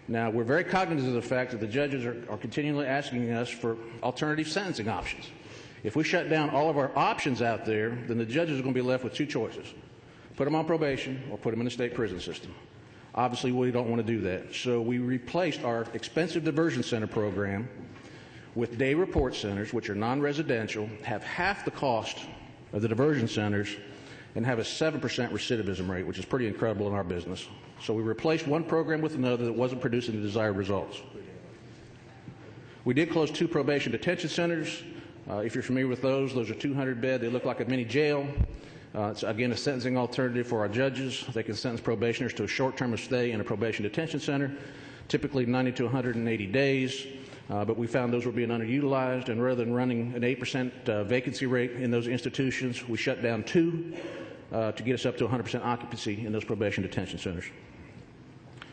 Now, we're very cognizant of the fact that the judges are continually asking us for alternative sentencing options. If we shut down all of our options out there, then the judges are going to be left with two choices: put them on probation or put them in the state prison system. Obviously, we don't want to do that. So we replaced our expensive diversion center program with day report centers, which are non-residential, have half the cost of the diversion centers, and have a 7% recidivism rate, which is pretty incredible in our business. So we replaced one program with another that wasn't producing the desired results. We did close 2 probation detention centers. If you're familiar with those are 200-bed. They look like a mini jail. It's, again, a sentencing alternative for our judges. They can sentence probationers to a short term of stay in a probation detention center, typically 90 to 180 days. But we found those were being underutilized, and rather than running an 8% vacancy rate in those institutions, we shut down 2 to get us up to 100% occupancy in those probation detention centers.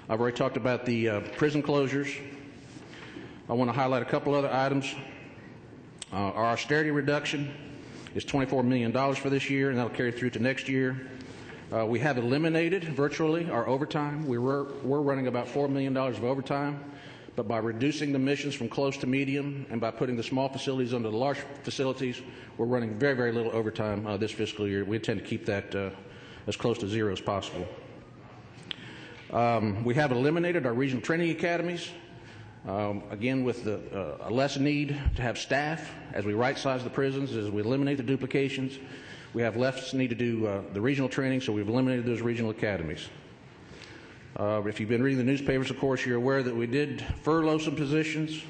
I've already talked about the prison closures. I want to highlight a couple other items. Our austerity reduction is $24 million for this year, and that'll carry through to next year. We have eliminated virtually our overtime. We're running about $4 million of overtime, but by reducing the missions from close to medium and by putting the small facilities under the large facilities, we're running very, very little overtime this fiscal year. We intend to keep that as close to zero as possible. We have eliminated our regional training academies. Again, with a less need to have staff as we right-size the prisons, as we eliminate the duplications. We have less need to do the regional training, so we've eliminated those regional academies. If you've been reading the newspapers, of course, you're aware that we did furlough some positions.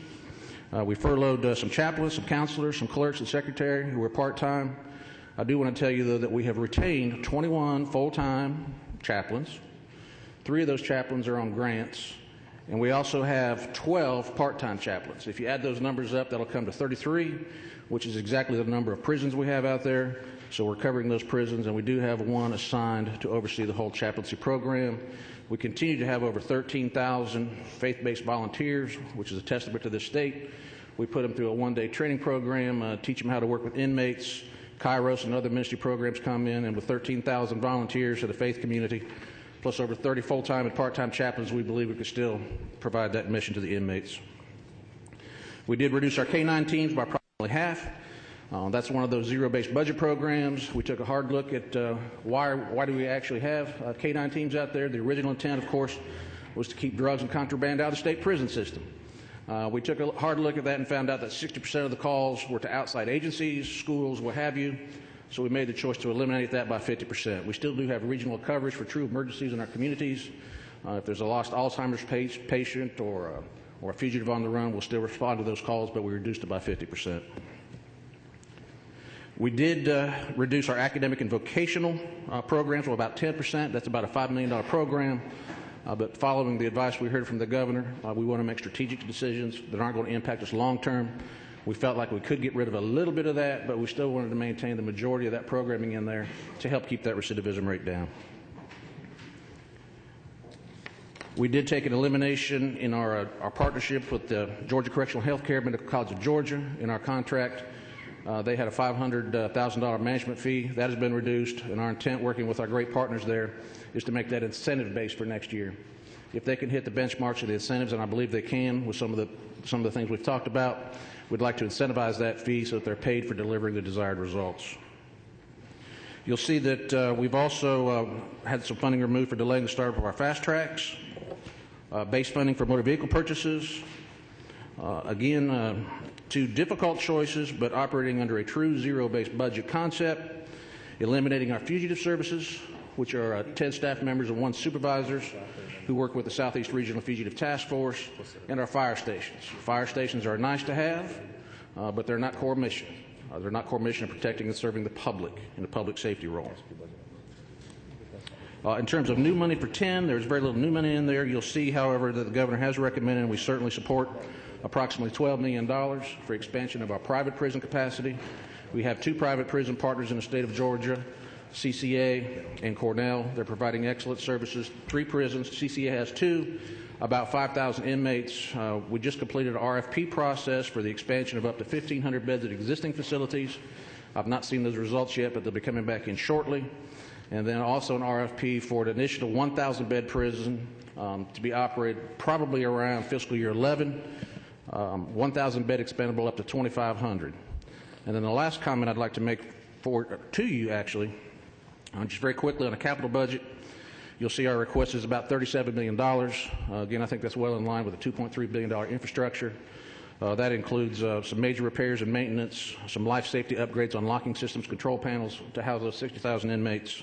We furloughed some chaplains, some counselors, some clerks and secretary who were part-time. I do want to tell you, though, that we have retained 21 full-time chaplains. 3 of those chaplains are on grants. And we also have 12 part-time chaplains. If you add those numbers up, that'll come to 33, which is exactly the number of prisons we have out there. So we're covering those prisons, and we do have 1 assigned to oversee the whole chaplaincy program. We continue to have over 13,000 faith-based volunteers, which is a testament to this state. We put them through a 1-day training program, teach them how to work with inmates. Kairos and other ministry programs come in, and with 13,000 volunteers to the faith community, plus over 30 full-time and part-time chaplains, we believe we could still provide that mission to the inmates. We did reduce our K-9 teams by approximately half. That's one of those zero-based budget programs. We took a hard look at why do we actually have K-9 teams out there. The original intent, of course, was to keep drugs and contraband out of the state prison system. We took a hard look at that and found out that 60% of the calls were to outside agencies, schools, what have you. So we made the choice to eliminate that by 50%. We still do have regional coverage for true emergencies in our communities. If there's a lost Alzheimer's patient or a fugitive on the run, we'll still respond to those calls, but we reduced it by 50%. We did reduce our academic and vocational programs by about 10%. That's about a $5 million program. But following the advice we heard from the governor, we want to make strategic decisions that aren't going to impact us long term. We felt like we could get rid of a little bit of that, but we still wanted to maintain the majority of that programming in there to help keep that recidivism rate down. We did take an elimination in our partnership with the Georgia Correctional Healthcare Medical College of Georgia. In our contract, they had a $500,000 management fee. That has been reduced, and our intent, working with our great partners there, is to make that incentive-based for next year. If they can hit the benchmarks of the incentives, and I believe they can with some of the things we've talked about, we'd like to incentivize that fee so that they're paid for delivering the desired results. You'll see that we've also had some funding removed for delaying the start of our fast tracks, base funding for motor vehicle purchases. Again, 2 difficult choices, but operating under a true zero-based budget concept, eliminating our fugitive services, which are 10 staff members and 1 supervisors who work with the Southeast Regional Fugitive Task Force, and our fire stations. Fire stations are nice to have, but they're not core mission. They're not core mission of protecting and serving the public in a public safety role. In terms of new money for 10, there's very little new money in there. You'll see, however, that the governor has recommended, and we certainly support, approximately $12 million for expansion of our private prison capacity. We have 2 private prison partners in the state of Georgia, CCA and Cornell. They're providing excellent services. 3 prisons. CCA has 2, about 5,000 inmates. We just completed an RFP process for the expansion of up to 1,500 beds at existing facilities. I've not seen those results yet, but they'll be coming back in shortly. and then also an RFP for an additional 1,000-bed prison to be operated probably around fiscal year 11, 1,000-bed expendable up to 2,500. And then the last comment I'd like to make to you, actually, just very quickly on the capital budget, you'll see our request is about $37 million. Again, I think that's well in line with a $2.3 billion infrastructure. That includes some major repairs and maintenance, some life safety upgrades on locking systems, control panels to house those 60,000 inmates,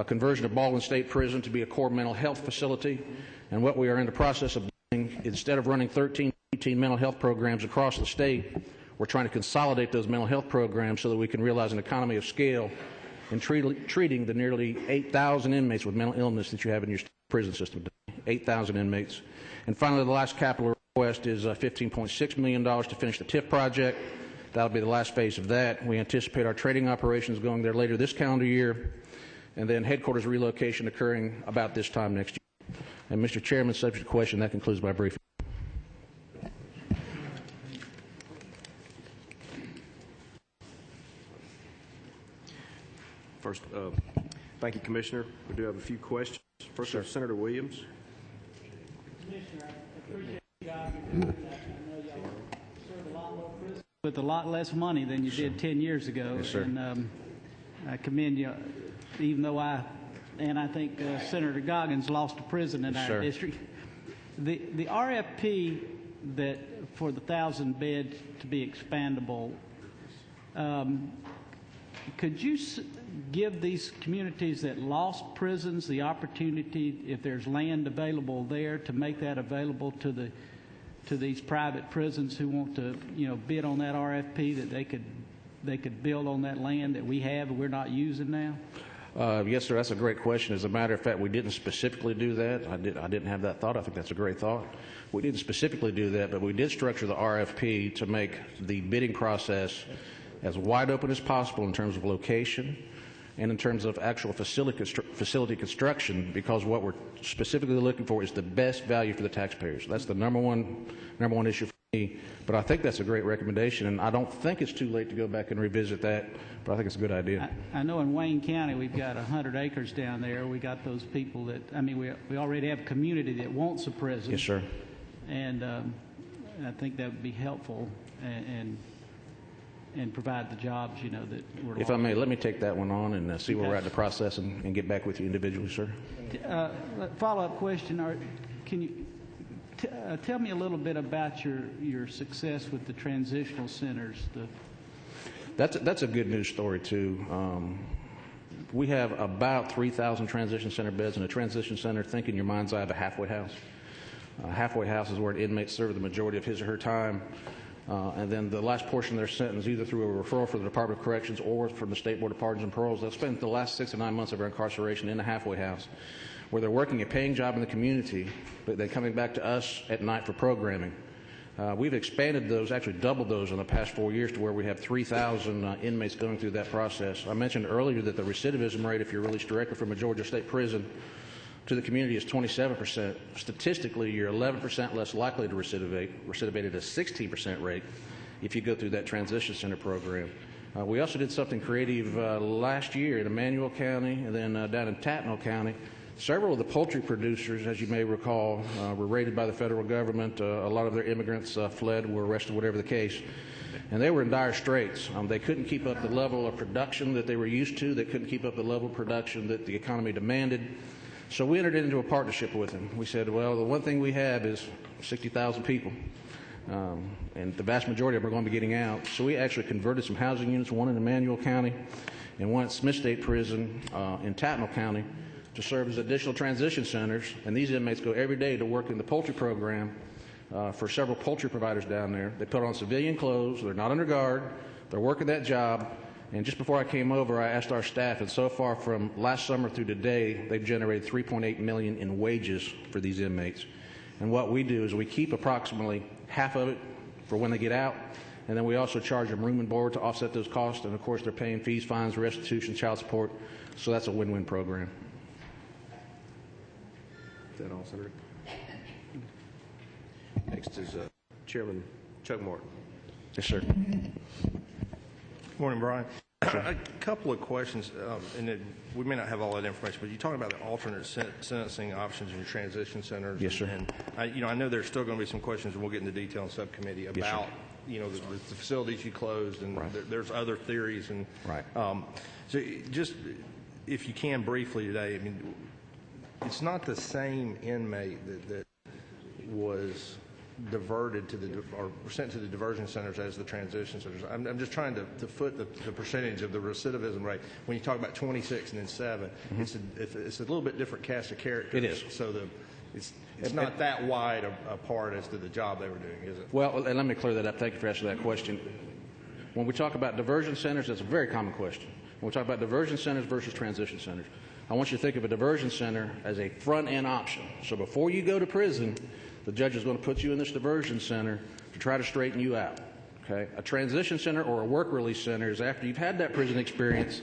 conversion of Baldwin State Prison to be a core mental health facility. And what we are in the process of doing, instead of running 13, 18 mental health programs across the state, we're trying to consolidate those mental health programs so that we can realize an economy of scale in treating the nearly 8,000 inmates with mental illness that you have in your prison system today. 8,000 inmates. And finally, the last capital request is $15.6 million to finish the TIF project. That'll be the last phase of that. We anticipate our trading operations going there later this calendar year, and then headquarters relocation occurring about this time next year. And Mr. Chairman, subject to question, that concludes my briefing. First, thank you, Commissioner. We do have a few questions. First, Senator Williams. Commissioner, I appreciate you guys doing that. I know y'all serve a lot more prisoners with a lot less money than you did 10 years ago. Yes, sir. And I commend you, even though I think Senator Goggins lost a prison in our district. The RFP that for the 1,000 beds to be expandable, could you give these communities that lost prisons the opportunity, if there's land available there, to make that available to these private prisons who want to, bid on that RFP, that they could build on that land that we have and we're not using now? Yes, sir. That's a great question. As a matter of fact, we didn't specifically do that. I didn't have that thought. I think that's a great thought. We didn't specifically do that, but we did structure the RFP to make the bidding process as wide open as possible in terms of location and in terms of actual facility construction, because what we're specifically looking for is the best value for the taxpayers. That's the number one issue for me. But I think that's a great recommendation, and I don't think it's too late to go back and revisit that, but I think it's a good idea. I know in Wayne County we've got 100 acres down there. We got those people that, we already have a community that wants a prison. Yes, sir. And I think that would be helpful and provide the jobs, that we're If I may, let me take that one on and see where we're at in the process and get back with you individually, sir. Follow-up question, can you tell me a little bit about your success with the transitional centers? That's a good news story, too. We have about 3,000 transition center beds in a transition center. Think in your mind's eye of a halfway house. A halfway house is where an inmate served the majority of his or her time. And then the last portion of their sentence, either through a referral from the Department of Corrections or from the State Board of Pardons and Paroles, they'll spend the last 6 to 9 months of their incarceration in a halfway house, where they're working a paying job in the community, but then coming back to us at night for programming. We've expanded those, actually doubled those in the past 4 years, to where we have 3,000 inmates going through that process. I mentioned earlier that the recidivism rate, if you're released directly from a Georgia State prison to the community, is 27%. Statistically, you're 11% less likely to recidivate at a 16% rate if you go through that transition center program. We also did something creative last year in Emmanuel County and then down in Tattnall County. Several of the poultry producers, as you may recall, were raided by the federal government. A lot of their immigrants fled, were arrested, whatever the case. And they were in dire straits. They couldn't keep up the level of production that they were used to. They couldn't keep up the level of production that the economy demanded. So we entered into a partnership with them. We said, well, the one thing we have is 60,000 people, and the vast majority of them are going to be getting out. So we actually converted some housing units, one in Emmanuel County and one at Smith State Prison in Tattnall County, to serve as additional transition centers. And these inmates go every day to work in the poultry program for several poultry providers down there. They put on civilian clothes. They're not under guard. They're working that job. And just before I came over, I asked our staff, and so far from last summer through today, they've generated $3.8 million in wages for these inmates. And what we do is we keep approximately half of it for when they get out, and then we also charge them room and board to offset those costs. And of course, they're paying fees, fines, restitution, child support. So that's a win-win program. Is that all, Senator? Next is Chairman Chuck Martin. Yes, sir. Good morning, Brian. sir. A couple of questions, we may not have all that information, but you talk about the alternate sentencing options in your transition centers. Yes, sir. And I know there's still going to be some questions, and we'll get into detail in subcommittee about the facilities you closed, and there's other theories. And Right. So just if you can briefly today, I mean, it's not the same inmate that was diverted to or sent to the diversion centers as the transition centers. I'm just trying to foot the percentage of the recidivism rate. When you talk about 26 and then 7, it's a little bit different cast of characters. It is. So it's not that wide apart as to the job they were doing, is it? Well, and let me clear that up. Thank you for asking that question. When we talk about diversion centers, that's a very common question. When we talk about diversion centers versus transition centers, I want you to think of a diversion center as a front-end option. So before you go to prison, the judge is going to put you in this diversion center to try to straighten you out. Okay? A transition center or a work release center is after you've had that prison experience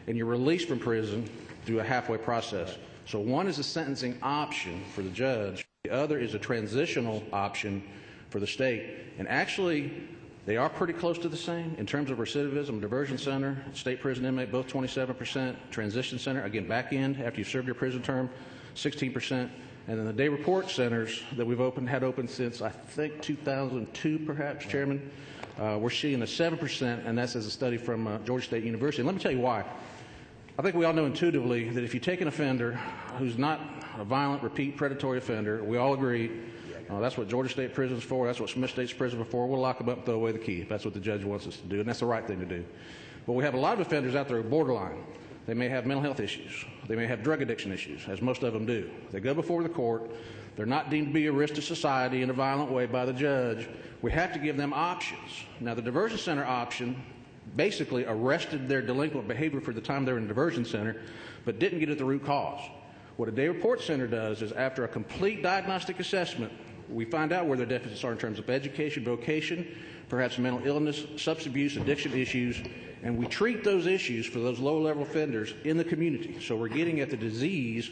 and you're released from prison through a halfway process. So one is a sentencing option for the judge. The other is a transitional option for the state. And actually, they are pretty close to the same in terms of recidivism. Diversion center, state prison inmate, both 27%. Transition center, again, back end after you've served your prison term, 16%. And then the day report centers that we've had open since, I think, 2002, perhaps, Chairman, we're seeing a 7%, and that's as a study from Georgia State University. And let me tell you why. I think we all know intuitively that if you take an offender who's not a violent, repeat, predatory offender, we all agree that's what Georgia State Prison's for, that's what Smith State's prison for. We'll lock them up and throw away the key if that's what the judge wants us to do, and that's the right thing to do. But we have a lot of offenders out there who are borderline. They may have mental health issues. They may have drug addiction issues, as most of them do. They go before the court. They're not deemed to be a risk to society in a violent way by the judge. We have to give them options. Now, the diversion center option basically arrested their delinquent behavior for the time they were in the diversion center, but didn't get at the root cause. What a day report center does is after a complete diagnostic assessment, we find out where their deficits are in terms of education, vocation, perhaps mental illness, substance abuse, addiction issues, and we treat those issues for those low-level offenders in the community. So we're getting at the disease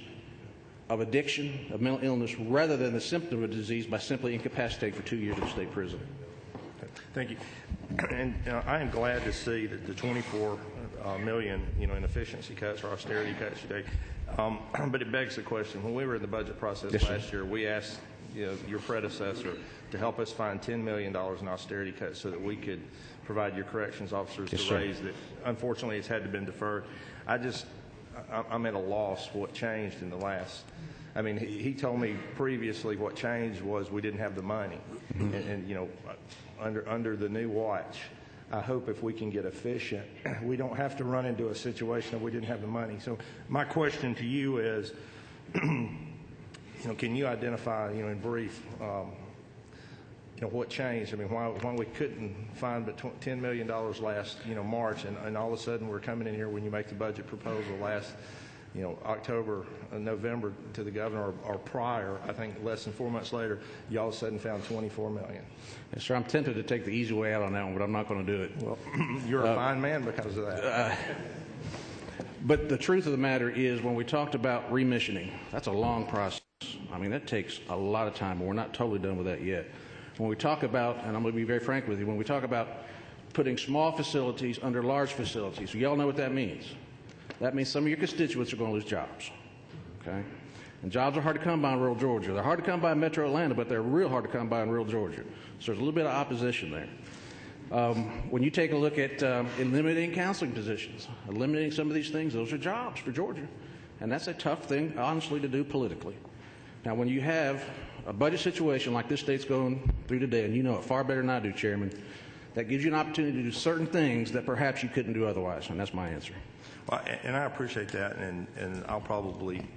of addiction, of mental illness, rather than the symptom of disease by simply incapacitating for 2 years in a state prison. Thank you. And I am glad to see that the 24 million, in efficiency cuts or austerity cuts today. But it begs the question: when we were in the budget process last year, we asked your predecessor to help us find $10 million in austerity cuts so that we could provide your corrections officers the raise that unfortunately has had to been deferred. I'm at a loss what changed in the last. I mean, he told me previously what changed was we didn't have the money. And under the new watch, I hope if we can get efficient, we don't have to run into a situation of we didn't have the money. So my question to you is, can you identify, in brief, what changed? I mean, why we couldn't find but $10 million last, March, and all of a sudden we're coming in here when you make the budget proposal last, October, November to the governor or prior, I think less than 4 months later, you all of a sudden found $24 million. Yes, sir. I'm tempted to take the easy way out on that one, but I'm not going to do it. Well, you're a fine man because of that. But the truth of the matter is, when we talked about remissioning, that's a long process. I mean, that takes a lot of time, and we're not totally done with that yet. When we talk about, and I'm going to be very frank with you, when we talk about putting small facilities under large facilities, you all know what that means. That means some of your constituents are going to lose jobs, okay? And jobs are hard to come by in rural Georgia. They're hard to come by in metro Atlanta, but they're real hard to come by in rural Georgia. So there's a little bit of opposition there. When you take a look at eliminating counseling positions, eliminating some of these things, those are jobs for Georgia. And that's a tough thing, honestly, to do politically. Now, when you have a budget situation like this state's going through today, and you know it far better than I do, Chairman, that gives you an opportunity to do certain things that perhaps you couldn't do otherwise, and that's my answer. Well, and I appreciate that, and I'll probably,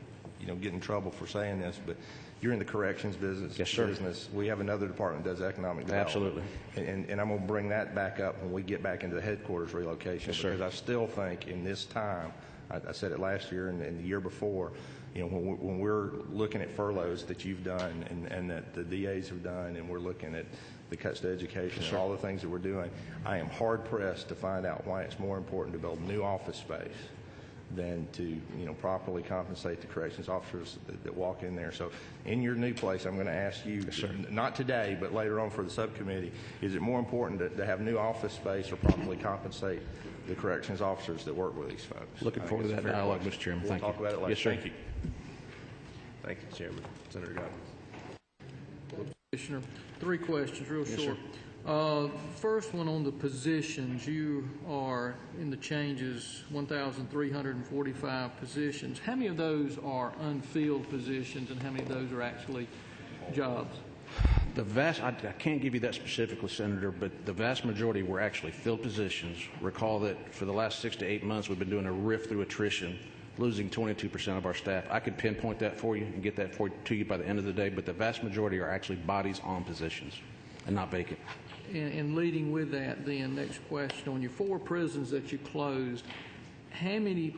get in trouble for saying this, but you're in the corrections business. Yes, sir. We have another department that does economic development. Absolutely. And I'm going to bring that back up when we get back into the headquarters relocation. Yes, sir. Because I still think in this time, I said it last year and the year before, when we're looking at furloughs that you've done and that the DAs have done, and we're looking at the cuts to education and all the things that we're doing, I am hard-pressed to find out why it's more important to build new office space than to properly compensate the corrections officers that walk in there. So in your new place, I'm going to ask you, not today, but later on for the subcommittee, is it more important to have new office space or properly compensate the corrections officers that work with these folks? Looking forward to that dialogue, Mr. Chairman. Thank you. We'll talk about it later. Yes, sir. Thank you. Thank you, Chairman. Senator Godwin. Commissioner, 3 questions, real Yes, short. First one on the positions. You are in the changes, 1,345 positions. How many of those are unfilled positions, and how many of those are actually jobs? I can't give you that specifically, Senator, but the vast majority were actually filled positions. Recall that for the last 6 to 8 months, we've been doing a rift through attrition, losing 22% of our staff. I could pinpoint that for you and get that to you by the end of the day, but the vast majority are actually bodies on positions and not vacant. And leading with that, then, next question. On your 4 prisons that you closed, how many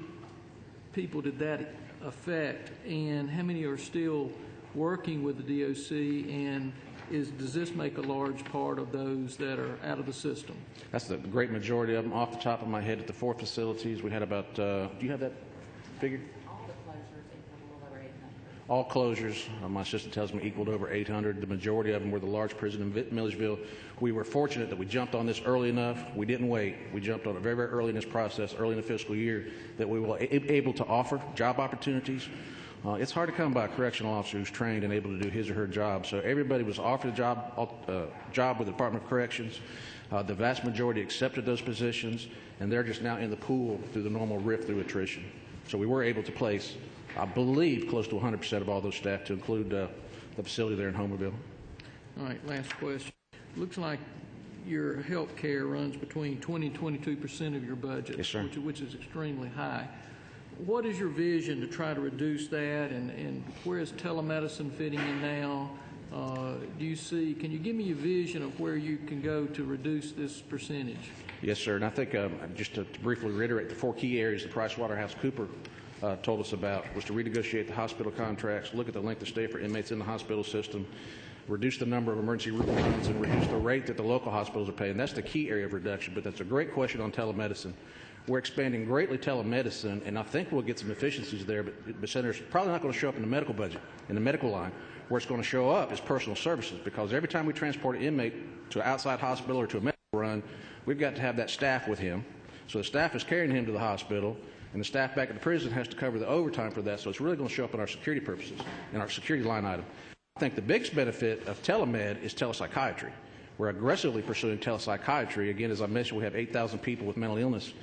people did that affect, and how many are still working with the DOC, and does this make a large part of those that are out of the system? That's the great majority of them. Off the top of my head, at the 4 facilities, we had about, do you have that figure? All the closures equal over 800. All closures, my assistant tells me, equaled over 800. The majority of them were the large prison in Milledgeville. We were fortunate that we jumped on this early enough. We didn't wait. We jumped on it very, very early in this process, early in the fiscal year, that we were able to offer job opportunities. It's hard to come by a correctional officer who's trained and able to do his or her job. So everybody was offered a job with the Department of Corrections. The vast majority accepted those positions, and they're just now in the pool through the normal rift through attrition. So we were able to place, I believe, close to 100% of all those staff, to include the facility there in Homerville. All right, last question. Looks like your health care runs between 20 and 22% of your budget, Yes, sir. which is extremely high. What is your vision to try to reduce that, and where is telemedicine fitting in now? Can you give me a vision of where you can go to reduce this percentage? Yes, sir. And I think just to briefly reiterate, the 4 key areas that PricewaterhouseCoopers told us about was to renegotiate the hospital contracts, look at the length of stay for inmates in the hospital system, reduce the number of emergency room runs, and reduce the rate that the local hospitals are paying. That's the key area of reduction, but that's a great question on telemedicine. We're expanding greatly telemedicine, and I think we'll get some efficiencies there, but Senator, it's probably not going to show up in the medical budget, in the medical line. Where it's going to show up is personal services, because every time we transport an inmate to an outside hospital or to a medical run, we've got to have that staff with him. So the staff is carrying him to the hospital, and the staff back at the prison has to cover the overtime for that, so it's really going to show up in our security purposes, in our security line item. I think the biggest benefit of telemed is telepsychiatry. We're aggressively pursuing telepsychiatry. Again, as I mentioned, we have 8,000 people with mental illness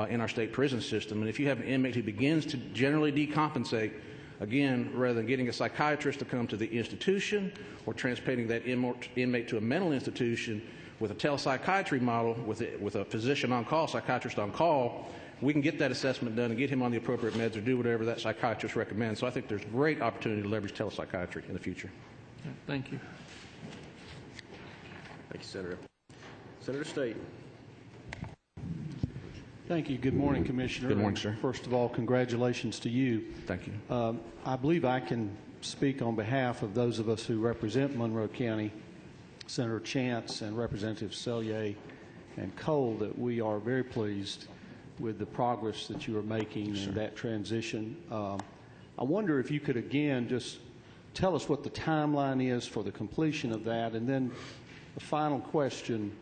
in our state prison system, and if you have an inmate who begins to generally decompensate, again, rather than getting a psychiatrist to come to the institution or transporting that inmate to a mental institution, with a telepsychiatry model, with a physician on call, psychiatrist on call, we can get that assessment done and get him on the appropriate meds or do whatever that psychiatrist recommends. So I think there's great opportunity to leverage telepsychiatry in the future. Thank you. Thank you, Senator. Senator State. Thank you. Good morning, Commissioner. Good morning, sir. First of all, congratulations to you. Thank you. I believe I can speak on behalf of those of us who represent Monroe County, Senator Chance and Representatives Selye and Cole, that we are very pleased with the progress that you are making in that transition. I wonder if you could again just tell us what the timeline is for the completion of that, and then the final question,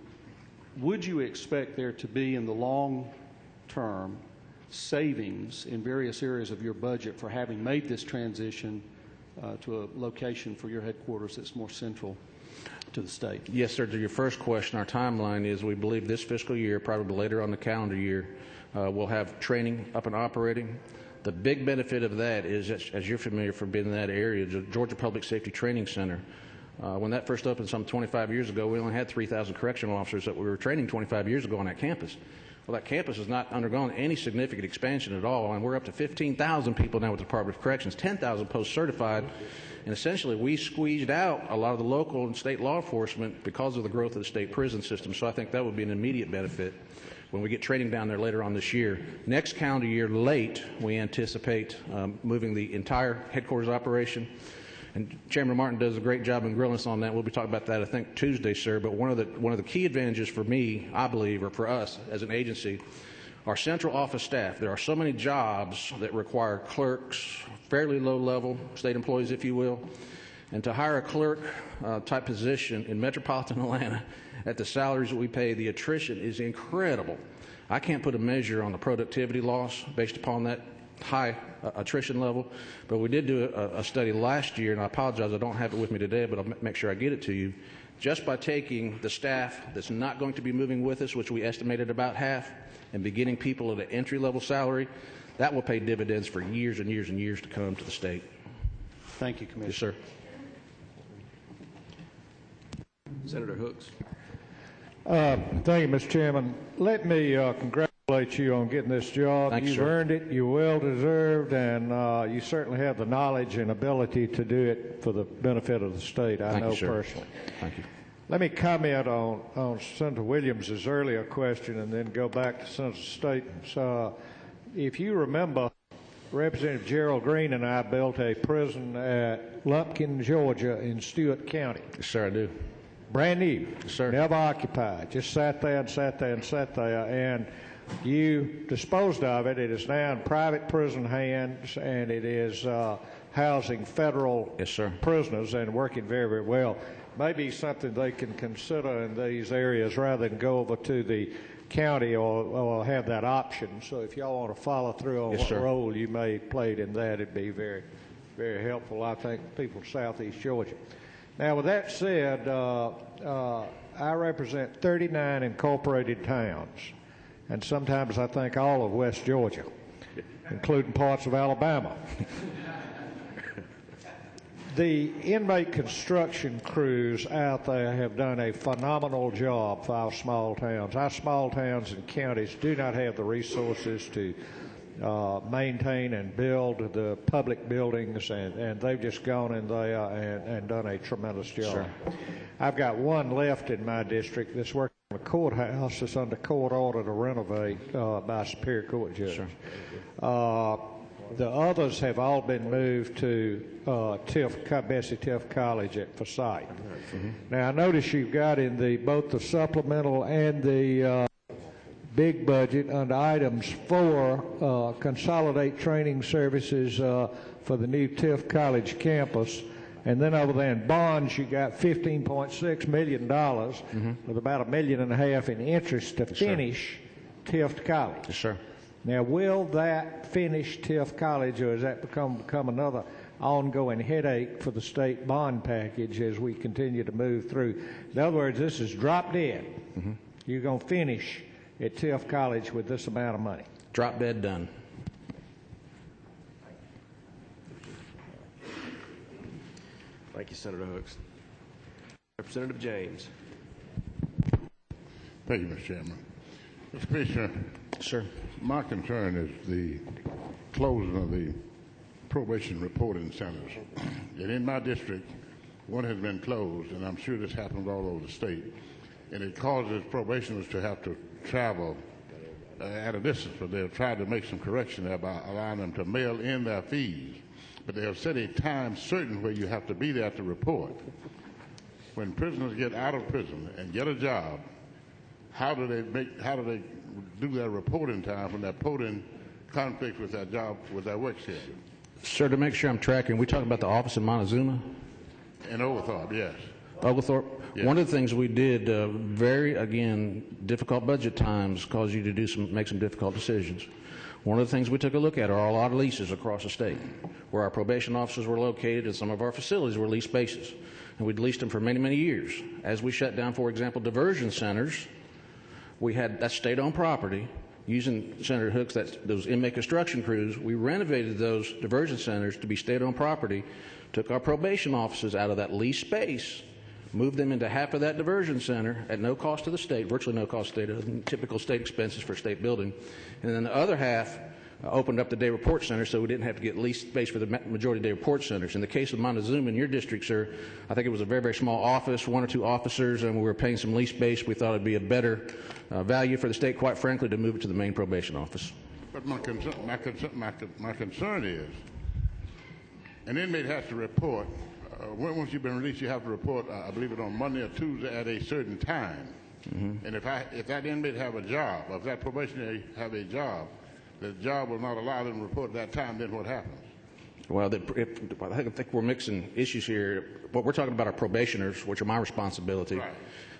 would you expect there to be in the long term savings in various areas of your budget for having made this transition to a location for your headquarters that's more central to the state? Yes, sir. To your first question, our timeline is we believe this fiscal year, probably later on the calendar year, we'll have training up and operating. The big benefit of that is, as you're familiar from being in that area, the Georgia Public Safety Training Center. When that first opened some 25 years ago, we only had 3,000 correctional officers that we were training 25 years ago on that campus. Well, that campus has not undergone any significant expansion at all, and we're up to 15,000 people now with the Department of Corrections, 10,000 post-certified, and essentially we squeezed out a lot of the local and state law enforcement because of the growth of the state prison system, so I think that would be an immediate benefit when we get training down there later on this year. Next calendar year late, we anticipate moving the entire headquarters operation. And Chairman Martin does a great job in grilling us on that. We'll be talking about that, I think, Tuesday, sir. But one of the key advantages for me, I believe, or for us as an agency, Our central office staff, there are so many jobs that require clerks, fairly low level, state employees, if you will. And to hire a clerk type position in metropolitan Atlanta at the salaries that we pay, the attrition is incredible. I can't put a measure on the productivity loss based upon that high attrition level, but we did do a study last year, and I apologize, I don't have it with me today, but I'll make sure I get it to you. Just by taking the staff that's not going to be moving with us, which we estimated about half, and beginning people at an entry-level salary, that will pay dividends for years and years and years to come to the state. Thank you, Commissioner. Yes, sir. Senator Hooks. Thank you, Mr. Chairman. Let me congratulate you on getting this job. Thank you, You've sir. earned it. You're well deserved, and you certainly have the knowledge and ability to do it for the benefit of the state. I Thank know you, sir. personally. Thank you. Let me comment on Senator Williams' earlier question and then go back to Senator Staten's. If you remember, Representative Gerald Green and I built a prison at Lumpkin, Georgia in Stewart County. Yes, sir, I do. Brand new, Yes, sir. never occupied, just sat there and sat there and sat there, and you disposed of it. It is now in private prison hands, and it is housing federal Yes, sir. prisoners and working very, very well. Maybe something they can consider in these areas rather than go over to the county or have that option. So if y'all want to follow through on Yes, what sir. role you may have played in that, it'd be very, very helpful, I think, people of southeast Georgia. Now, with that said, I represent 39 incorporated towns, and sometimes I think all of West Georgia, including parts of Alabama. The inmate construction crews out there have done a phenomenal job for our small towns. Our small towns and counties do not have the resources to maintain and build the public buildings, and they've just gone in there and done a tremendous job. Sure. I've got one left in my district that's working on a courthouse that's under court order to renovate by a Superior Court judge. Sure. The others have all been moved to Bessie Tiff College at Forsyth. Mm-hmm. Now, I notice you've got in both the supplemental and the big budget under items 4, consolidate training services for the new Tiff College campus. And then over there in bonds, you got $15.6 million with about $1.5 million in interest to finish Tiff College. Yes, sir. Now, will that finish Tiff College, or has that become another ongoing headache for the state bond package as we continue to move through? In other words, this is drop dead. You're going to finish at Tiff College with this amount of money. Drop dead done. Thank you, Senator Hooks. Representative James. Thank you, Mr. Chairman. Mr. Commissioner, Sir. my concern is the closing of the probation reporting centers. And in my district, one has been closed, and I'm sure this happens all over the state. And it causes probationers to have to travel at a distance, but they've tried to make some correction there by allowing them to mail in their fees. But they have set a time certain where you have to be there to report. When prisoners get out of prison and get a job, how do they do their reporting time when they're put in conflict with their job, with their work schedule? Sir, to make sure I'm tracking, we talking about the office in Montezuma? In Oglethorpe, yes. Oglethorpe? Yes. One of the things we did, difficult budget times cause you to make some difficult decisions. One of the things we took a look at are all our leases across the state, where our probation officers were located and some of our facilities were leased spaces. And we'd leased them for many, many years. As we shut down, for example, diversion centers, we had that state-owned property. Using Senator Hooks, those inmate construction crews, we renovated those diversion centers to be state-owned property, took our probation officers out of that leased space, moved them into half of that diversion center at no cost to the state, virtually no cost to the state, typical state expenses for a state building. And then the other half opened up the day report center so we didn't have to get leased space for the majority day report centers. In the case of Montezuma in your district, sir, I think it was a very, very small office, 1 or 2 officers, and we were paying some lease space. We thought it would be a better value for the state, quite frankly, to move it to the main probation office. But my concern is an inmate has to report. Once you've been released, you have to report, I believe it on Monday or Tuesday at a certain time. And if that inmate have a job, or if that probationary have a job, the job will not allow them to report at that time, then what happens? Well, I think we're mixing issues here. What we're talking about are probationers, which are my responsibility.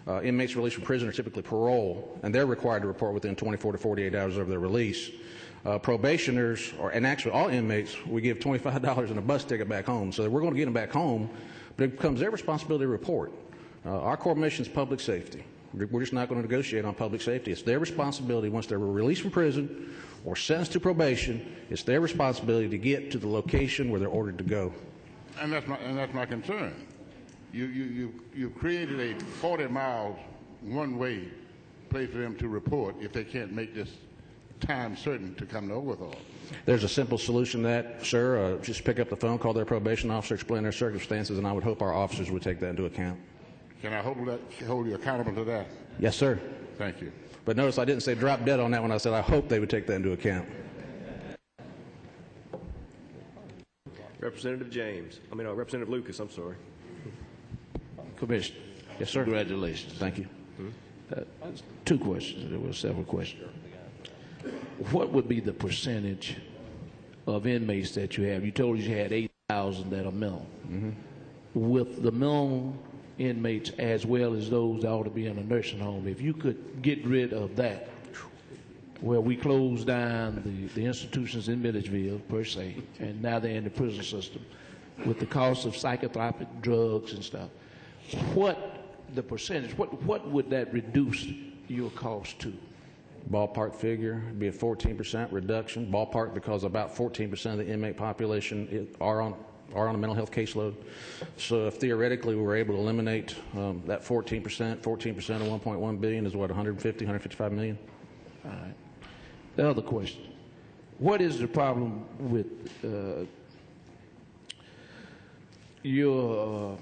Right. Inmates released from prison are typically parole, and they're required to report within 24 to 48 hours of their release. Probationers, and actually all inmates, we give $25 and a bus ticket back home. So we're going to get them back home, but it becomes their responsibility to report. Our core mission is public safety. We're just not going to negotiate on public safety. It's their responsibility once they're released from prison or sentenced to probation. It's their responsibility to get to the location where they're ordered to go. And that's my concern. You created a 40 miles one-way place for them to report if they can't make this time certain to come to Oglethorpe. There's a simple solution to that, sir. Just pick up the phone, call their probation officer, explain their circumstances, and I would hope our officers would take that into account. Can I hold you accountable to that? Yes, sir. Thank you. But notice I didn't say drop dead on that one. I said I hope they would take that into account. Representative Lucas, I'm sorry. Commissioner. Yes, sir. Congratulations. Thank you. Two questions. There were several questions. What would be the percentage of inmates that you have? You told us you had 8,000 that are minimum. With the minimum inmates as well as those that ought to be in a nursing home, if you could get rid of that, where we closed down the institutions in Milledgeville, per se, and now they're in the prison system, with the cost of psychotropic drugs and stuff, what the percentage, what would that reduce your cost to? Ballpark figure would be a 14% reduction. Ballpark because about 14% of the inmate population are on a mental health caseload. So if theoretically we were able to eliminate that 14% of 1.1 billion is what, 150, 155 million? All right. The other question, what is the problem with your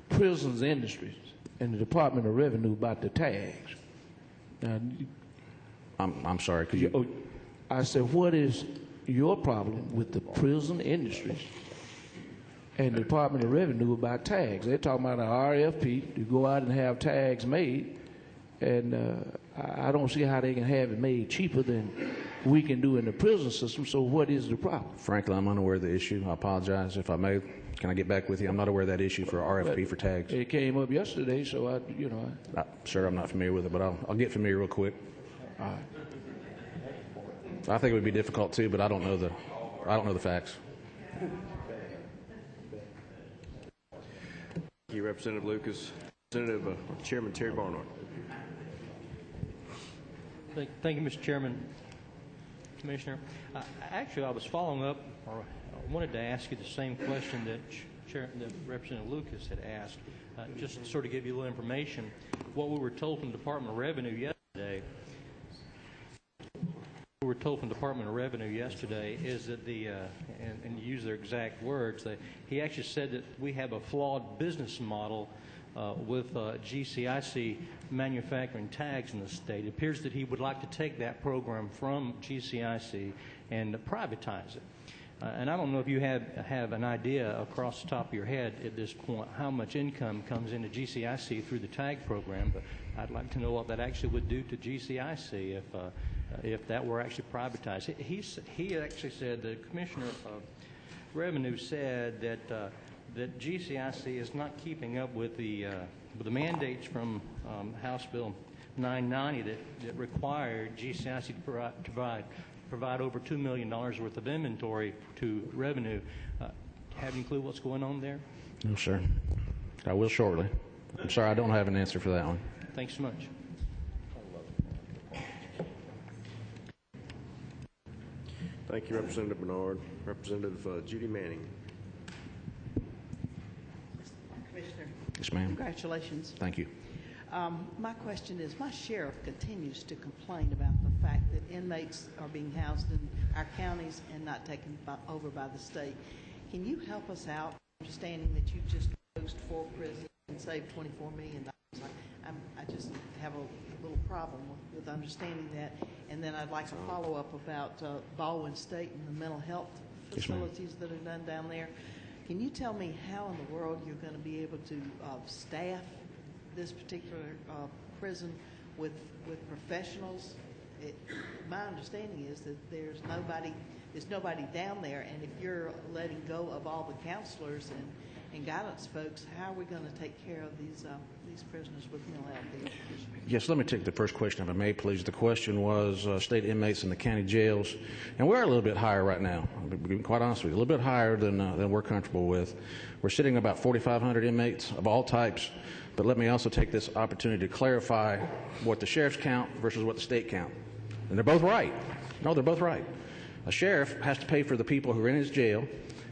prisons industries and the Department of Revenue about the tags? Now, I'm sorry, could you? I said, what is your problem with the prison industries and the Department of Revenue about tags? They're talking about an RFP to go out and have tags made, and I don't see how they can have it made cheaper than we can do in the prison system. So what is the problem? Frankly, I'm unaware of the issue. I apologize. If I may, can I get back with you? I'm not aware of that issue for RFP for tags. It came up yesterday, so Sir, I'm not familiar with it, but I'll get familiar real quick. All right. I think it would be difficult too, but I don't know the facts. Thank you, Representative Lucas. Chairman Terry Barnard. Thank you, Mr. Chairman. Commissioner, actually, I was following up, or I wanted to ask you the same question that Representative Lucas had asked, just to sort of give you a little information. What we were told from the Department of Revenue yesterday is that and use their exact words, he actually said that we have a flawed business model with GCIC manufacturing tags in the state. It appears that he would like to take that program from GCIC and privatize it. And I don't know if you have an idea across the top of your head at this point how much income comes into GCIC through the tag program, but I'd like to know what that actually would do to GCIC if that were actually privatized. He actually said, the Commissioner of Revenue said that GCIC is not keeping up with the mandates from House Bill 990 that required GCIC to provide over $2 million worth of inventory to revenue. Have you a clue what's going on there? No, sir. I will shortly. I'm sorry, I don't have an answer for that one. Thanks so much. Thank you, Representative Bernard. Representative Judy Manning. Commissioner, Yes, ma'am. congratulations. Thank you. My question is, my sheriff continues to complain about the fact that inmates are being housed in our counties and not taken over by the state. Can you help us out, understanding that you just closed 4 prisons and saved $24 million? I just have a little problem with understanding that. And then I'd like to follow up about Baldwin State and the mental health facilities that are done down there. Can you tell me how in the world you're going to be able to staff this particular prison with professionals? My understanding is that there's nobody down there, and if you're letting go of all the counselors and guidance folks, how are we going to take care of these prisoners with mental health issues? Yes, let me take the first question, if I may, please. The question was state inmates in the county jails, and we're a little bit higher right now. I'll be quite honest with you, a little bit higher than we're comfortable with. We're sitting at about 4,500 inmates of all types, but let me also take this opportunity to clarify what the sheriff's count versus what the state count. And they're both right. No, they're both right. A sheriff has to pay for the people who are in his jail,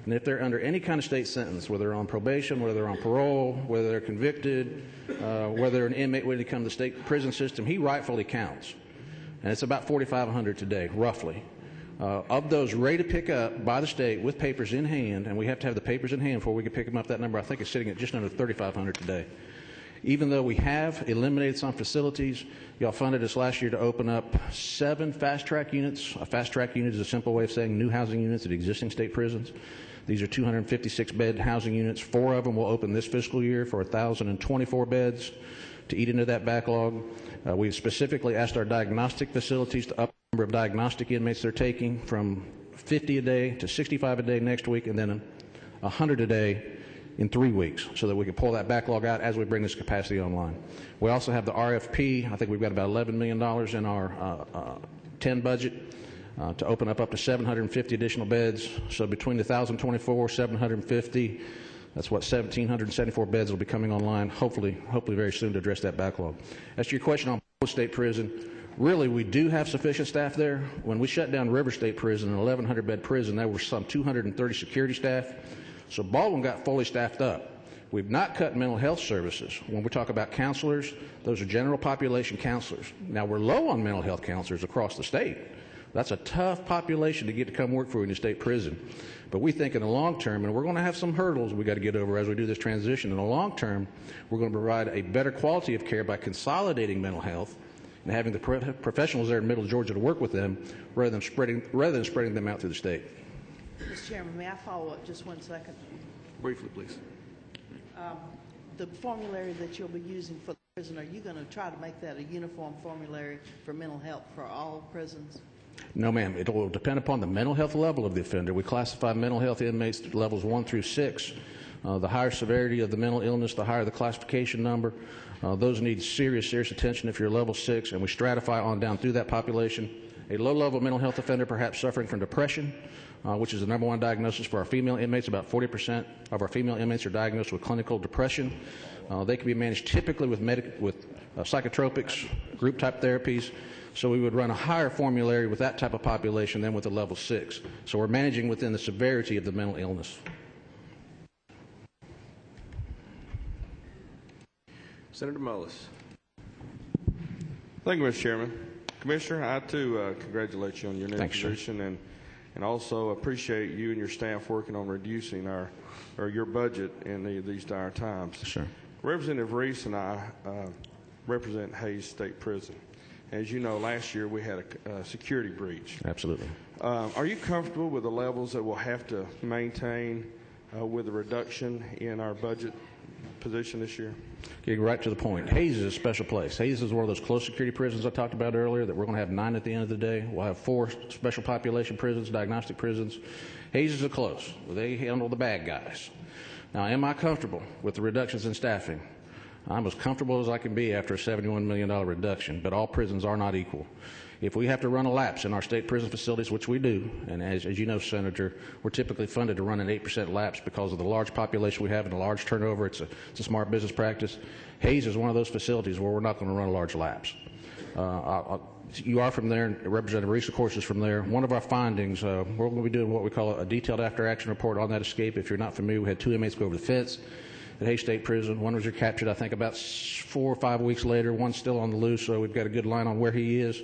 and if they're under any kind of state sentence, whether they're on probation, whether they're on parole, whether they're convicted, whether they're an inmate when they come to the state prison system, he rightfully counts. And it's about 4,500 today, roughly. Of those ready to pick up by the state with papers in hand, and we have to have the papers in hand before we can pick them up, that number I think is sitting at just under 3,500 today. Even though we have eliminated some facilities, y'all funded us last year to open up 7 fast-track units. A fast-track unit is a simple way of saying new housing units at existing state prisons. These are 256-bed housing units. 4 of them will open this fiscal year for 1,024 beds to eat into that backlog. We've specifically asked our diagnostic facilities to up the number of diagnostic inmates they're taking from 50 a day to 65 a day next week, and then 100 a day in 3 weeks, so that we can pull that backlog out as we bring this capacity online. We also have the RFP. I think we've got about $11 million in our 10 budget to open up to 750 additional beds. So between the 1,024, 750, that's what 1,774 beds will be coming online, hopefully very soon, to address that backlog. As to your question on State Prison, really we do have sufficient staff there. When we shut down River State Prison, an 1,100-bed prison, there were some 230 security staff. So Baldwin got fully staffed up. We've not cut mental health services. When we talk about counselors, those are general population counselors. Now, we're low on mental health counselors across the state. That's a tough population to get to come work for you in a state prison. But we think in the long term, and we're going to have some hurdles we got to get over as we do this transition, in the long term, we're going to provide a better quality of care by consolidating mental health and having the professionals there in Middle Georgia to work with them rather than spreading them out through the state. Mr. Chairman, may I follow up just 1 second? Briefly, please. The formulary that you'll be using for the prison, are you going to try to make that a uniform formulary for mental health for all prisons? No, ma'am. It will depend upon the mental health level of the offender. We classify mental health inmates levels 1 through 6. The higher severity of the mental illness, the higher the classification number. Those need serious attention if you're level 6, and we stratify on down through that population. A low-level mental health offender perhaps suffering from depression, which is the #1 diagnosis for our female inmates. About 40% of our female inmates are diagnosed with clinical depression. They can be managed typically with psychotropics, group-type therapies. So we would run a higher formulary with that type of population than with a level 6. So we're managing within the severity of the mental illness. Senator Mullis. Thank you, Mr. Chairman. Commissioner, I too congratulate you on your new position, and also appreciate you and your staff working on reducing your budget in these dire times. Sure. Representative Reese and I represent Hayes State Prison. As you know, last year we had a security breach. Absolutely. Are you comfortable with the levels that we'll have to maintain with the reduction in our budget position this year? Getting right to the point. Hayes is a special place. Hayes is one of those close security prisons I talked about earlier that we're going to have 9 at the end of the day. We'll have 4 special population prisons, diagnostic prisons. Hayes is a close. They handle the bad guys. Now, am I comfortable with the reductions in staffing? I'm as comfortable as I can be after a $71 million reduction, but all prisons are not equal. If we have to run a lapse in our state prison facilities, which we do, and as you know, Senator, we're typically funded to run an 8% lapse because of the large population we have and the large turnover. It's a smart business practice. Hayes is one of those facilities where we're not going to run a large lapse. You are from there, and Representative Reese, of course, is from there. One of our findings, we're going to be doing what we call a detailed after-action report on that escape. If you're not familiar, we had 2 inmates go over the fence at Hayes State Prison. One was recaptured, I think, about 4 or 5 weeks later. One's still on the loose, so we've got a good line on where he is.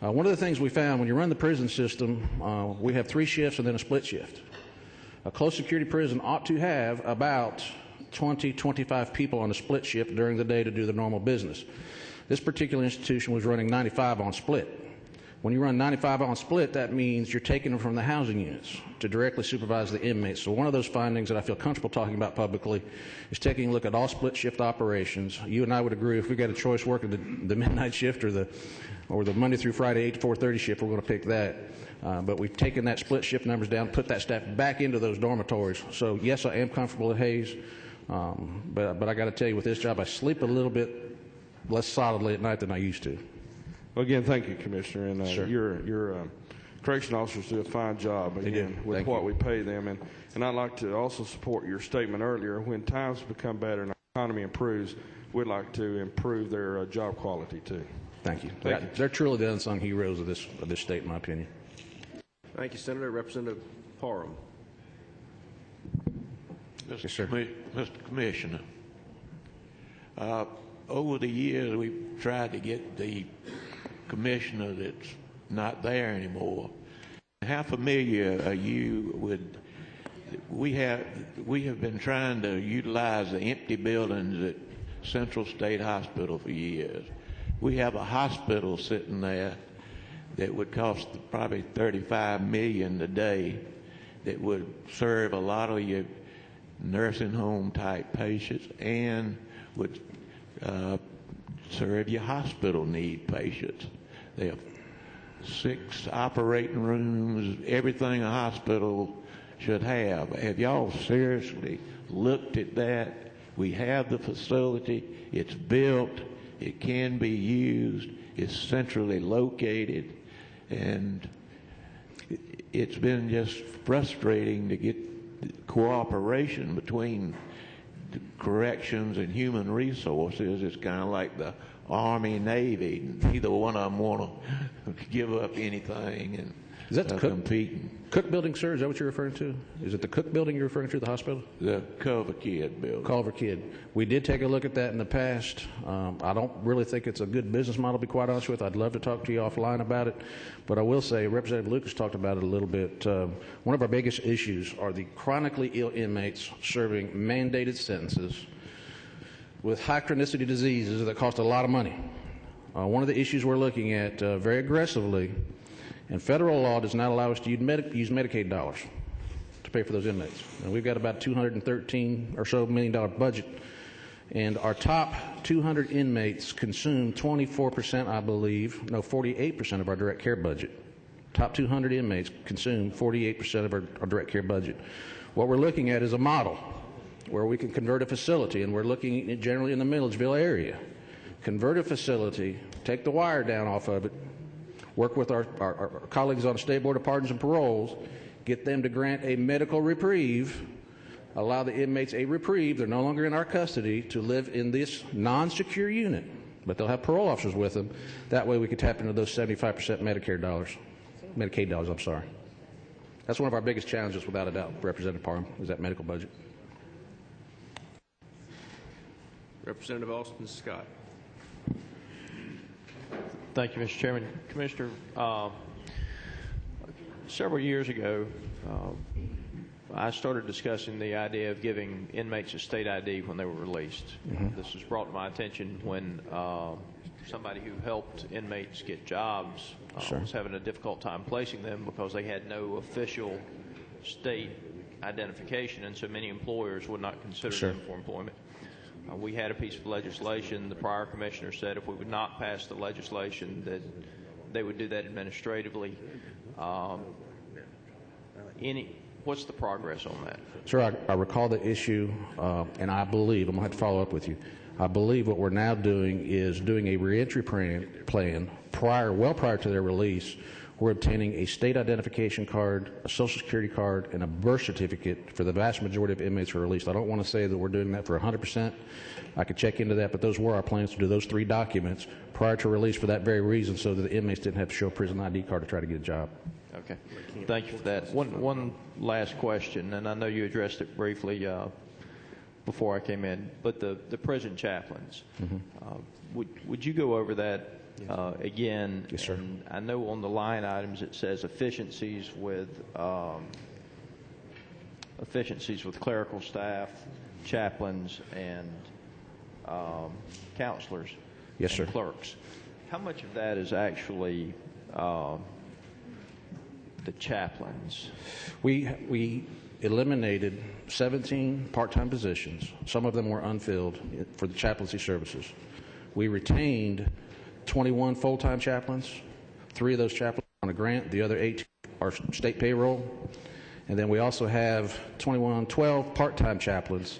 One of the things we found, when you run the prison system, we have 3 shifts and then a split shift. A close security prison ought to have about 20, 25 people on a split shift during the day to do the normal business. This particular institution was running 95 on split. When you run 95 on split, that means you're taking them from the housing units to directly supervise the inmates. So one of those findings that I feel comfortable talking about publicly is taking a look at all split shift operations. You and I would agree if we got a choice working the midnight shift or the Monday through Friday 8 to 4:30 shift, we're going to pick that. But we've taken that split shift numbers down, put that staff back into those dormitories. So yes, I am comfortable at Hayes, but I got to tell you, with this job, I sleep a little bit less solidly at night than I used to. Well, again, thank you, Commissioner. And Sure. your correction officers do a fine job, again, with what we pay them. And I'd like to also support your statement earlier. When times become better and our economy improves, we'd like to improve their job quality, too. Thank you. Thank you. They're truly the unsung heroes of this state, in my opinion. Thank you, Senator. Representative Parham. Yes, sir. Mr. Commissioner, over the years, we've tried to get the commissioner that's not there anymore. How familiar are you with? We have been trying to utilize the empty buildings at Central State Hospital for years. We have a hospital sitting there that would cost probably $35 million a day, that would serve a lot of your nursing home type patients and would serve your hospital need patients. They have 6 operating rooms, everything a hospital should have. Have y'all seriously looked at that? We have the facility, it's built, it can be used, it's centrally located, and it's been just frustrating to get cooperation between corrections and human resources. It's kind of like the Army, Navy. Neither one of them want to give up anything and Is that the competing. Cook building, sir? Is that what you're referring to? Is it the Cook building you're referring to, the hospital? The Culver Kid building. Culver Kid. We did take a look at that in the past. I don't really think it's a good business model, to be quite honest with you. I'd love to talk to you offline about it. But I will say, Representative Lucas talked about it a little bit. One of our biggest issues are the chronically ill inmates serving mandated sentences with high chronicity diseases that cost a lot of money. One of the issues we're looking at very aggressively, and federal law does not allow us to use Medicaid dollars to pay for those inmates. And we've got about $213 or so million budget, and our top 200 inmates consume 24%, I believe, no, 48% of our direct care budget. Top 200 inmates consume 48% of our direct care budget. What we're looking at is a model where we can convert a facility, and we're looking generally in the Milledgeville area. Convert a facility, take the wire down off of it, work with our colleagues on the State Board of Pardons and Paroles, get them to grant a medical reprieve, allow the inmates a reprieve. They're no longer in our custody to live in this non-secure unit, but they'll have parole officers with them. That way we can tap into those 75% Medicaid dollars, I'm sorry. That's one of our biggest challenges, without a doubt, Representative Parham, is that medical budget. Representative Austin Scott. Thank you, Mr. Chairman. Commissioner, several years ago, I started discussing the idea of giving inmates a state ID when they were released. Mm-hmm. This was brought to my attention when somebody who helped inmates get jobs was having a difficult time placing them because they had no official state identification, and so many employers would not consider them for employment. We had a piece of legislation. The prior commissioner said if we would not pass the legislation that they would do that administratively. What's the progress on that? Sir, I recall the issue, and I believe, I'm going to have to follow up with you, I believe what we're now doing is doing a reentry plan well prior to their release. We're obtaining a state identification card, a Social Security card, and a birth certificate for the vast majority of inmates who are released. I don't want to say that we're doing that for 100%. I could check into that, but those were our plans, to do those 3 documents prior to release for that very reason, so that the inmates didn't have to show a prison ID card to try to get a job. Okay. Thank you for that. One last question, and I know you addressed it briefly before I came in, but the prison chaplains, would you go over that again? Yes, sir. And I know on the line items it says efficiencies with clerical staff, chaplains, and counselors. Yes, sir. Clerks. How much of that is actually the chaplains? We eliminated 17 part-time positions. Some of them were unfilled for the chaplaincy services. We retained 21 full-time chaplains. 3 of those chaplains are on a grant. The other 8 are state payroll. And then we also have 12 part-time chaplains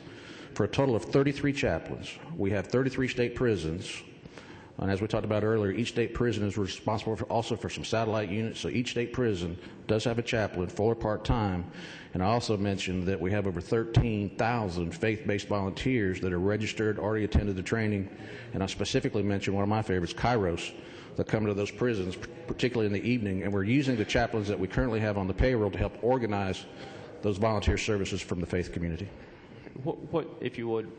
for a total of 33 chaplains. We have 33 state prisons. And as we talked about earlier, each state prison is responsible also for some satellite units. So each state prison does have a chaplain, full or part-time. And I also mentioned that we have over 13,000 faith-based volunteers that are registered, already attended the training. And I specifically mentioned one of my favorites, Kairos, that come to those prisons, particularly in the evening. And we're using the chaplains that we currently have on the payroll to help organize those volunteer services from the faith community. What, if you would,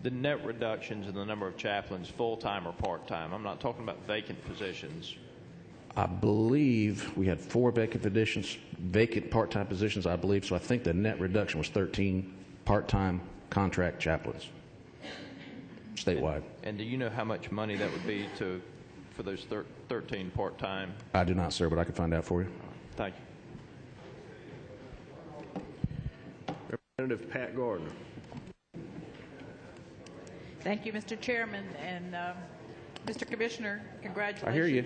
the net reductions in the number of chaplains, full-time or part-time? I'm not talking about vacant positions. I believe we had 4 vacant part-time positions, I believe. So I think the net reduction was 13 part-time contract chaplains statewide. And do you know how much money that would be for those 13 part-time? I do not, sir, but I can find out for you. Thank you. Representative Pat Gardner. Thank you, Mr. Chairman. And Mr. Commissioner, congratulations I hear you.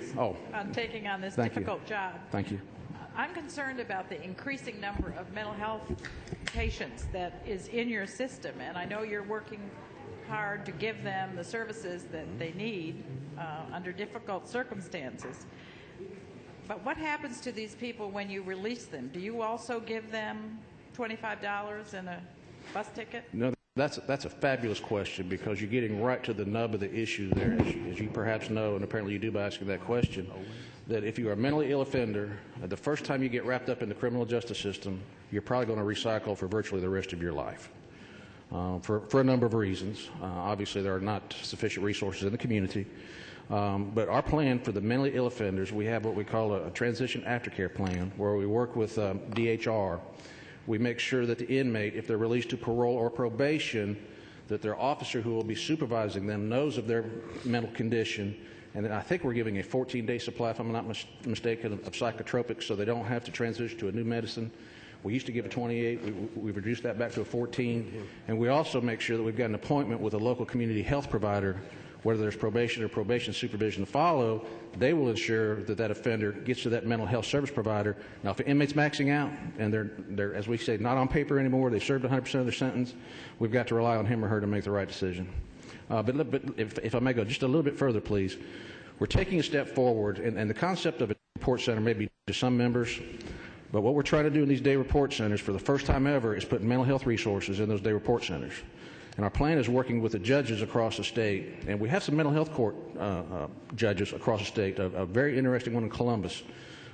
on taking on this Thank difficult you. job. Thank you. I'm concerned about the increasing number of mental health patients that is in your system, and I know you're working hard to give them the services that they need under difficult circumstances. But what happens to these people when you release them? Do you also give them $25 and a bus ticket? No, that's a fabulous question, because you're getting right to the nub of the issue there, as you perhaps know, and apparently you do by asking that question, that if you are a mentally ill offender, the first time you get wrapped up in the criminal justice system, you're probably going to recycle for virtually the rest of your life. For a number of reasons. Obviously, there are not sufficient resources in the community. But our plan for the mentally ill offenders, we have what we call a transition aftercare plan, where we work with DHR. We make sure that the inmate, if they're released to parole or probation, that their officer who will be supervising them knows of their mental condition. And then I think we're giving a 14-day supply, if I'm not mistaken, of psychotropics, so they don't have to transition to a new medicine. We used to give a 28. We've reduced that back to a 14. And we also make sure that we've got an appointment with a local community health provider, whether there's probation or probation supervision to follow. They will ensure that that offender gets to that mental health service provider. Now, if an inmate's maxing out and they're, as we say, not on paper anymore, they've served 100% of their sentence, we've got to rely on him or her to make the right decision. But if I may go just a little bit further, please. We're taking a step forward, and the concept of a report center may be to some members, but what we're trying to do in these day report centers for the first time ever is put mental health resources in those day report centers. And our plan is working with the judges across the state, and we have some mental health court judges across the state, a very interesting one in Columbus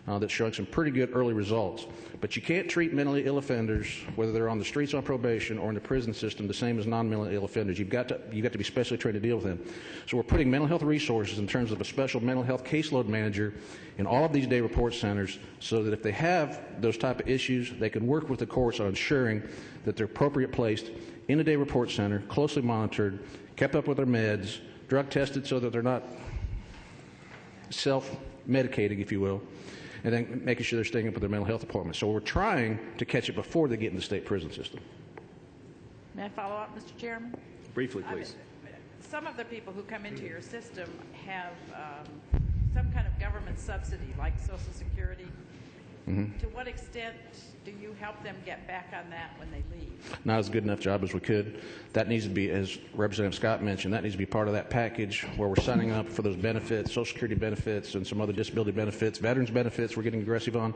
that's showing some pretty good early results. But you can't treat mentally ill offenders, whether they're on the streets on probation or in the prison system, the same as non-mentally ill offenders. You've got to be specially trained to deal with them. So we're putting mental health resources in terms of a special mental health caseload manager in all of these day report centers, so that if they have those type of issues, they can work with the courts on ensuring that they're appropriate placed in a day report center, closely monitored, kept up with their meds, drug tested so that they're not self-medicating, if you will, and then making sure they're staying up with their mental health appointments. So we're trying to catch it before they get in the state prison system. May I follow up, Mr. Chairman? Briefly, please. Some of the people who come into your system have some kind of government subsidy, like Social Security. Mm-hmm. To what extent do you help them get back on that when they leave? Not as good enough job as we could. That needs to be, as Representative Scott mentioned, that needs to be part of that package where we're signing up for those benefits, Social Security benefits and some other disability benefits, veterans benefits we're getting aggressive on.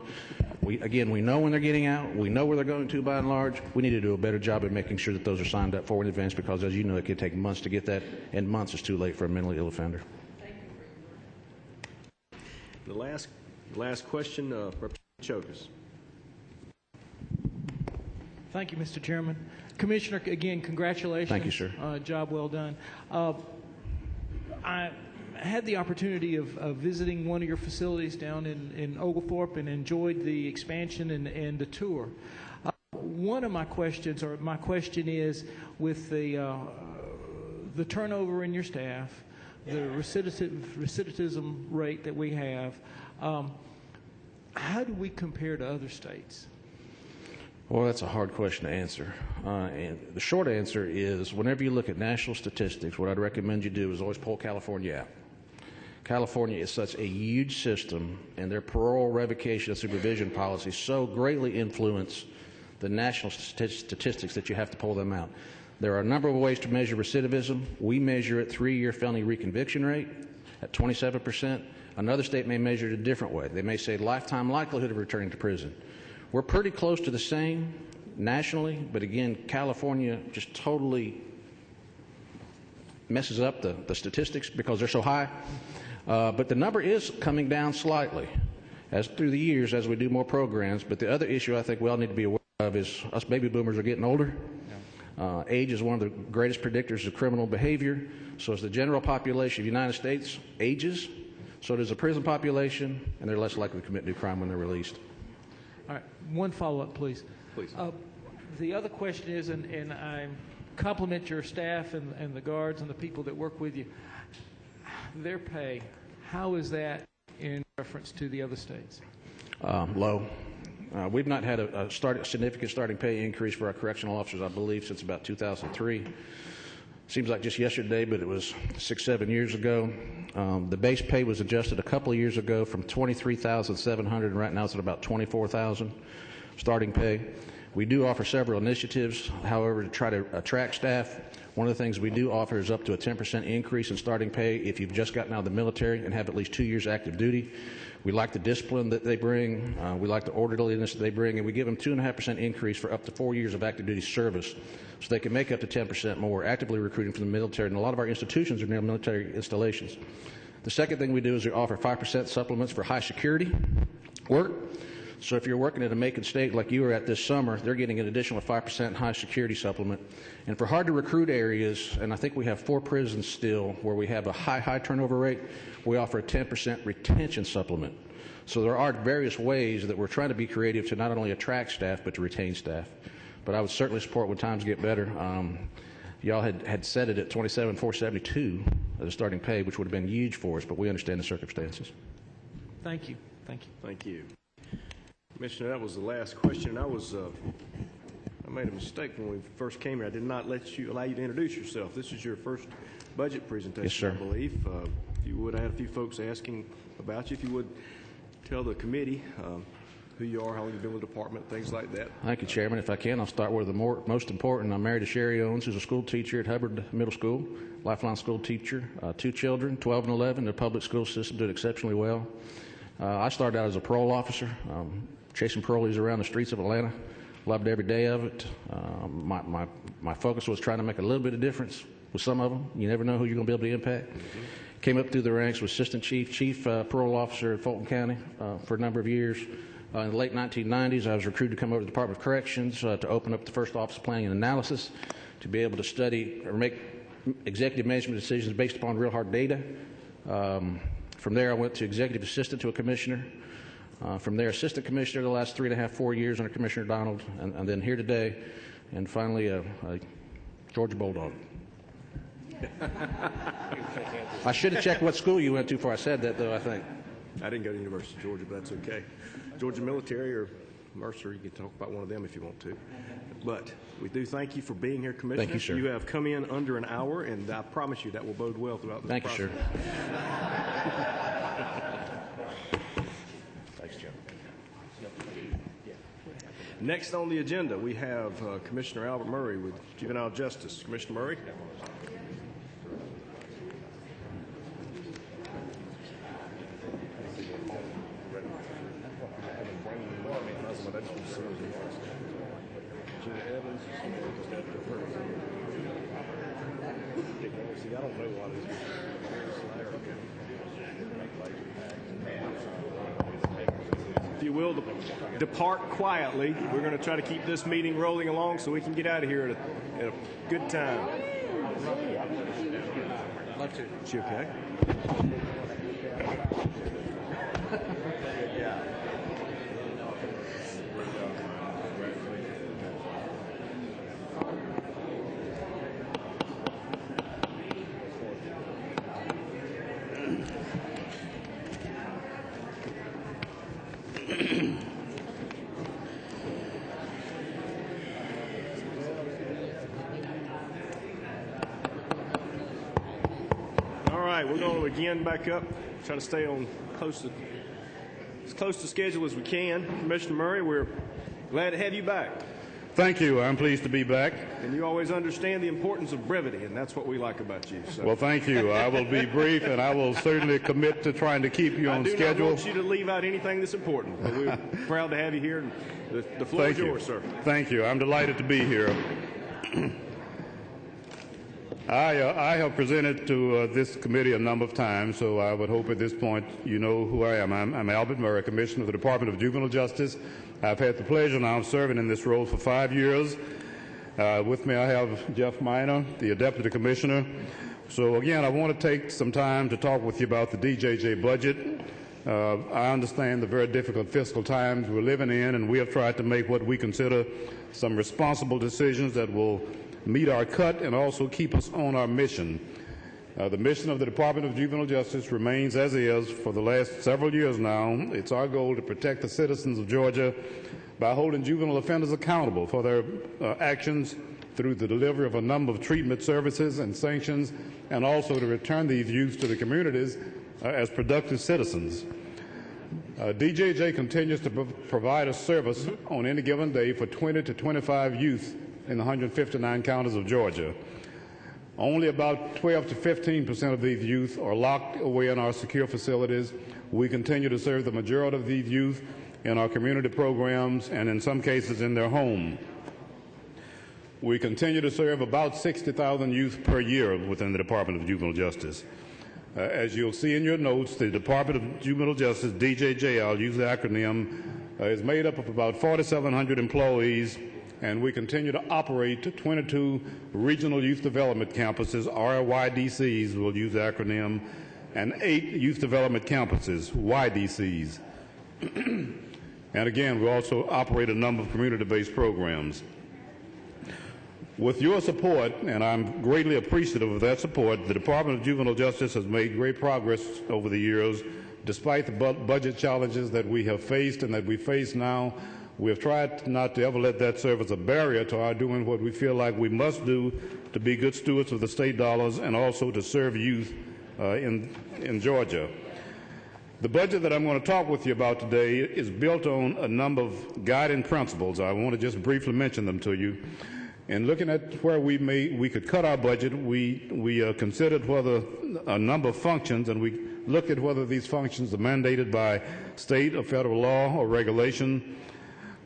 We know when they're getting out. We know where they're going to by and large. We need to do a better job of making sure that those are signed up for in advance, because as you know, it can take months to get that, and months is too late for a mentally ill offender. Thank you. The last question, Representative Chokas. Thank you, Mr. Chairman. Commissioner, again, congratulations. Thank you, sir. Job well done. I had the opportunity of visiting one of your facilities down in Oglethorpe and enjoyed the expansion and the tour. One of my questions, or my question is, with the turnover in your staff, the recidivism rate that we have, How do we compare to other states? Well, that's a hard question to answer. And the short answer is whenever you look at national statistics, what I'd recommend you do is always pull California out. California is such a huge system, and their parole, revocation, and supervision policies so greatly influence the national statistics that you have to pull them out. There are a number of ways to measure recidivism. We measure it 3-year felony reconviction rate at 27%. Another state may measure it a different way. They may say lifetime likelihood of returning to prison. We're pretty close to the same nationally, but again, California just totally messes up the statistics because they're so high. But the number is coming down slightly as through the years as we do more programs. But the other issue I think we all need to be aware of is us baby boomers are getting older. Age is one of the greatest predictors of criminal behavior. So as the general population of the United States ages, so does the prison population, and they're less likely to commit new crime when they're released. All right, one follow-up, please. Please. The other question is, and I compliment your staff and the guards and the people that work with you, their pay, how is that in reference to the other states? Low. We've not had a significant starting pay increase for our correctional officers, I believe, since about 2003. Seems like just yesterday, but it was 6-7 years ago. The base pay was adjusted a couple of years ago from $23,700, and right now it's at about $24,000 starting pay. We do offer several initiatives, however, to try to attract staff. One of the things we do offer is up to a 10% increase in starting pay if you've just gotten out of the military and have at least 2 years active duty. We like the discipline that they bring. We like the orderliness that they bring, and we give them 2.5% increase for up to 4 years of active duty service, so they can make up to 10% more. We're actively recruiting from the military, and a lot of our institutions are now military installations. The second thing we do is we offer 5% supplements for high security work. So if you're working at a Macon state like you were at this summer, they're getting an additional 5% high security supplement. And for hard to recruit areas, and I think we have 4 prisons still where we have a high turnover rate, we offer a 10% retention supplement. So there are various ways that we're trying to be creative to not only attract staff, but to retain staff. But I would certainly support when times get better. Y'all had set it at $27,472 as a starting pay, which would have been huge for us, but we understand the circumstances. Thank you. Thank you. Thank you. Commissioner, that was the last question. I made a mistake when we first came here. I did not allow you to introduce yourself. This is your first budget presentation, yes, sir. I believe. If you would, I had a few folks asking about you. If you would tell the committee who you are, how long you've been with the department, things like that. Thank you, Chairman. If I can, I'll start with the most important. I'm married to Sherry Owens, who's a school teacher at Hubbard Middle School, lifelong school teacher, 2 children, 12 and 11. The public school system did exceptionally well. I started out as a parole officer, chasing parolees around the streets of Atlanta. Loved every day of it. My focus was trying to make a little bit of difference with some of them. You never know who you're going to be able to impact. Mm-hmm. Came up through the ranks, was assistant chief parole officer at Fulton County for a number of years. In the late 1990s, I was recruited to come over to the Department of Corrections to open up the first Office of Planning and Analysis to be able to study or make executive management decisions based upon real hard data. From there, I went to executive assistant to a commissioner. From there, assistant commissioner the last 3.5, 4 years under Commissioner Donald, and then here today, and finally a Georgia Bulldog. I should have checked what school you went to before I said that, though, I think. I didn't go to the University of Georgia, but that's okay. Georgia Military or Mercer, you can talk about one of them if you want to. But we do thank you for being here, Commissioner. Thank you, sir. You have come in under an hour, and I promise you that will bode well throughout this process. Thank you, sir. Thanks, Jim. Next on the agenda, we have Commissioner Albert Murray with Juvenile Justice. Commissioner Murray. If you will, depart quietly. We're going to try to keep this meeting rolling along so we can get out of here at a good time. Love to. Is she okay? right, we're going to again back up, try to stay on as close to schedule as we can. Commissioner Murray, we're glad to have you back. Thank you. I'm pleased to be back. And you always understand the importance of brevity, and that's what we like about you. So. Well, thank you. I will be brief, and I will certainly commit to trying to keep you on schedule. I do not want you to leave out anything that's important. But we're proud to have you here. The floor is yours, sir. Thank you. I'm delighted to be here. I have presented to this committee a number of times, so I would hope at this point you know who I am. I'm Albert Murray, Commissioner of the Department of Juvenile Justice. I've had the pleasure now of serving in this role for 5 years. With me I have Jeff Minor, the Deputy Commissioner. So again, I want to take some time to talk with you about the DJJ budget. I understand the very difficult fiscal times we're living in, and we have tried to make what we consider some responsible decisions that will meet our cut and also keep us on our mission. The mission of the Department of Juvenile Justice remains as is for the last several years now. It's our goal to protect the citizens of Georgia by holding juvenile offenders accountable for their actions through the delivery of a number of treatment services and sanctions, and also to return these youths to the communities as productive citizens. DJJ continues to provide a service on any given day for 20 to 25 youth in the 159 counties of Georgia. Only about 12 to 15% of these youth are locked away in our secure facilities. We continue to serve the majority of these youth in our community programs and in some cases in their home. We continue to serve about 60,000 youth per year within the Department of Juvenile Justice. As you'll see in your notes, the Department of Juvenile Justice, DJJ, I'll use the acronym, is made up of about 4,700 employees, and we continue to operate 22 regional youth development campuses, RYDCs, we'll use the acronym, and 8 youth development campuses, YDCs. And again, we also operate a number of community-based programs. With your support, and I'm greatly appreciative of that support, the Department of Juvenile Justice has made great progress over the years. Despite the budget challenges that we have faced and that we face now, we have tried not to ever let that serve as a barrier to our doing what we feel like we must do to be good stewards of the state dollars and also to serve youth in Georgia. The budget that I'm going to talk with you about today is built on a number of guiding principles. I want to just briefly mention them to you. In looking at where we could cut our budget, we considered whether a number of functions, and we looked at whether these functions are mandated by state or federal law or regulation.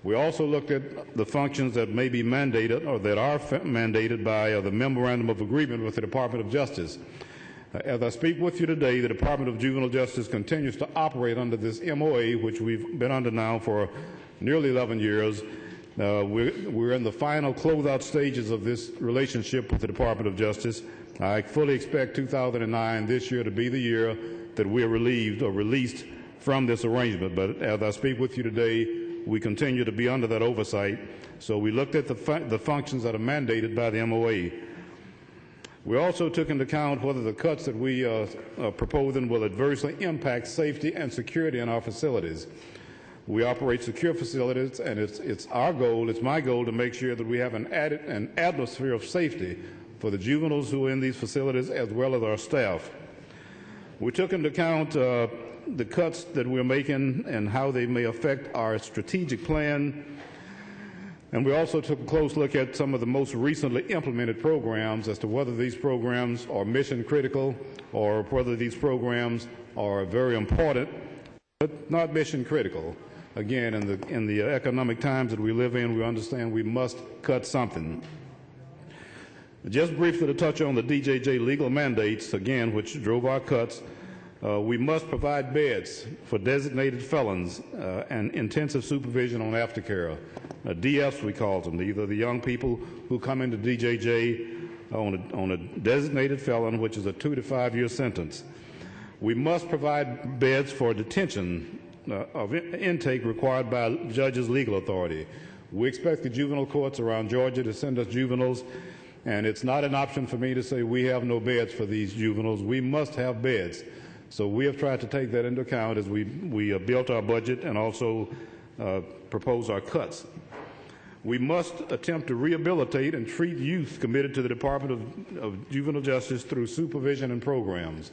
We also looked at the functions that may be mandated or that are mandated by the Memorandum of Agreement with the Department of Justice. As I speak with you today, the Department of Juvenile Justice continues to operate under this MOA, which we've been under now for nearly 11 years. We're in the final closeout stages of this relationship with the Department of Justice. I fully expect 2009, this year, to be the year that we are relieved or released from this arrangement. But as I speak with you today, we continue to be under that oversight. So we looked at the functions that are mandated by the MOA. We also took into account whether the cuts that we are proposing will adversely impact safety and security in our facilities. We operate secure facilities, and it's our goal, it's my goal, to make sure that we have an atmosphere of safety for the juveniles who are in these facilities as well as our staff. We took into account the cuts that we're making and how they may affect our strategic plan. And we also took a close look at some of the most recently implemented programs as to whether these programs are mission critical or whether these programs are very important, but not mission critical. Again, in the economic times that we live in, we understand we must cut something. Just briefly to touch on the DJJ legal mandates, again, which drove our cuts, we must provide beds for designated felons and intensive supervision on aftercare. DFs, we call them. These are the young people who come into DJJ on a designated felon, which is a 2 to 5 year sentence. We must provide beds for detention of intake required by judges' legal authority. We expect the juvenile courts around Georgia to send us juveniles, and it's not an option for me to say we have no beds for these juveniles. We must have beds. So we have tried to take that into account as we built our budget and also propose our cuts. We must attempt to rehabilitate and treat youth committed to the Department of Juvenile Justice through supervision and programs.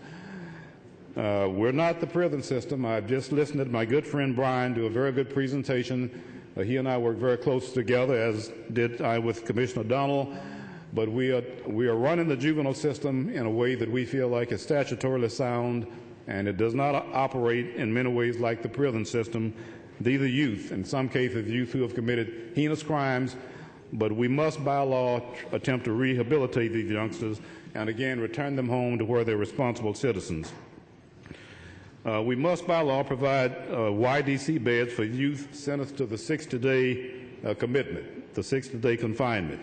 We're not the prison system. I've just listened to my good friend Brian do a very good presentation. He and I work very close together, as did I with Commissioner Donald. But we are running the juvenile system in a way that we feel like is statutorily sound, and it does not operate in many ways like the prison system. These are youth, in some cases youth who have committed heinous crimes, but we must by law attempt to rehabilitate these youngsters and again return them home to where they're responsible citizens. We must by law provide YDC beds for youth sentenced to the 60-day commitment, the 60-day confinement.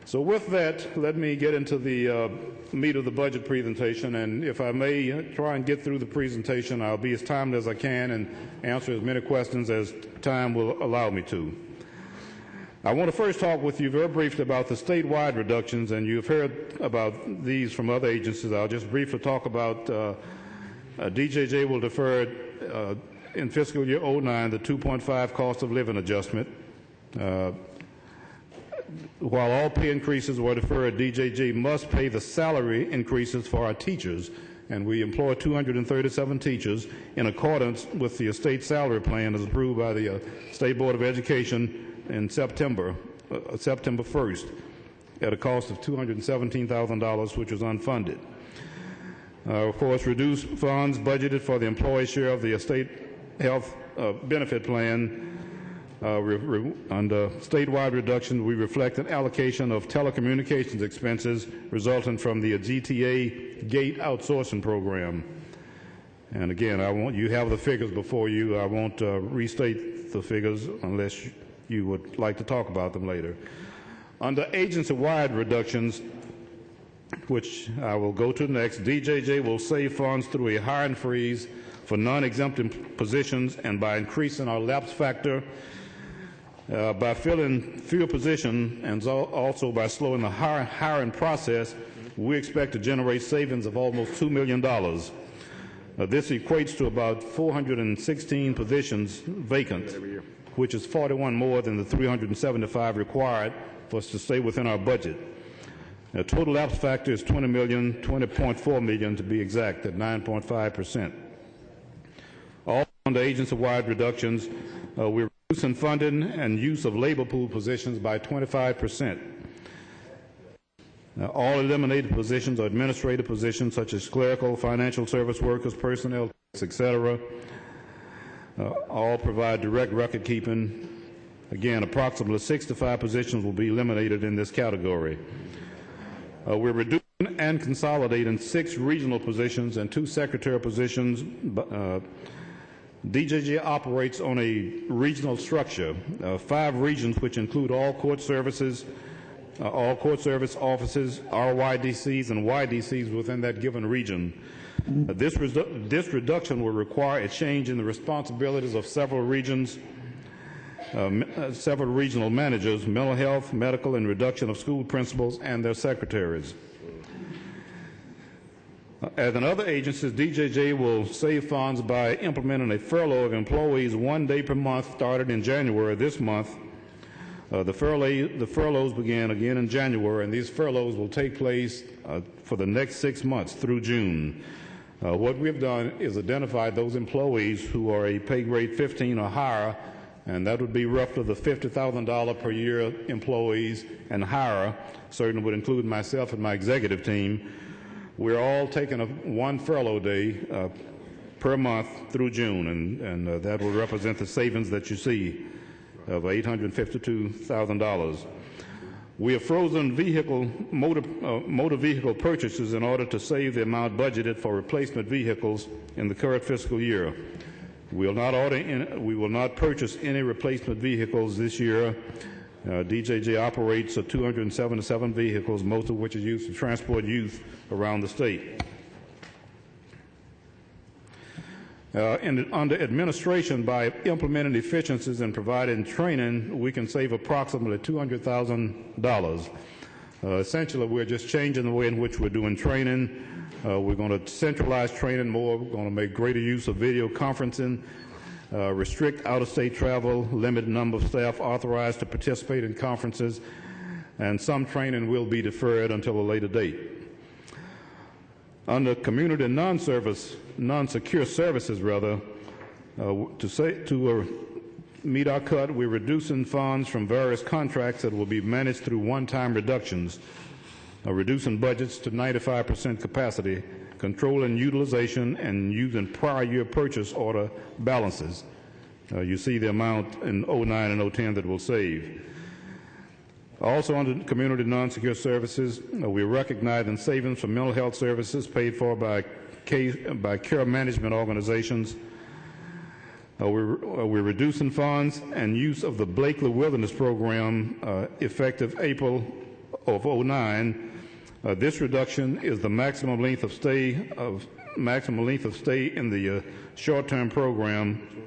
So with that, let me get into the meat of the budget presentation, and if I may try and get through the presentation, I'll be as timely as I can and answer as many questions as time will allow me to. I want to first talk with you very briefly about the statewide reductions, and you've heard about these from other agencies. I'll just briefly talk about DJJ will defer in fiscal year 09 the 2.5 cost of living adjustment. While all pay increases were deferred, DJJ must pay the salary increases for our teachers, and we employ 237 teachers in accordance with the state salary plan as approved by the State Board of Education in September 1st at a cost of $217,000, which was unfunded. Of course, reduced funds budgeted for the employee share of the state health benefit plan. Under statewide reduction, we reflect an allocation of telecommunications expenses resulting from the GTA GATE outsourcing program. And again, you have the figures before you. I won't restate the figures unless you would like to talk about them later. Under agency-wide reductions, which I will go to next, DJJ will save funds through a hiring freeze for non-exempt positions and by increasing our lapse factor. By filling fewer positions and also by slowing the hiring process, we expect to generate savings of almost $2 million. This equates to about 416 positions vacant, which is 41 more than the 375 required for us to stay within our budget. The total lapse factor is 20.4 million to be exact, at 9.5%. All under agency-wide reductions, we're reducing funding and use of labor pool positions by 25%. Now, all eliminated positions are administrative positions such as clerical, financial service workers, personnel, etc. All provide direct record keeping. Again, approximately 65 positions will be eliminated in this category. We're reducing and consolidating 6 regional positions and 2 secretarial positions. DJJ operates on a regional structure, 5 regions which include all court service offices, RYDCs, and YDCs within that given region. This reduction will require a change in the responsibilities of several regions, several regional managers, mental health, medical, and reduction of school principals and their secretaries. As in other agencies, DJJ will save funds by implementing a furlough of employees 1 day per month started in January this month. The furloughs began again in January, and these furloughs will take place for the next 6 months through June. What we've done is identified those employees who are a pay grade 15 or higher, and that would be roughly the $50,000 per year employees and higher, certainly would include myself and my executive team. We're all taking 1 furlough day per month through June, and that will represent the savings that you see of $852,000. We have frozen motor vehicle purchases in order to save the amount budgeted for replacement vehicles in the current fiscal year. We will not purchase any replacement vehicles this year. DJJ operates 277 vehicles, most of which are used to transport youth around the state. Under administration, by implementing efficiencies and providing training, we can save approximately $200,000. Essentially, we're just changing the way in which we're doing training. We're going to centralize training more. We're going to make greater use of video conferencing. restrict out-of-state travel, limit number of staff authorized to participate in conferences, and some training will be deferred until a later date. Under community non-secure services, to meet our cut, we're reducing funds from various contracts that will be managed through one-time reductions, reducing budgets to 95% capacity, controlling utilization, and using prior year purchase order balances. You see the amount in 09 and 010 that will save. Also under community non-secure services, we're recognizing savings for mental health services paid for by care management organizations. We're reducing funds and use of the Blakely Wilderness Program effective April of 09. This reduction is the maximum length of stay in the short-term program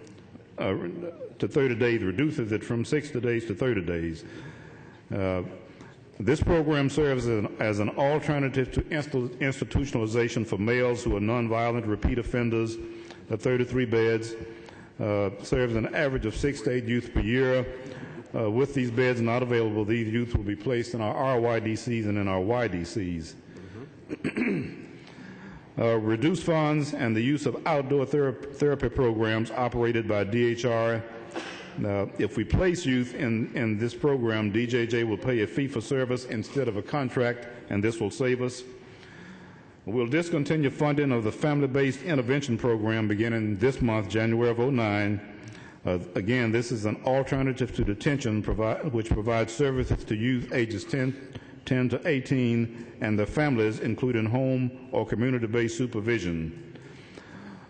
to 30 days, reduces it from 60 days to 30 days. This program serves as an alternative to institutionalization for males who are nonviolent repeat offenders, 33 beds, serves an average of 6 to 8 youth per year. With these beds not available, these youth will be placed in our RYDCs and in our YDCs. Reduced funds and the use of outdoor therapy programs operated by DHR. If we place youth in this program, DJJ will pay a fee for service instead of a contract, and this will save us. We'll discontinue funding of the family-based intervention program beginning this month, January of 09. Again, this is an alternative to detention which provides services to youth ages 10 to 18 and their families, including home or community-based supervision.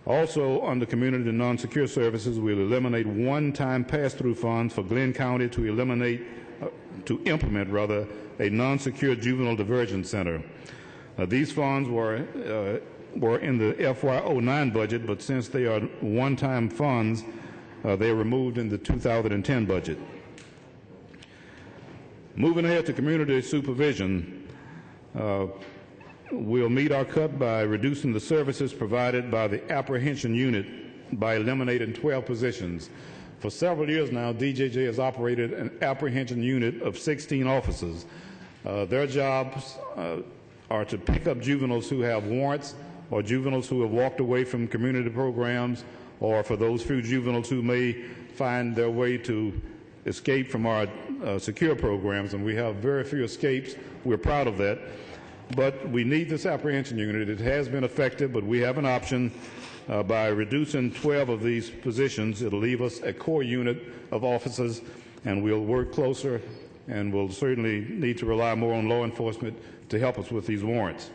Also, under community non-secure services, we'll eliminate one-time pass-through funds for Glenn County to implement a non-secure juvenile diversion center. These funds were in the FY09 budget, but since they are one-time funds, they are removed in the 2010 budget. Moving ahead to community supervision, we'll meet our cut by reducing the services provided by the apprehension unit by eliminating 12 positions. For several years now, DJJ has operated an apprehension unit of 16 officers. Their jobs are to pick up juveniles who have warrants or juveniles who have walked away from community programs, or for those few juveniles who may find their way to escape from our secure programs, and we have very few escapes. We're proud of that. But we need this apprehension unit. It has been effective, but we have an option. By reducing 12 of these positions, it'll leave us a core unit of officers, and we'll work closer, and we'll certainly need to rely more on law enforcement to help us with these warrants.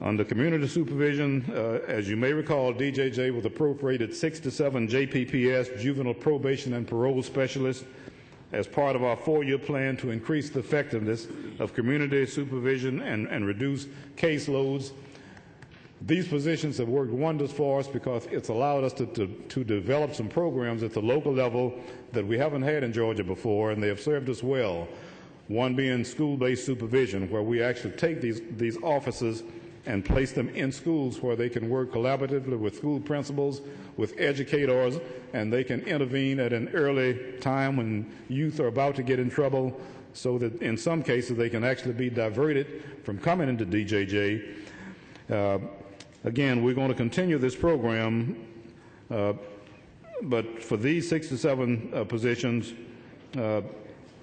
Under community supervision, as you may recall, DJJ was appropriated 6 to 7 JPPS, juvenile probation and parole specialists, as part of our 4-year plan to increase the effectiveness of community supervision and reduce caseloads. These positions have worked wonders for us because it's allowed us to develop some programs at the local level that we haven't had in Georgia before, and they have served us well. One being school-based supervision, where we actually take these officers and place them in schools where they can work collaboratively with school principals, with educators, and they can intervene at an early time when youth are about to get in trouble, so that in some cases they can actually be diverted from coming into DJJ. Again, we're going to continue this program, but for these 6 to 7 positions,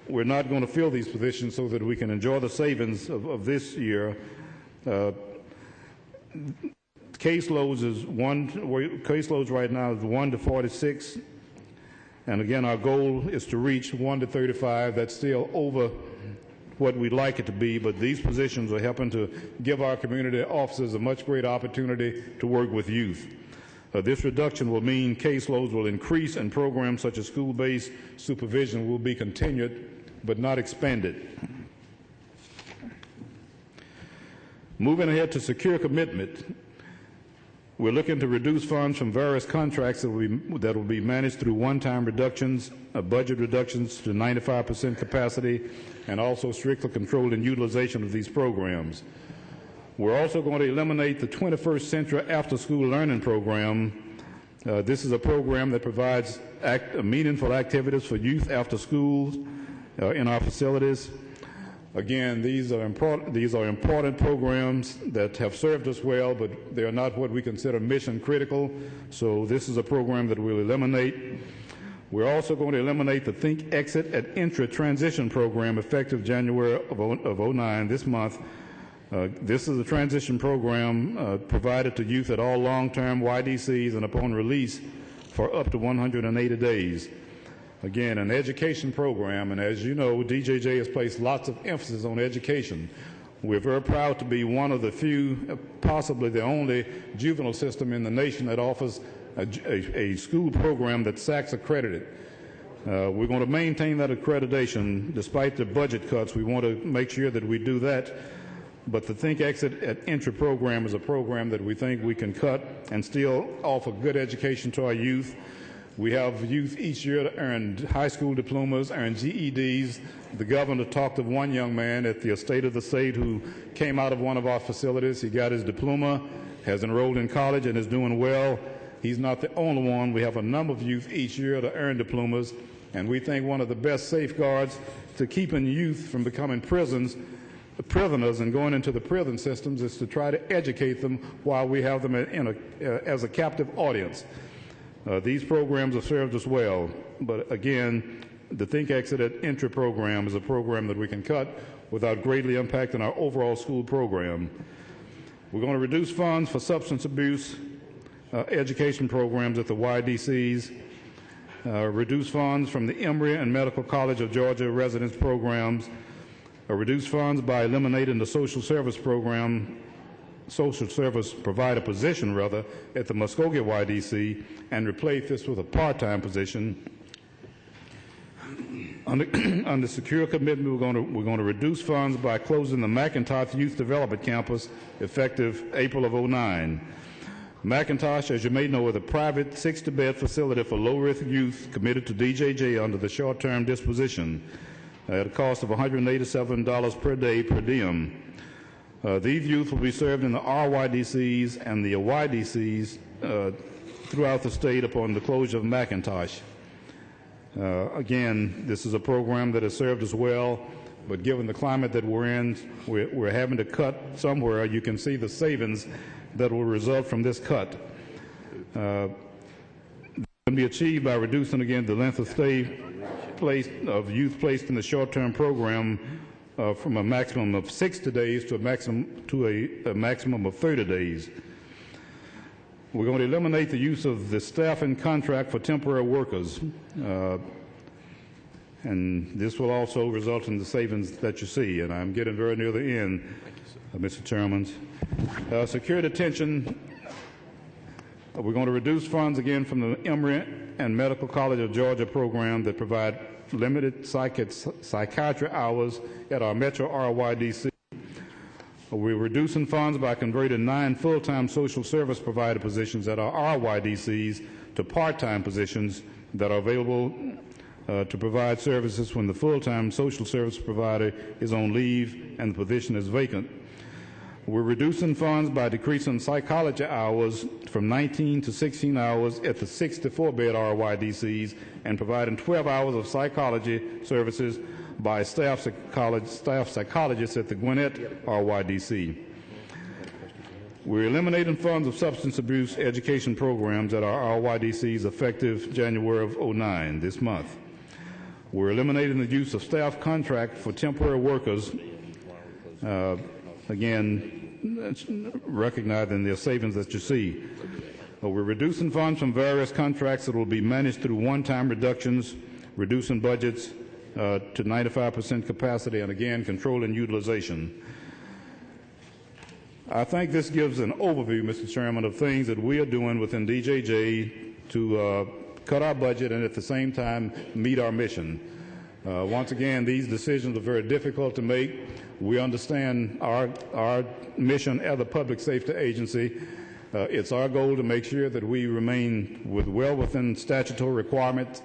we're not going to fill these positions so that we can enjoy the savings of this year. Caseloads right now is 1 to 46, and again, our goal is to reach 1 to 35. That's still over what we'd like it to be, but these positions are helping to give our community officers a much greater opportunity to work with youth. This reduction will mean caseloads will increase, and programs such as school-based supervision will be continued but not expanded. Moving ahead to secure commitment, we're looking to reduce funds from various contracts that will be managed through one-time reductions, budget reductions to 95% capacity, and also strictly controlling utilization of these programs. We're also going to eliminate the 21st Century After School Learning Program. This is a program that provides meaningful activities for youth after schools in our facilities. Again, these are important programs that have served us well, but they are not what we consider mission critical. So this is a program that we'll eliminate. We're also going to eliminate the Think Exit at Entry transition program effective January of 2009, this month. This is a transition program provided to youth at all long-term YDCs and upon release for up to 180 days. Again, an education program, and as you know, DJJ has placed lots of emphasis on education. We're very proud to be one of the few, possibly the only, juvenile system in the nation that offers a school program that's SACS accredited. We're going to maintain that accreditation despite the budget cuts. We want to make sure that we do that. But the Think Exit at Entry program is a program that we think we can cut and still offer good education to our youth. We have youth each year that earn high school diplomas, earn GEDs. The governor talked of one young man at the Estate of the State who came out of one of our facilities. He got his diploma, has enrolled in college, and is doing well. He's not the only one. We have a number of youth each year that earn diplomas, and we think one of the best safeguards to keeping youth from becoming prisoners and going into the prison systems is to try to educate them while we have them as a captive audience. These programs have served us well, but again, the Think Exit at Entry program is a program that we can cut without greatly impacting our overall school program. We're going to reduce funds for substance abuse education programs at the YDCs, reduce funds from the Emory and Medical College of Georgia residence programs, reduce funds by eliminating the social service provider position at the Muskogee YDC and replace this with a part-time position. Under secure commitment, we're going to reduce funds by closing the McIntosh Youth Development Campus effective April of 2009. McIntosh, as you may know, is a private 60-bed facility for low-risk youth committed to DJJ under the short-term disposition at a cost of $187 per day per diem. These youth will be served in the RYDCs and the YDCs throughout the state upon the closure of McIntosh. Again, this is a program that has served us well, but given the climate that we're in, we're having to cut somewhere. You can see the savings that will result from this cut. It can be achieved by reducing, again, the length of stay of youth placed in the short-term program from a maximum of 60 days to a maximum of 30 days. We're going to eliminate the use of the staffing contract for temporary workers. And this will also result in the savings that you see. And I'm getting very near the end, Mr. Chairman. Secure detention. We're going to reduce funds again from the Emory and Medical College of Georgia program that provide limited psychiatry hours at our Metro RYDC. We're reducing funds by converting 9 full-time social service provider positions at our RYDCs to part-time positions that are available to provide services when the full-time social service provider is on leave and the position is vacant. We're reducing funds by decreasing psychology hours from 19 to 16 hours at the 64-bed RYDCs and providing 12 hours of psychology services by staff psychologists at the Gwinnett RYDC. We're eliminating funds of substance abuse education programs at our RYDCs effective January of 2009, this month. We're eliminating the use of staff contract for temporary workers, again, recognizing the savings that you see. We're reducing funds from various contracts that will be managed through one-time reductions, reducing budgets to 95% capacity, and again, controlling utilization. I think this gives an overview, Mr. Chairman, of things that we are doing within DJJ to cut our budget and at the same time meet our mission. Once again, these decisions are very difficult to make. We understand our mission as a public safety agency. It's our goal to make sure that we remain well within statutory requirements,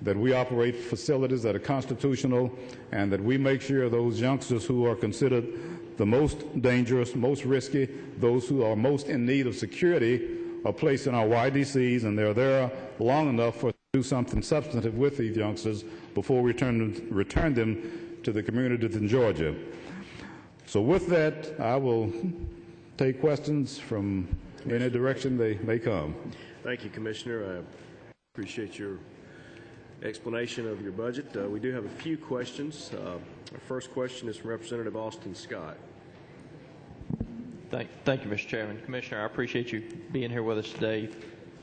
that we operate facilities that are constitutional, and that we make sure those youngsters who are considered the most dangerous, most risky, those who are most in need of security are placed in our YDCs, and they're there long enough for us to do something substantive with these youngsters before we return them to the communities in Georgia. So with that, I will take questions from any direction they may come. Thank you, Commissioner. I appreciate your explanation of your budget. We do have a few questions. Our first question is from Representative Austin Scott. Thank you, Mr. Chairman. Commissioner, I appreciate you being here with us today.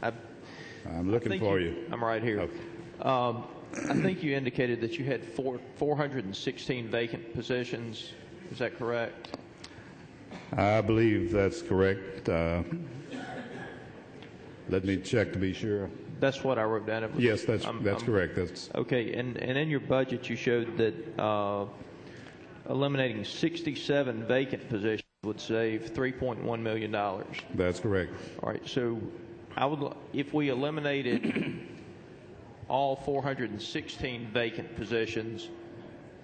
I'm looking for you. I'm right here. Okay. I think you indicated that you had 416 vacant positions. Is that correct? I believe that's correct. Let me check to be sure. That's what I wrote down. Yes, that's correct. That's okay. And in your budget, you showed that eliminating 67 vacant positions would save $3.1 million. That's correct. All right. So if we eliminated all 416 vacant positions,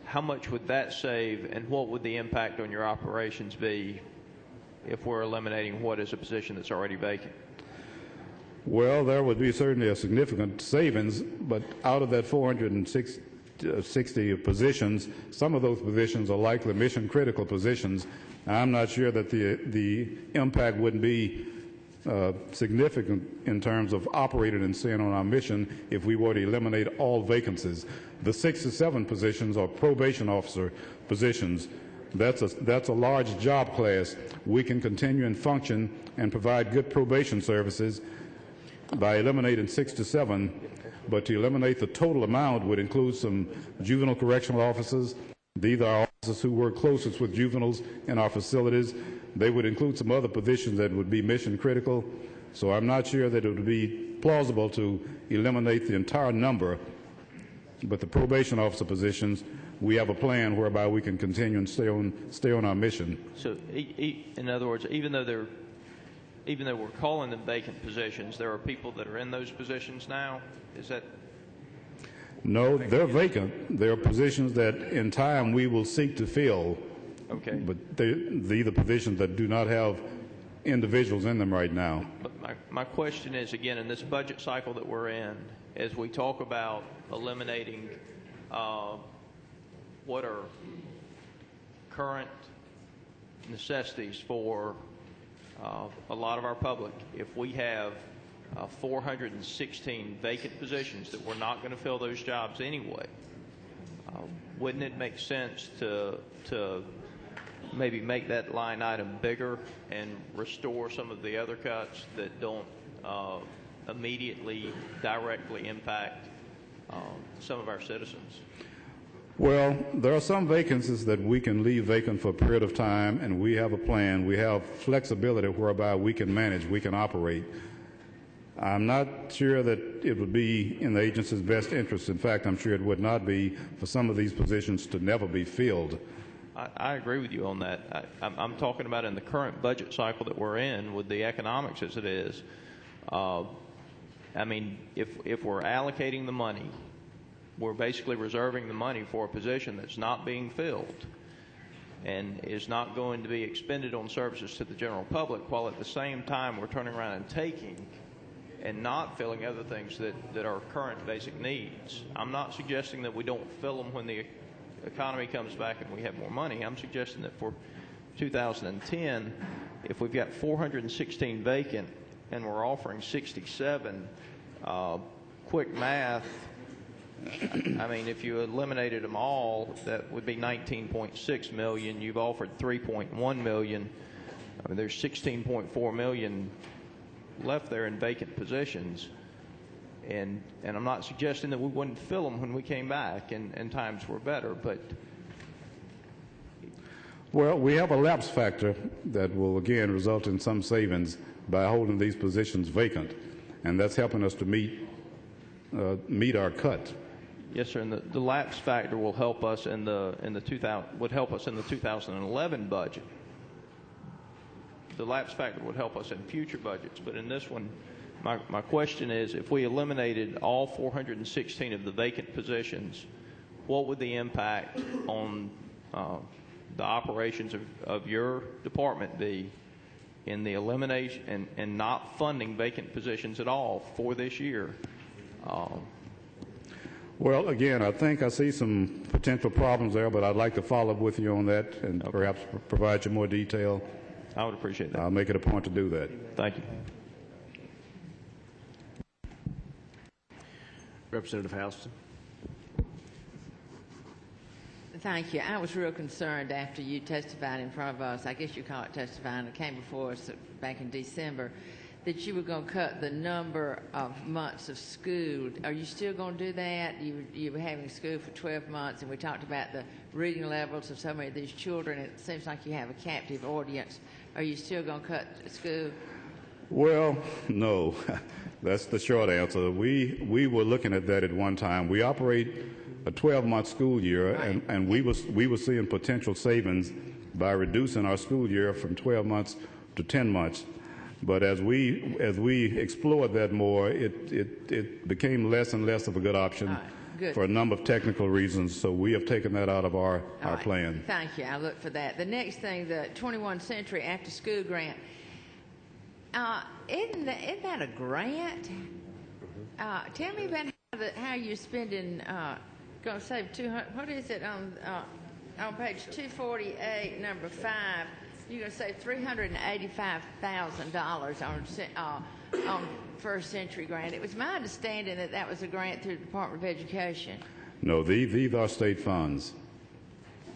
how much would that save, and what would the impact on your operations be if we're eliminating what is a position that's already vacant? Well, there would be certainly a significant savings, but out of that 460 positions, some of those positions are likely mission-critical positions. I'm not sure that the impact wouldn't be significant in terms of operating and staying on our mission if we were to eliminate all vacancies. The 67 positions are probation officer positions. That's a large job class. We can continue and function and provide good probation services by eliminating 67, but to eliminate the total amount would include some juvenile correctional officers. These are officers who work closest with juveniles in our facilities. They would include some other positions that would be mission critical. So I'm not sure that it would be plausible to eliminate the entire number, but the probation officer positions, we have a plan whereby we can continue and stay on our mission. So in other words, even though we're calling them vacant positions, there are people that are in those positions now? Is that? No, they're vacant. They're positions that in time we will seek to fill. Okay. But these are positions that do not have individuals in them right now. But my question is, again, in this budget cycle that we're in, as we talk about eliminating what are current necessities for a lot of our public, if we have 416 vacant positions that we're not going to fill those jobs anyway, wouldn't it make sense to maybe make that line item bigger and restore some of the other cuts that don't immediately directly impact some of our citizens? Well, there are some vacancies that we can leave vacant for a period of time, and we have a plan. We have flexibility whereby we can manage, we can operate. I'm not sure that it would be in the agency's best interest. In fact, I'm sure it would not be for some of these positions to never be filled. I agree with you on that. I'm talking about in the current budget cycle that we're in with the economics as it is. I mean, if we're allocating the money, we're basically reserving the money for a position that's not being filled and is not going to be expended on services to the general public, while at the same time we're turning around and taking and not filling other things that are current basic needs. I'm not suggesting that we don't fill them when the economy comes back and we have more money. I'm suggesting that for 2010, if we've got 416 vacant and we're offering 67, quick math, I mean, if you eliminated them all, that would be $19.6 million. You've offered $3.1 million. I mean, there's $16.4 million left there in vacant positions. And I'm not suggesting that we wouldn't fill them when we came back and times were better, but... Well, we have a lapse factor that will, again, result in some savings by holding these positions vacant, and that's helping us to meet our cut. Yes, sir. And the lapse factor will help us in the 2011 budget. The lapse factor would help us in future budgets, but in this one, my question is, if we eliminated all 416 of the vacant positions, what would the impact on the operations of your department be in the elimination and not funding vacant positions at all for this year. Well, again, I think I see some potential problems there, but I'd like to follow up with you on that and perhaps provide you more detail. I would appreciate that. I'll make it a point to do that. Thank you. Representative Houston. Thank you. I was real concerned after you testified in front of us, I guess you call it testifying, it came before us back in December, that you were going to cut the number of months of school. Are you still going to do that? You were having school for 12 months, and we talked about the reading levels of so many of these children. It seems like you have a captive audience. Are you still going to cut school? Well, no. That's the short answer. We were looking at that at one time. We operate a 12-month school year, right. and we were seeing potential savings by reducing our school year from 12 months to 10 months. But as we explored that more, it became less and less of a good option for a number of technical reasons. So we have taken that out of our plan. Thank you. I look for that. The next thing, the 21st Century After School Grant. Isn't that a grant? Tell me about how you're spending. Going to save 200. What is it on page 248, number 5? You're going to save $385,000 on First Century Grant. It was my understanding that that was a grant through the Department of Education. No, these are state funds.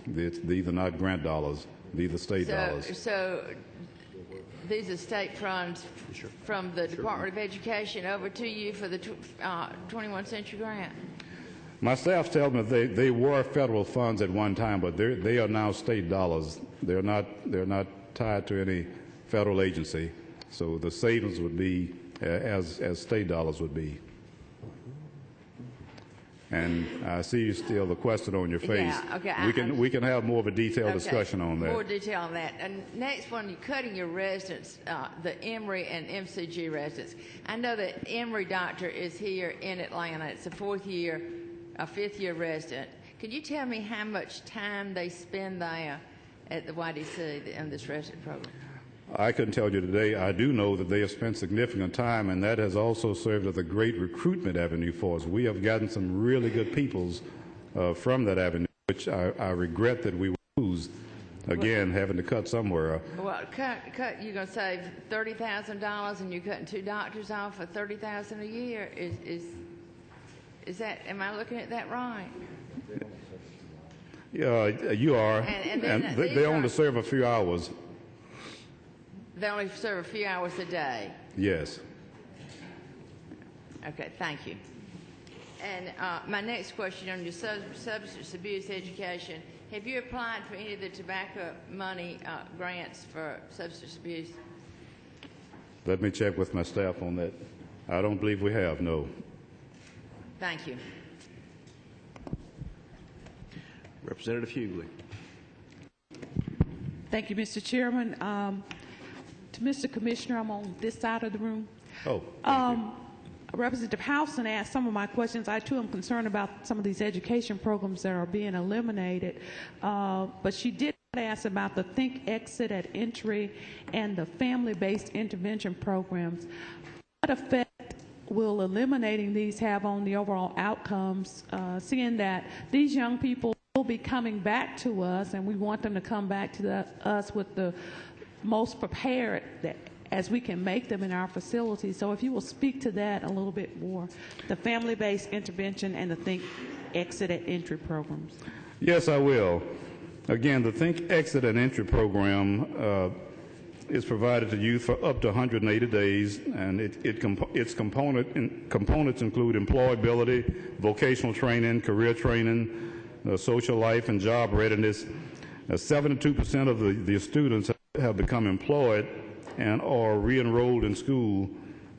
These are not grant dollars. These are state dollars. So these are state funds from the Department of Education over to you for the 21st Century Grant. My staff tell me they were federal funds at one time, but they are now state dollars. They're not tied to any federal agency. So the savings would be as state dollars would be. And I see still the question on your face. Yeah, okay. We can have more of a detailed discussion on that. More detail on that. And next one, you're cutting your residents, the Emory and MCG residents. I know that Emory doctor is here in Atlanta. It's a fifth-year resident. Could you tell me how much time they spend there at the YDC in this resident program? I couldn't tell you today. I do know that they have spent significant time, and that has also served as a great recruitment avenue for us. We have gotten some really good peoples from that avenue, which I regret that we lose, again, having to cut somewhere. Well, you're going to save $30,000, and you're cutting 2 doctors off for $30,000 a year. Is that, am I looking at that right? Yeah, you are. And they only serve a few hours. They only serve a few hours a day? Yes. Okay, thank you. And my next question on your substance abuse education, have you applied for any of the tobacco money grants for substance abuse? Let me check with my staff on that. I don't believe we have, no. Thank you. Representative Hughley. Thank you, Mr. Chairman. To Mr. Commissioner, I'm on this side of the room. Oh, Representative Houston asked some of my questions. I, too, am concerned about some of these education programs that are being eliminated. But she did ask about the Think, Exit at Entry and the family-based intervention programs. What effect will eliminating these have on the overall outcomes, seeing that these young people will be coming back to us, and we want them to come back to us with the most prepared as we can make them in our facilities. So if you will speak to that a little bit more, the family-based intervention and the Think, Exit at Entry programs. Yes, I will. Again, the Think, Exit at Entry program is provided to youth for up to 180 days, and its components include employability, vocational training, career training, social life, and job readiness. 72% of the students have become employed and are re-enrolled in school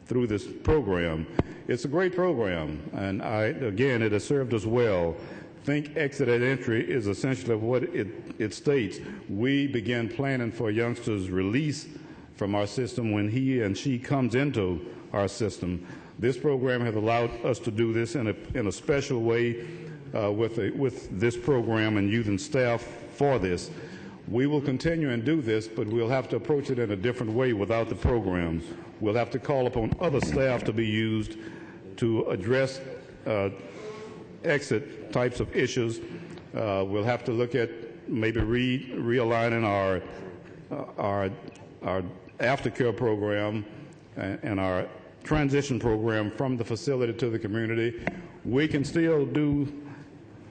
through this program. It's a great program, and again, it has served us well. Think, Exit at Entry is essentially what it states. We begin planning for a youngster's release from our system when he and she comes into our system. This program has allowed us to do this in a special way with this program and youth and staff for this. We will continue and do this, but we'll have to approach it in a different way without the programs. We'll have to call upon other staff to be used to address exit types of issues. We'll have to look at maybe realigning our aftercare program and our transition program from the facility to the community. We can still do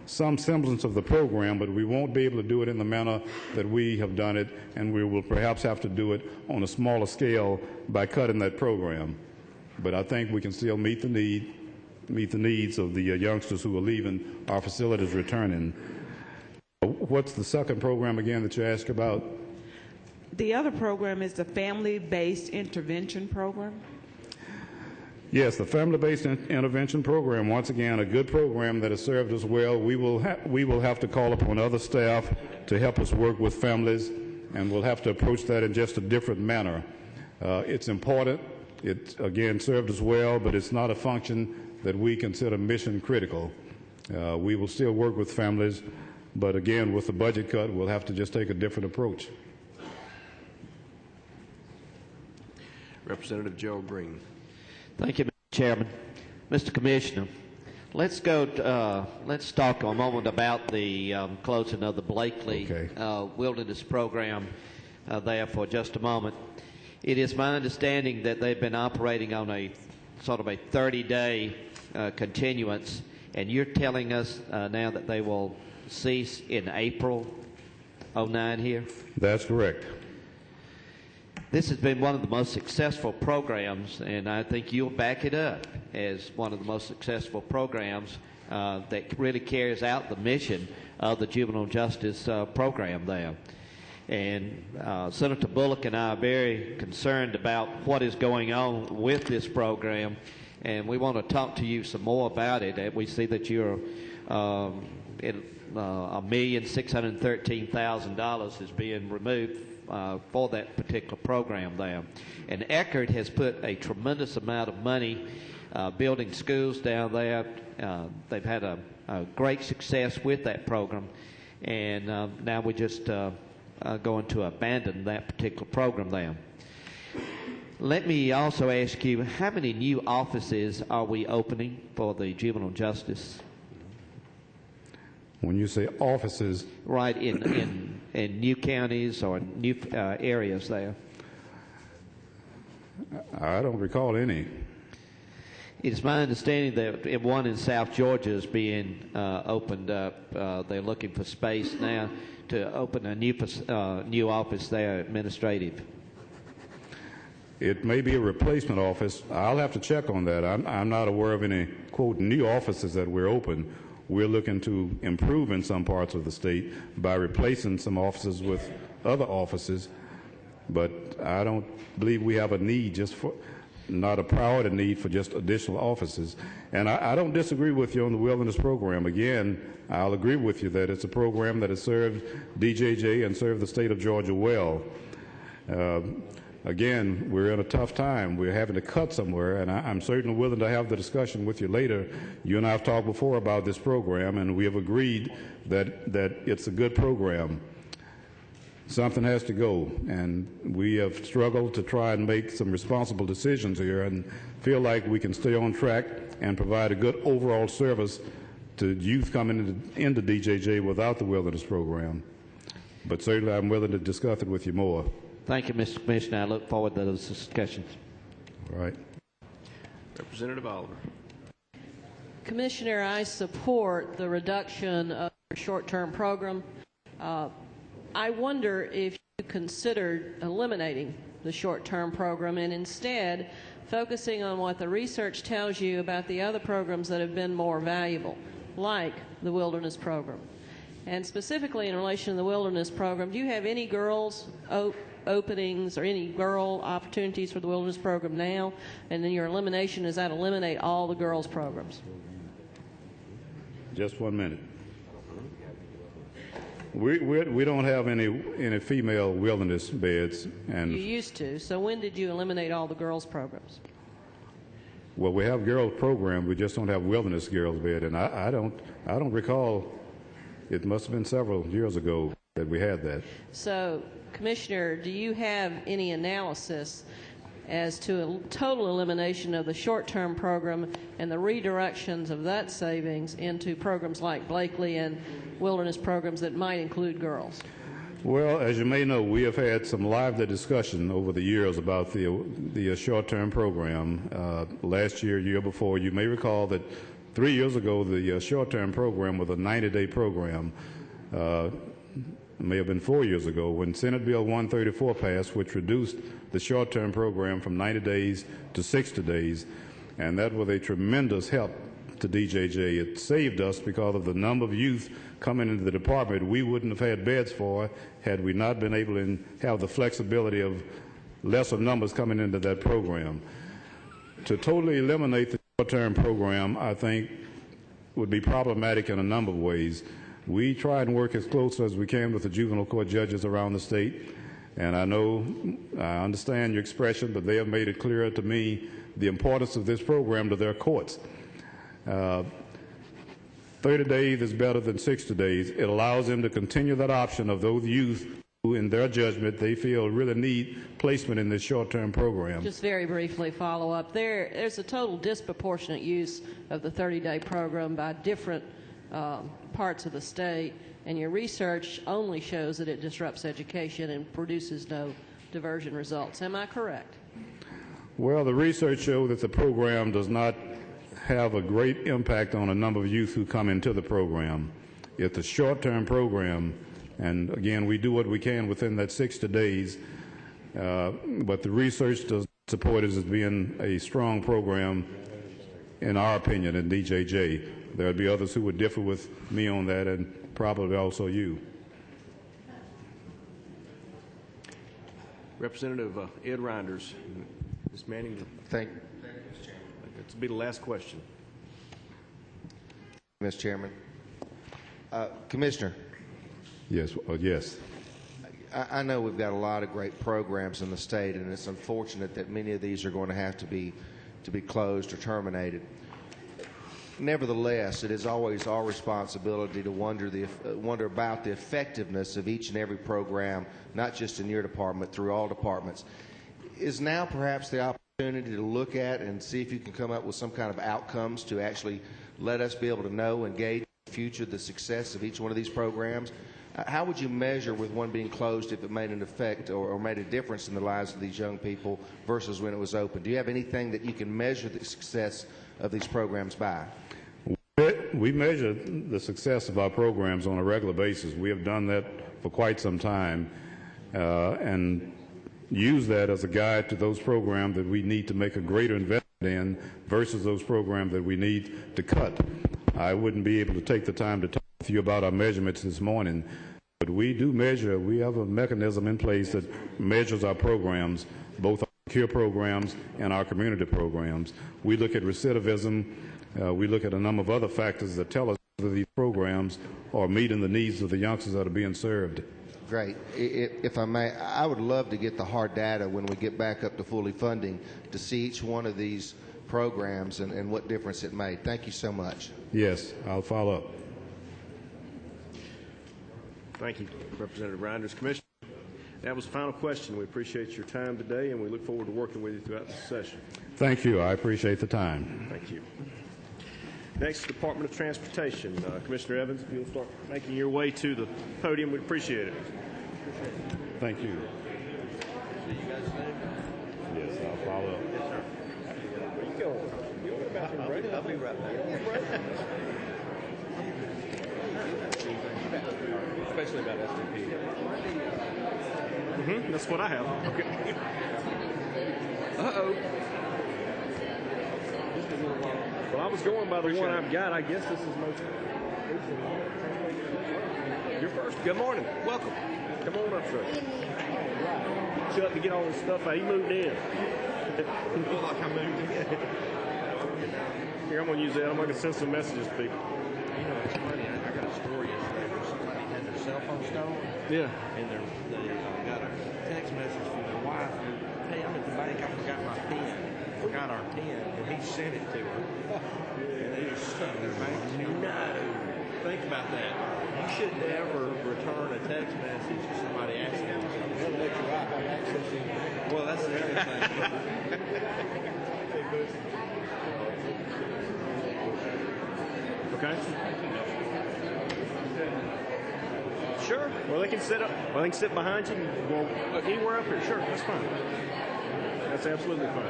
some semblance of the program, but we won't be able to do it in the manner that we have done it, and we will perhaps have to do it on a smaller scale by cutting that program. But I think we can still meet the needs of the youngsters who are leaving our facilities returning. What's the second program again that you asked about? The other program is the family-based intervention program. Yes, the family-based intervention program, once again, a good program that has served us well. We will have to call upon other staff to help us work with families, and we'll have to approach that in just a different manner. It's important. It, again, served us well, but it's not a function that we consider mission critical. We will still work with families, but again, with the budget cut, we'll have to just take a different approach. Representative Gerald Green. Thank you, Mr. Chairman. Mr. Commissioner, let's talk a moment about the closing of the Blakely Wilderness Program there for just a moment. It is my understanding that they've been operating on a sort of a 30-day continuance, and you're telling us now that they will cease in April '09 here? That's correct. This has been one of the most successful programs, and I think you'll back it up as one of the most successful programs that really carries out the mission of the juvenile justice program there. And Senator Bullock and I are very concerned about what is going on with this program, and we want to talk to you some more about it. We see that you're $1,613,000 is being removed for that particular program there. And Eckerd has put a tremendous amount of money building schools down there. They've had a great success with that program, and now we're just going to abandon that particular program there. Let me also ask you, how many new offices are we opening for the juvenile justice? When you say offices? Right, in new counties or new areas there. I don't recall any. It's my understanding that one in South Georgia is being opened up. They're looking for space now to open a new office there, administrative. It may be a replacement office. I'll have to check on that. I'm not aware of any, quote, new offices that we're open. We're looking to improve in some parts of the state by replacing some offices with other offices, but I don't believe we have a need not a priority need for just additional offices. And I don't disagree with you on the wilderness program. Again, I'll agree with you that it's a program that has served DJJ and served the state of Georgia well. Again, we're in a tough time. We're having to cut somewhere, and I'm certainly willing to have the discussion with you later. You and I have talked before about this program, and we have agreed that it's a good program. Something has to go, and we have struggled to try and make some responsible decisions here and feel like we can stay on track and provide a good overall service to youth coming into DJJ without the wilderness program. But certainly I'm willing to discuss it with you more. Thank you, Mr. Commissioner. I look forward to those discussions. All right. Representative Oliver. Commissioner, I support the reduction of your short-term program. I wonder if you considered eliminating the short-term program and instead focusing on what the research tells you about the other programs that have been more valuable, like the wilderness program. And specifically in relation to the wilderness program, do you have any girls openings or any girl opportunities for the wilderness program now? And then your elimination, does that eliminate all the girls programs? Just 1 minute. We don't have any female wilderness beds. And you used to. So when did you eliminate all the girls programs? Well, we have girls program. We just don't have wilderness girls bed. And I don't recall. It must have been several years ago. that we had that. So, Commissioner, do you have any analysis as to a total elimination of the short-term program and the redirections of that savings into programs like Blakely and wilderness programs that might include girls? Well, as you may know, we have had some lively discussion over the years about the short-term program. Last year before, you may recall that 3 years ago, the short-term program was a 90-day program. It may have been 4 years ago when Senate Bill 134 passed, which reduced the short-term program from 90 days to 60 days, and that was a tremendous help to DJJ. It saved us because of the number of youth coming into the department we wouldn't have had beds for had we not been able to have the flexibility of lesser numbers coming into that program. To totally eliminate the short-term program, I think, would be problematic in a number of ways. We try and work as close as we can with the juvenile court judges around the state, and I understand your expression, but they have made it clear to me the importance of this program to their courts. 30 days is better than 60 days. It allows them to continue that option of those youth who, in their judgment, they feel really need placement in this short-term program. Just very briefly follow up. There's a total disproportionate use of the 30-day program by different parts of the state, and your research only shows that it disrupts education and produces no diversion results. Am I correct? Well, the research shows that the program does not have a great impact on a number of youth who come into the program. It's a short-term program, and again, we do what we can within that 60 days, but the research does support it as being a strong program, in our opinion, in DJJ. There would be others who would differ with me on that, and probably also you. Representative Ed Reinders. Ms. Manning. Thank you. This will be the last question. Mr. Chairman. Commissioner. Yes. Yes. I know we've got a lot of great programs in the state, and it's unfortunate that many of these are going to have to be closed or terminated. Nevertheless, it is always our responsibility to wonder about the effectiveness of each and every program, not just in your department, through all departments. Is now perhaps the opportunity to look at and see if you can come up with some kind of outcomes to actually let us be able to know and gauge in the future the success of each one of these programs? How would you measure with one being closed if it made an effect or made a difference in the lives of these young people versus when it was open? Do you have anything that you can measure the success of these programs by? We measure the success of our programs on a regular basis. We have done that for quite some time and use that as a guide to those programs that we need to make a greater investment in versus those programs that we need to cut. I wouldn't be able to take the time to talk with you about our measurements this morning, but we do measure. We have a mechanism in place that measures our programs, both our secure programs and our community programs. We look at recidivism. We look at a number of other factors that tell us whether these programs are meeting the needs of the youngsters that are being served. Great. If I may, I would love to get the hard data when we get back up to fully funding to see each one of these programs and what difference it made. Thank you so much. Yes, I'll follow up. Thank you, Representative Reinders. Commissioner, that was the final question. We appreciate your time today, and we look forward to working with you throughout the session. Thank you. I appreciate the time. Thank you. Next, Department of Transportation. Commissioner Evans, if you'll start making your way to the podium, we'd appreciate it. Thank you. See you guys soon. Yes, I'll follow up. Yes, sir. Where you going? You going to the bathroom break? I'll be right back. Especially about STP. That's what I have. Okay. Uh-oh. Well, I was going by the one I've got. I guess this is most recent. You're first. Good morning. Welcome. Come on up, sir. Chuck to get all this stuff out. He moved in. Look like I moved in. Here, I'm going to use that. I'm going to send some messages to people. You know, it's funny. I got a story yesterday where somebody had their cell phone stolen. Yeah. And they got a text message from their wife. Hey, I'm at the bank. I forgot my pen. Forgot our pen. And he sent it to her. And they just stuck their bank. No. think about that. You should never return a text message to somebody asking you something. Well, that's the other thing. Okay. Sure. Well, they can sit up. Well, they can sit behind you. Well, anywhere up here. Sure, that's fine. That's absolutely fine.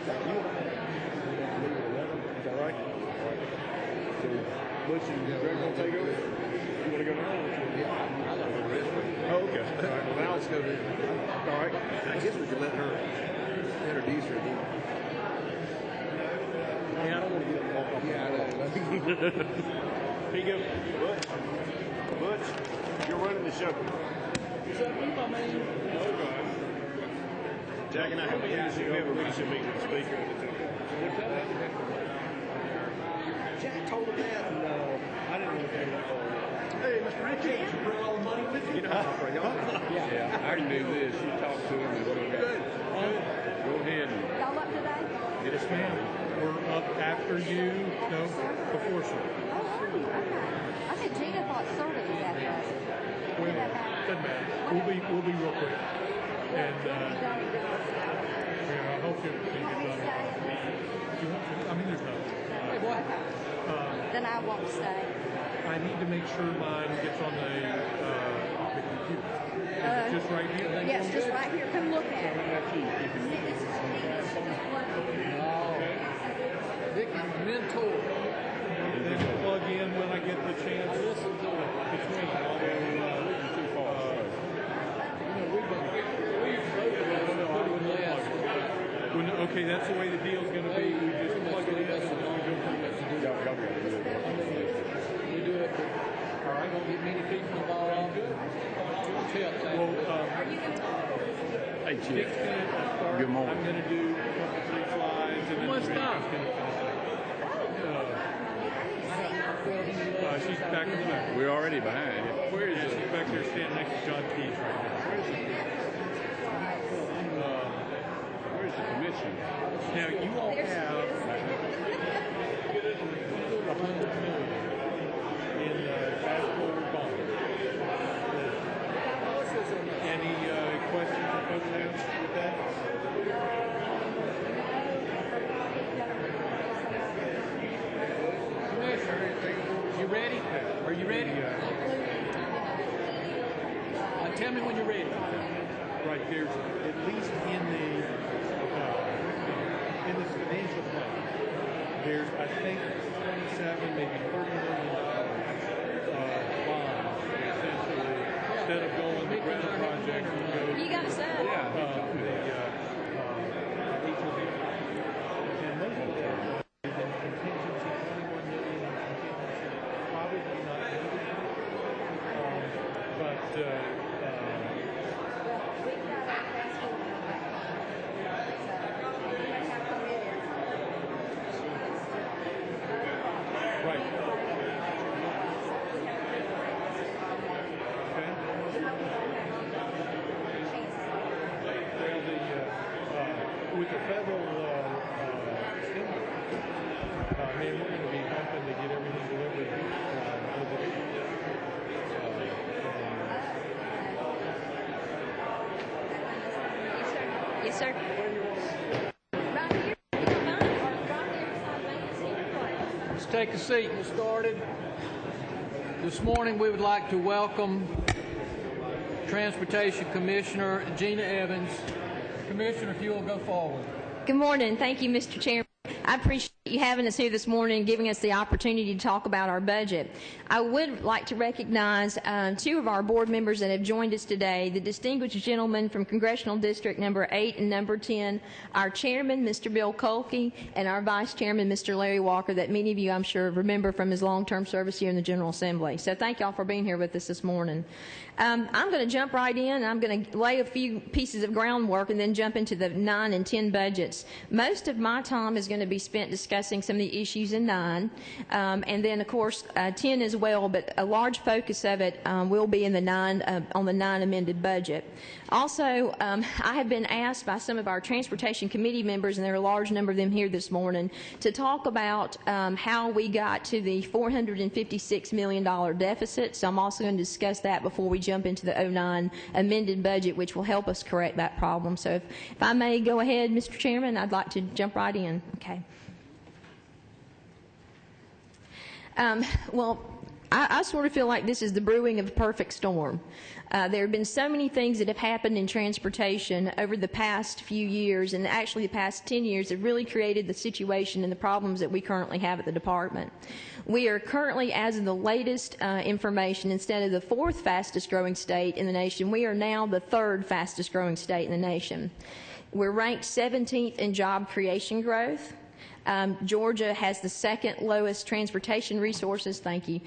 Is that right? So, Butch and Greg will take over. You want to go now? Oh, okay. All right. Well, let's go there. All right. I guess we could let her introduce her again. Hey, I don't want to get up and walk off. Yeah, I know. Here you go. Butch, you're running the show. Is that me, my man? Oh, God. Jack and I have a leadership meeting with the speaker. Jack told him that, and I didn't want to pay that for it. Hey, Mr. Ricky, you bring all the money with you? You know how to operate, y'all. Yeah, I can do this. You talk to him and we'll go. Good. Go ahead. Y'all up today? Yes, ma'am. We're up after you. No, before sir. Oh, okay. I said Gina thought Serta was after us. Well, doesn't matter. We'll be real quick. And yeah, I hope you'll be done. I mean, there's no. Wait, what? Then I won't stay. I need to make sure mine gets on the computer. Is it just right here? Yes, just right here. Come look at it. Vicky's mentor. Then plug in when I get the chance. Listen to it between. Okay, that's the way the deal's going to be. We just plug it in and then we go from there. We do it. All right. Don't get many people involved. Well, hey, Chief. Good morning. I'm going to do a couple, 3 slides. And then she's back in the back. We're already behind. Where is she's back there standing next to John Keys right now. Where's the commission? Now, you all have $100 million in fast forward bonds. Any questions or folks have with that? Commissioner, you ready? Are you ready? Tell me when you're ready. Right, there's at least in this financial plan, there's, I think, 27, maybe $30 million bonds, essentially. Instead of going the ground project, you go. You got to say. And most of that is in contingency, $21 million in contingency, probably not needed. But with the federal stimulus, man, we're going to be hoping to get everything delivered over the Yes, sir. Let's take a seat. We'll start it. This morning we would like to welcome Transportation Commissioner Gina Evans. Commissioner, if you will go forward. Good morning. Thank you, Mr. Chairman. I appreciate you having us here this morning and giving us the opportunity to talk about our budget. I would like to recognize 2 of our board members that have joined us today, the distinguished gentleman from Congressional District number 8 and number 10, our chairman, Mr. Bill Kolke, and our vice chairman, Mr. Larry Walker, that many of you, I'm sure, remember from his long-term service here in the General Assembly. So thank y'all for being here with us this morning. I'm going to jump right in. I'm going to lay a few pieces of groundwork and then jump into the 9 and 10 budgets. Most of my time is going to be spent discussing discussing some of the issues in 9, and then of course 10 as well. But a large focus of it will be in the 9 on the 9 amended budget. Also, I have been asked by some of our transportation committee members, and there are a large number of them here this morning, to talk about how we got to the $456 million deficit. So I'm also going to discuss that before we jump into the 09 amended budget, which will help us correct that problem. So if I may go ahead, Mr. Chairman, I'd like to jump right in. Okay. Well, I sort of feel like this is the brewing of a perfect storm. There have been so many things that have happened in transportation over the past few years, and actually the past 10 years, that really created the situation and the problems that we currently have at the department. We are currently, as of the latest information, instead of the 4th fastest growing state in the nation, we are now the 3rd fastest growing state in the nation. We're ranked 17th in job creation growth. Georgia has the 2nd lowest transportation resources, thank you,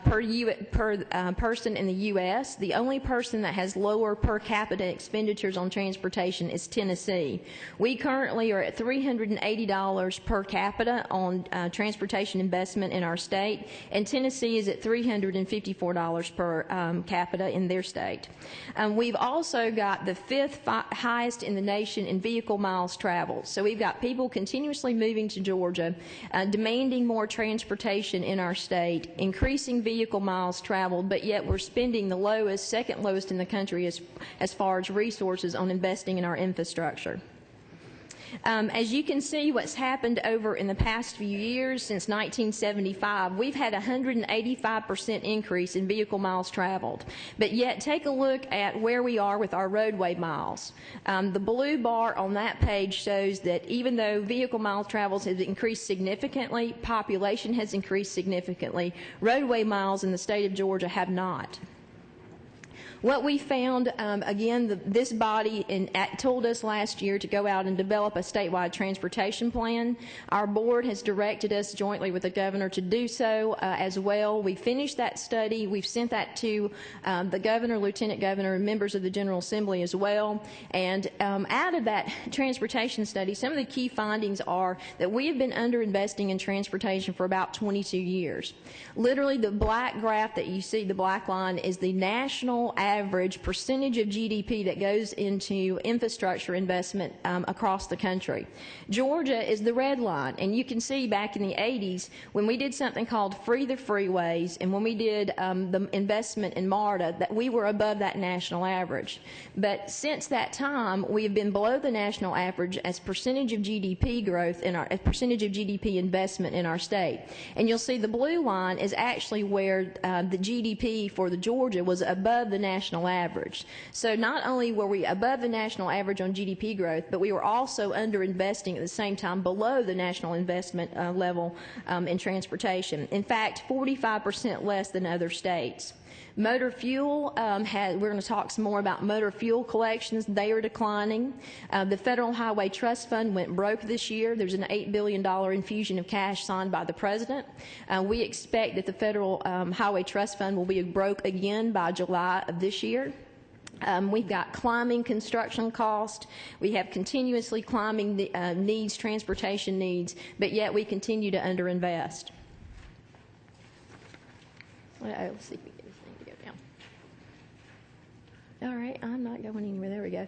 per person in the U.S. The only person that has lower per capita expenditures on transportation is Tennessee. We currently are at $380 per capita on transportation investment in our state, and Tennessee is at $354 per capita in their state. We've also got the 5th highest in the nation in vehicle miles traveled. So we've got people continuously moving to Georgia, demanding more transportation in our state, increasing vehicle miles traveled, but yet we're spending the lowest, 2nd lowest in the country as far as resources on investing in our infrastructure. As you can see, what's happened over in the past few years, since 1975, we've had a 185% increase in vehicle miles traveled. But yet, take a look at where we are with our roadway miles. The blue bar on that page shows that even though vehicle miles traveled has increased significantly, population has increased significantly, roadway miles in the state of Georgia have not. What we found, again, this body told us last year to go out and develop a statewide transportation plan. Our board has directed us jointly with the governor to do so as well. We finished that study. We've sent that to the governor, lieutenant governor, and members of the General Assembly as well. And out of that transportation study, some of the key findings are that we have been underinvesting in transportation for about 22 years. Literally, the black graph that you see, the black line, is the national average percentage of GDP that goes into infrastructure investment across the country. Georgia is the red line, and you can see back in the 80s when we did something called Free the Freeways, and when we did the investment in MARTA, that we were above that national average. But since that time, we have been below the national average as percentage of GDP growth in as percentage of GDP investment in our state. And you'll see the blue line is actually where the GDP for the Georgia was above the national average. So not only were we above the national average on GDP growth, but we were also underinvesting at the same time below the national investment level in transportation. In fact, 45% less than other states. Motor fuel, we're going to talk some more about motor fuel collections. They are declining. The Federal Highway Trust Fund went broke this year. There's an $8 billion infusion of cash signed by the President. We expect that the Federal Highway Trust Fund will be broke again by July of this year. We've got climbing construction cost. We have continuously climbing needs, transportation needs, but yet we continue to underinvest. Let's see if we get this thing to go down. All right, I'm not going anywhere. There we go.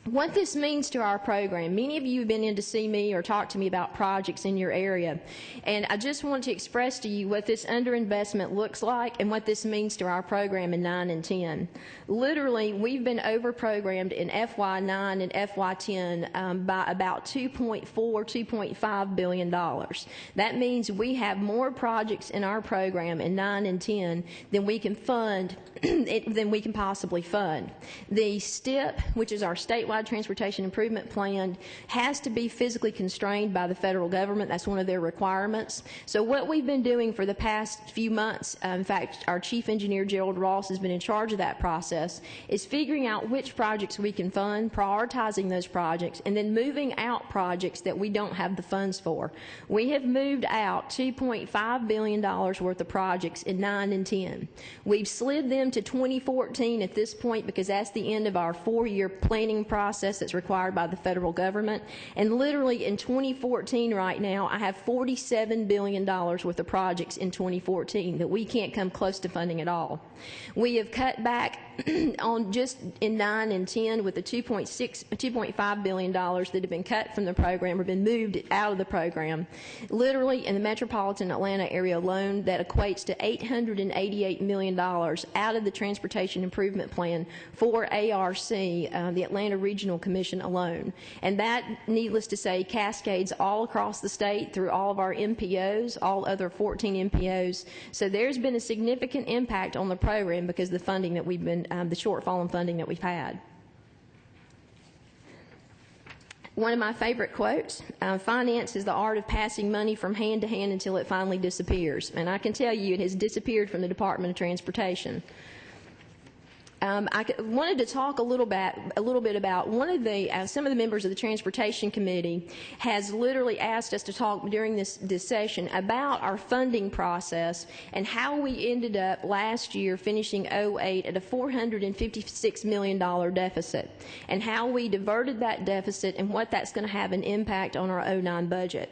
What this means to our program, many of you have been in to see me or talk to me about projects in your area, and I just want to express to you what this underinvestment looks like and what this means to our program in 9 and 10. Literally, we've been over-programmed in FY9 and FY10 by about $2.5 billion. That means we have more projects in our program in 9 and 10 than we can fund, than we can possibly fund. The STIP, which is our statewide transportation improvement plan, has to be physically constrained by the federal government. That's one of their requirements. So what we've been doing for the past few months, in fact, our chief engineer, Gerald Ross, has been in charge of that process, is figuring out which projects we can fund, prioritizing those projects, and then moving out projects that we don't have the funds for. We have moved out $2.5 billion worth of projects in 9 and 10. We've slid them to 2014 at this point because that's the end of our 4-year planning process process that's required by the federal government. And literally in 2014 right now, I have $47 billion worth of projects in 2014 that we can't come close to funding at all. We have cut back on just in 9 and 10 with the $2.5 billion that have been cut from the program or been moved out of the program. Literally in the metropolitan Atlanta area alone, that equates to $888 million out of the Transportation Improvement Plan for ARC, the Atlanta Regional Commission alone. And that, needless to say, cascades all across the state through all of our MPOs, all other 14 MPOs. So there's been a significant impact on the program because of the funding that we've been, the shortfall in funding that we've had. One of my favorite quotes, finance is the art of passing money from hand to hand until it finally disappears. And I can tell you it has disappeared from the Department of Transportation. I wanted to talk a little bit about one of the some of the members of the Transportation Committee has literally asked us to talk during this session about our funding process and how we ended up last year finishing 08 at a $456 million deficit, and how we diverted that deficit and what that's going to have an impact on our 09 budget.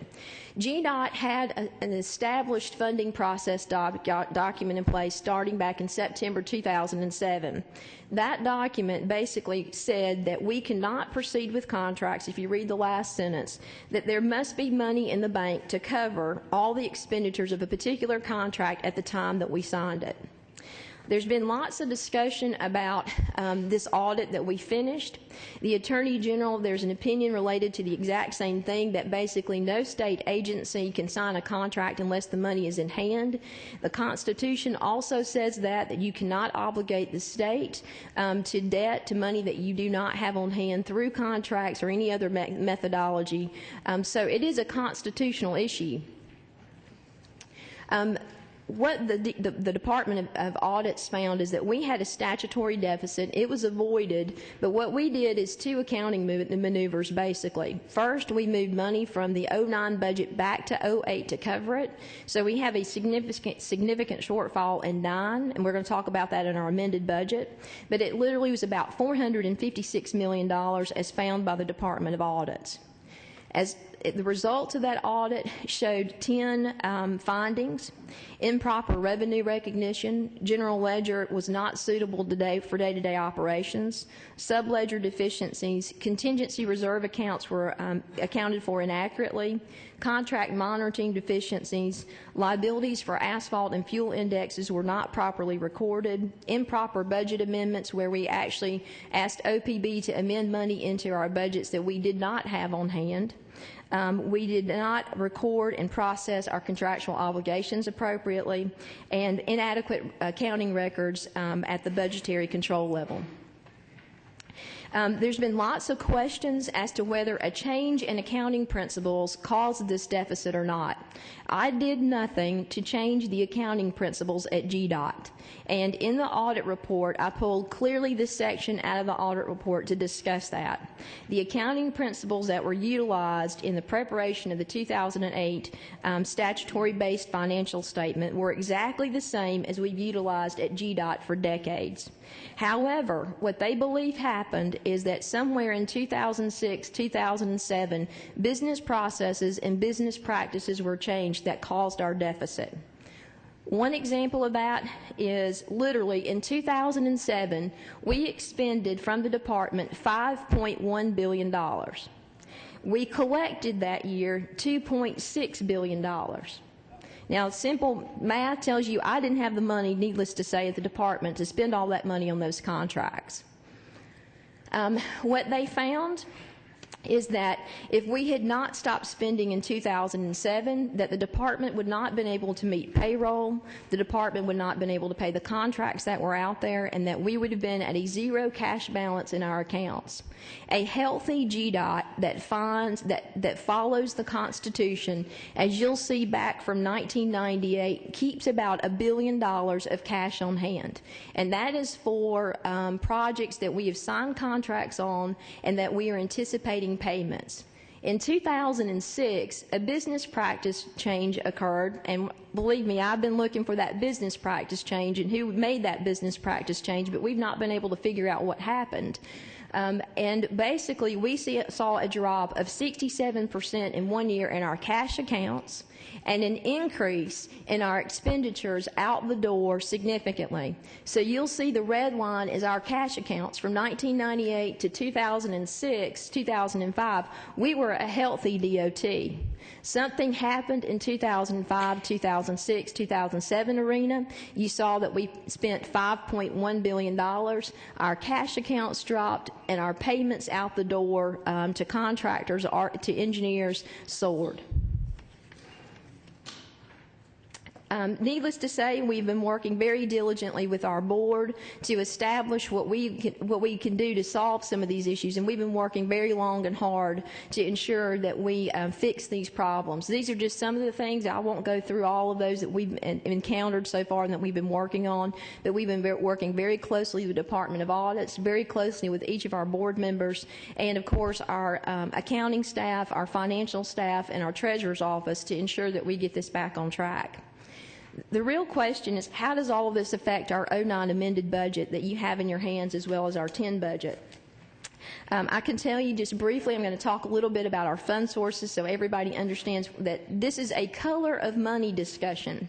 GDOT had an established funding process document in place starting back in September 2007. That document basically said that we cannot proceed with contracts, if you read the last sentence, that there must be money in the bank to cover all the expenditures of a particular contract at the time that we signed it. There's been lots of discussion about this audit that we finished. The Attorney General, there's an opinion related to the exact same thing, that basically no state agency can sign a contract unless the money is in hand. The Constitution also says that you cannot obligate the state to debt, to money that you do not have on hand through contracts or any other methodology. So it is a constitutional issue. What the Department of Audits found is that we had a statutory deficit. It was avoided, but what we did is two accounting maneuvers, basically. First, we moved money from the 09 budget back to 08 to cover it. So we have a significant shortfall in 9, and we're going to talk about that in our amended budget. But it literally was about $456 million as found by the Department of Audits. As the results of that audit showed 10 findings. Improper revenue recognition. General ledger was not suitable today for day-to-day operations. Subledger deficiencies. Contingency reserve accounts were accounted for inaccurately. Contract monitoring deficiencies. Liabilities for asphalt and fuel indexes were not properly recorded. Improper budget amendments, where we actually asked OPB to amend money into our budgets that we did not have on hand. We did not record and process our contractual obligations appropriately, and inadequate accounting records at the budgetary control level. There's been lots of questions as to whether a change in accounting principles caused this deficit or not. I did nothing to change the accounting principles at GDOT. And in the audit report, I pulled clearly this section out of the audit report to discuss that. The accounting principles that were utilized in the preparation of the 2008 statutory-based financial statement were exactly the same as we've utilized at GDOT for decades. However, what they believe happened is that somewhere in 2006, 2007, business processes and business practices were changed that caused our deficit. One example of that is literally in 2007, we expended from the department $5.1 billion. We collected that year $2.6 billion. Now, simple math tells you I didn't have the money, needless to say, at the department to spend all that money on those contracts. What they found is that if we had not stopped spending in 2007, that the department would not have been able to meet payroll, the department would not have been able to pay the contracts that were out there, and that we would have been at a zero cash balance in our accounts. A healthy GDOT that follows the Constitution, as you'll see back from 1998, keeps about $1 billion of cash on hand. And that is for projects that we have signed contracts on and that we are anticipating payments. In 2006, a business practice change occurred, and believe me, I've been looking for that business practice change and who made that business practice change, but we've not been able to figure out what happened. And basically, we saw a drop of 67% in 1 year in our cash accounts and an increase in our expenditures out the door significantly. So you'll see the red line is our cash accounts. From 1998 to 2006, 2005, we were a healthy DOT. Something happened in 2005, 2006, 2007 arena. You saw that we spent $5.1 billion. Our cash accounts dropped, and our payments out the door to contractors or to engineers soared. Needless to say, we've been working very diligently with our board to establish what we can do to solve some of these issues, and we've been working very long and hard to ensure that we fix these problems. These are just some of the things. I won't go through all of those that we've encountered so far and that we've been working on, but we've been working very closely with the Department of Audits, very closely with each of our board members, and of course our accounting staff, our financial staff, and our treasurer's office to ensure that we get this back on track. The real question is, how does all of this affect our 09 amended budget that you have in your hands, as well as our 10 budget? I can tell you just briefly, I'm going to talk a little bit about our fund sources so everybody understands that this is a color of money discussion.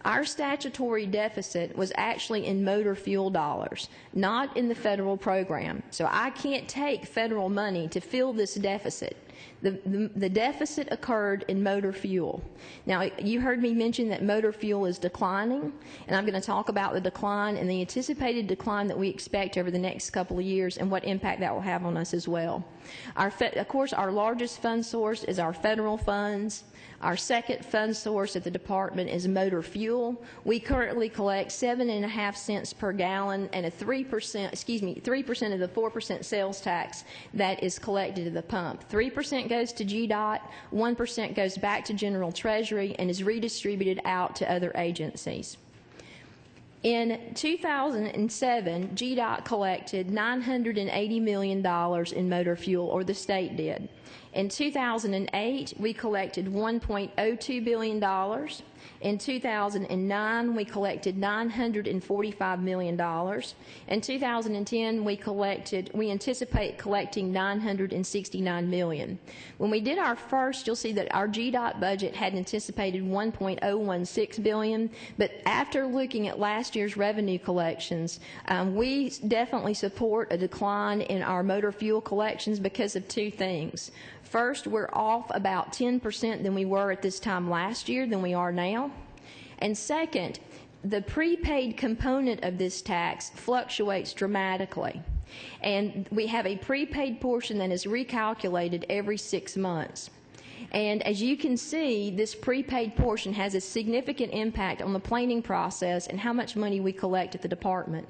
Our statutory deficit was actually in motor fuel dollars, not in the federal program. So I can't take federal money to fill this deficit. The deficit occurred in motor fuel. Now, you heard me mention that motor fuel is declining, and I'm going to talk about the decline and the anticipated decline that we expect over the next couple of years and what impact that will have on us as well. Of course, our largest fund source is our federal funds. Our second fund source at the department is motor fuel. We currently collect 7.5 cents per gallon and a 3% of the 4% sales tax that is collected at the pump. 3% goes to GDOT, 1% goes back to General Treasury, and is redistributed out to other agencies. In 2007, GDOT collected $980 million in motor fuel, or the state did. In 2008, we collected $1.02 billion. In 2009, we collected $945 million. In 2010, we anticipate collecting $969 million. When we did our first, you'll see that our GDOT budget had anticipated $1.016 billion, but after looking at last year's revenue collections, we definitely support a decline in our motor fuel collections because of two things. First, we're off about 10% than we were at this time last year than we are now. And second, the prepaid component of this tax fluctuates dramatically. And we have a prepaid portion that is recalculated every 6 months. And as you can see, this prepaid portion has a significant impact on the planning process and how much money we collect at the department.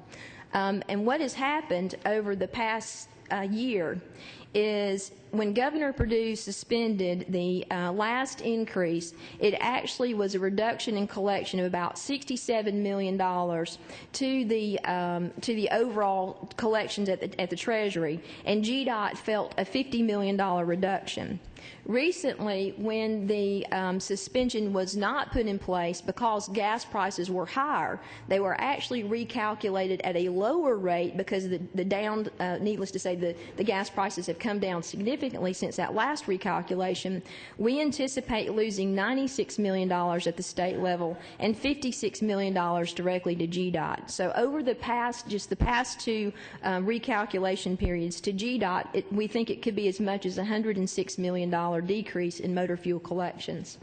And what has happened over the past year is when Governor Perdue suspended the last increase, it actually was a reduction in collection of about $67 million to the overall collections at the Treasury, and GDOT felt a $50 million reduction. Recently, when the suspension was not put in place because gas prices were higher, they were actually recalculated at a lower rate because needless to say, the gas prices have come down significantly since that last recalculation. We anticipate losing $96 million at the state level and $56 million directly to GDOT. So over the past two recalculation periods to GDOT, we think it could be as much as $106 million decrease in motor fuel collections.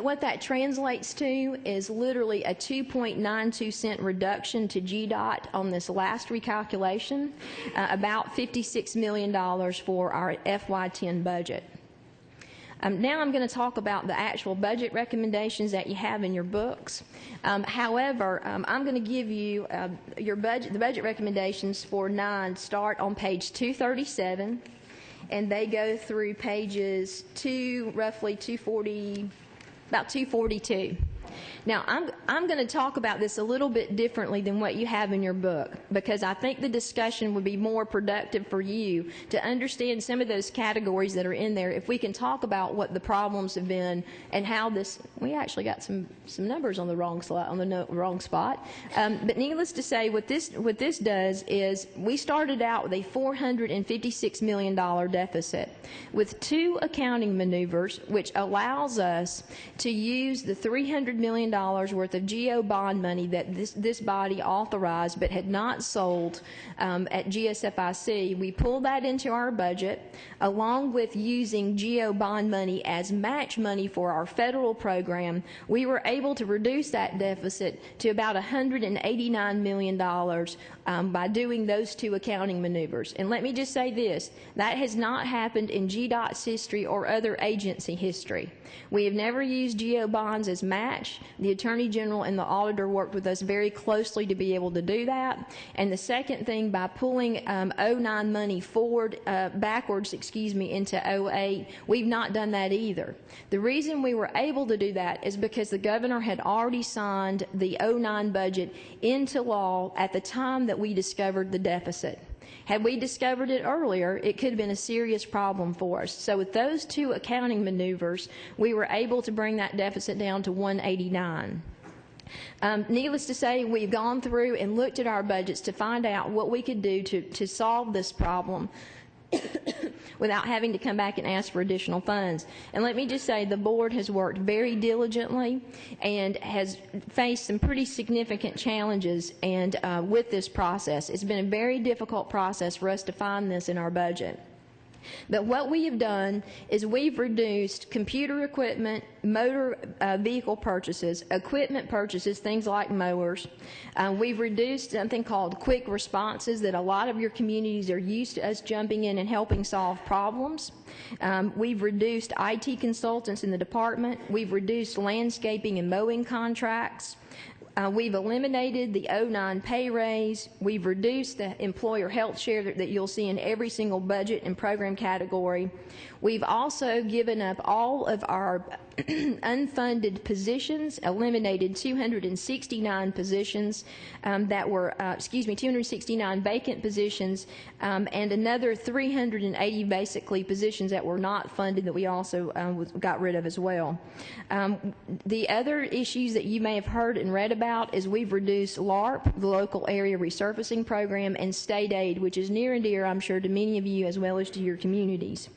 What that translates to is literally a 2.92 cent reduction to GDOT on this last recalculation, about $56 million for our FY10 budget. Now I'm going to talk about the actual budget recommendations that you have in your books. However, I'm going to give you the budget recommendations for 9 start on page 237. And they go through pages about 242. Now, I'm going to talk about this a little bit differently than what you have in your book, because I think the discussion would be more productive for you to understand some of those categories that are in there if we can talk about what the problems have been and how this. We actually got some numbers on the wrong slide, on the wrong spot. But needless to say, what this does is we started out with a $456 million deficit with two accounting maneuvers, which allows us to use the $300 million worth of GO bond money that this body authorized but had not sold at GSFIC. We pulled that into our budget, along with using GO bond money as match money for our federal program. We were able to reduce that deficit to about $189 million by doing those two accounting maneuvers. And let me just say this, that has not happened in GDOT's history or other agency history. We have never used GO bonds as match. The Attorney General and the Auditor worked with us very closely to be able to do that. And the second thing, by pulling 09 money backwards into 08, we've not done that either. The reason we were able to do that is because the governor had already signed the 09 budget into law at the time that we discovered the deficit. Had we discovered it earlier, it could have been a serious problem for us. So with those two accounting maneuvers, we were able to bring that deficit down to 189. Needless to say, we've gone through and looked at our budgets to find out what we could do to solve this problem without having to come back and ask for additional funds. And let me just say, the board has worked very diligently and has faced some pretty significant challenges with this process. It's been a very difficult process for us to find this in our budget. But what we have done is we've reduced computer equipment, motor vehicle purchases, equipment purchases, things like mowers. We've reduced something called quick responses that a lot of your communities are used to us jumping in and helping solve problems. We've reduced IT consultants in the department. We've reduced landscaping and mowing contracts. We've eliminated the 09 pay raise. We've reduced the employer health share that you'll see in every single budget and program category. We've also given up all of our unfunded positions, eliminated 269 positions that were, 269 vacant positions, and another 380 basically positions that were not funded that we also got rid of as well. The other issues that you may have heard and read about is we've reduced LARP, the Local Area Resurfacing Program, and state aid, which is near and dear, I'm sure, to many of you as well as to your communities.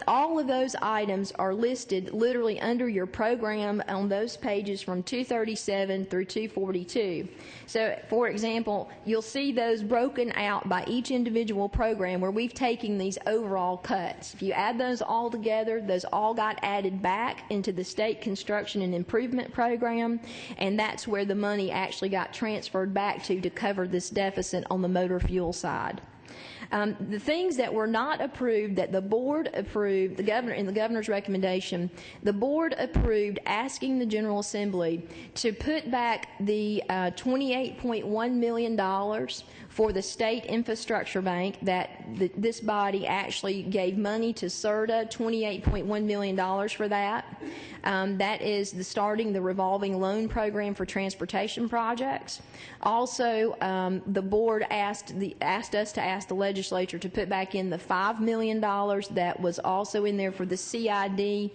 All of those items are listed literally under your program on those pages from 237 through 242. So, for example, you'll see those broken out by each individual program where we've taken these overall cuts. If you add those all together, those all got added back into the State Construction and Improvement Program, and that's where the money actually got transferred back to cover this deficit on the motor fuel side. The things that were not approved that the board approved, in the governor's recommendation, the board approved asking the General Assembly to put back the $28.1 million for the State Infrastructure Bank that this body actually gave money to CERTA, $28.1 million for that. That is starting the revolving loan program for transportation projects. Also, the board asked us to ask the legislature to put back in the $5 million that was also in there for the CID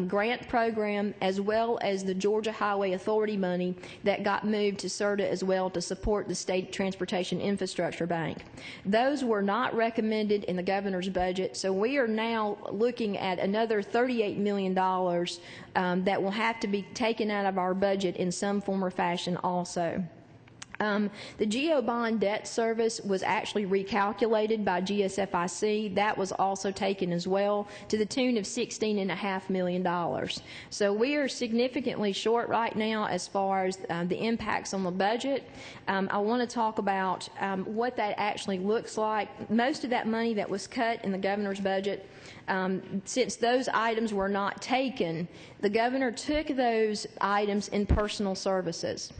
grant program, as well as the Georgia Highway Authority money that got moved to CERTA as well to support the State Transportation Infrastructure Bank. Those were not recommended in the governor's budget, so we are now looking at another $38 million that will have to be taken out of our budget in some form or fashion also. The GO bond debt service was actually recalculated by GSFIC. That was also taken as well to the tune of $16.5 million. So we are significantly short right now as far as the impacts on the budget. I want to talk about what that actually looks like. Most of that money that was cut in the governor's budget, since those items were not taken, the governor took those items in personal services.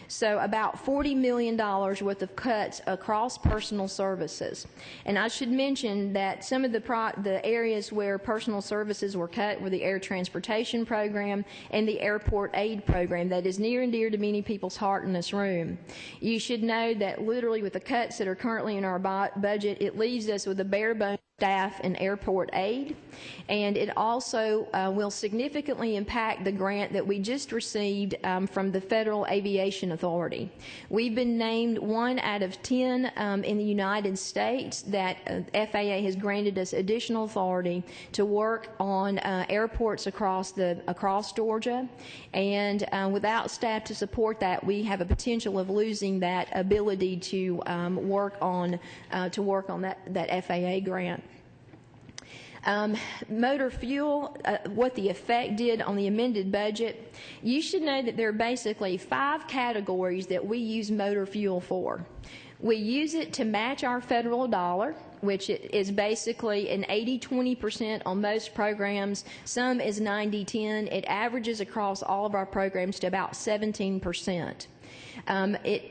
So about $40 million worth of cuts across personal services. And I should mention that some of the areas where personal services were cut were the air transportation program and the airport aid program that is near and dear to many people's heart in this room. You should know that literally with the cuts that are currently in our budget, it leaves us with a bare bones staff and airport aid, and it also will significantly impact the grant that we just received from the Federal Aviation Authority. We've been named 1 out of 10 in the United States that FAA has granted us additional authority to work on airports across Georgia, and without staff to support that, we have a potential of losing that ability to work on that FAA grant. Motor fuel, what the effect did on the amended budget, you should know that there are basically 5 categories that we use motor fuel for. We use it to match our federal dollar, which is basically an 80-20% on most programs. Some is 90-10. It averages across all of our programs to about 17%.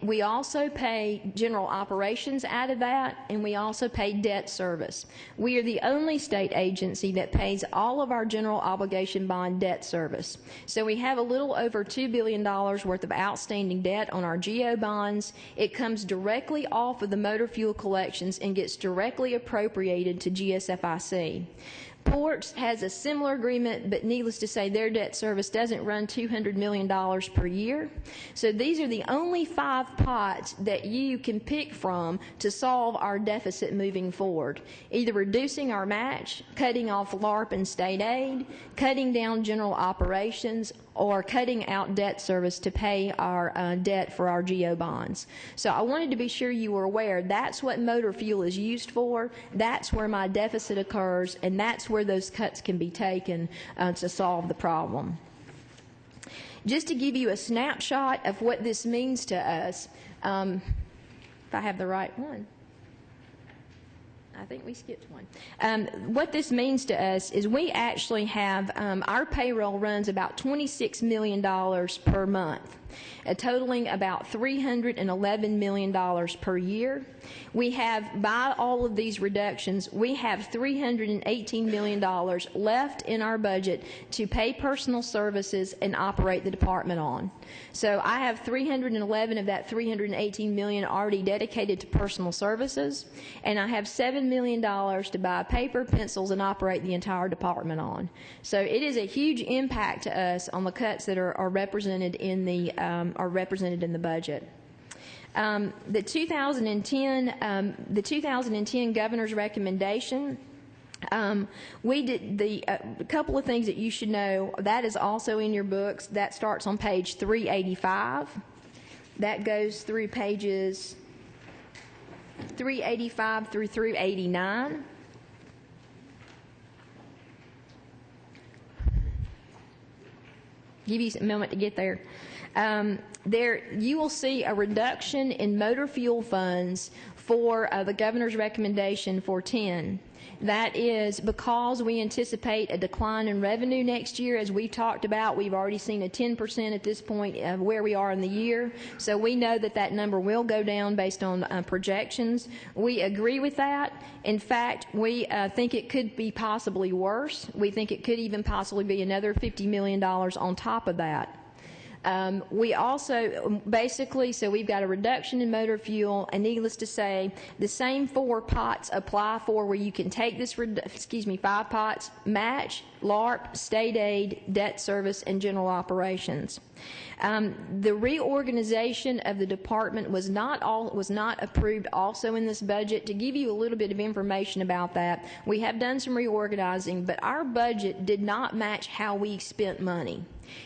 We also pay general operations out of that, and we also pay debt service. We are the only state agency that pays all of our general obligation bond debt service. So we have a little over $2 billion worth of outstanding debt on our GO bonds. It comes directly off of the motor fuel collections and gets directly appropriated to GSFIC. Ports has a similar agreement, but needless to say, their debt service doesn't run $200 million per year. So these are the only 5 pots that you can pick from to solve our deficit moving forward. Either reducing our match, cutting off LARP and state aid, cutting down general operations, or cutting out debt service to pay our debt for our GO bonds. So I wanted to be sure you were aware that's what motor fuel is used for, that's where my deficit occurs, and that's where those cuts can be taken to solve the problem. Just to give you a snapshot of what this means to us, if I have the right one. I think we skipped one. What this means to us is we actually have, our payroll runs about $26 million per month, totaling about $311 million per year. We have, by all of these reductions, we have $318 million left in our budget to pay personal services and operate the department on. So I have 311 of that $318 million already dedicated to personal services, and I have $7 million to buy paper, pencils, and operate the entire department on. So it is a huge impact to us on the cuts that are represented in the budget. The 2010 governor's recommendation. We did a couple of things that you should know. That is also in your books. That starts on page 385. That goes through pages 385 through 389. Give you a moment to get there. There you will see a reduction in motor fuel funds for the governor's recommendation for 10. That is because we anticipate a decline in revenue next year. As we've talked about, we've already seen a 10% at this point of where we are in the year. So we know that that number will go down based on projections. We agree with that. In fact, we think it could be possibly worse. We think it could even possibly be another $50 million on top of that. We also, basically, so we've got a reduction in motor fuel, and needless to say, the same 4 pots apply for where you can take this, 5 pots, match, LARP, state aid, debt service, and general operations. The reorganization of the department was not approved also in this budget. To give you a little bit of information about that, we have done some reorganizing, but our budget did not match how we spent money.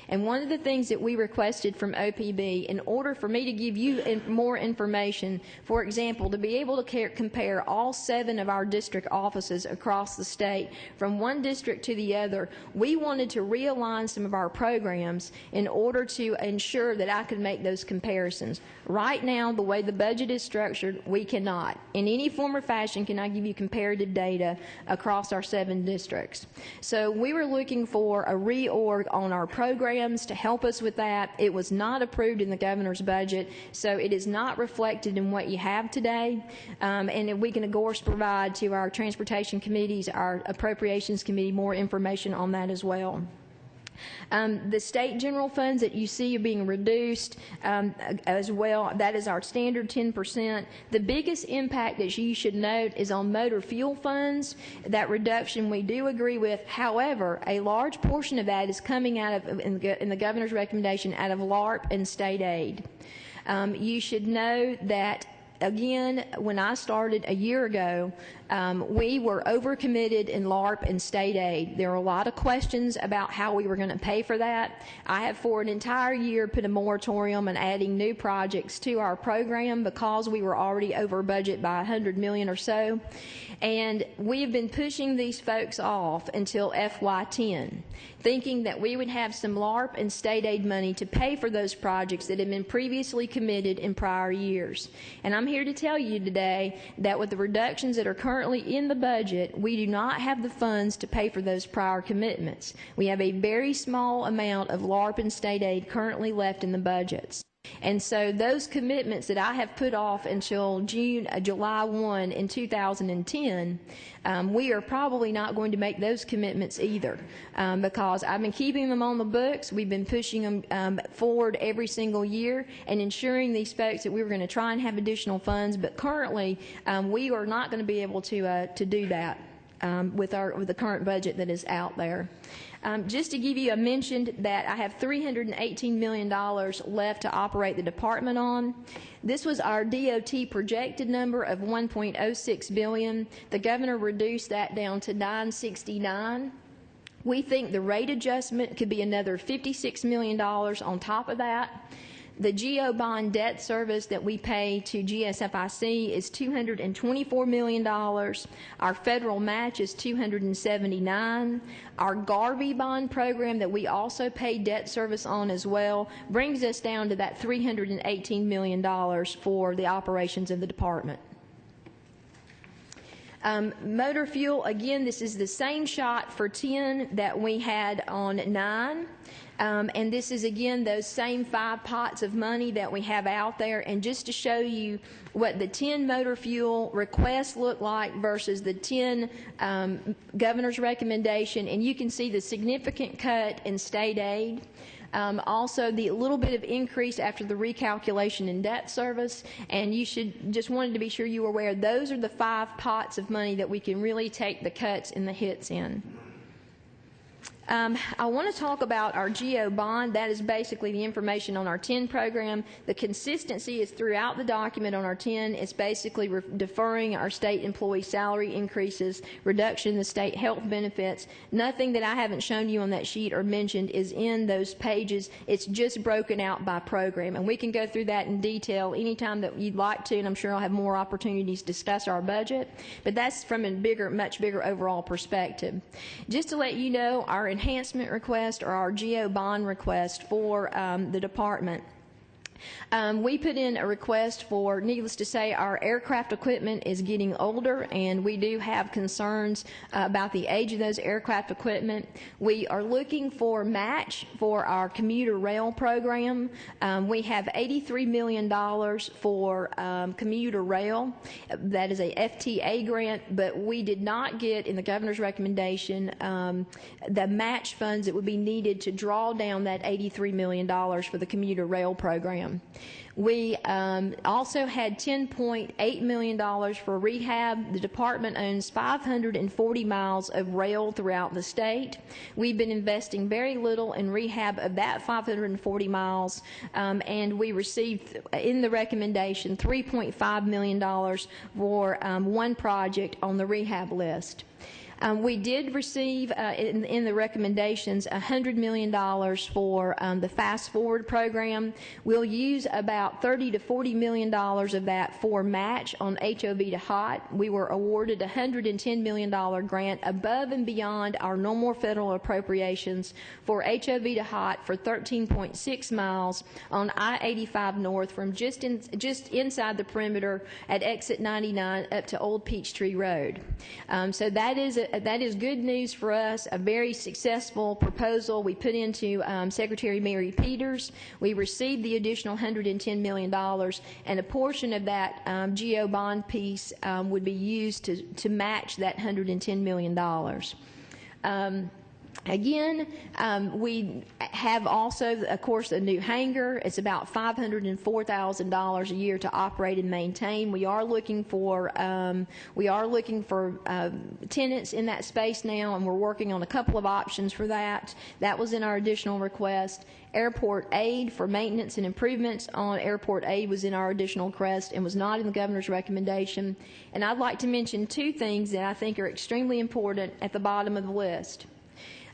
And one of the things that we requested from OPB, in order for me to give you more information, for example, to be able to compare all 7 of our district offices across the state from one district to the other, together, we wanted to realign some of our programs in order to ensure that I could make those comparisons. Right now, the way the budget is structured, we cannot. In any form or fashion can I give you comparative data across our 7 districts. So we were looking for a reorg on our programs to help us with that. It was not approved in the governor's budget, so it is not reflected in what you have today. And we can, of course, provide to our transportation committees, our appropriations committee, more information on that as well. The state general funds that you see are being reduced as well. That is our standard 10%. The biggest impact that you should note is on motor fuel funds. That reduction we do agree with. However, a large portion of that is coming out of, in the governor's recommendation, out of LARP and state aid. You should know that, again, when I started a year ago, we were overcommitted in LARP and state aid. There were a lot of questions about how we were going to pay for that. I have for an entire year put a moratorium on adding new projects to our program because we were already over budget by $100 million or so. And we have been pushing these folks off until FY10, thinking that we would have some LARP and state aid money to pay for those projects that had been previously committed in prior years. And I'm here to tell you today that with the reductions that are currently in the budget, we do not have the funds to pay for those prior commitments. We have a very small amount of LARP and state aid currently left in the budgets. And so those commitments that I have put off until July 1 in 2010, we are probably not going to make those commitments either because I've been keeping them on the books. We've been pushing them forward every single year and ensuring these folks that we were going to try and have additional funds. But currently, we are not going to be able to do that with the current budget that is out there. Just to give you, I mentioned that I have $318 million left to operate the department on. This was our DOT projected number of $1.06 billion. The governor reduced that down to $969. We think the rate adjustment could be another $56 million on top of that. The GO bond debt service that we pay to GSFIC is $224 million. Our federal match is $279. Our Garvey bond program that we also pay debt service on as well brings us down to that $318 million for the operations of the department. Motor fuel, again, this is the same shot for 10 that we had on 9. And this is, again, those same 5 pots of money that we have out there. And just to show you what the 10 motor fuel requests look like versus the 10 governor's recommendation, and you can see the significant cut in state aid. Also, the little bit of increase after the recalculation in debt service, and you should just wanted to be sure you were aware those are the 5 pots of money that we can really take the cuts and the hits in. I want to talk about our GO bond. That is basically the information on our 10 program. The consistency is throughout the document on our 10. It's basically deferring our state employee salary increases, reduction in the state health benefits. Nothing that I haven't shown you on that sheet or mentioned is in those pages. It's just broken out by program. And we can go through that in detail anytime that you'd like to, and I'm sure I'll have more opportunities to discuss our budget. But that's from a much bigger overall perspective. Just to let you know, our enhancement request or our GO bond request for the department. We put in a request for, needless to say, our aircraft equipment is getting older, and we do have concerns about the age of those aircraft equipment. We are looking for match for our commuter rail program. We have $83 million for commuter rail. That is a FTA grant, but we did not get, in the governor's recommendation, the match funds that would be needed to draw down that $83 million for the commuter rail program. We also had $10.8 million for rehab. The department owns 540 miles of rail throughout the state. We've been investing very little in rehab of that 540 miles, and we received in the recommendation $3.5 million for one project on the rehab list. We did receive in the recommendations $100 million for the Fast Forward program. We'll use about $30 to $40 million of that for match on HOV to HOT. We were awarded a $110 million grant above and beyond our normal federal appropriations for HOV to HOT for 13.6 miles on I-85 North from just inside the perimeter at exit 99 up to Old Peachtree Road. So that is good news for us, a very successful proposal we put into Secretary Mary Peters. We received the additional $110 million, and a portion of that GO bond piece would be used to match that $110 million. Again, we have also, of course, a new hangar. It's about $504,000 a year to operate and maintain. We are looking for tenants in that space now, and we're working on a couple of options for that. That was in our additional request. Airport aid for maintenance and improvements on airport aid was in our additional request and was not in the governor's recommendation. And I'd like to mention two things that I think are extremely important at the bottom of the list.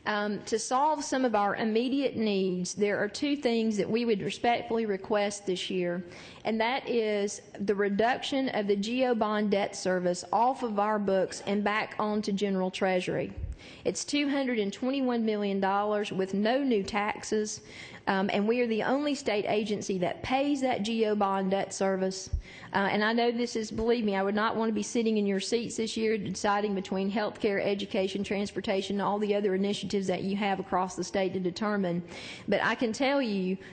To solve some of our immediate needs, there are two things that we would respectfully request this year, and that is the reduction of the GO bond debt service off of our books and back onto General Treasury. It's $221 million with no new taxes, and we are the only state agency that pays that GO bond debt service. And I know this is, believe me, I would not want to be sitting in your seats this year deciding between health care, education, transportation, and all the other initiatives that you have across the state to determine. But I can tell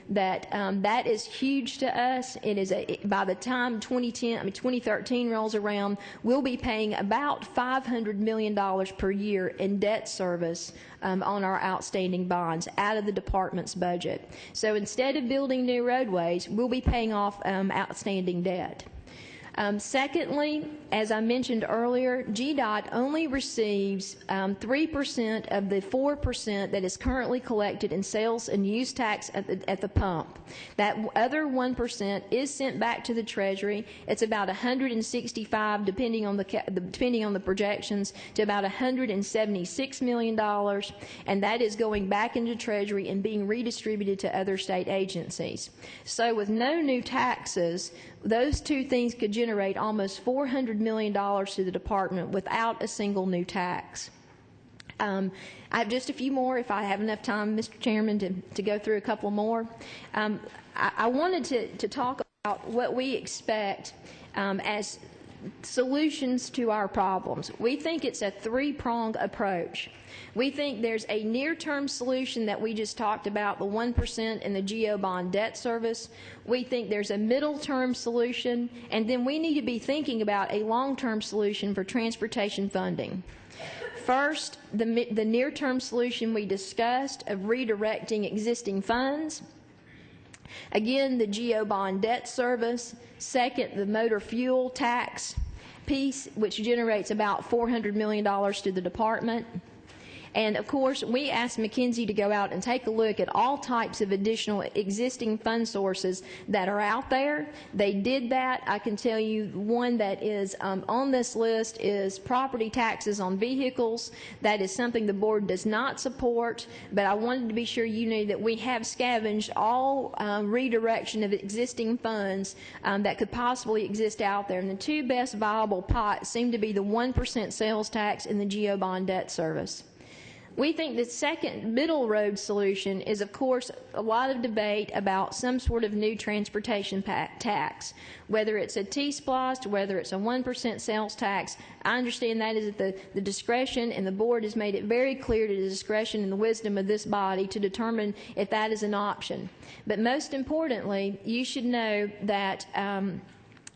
that that is huge to us. It is by the time 2013 rolls around, we'll be paying about $500 million per year in debt service on our outstanding bonds out of the department's budget. So instead of building new roadways, we'll be paying off outstanding debt. Secondly, as I mentioned earlier, GDOT only receives 3% of the 4% that is currently collected in sales and use tax at the pump. That other 1% is sent back to the Treasury. It's about 165, depending on the projections, to about $176 million, and that is going back into Treasury and being redistributed to other state agencies. So with no new taxes, those two things could generate almost $400 million to the department without a single new tax. I have just a few more, if I have enough time, Mr. Chairman, to go through a couple more. I wanted to talk about what we expect as solutions to our problems. We think it's a three-pronged approach. We think there's a near-term solution that we just talked about, the 1% in the GO bond debt service. We think there's a middle-term solution, and then we need to be thinking about a long-term solution for transportation funding. First, the near-term solution we discussed of redirecting existing funds. Again, the GO bond debt service. Second, the motor fuel tax piece, which generates about $400 million to the department. And of course, we asked McKinsey to go out and take a look at all types of additional existing fund sources that are out there. They did that. I can tell you one that is on this list is property taxes on vehicles. That is something the board does not support, but I wanted to be sure you knew that we have scavenged all redirection of existing funds that could possibly exist out there. And the two best viable pots seem to be the 1% sales tax and the GO bond debt service. We think the second middle road solution is, of course, a lot of debate about some sort of new transportation tax, whether it's a T-SPLOST, whether it's a 1% sales tax. I understand that is at the discretion, and the board has made it very clear to the discretion and the wisdom of this body to determine if that is an option. But most importantly, you should know that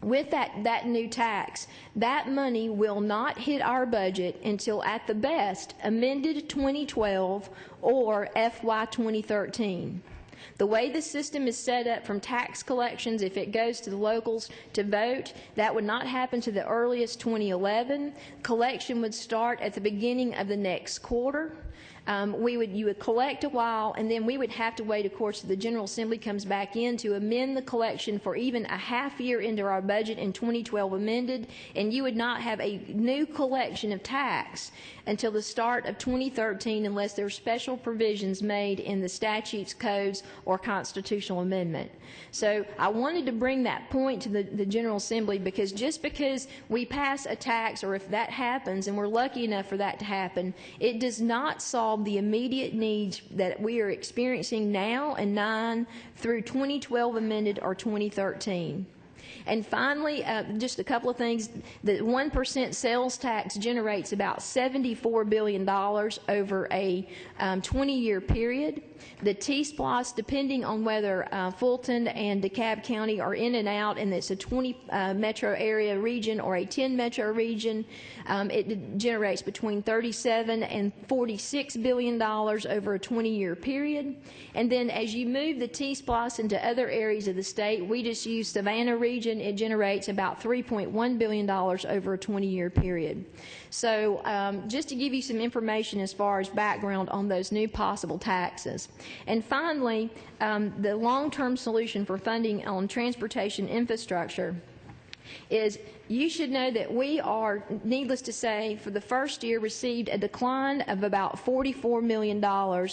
with that new tax, that money will not hit our budget until at the best amended 2012 or FY 2013. The way the system is set up from tax collections, if it goes to the locals to vote, that would not happen to the earliest 2011. Collection would start at the beginning of the next quarter. You would collect a while, and then we would have to wait, of course, till the General Assembly comes back in to amend the collection for even a half year into our budget in 2012 amended, and you would not have a new collection of tax until the start of 2013 unless there are special provisions made in the statutes, codes, or constitutional amendment. So I wanted to bring that point to the General Assembly, because just because we pass a tax, or if that happens, and we're lucky enough for that to happen, it does not solve the immediate needs that we are experiencing now in 9 through 2012 amended or 2013. And finally, just a couple of things. The 1% sales tax generates about $74 billion over a 20-year period. The T-SPLOS, depending on whether Fulton and DeKalb County are in and out, and it's a 20 metro area region or a 10 metro region, it generates between $37 and $46 billion over a 20-year period. And then as you move the T-SPLOS into other areas of the state, we just use Savannah region, it generates about $3.1 billion over a 20-year period. So just to give you some information as far as background on those new possible taxes. And finally, the long-term solution for funding on transportation infrastructure is you should know that we are, needless to say, for the first year received a decline of about $44 million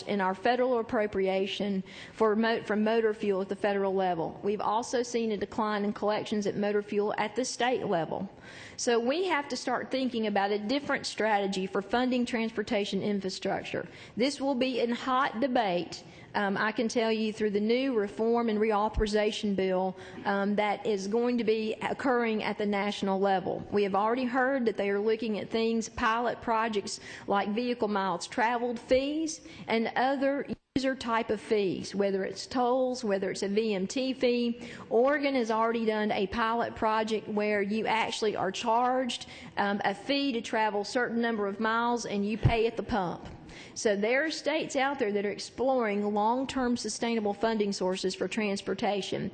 in our federal appropriation from motor fuel at the federal level. We've also seen a decline in collections at motor fuel at the state level. So we have to start thinking about a different strategy for funding transportation infrastructure. This will be in hot debate. I can tell you through the new reform and reauthorization bill that is going to be occurring at the national level. We have already heard that they are looking at things, pilot projects like vehicle miles traveled fees and other user type of fees, whether it's tolls, whether it's a VMT fee. Oregon has already done a pilot project where you actually are charged a fee to travel a certain number of miles and you pay at the pump. So there are states out there that are exploring long-term sustainable funding sources for transportation.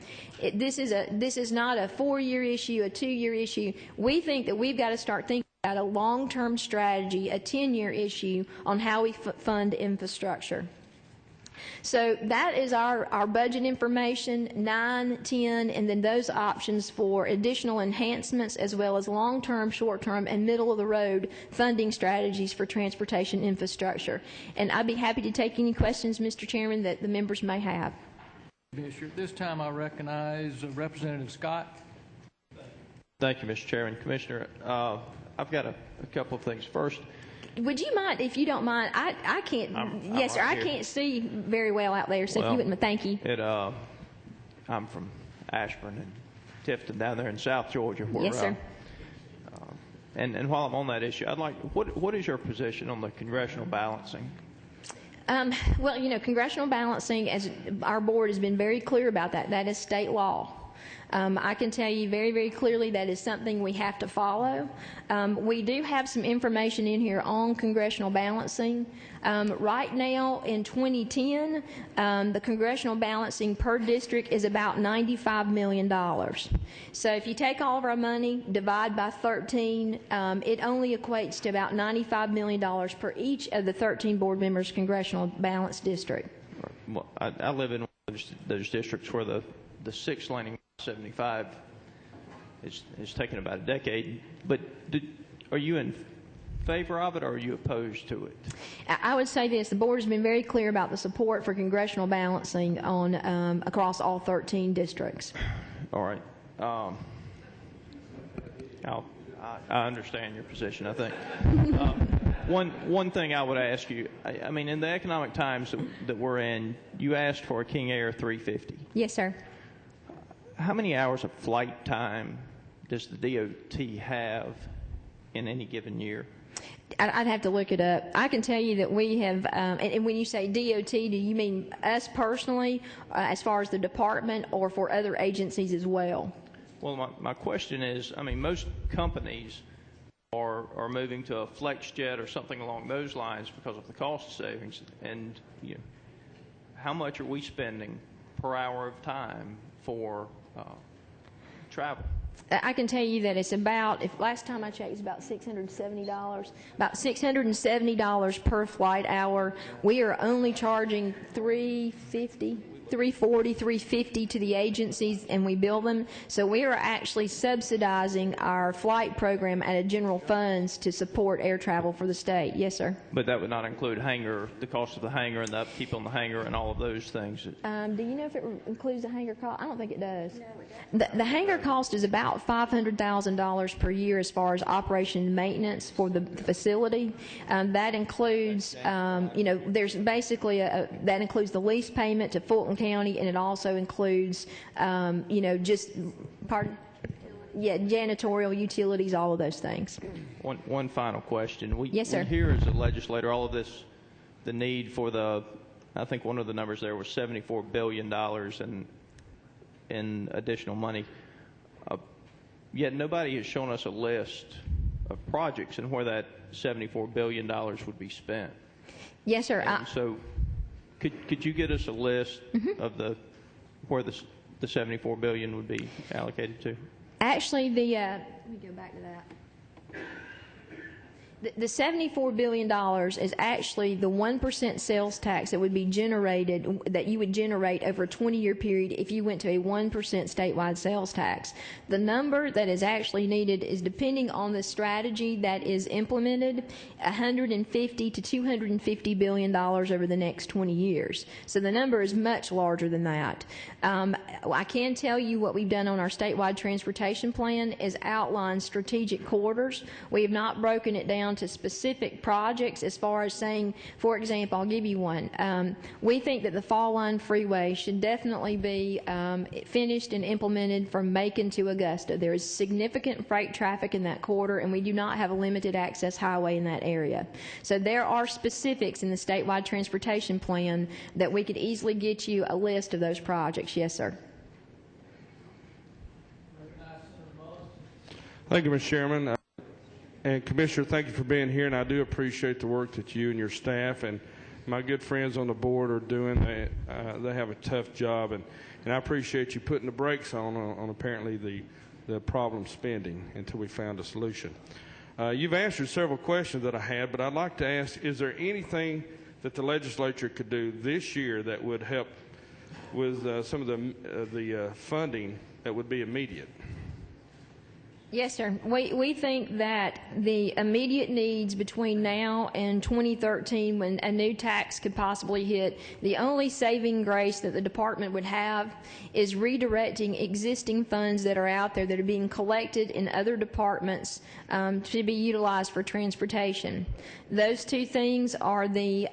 This is not a 4-year issue, a 2-year issue. We think that we've got to start thinking about a long-term strategy, a 10-year issue on how we fund infrastructure. So that is our budget information, 9, 10, and then those options for additional enhancements as well as long-term, short-term, and middle-of-the-road funding strategies for transportation infrastructure. And I'd be happy to take any questions, Mr. Chairman, that the members may have. Commissioner, this time I recognize Representative Scott. Thank you, Mr. Chairman. Commissioner, I've got a couple of things. First, would you mind, if you don't mind, I can't, yes, sir, I can't see very well out there, so if you wouldn't, thank you. I'm from Ashburn and Tifton down there in South Georgia. Where, yes, sir. And while I'm on that issue, I'd like, what is your position on the congressional balancing? Well, you know, congressional balancing, as our board has been very clear about that is state law. I can tell you very, very clearly that is something we have to follow. We do have some information in here on congressional balancing. Right now in 2010, the congressional balancing per district is about $95 million. So if you take all of our money, divide by 13, it only equates to about $95 million per each of the 13 board members' congressional balance district. Well, I live in one of those districts where the 6-laning 75 it's taken about a decade, but are you in favor of it or are you opposed to it? I would say this, the board has been very clear about the support for congressional balancing on across all 13 districts. All right. I understand your position, I think. One thing I would ask you, I mean, in the economic times that we're in, you asked for a King Air 350. Yes, sir. How many hours of flight time does the DOT have in any given year? I'd have to look it up. I can tell you that we have, and when you say DOT, do you mean us personally, as far as the department, or for other agencies as well? Well, my question is, I mean, most companies are moving to a flex jet or something along those lines because of the cost savings. And you know, how much are we spending per hour of time for travel? I can tell you that it's about, if last time I checked, it's about $670. About $670 per flight hour. We are only charging $340, $350 to the agencies, and we bill them. So we are actually subsidizing our flight program out of general funds to support air travel for the state. Yes, sir. But that would not include hangar, the cost of the hangar and the upkeep on the hangar and all of those things. Do you know if it includes the hangar cost? I don't think it does. The hangar cost is about $500,000 per year as far as operation and maintenance for the facility. That includes, there's basically that includes the lease payment to Fulton County, and it also includes, janitorial, utilities, all of those things. One final question. Yes, sir. We hear as a legislator all of this, the need for I think one of the numbers there was $74 billion in additional money. Yet nobody has shown us a list of projects and where that $74 billion would be spent. Yes, sir. So could you get us a list of where the $74 billion would be allocated to? Actually, let me go back to that. The $74 billion is actually the 1% sales tax that would be generated, that you would generate over a 20-year period if you went to a 1% statewide sales tax. The number that is actually needed is, depending on the strategy that is implemented, $150 to $250 billion over the next 20 years. So the number is much larger than that. I can tell you what we've done on our statewide transportation plan is outline strategic corridors. We have not broken it down to specific projects as far as saying, for example, I'll give you one. We think that the Fall Line Freeway should definitely be finished and implemented from Macon to Augusta. There is significant freight traffic in that corridor, and we do not have a limited access highway in that area. So there are specifics in the statewide transportation plan that we could easily get you a list of those projects. Yes, sir. Thank you, Mr. Chairman. And Commissioner, thank you for being here, and I do appreciate the work that you and your staff and my good friends on the board are doing. They have a tough job, and I appreciate you putting the brakes on apparently the problem spending until we found a solution. You've answered several questions that I had, but I'd like to ask, is there anything that the legislature could do this year that would help with some of the funding that would be immediate? Yes, sir. We think that the immediate needs between now and 2013, when a new tax could possibly hit, the only saving grace that the department would have is redirecting existing funds that are out there that are being collected in other departments to be utilized for transportation. Those two things are the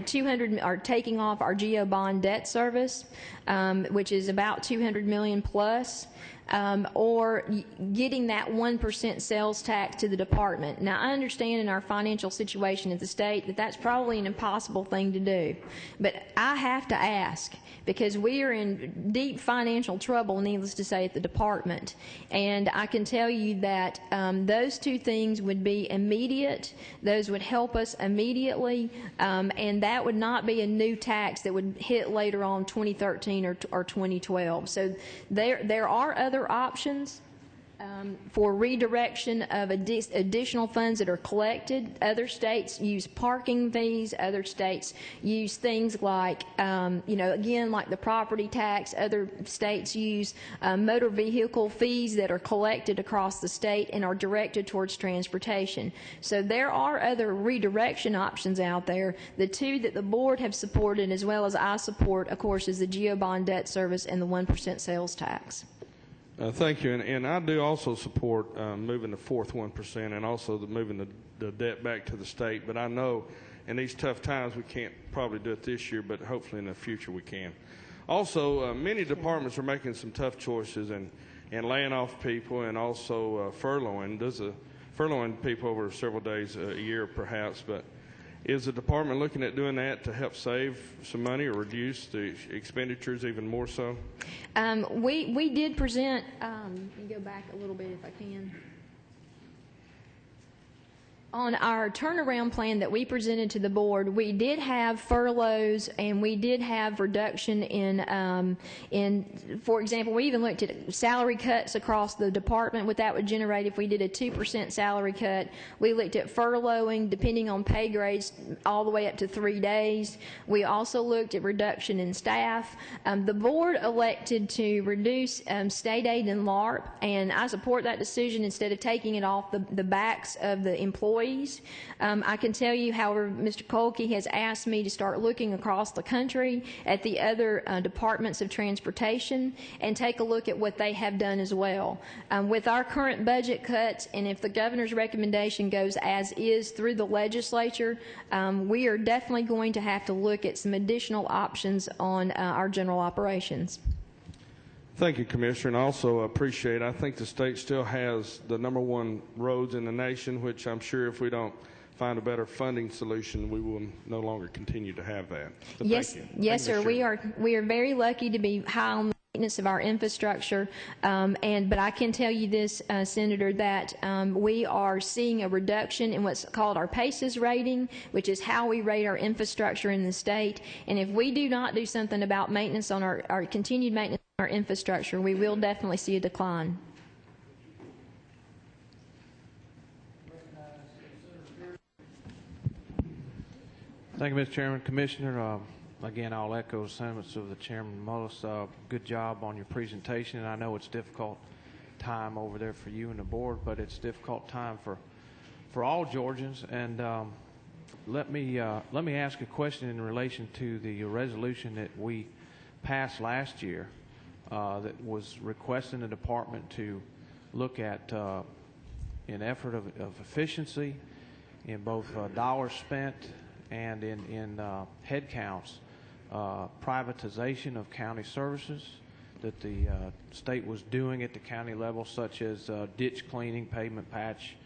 200 are taking off our GEO bond debt service, which is about $200 million plus. Or getting that 1% sales tax to the department. Now, I understand in our financial situation at the state that that's probably an impossible thing to do. But I have to ask, because we are in deep financial trouble, needless to say, at the department. And I can tell you that those two things would be immediate. Those would help us immediately. And that would not be a new tax that would hit later on 2013 or 2012. So there are other options for redirection of additional funds that are collected. Other states use parking fees. Other states use things like, again, like the property tax. Other states use motor vehicle fees that are collected across the state and are directed towards transportation. So there are other redirection options out there. The two that the board have supported, as well as I support, of course, is the GEO bond debt service and the 1% sales tax. Thank you, and I do also support moving the fourth 1% and also moving the debt back to the state. But I know in these tough times we can't probably do it this year, but hopefully in the future we can. Also, many departments are making some tough choices and laying off people and also furloughing. Furloughing people over several days a year perhaps, but is the department looking at doing that to help save some money or reduce the expenditures even more so? We did present, you go back a little bit if I can. On our turnaround plan that we presented to the board, we did have furloughs and we did have reduction for example, we even looked at salary cuts across the department, what that would generate if we did a 2% salary cut. We looked at furloughing, depending on pay grades, all the way up to 3 days. We also looked at reduction in staff. The board elected to reduce state aid and LARP, and I support that decision instead of taking it off the backs of the employees. I can tell you, however, Mr. Kolke has asked me to start looking across the country at the other departments of transportation and take a look at what they have done as well. With our current budget cuts, and if the governor's recommendation goes as is through the legislature, we are definitely going to have to look at some additional options on our general operations. Thank you, Commissioner, and also appreciate, I think the state still has the #1 roads in the nation, which I'm sure if we don't find a better funding solution, we will no longer continue to have that. So yes, thank you. Yes, sir. We are very lucky to be high on the maintenance of our infrastructure, but I can tell you this, Senator, that we are seeing a reduction in what's called our PACES rating, which is how we rate our infrastructure in the state. And if we do not do something about maintenance on our continued maintenance on our infrastructure, we will definitely see a decline. Thank you, Mr. Chairman. Commissioner, again, I'll echo the sentiments of the Chairman Mullis. Good job on your presentation, and I know it's a difficult time over there for you and the board, but it's a difficult time for all Georgians. And let me ask a question in relation to the resolution that we passed last year that was requesting the department to look at an effort of efficiency in both dollars spent and in head counts, privatization of county services that the state was doing at the county level, such as ditch cleaning, pavement patch,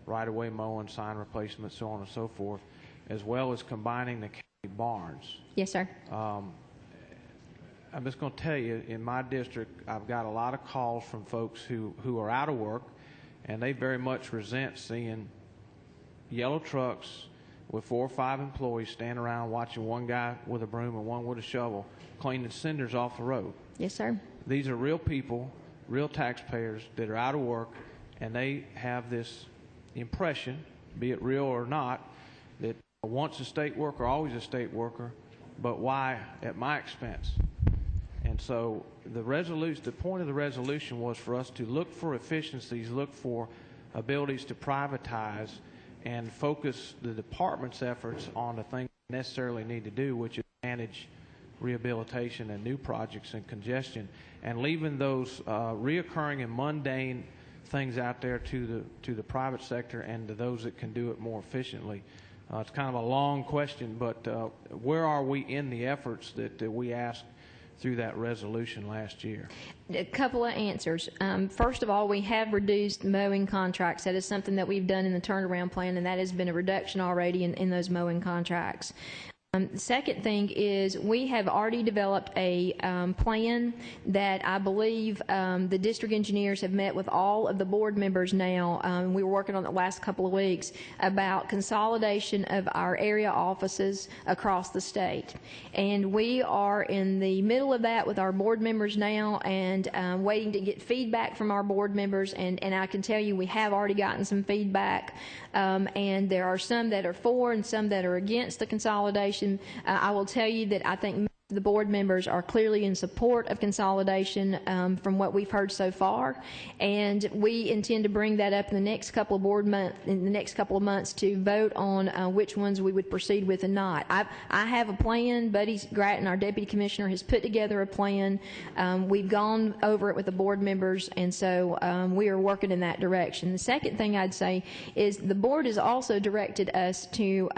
right-of-way mowing, sign replacement, so on and so forth, as well as combining the county barns. Yes, sir. I'm just going to tell you, in my district, I've got a lot of calls from folks who are out of work, and they very much resent seeing yellow trucks with 4 or 5 employees standing around watching one guy with a broom and one with a shovel cleaning cinders off the road. Yes, sir. These are real people, real taxpayers that are out of work, and they have this impression, be it real or not, that once a state worker, always a state worker, but why at my expense? And so the point of the resolution was for us to look for efficiencies, look for abilities to privatize, and focus the department's efforts on the things they necessarily need to do, which is manage rehabilitation and new projects and congestion, and leaving those reoccurring and mundane things out there to the private sector and to those that can do it more efficiently. It's kind of a long question, but where are we in the efforts that we asked through that resolution last year? A couple of answers. First of all, we have reduced mowing contracts. That is something that we've done in the turnaround plan, and that has been a reduction already in those mowing contracts. The second thing is we have already developed a plan that I believe the district engineers have met with all of the board members now. We were working on it the last couple of weeks about consolidation of our area offices across the state. And we are in the middle of that with our board members now and waiting to get feedback from our board members. And I can tell you we have already gotten some feedback. And there are some that are for and some that are against the consolidation. I will tell you that I think the board members are clearly in support of consolidation from what we've heard so far, and we intend to bring that up in the next couple of months to vote on which ones we would proceed with and not. I have a plan. Buddy Gratton, our deputy commissioner, has put together a plan. We've gone over it with the board members, and so we are working in that direction. The second thing I'd say is the board has also directed us to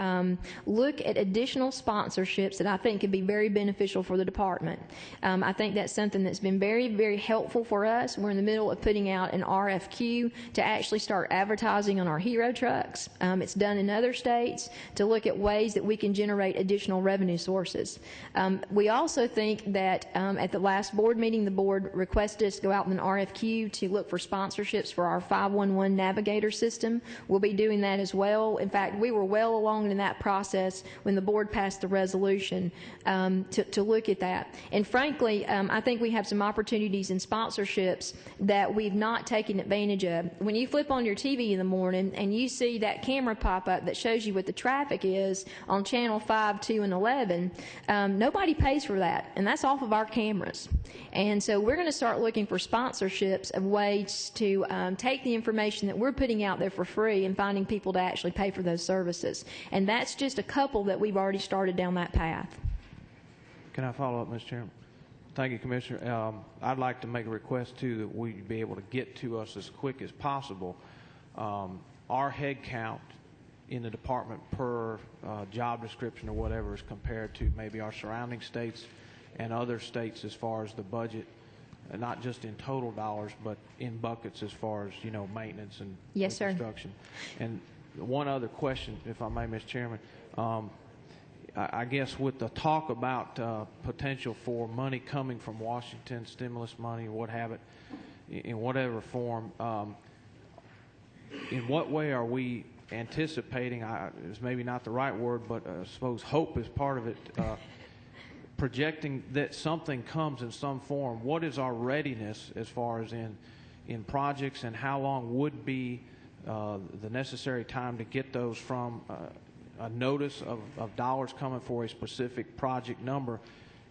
look at additional sponsorships that I think could be very beneficial beneficial for the department. I think that's something that's been very, very helpful for us. We're in the middle of putting out an RFQ to actually start advertising on our hero trucks. It's done in other states to look at ways that we can generate additional revenue sources. We also think that at the last board meeting, the board requested us to go out with an RFQ to look for sponsorships for our 511 Navigator system. We'll be doing that as well. In fact, we were well along in that process when the board passed the resolution to look at that. And frankly, I think we have some opportunities in sponsorships that we've not taken advantage of. When you flip on your TV in the morning and you see that camera pop up that shows you what the traffic is on channel 5, 2, and 11, nobody pays for that, and that's off of our cameras. And so we're going to start looking for sponsorships of ways to take the information that we're putting out there for free and finding people to actually pay for those services. And that's just a couple that we've already started down that path. Can I follow up, Mr. Chairman? Thank you, Commissioner. I'd like to make a request, too, that we be able to get to us as quick as possible. Our head count in the department per job description or whatever is compared to maybe our surrounding states and other states as far as the budget, not just in total dollars, but in buckets as far as, maintenance and yes, construction. Sir. And one other question, if I may, Mr. Chairman. I guess with the talk about potential for money coming from Washington, stimulus money, what have it, in whatever form, in what way are we anticipating, is maybe not the right word, but I suppose hope is part of it, projecting that something comes in some form? What is our readiness as far as in projects, and how long would be the necessary time to get those from a notice of dollars coming for a specific project number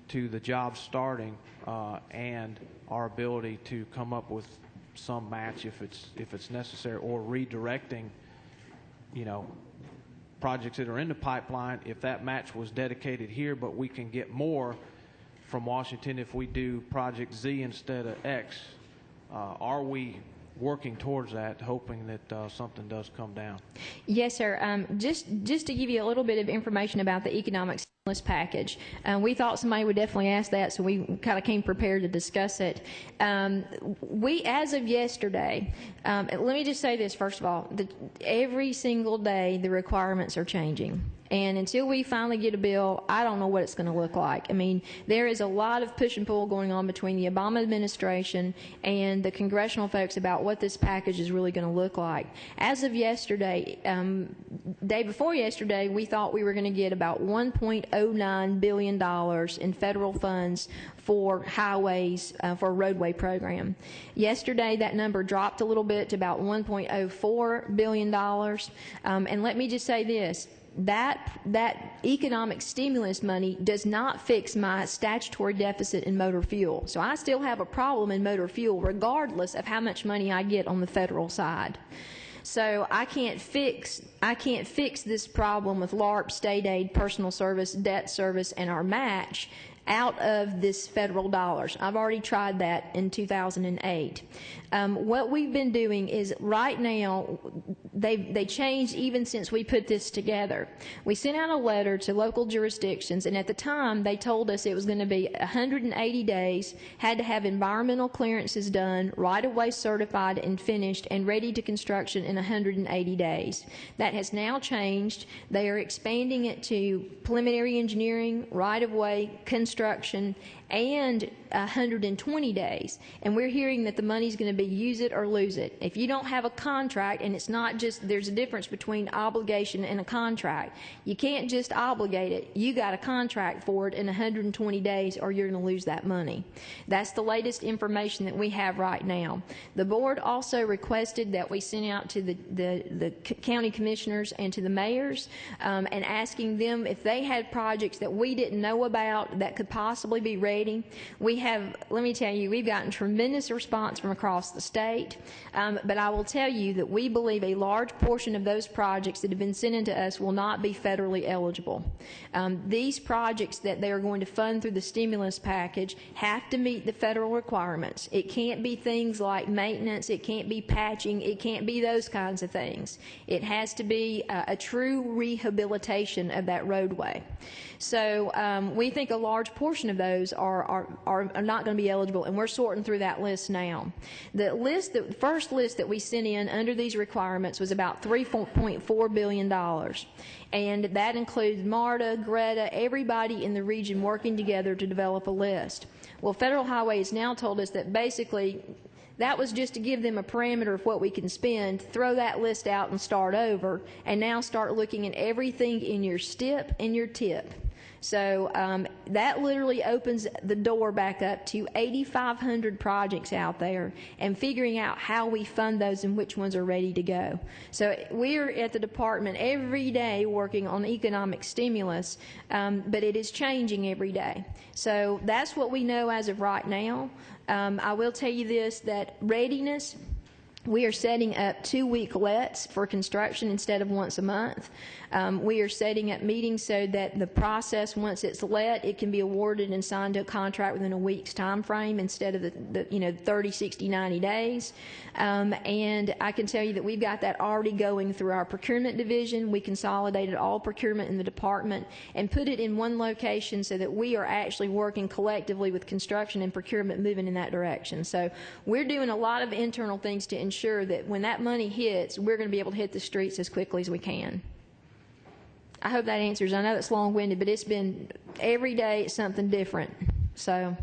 to the job starting, and our ability to come up with some match if it's necessary, or redirecting projects that are in the pipeline, if that match was dedicated here, but we can get more from Washington if we do project Z instead of X. Are we working towards that, hoping that something does come down? Yes, sir. Just to give you a little bit of information about the economic stimulus package, we thought somebody would definitely ask that, so we kind of came prepared to discuss it. We, as of yesterday, let me just say this first of all, every single day the requirements are changing. And until we finally get a bill, I don't know what it's going to look like. I mean, there is a lot of push and pull going on between the Obama administration and the congressional folks about what this package is really going to look like. As of yesterday, day before yesterday, we thought we were going to get about $1.09 billion in federal funds for highways, for a roadway program. Yesterday, that number dropped a little bit to about $1.04 billion. And let me just say this. That economic stimulus money does not fix my statutory deficit in motor fuel. So I still have a problem in motor fuel regardless of how much money I get on the federal side. So I can't fix this problem with LARP, state aid, personal service, debt service, and our match out of this federal dollars. I've already tried that in 2008. What we've been doing is right now, they changed even since we put this together. We sent out a letter to local jurisdictions, and at the time they told us it was going to be 180 days, had to have environmental clearances done, right-of-way certified and finished, and ready to construction in 180 days. That has now changed. They are expanding it to preliminary engineering, right-of-way, construction, and 120 days. And we're hearing that the money's going to be use it or lose it. If you don't have a contract, and it's not just, there's a difference between obligation and a contract. You can't just obligate it. You got a contract for it in 120 days or you're going to lose that money. That's the latest information that we have right now. The board also requested that we send out to the county commissioners and to the mayors and asking them if they had projects that we didn't know about that could possibly be ready ready. We have, let me tell you, we've gotten tremendous response from across the state, but I will tell you that we believe a large portion of those projects that have been sent into us will not be federally eligible. These projects that they are going to fund through the stimulus package have to meet the federal requirements. It can't be things like maintenance, it can't be patching, it can't be those kinds of things. It has to be a true rehabilitation of that roadway. So we think a large portion of those are not going to be eligible, and we're sorting through that list now. The first list that we sent in under these requirements was about $3.4 billion. And that includes MARTA, Greta, everybody in the region working together to develop a list. Well, Federal Highway has now told us that basically that was just to give them a parameter of what we can spend, throw that list out and start over, and now start looking at everything in your STIP and your TIP. So that literally opens the door back up to 8,500 projects out there and figuring out how we fund those and which ones are ready to go. So we're at the department every day working on economic stimulus, but it is changing every day. So that's what we know as of right now. I will tell you this, that readiness, we are setting up 2-week lets for construction instead of once a month. We are setting up meetings so that the process, once it's let, it can be awarded and signed to a contract within a week's time frame instead of the 30, 60, 90 days. And I can tell you that we've got that already going through our procurement division. We consolidated all procurement in the department and put it in one location so that we are actually working collectively with construction and procurement moving in that direction. So we're doing a lot of internal things to ensure that when that money hits, we're going to be able to hit the streets as quickly as we can. I hope that answers. I know it's long-winded, but it's been every day it's something different. So.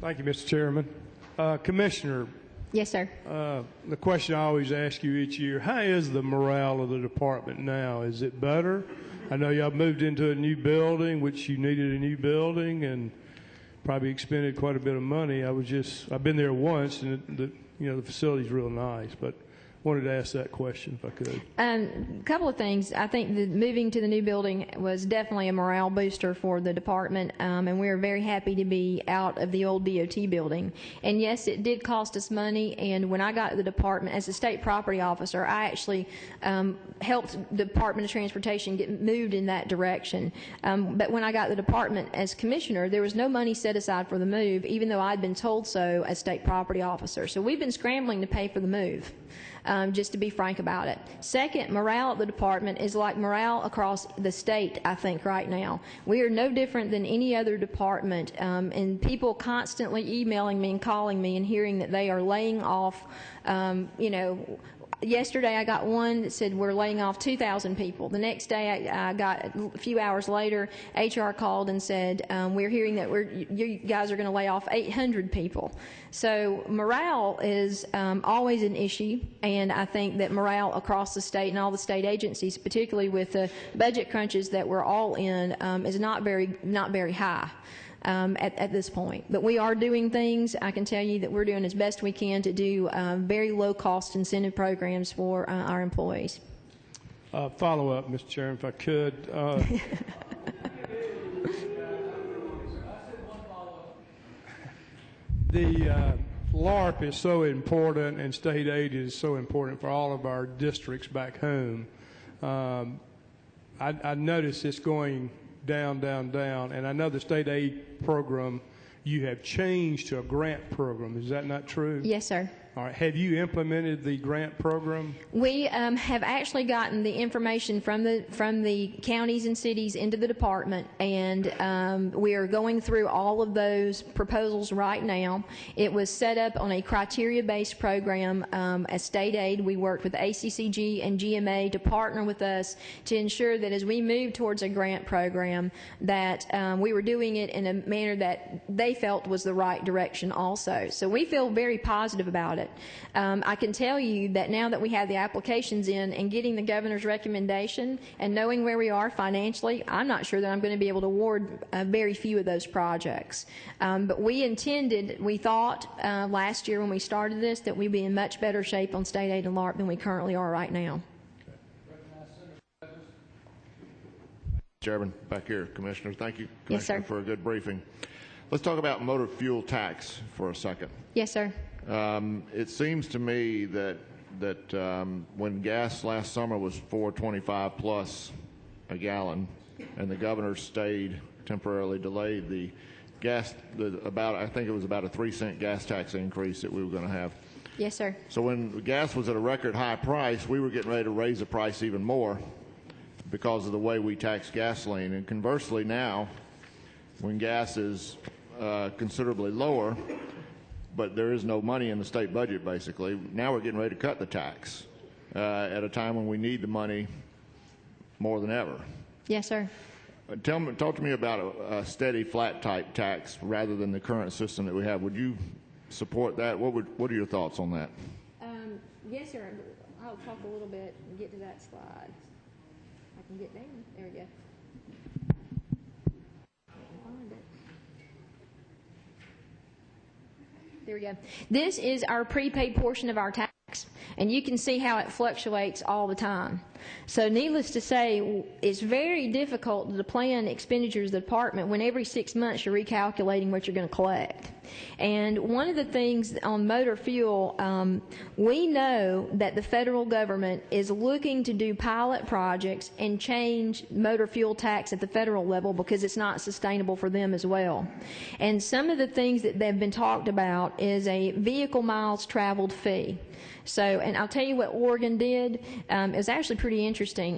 Thank you, Mr. Chairman. Commissioner. Yes, sir. The question I always ask you each year, how is the morale of the department now? Is it better? I know y'all moved into a new building, which you needed a new building, and probably expended quite a bit of money. I've been there once, and the facility's real nice, but wanted to ask that question if I could. A couple of things. I think that moving to the new building was definitely a morale booster for the department, and we are very happy to be out of the old DOT building. And yes, it did cost us money, and when I got to the department as a state property officer, I actually helped the Department of Transportation get moved in that direction. But when I got the department as commissioner, there was no money set aside for the move, even though I'd been told so as state property officer. So we've been scrambling to pay for the move. Just to be frank about it. Second, morale at the department is like morale across the state, I think, right now. We are no different than any other department, and people constantly emailing me and calling me and hearing that they are laying off, yesterday I got one that said we're laying off 2,000 people. The next day I got, a few hours later, HR called and said, we're hearing that you guys are going to lay off 800 people. So morale is always an issue, and I think that morale across the state and all the state agencies, particularly with the budget crunches that we're all in, is not very high. At this point. But we are doing things. I can tell you that we're doing as best we can to do very low-cost incentive programs for our employees. Follow-up, Mr. Chairman, if I could. The LARP is so important, and state aid is so important for all of our districts back home. I noticed it's going down, down, down. And I know the state aid program, you have changed to a grant program. Is that not true? Yes, sir. All right. Have you implemented the grant program? We have actually gotten the information from the counties and cities into the department, and we are going through all of those proposals right now. It was set up on a criteria-based program as state aid. We worked with ACCG and GMA to partner with us to ensure that as we move towards a grant program, that we were doing it in a manner that they felt was the right direction also. So we feel very positive about it. it. I can tell you that now that we have the applications in and getting the governor's recommendation and knowing where we are financially, I'm not sure that I'm going to be able to award very few of those projects. But we thought last year when we started this that we'd be in much better shape on state aid and LARP than we currently are right now. Chairman, back here, Commissioner. Thank you, Yes, Commissioner, sir. for a good briefing. Let's talk about motor fuel tax for a second. Yes, sir. It seems to me that when gas last summer was $4.25 plus a gallon, and the governor temporarily delayed the gas, I think it was about a 3-cent gas tax increase that we were going to have. Yes, sir. So when gas was at a record high price, we were getting ready to raise the price even more because of the way we tax gasoline. And conversely now, when gas is considerably lower, but there is no money in the state budget basically, now we're getting ready to cut the tax at a time when we need the money more than ever. Yes, sir. Talk to me about a steady flat type tax rather than the current system that we have. Would you support that? What are your thoughts on that? Yes, sir. I'll talk a little bit and get to that slide. I can get down. There we go. There we go. This is our prepaid portion of our tax, and you can see how it fluctuates all the time. So needless to say, it's very difficult to plan expenditures of the department when every 6 months you're recalculating what you're going to collect. And one of the things on motor fuel, we know that the federal government is looking to do pilot projects and change motor fuel tax at the federal level because it's not sustainable for them as well. And some of the things that they've been talked about is a vehicle miles traveled fee. So, and I'll tell you what Oregon did. It was actually pretty interesting.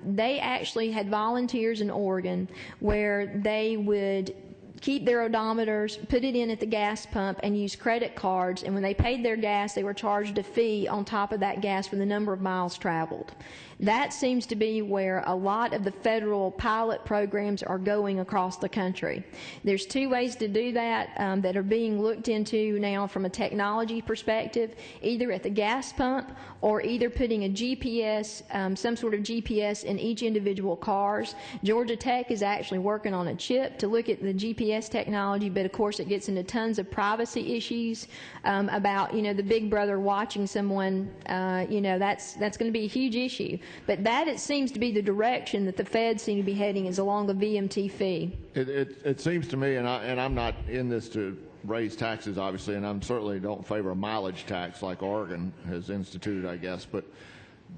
They actually had volunteers in Oregon where they would keep their odometers, put it in at the gas pump, and use credit cards. And when they paid their gas, they were charged a fee on top of that gas for the number of miles traveled. That seems to be where a lot of the federal pilot programs are going across the country. There's two ways to do that that are being looked into now from a technology perspective, either at the gas pump or either putting a GPS, some sort of GPS in each individual cars. Georgia Tech is actually working on a chip to look at the GPS technology, but of course it gets into tons of privacy issues about, the big brother watching someone, that's going to be a huge issue. But that, it seems to be the direction that the feds seem to be heading, is along the VMT fee. It seems to me, and I'm not in this to raise taxes, obviously, and I certainly don't favor a mileage tax like Oregon has instituted, I guess.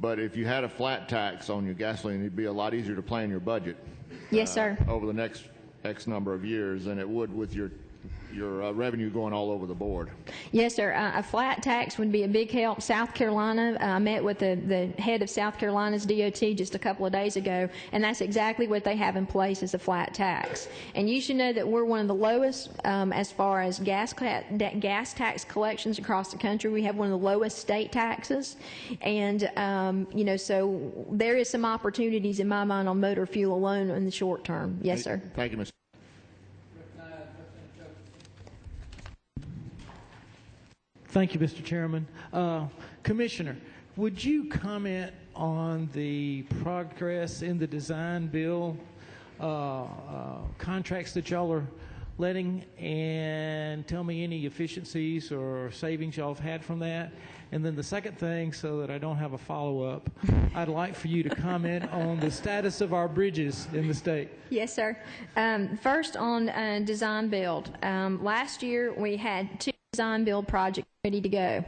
But if you had a flat tax on your gasoline, it'd be a lot easier to plan your budget. Yes, sir. Over the next X number of years than it would with your revenue going all over the board. Yes, sir. A flat tax would be a big help. South Carolina, I met with the head of South Carolina's DOT just a couple of days ago, and that's exactly what they have in place, is a flat tax. And you should know that we're one of the lowest as far as gas tax collections across the country. We have one of the lowest state taxes. And, so there is some opportunities in my mind on motor fuel alone in the short term. Yes, sir. Thank you, Mr. Thank you, Mr. Chairman. Commissioner, would you comment on the progress in the design bill contracts that y'all are letting, and tell me any efficiencies or savings y'all have had from that? And then the second thing, so that I don't have a follow-up, I'd like for you to comment on the status of our bridges in the state. Yes, sir. First on design build. Last year we had 2 design build projects ready to go.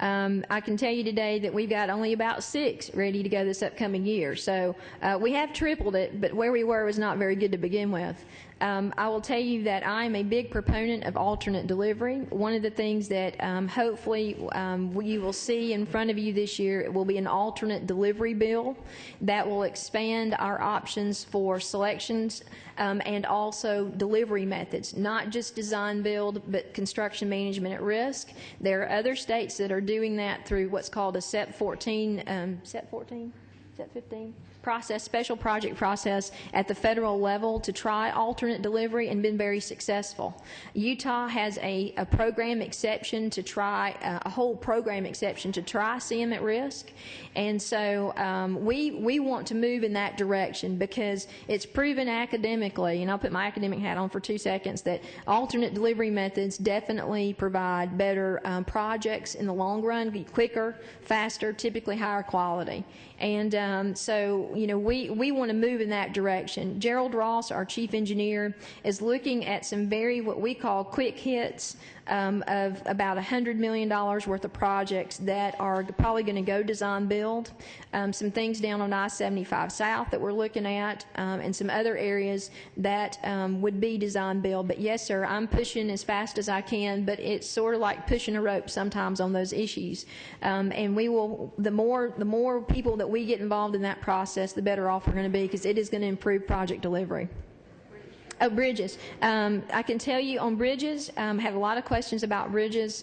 I can tell you today that we've got only about 6 ready to go this upcoming year. So we have tripled it, but where we were was not very good to begin with. I will tell you that I'm a big proponent of alternate delivery. One of the things that hopefully you will see in front of you this year will be an alternate delivery bill that will expand our options for selections and also delivery methods, not just design build, but construction management at risk. There are other states that are doing that through what's called a SEP 14, SEP 14? SEP 15? process, special project process at the federal level to try alternate delivery and been very successful. Utah has a program exception to try, a whole program exception to try CM at risk. And so we want to move in that direction because it's proven academically, and I'll put my academic hat on for 2 seconds, that alternate delivery methods definitely provide better projects in the long run, be quicker, faster, typically higher quality. And so, you know, we want to move in that direction. Gerald Ross, our chief engineer, is looking at some very, what we call quick hits of about $100 million worth of projects that are probably going to go design build. Some things down on I-75 South that we're looking at, and some other areas that would be design build. But yes, sir, I'm pushing as fast as I can, but it's sort of like pushing a rope sometimes on those issues. And we will, the more people that we get involved in that process, the better off we're going to be, because it is going to improve project delivery. Oh, bridges. I can tell you on bridges, have a lot of questions about bridges.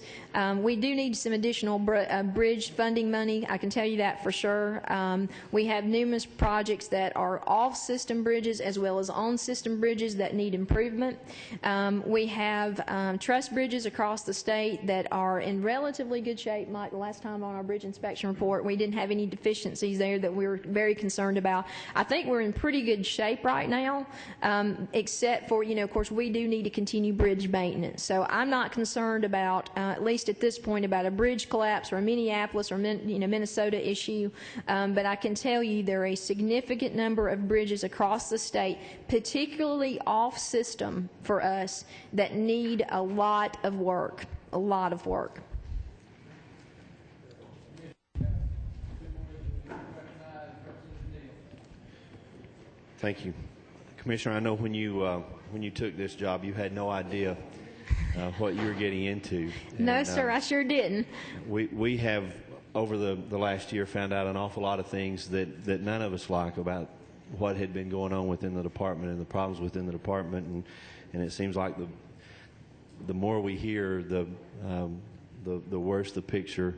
We do need some additional bridge funding money. I can tell you that for sure. We have numerous projects that are off-system bridges as well as on-system bridges that need improvement. We have truss bridges across the state that are in relatively good shape. Mike, the last time on our bridge inspection report, we didn't have any deficiencies there that we were very concerned about. I think we're in pretty good shape right now, except for, you know, of course, we do need to continue bridge maintenance. So I'm not concerned about, at least at this point, about a bridge collapse or a Minneapolis or Minnesota issue. But I can tell you there are a significant number of bridges across the state, particularly off-system for us, that need a lot of work, a lot of work. Thank you. Commissioner, I know when you took this job, you had no idea what you were getting into. No, sir, I sure didn't. We have, over the last year, found out an awful lot of things that none of us like about what had been going on within the department and the problems within the department, and it seems like the more we hear, the worse the picture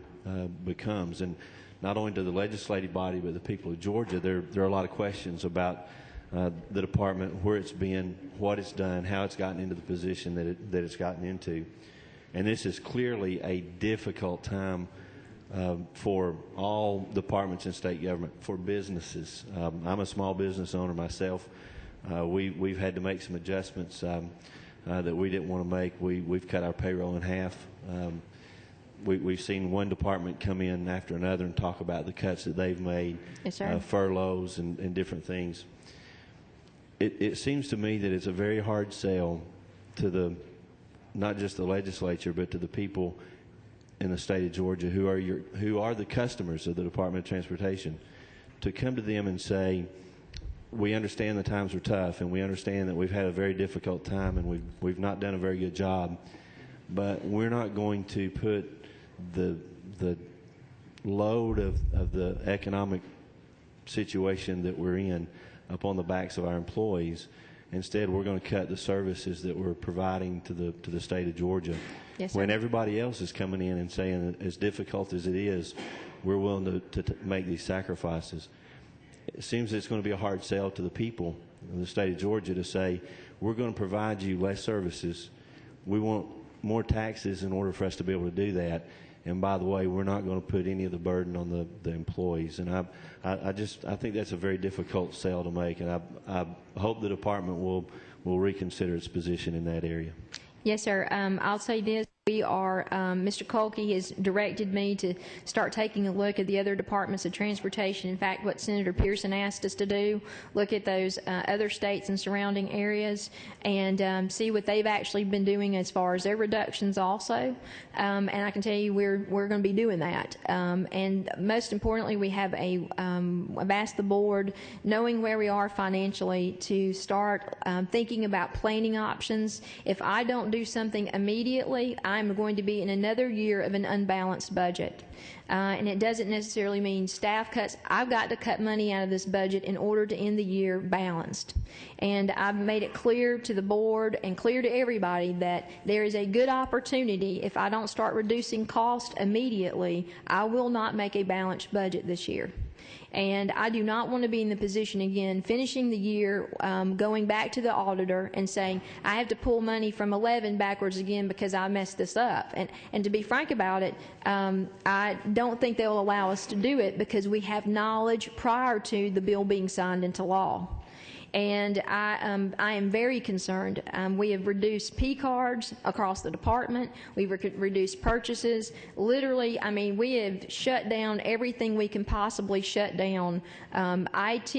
becomes. And not only to the legislative body, but the people of Georgia, there are a lot of questions about the department, where it's been, what it's done, how it's gotten into the position that it's gotten into. And this is clearly a difficult time for all departments in state government, for businesses. I'm a small business owner myself. We've had to make some adjustments that we didn't want to make. We've cut our payroll in half. We've seen one department come in after another and talk about the cuts that they've made, yes, sir. Furloughs and different things. It seems to me that it's a very hard sell to not just the legislature, but to the people in the state of Georgia who are the customers of the Department of Transportation, to come to them and say, we understand the times are tough, and we understand that we've had a very difficult time, and we've not done a very good job, but we're not going to put the load of the economic situation that we're in upon the backs of our employees. Instead, we're going to cut the services that we're providing to the state of Georgia. Yes, sir. When everybody else is coming in and saying, as difficult as it is, we're willing to make these sacrifices. It seems it's going to be a hard sell to the people of the state of Georgia to say, we're going to provide you less services. We want more taxes in order for us to be able to do that. And by the way, we're not going to put any of the burden on the employees. And I think that's a very difficult sell to make. And I hope the department will reconsider its position in that area. Yes, sir. I'll say this. We are, Mr. Kolke has directed me to start taking a look at the other departments of transportation. In fact, what Senator Pearson asked us to do, look at those other states and surrounding areas and see what they've actually been doing as far as their reductions also. And I can tell you we're going to be doing that. And most importantly, we have I've asked the board, knowing where we are financially, to start thinking about planning options. If I don't do something immediately, I'm going to be in another year of an unbalanced budget. And it doesn't necessarily mean staff cuts. I've got to cut money out of this budget in order to end the year balanced. And I've made it clear to the board and clear to everybody that there is a good opportunity. If I don't start reducing cost immediately, I will not make a balanced budget this year. And I do not want to be in the position again, finishing the year, going back to the auditor and saying, I have to pull money from 11 backwards again because I messed this up. And to be frank about it, I don't think they'll allow us to do it because we have knowledge prior to the bill being signed into law. And I am very concerned. We have reduced P cards across the department. We've reduced purchases. Literally, I mean, we have shut down everything we can possibly shut down. IT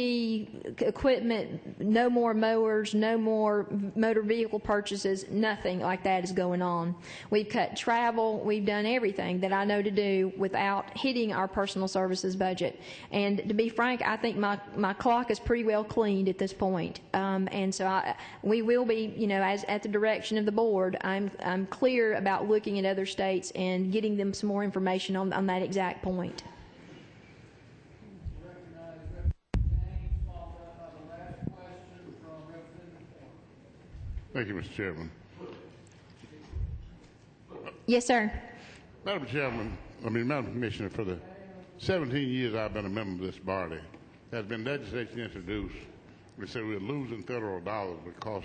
equipment, no more mowers, no more motor vehicle purchases, nothing like that is going on. We've cut travel. We've done everything that I know to do without hitting our personal services budget. And to be frank, I think my clock is pretty well cleaned at this point. And so we will be, you know, as at the direction of the board, I'm clear about looking at other states and getting them some more information on that exact point. Thank you, Mr. Chairman. Yes, sir. Madam Commissioner, for the 17 years I've been a member of this body, there's been legislation introduced. We say we're losing federal dollars because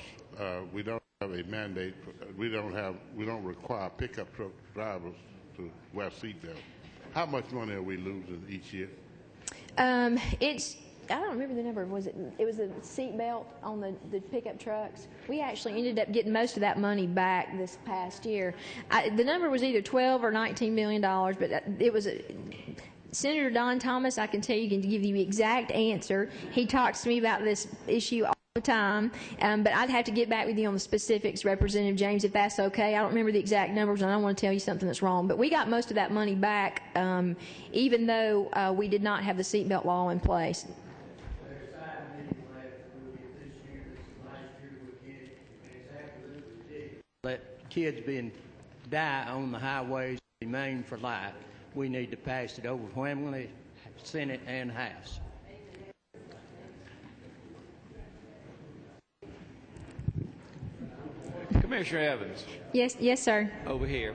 we don't have a mandate. We don't require pickup truck drivers to wear seatbelts. How much money are we losing each year? I don't remember the number. It was a seat belt on the pickup trucks. We actually ended up getting most of that money back this past year. The number was either $12 or $19 million, but it was Senator Don Thomas, I can tell you, can give you the exact answer. He talks to me about this issue all the time, but I'd have to get back with you on the specifics, Representative James, if that's okay. I don't remember the exact numbers, and I don't want to tell you something that's wrong. But we got most of that money back, even though we did not have the seatbelt law in place. Let kids die on the highways remain for life. We need to pass it overwhelmingly, Senate and House. Commissioner Evans. Yes, sir. Over here.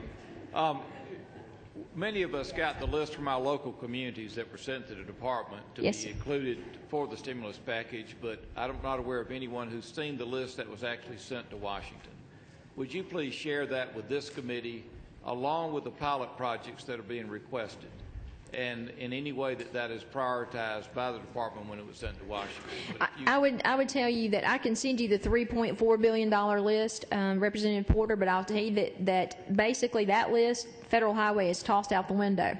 Many of us got the list from our local communities that were sent to the department to be included for the stimulus package, but I'm not aware of anyone who's seen the list that was actually sent to Washington. Would you please share that with this committee, along with the pilot projects that are being requested, and in any way that is prioritized by the department when it was sent to Washington? I would tell you that I can send you the $3.4 billion list, Representative Porter, but I'll tell you that basically that list, Federal Highway, is tossed out the window.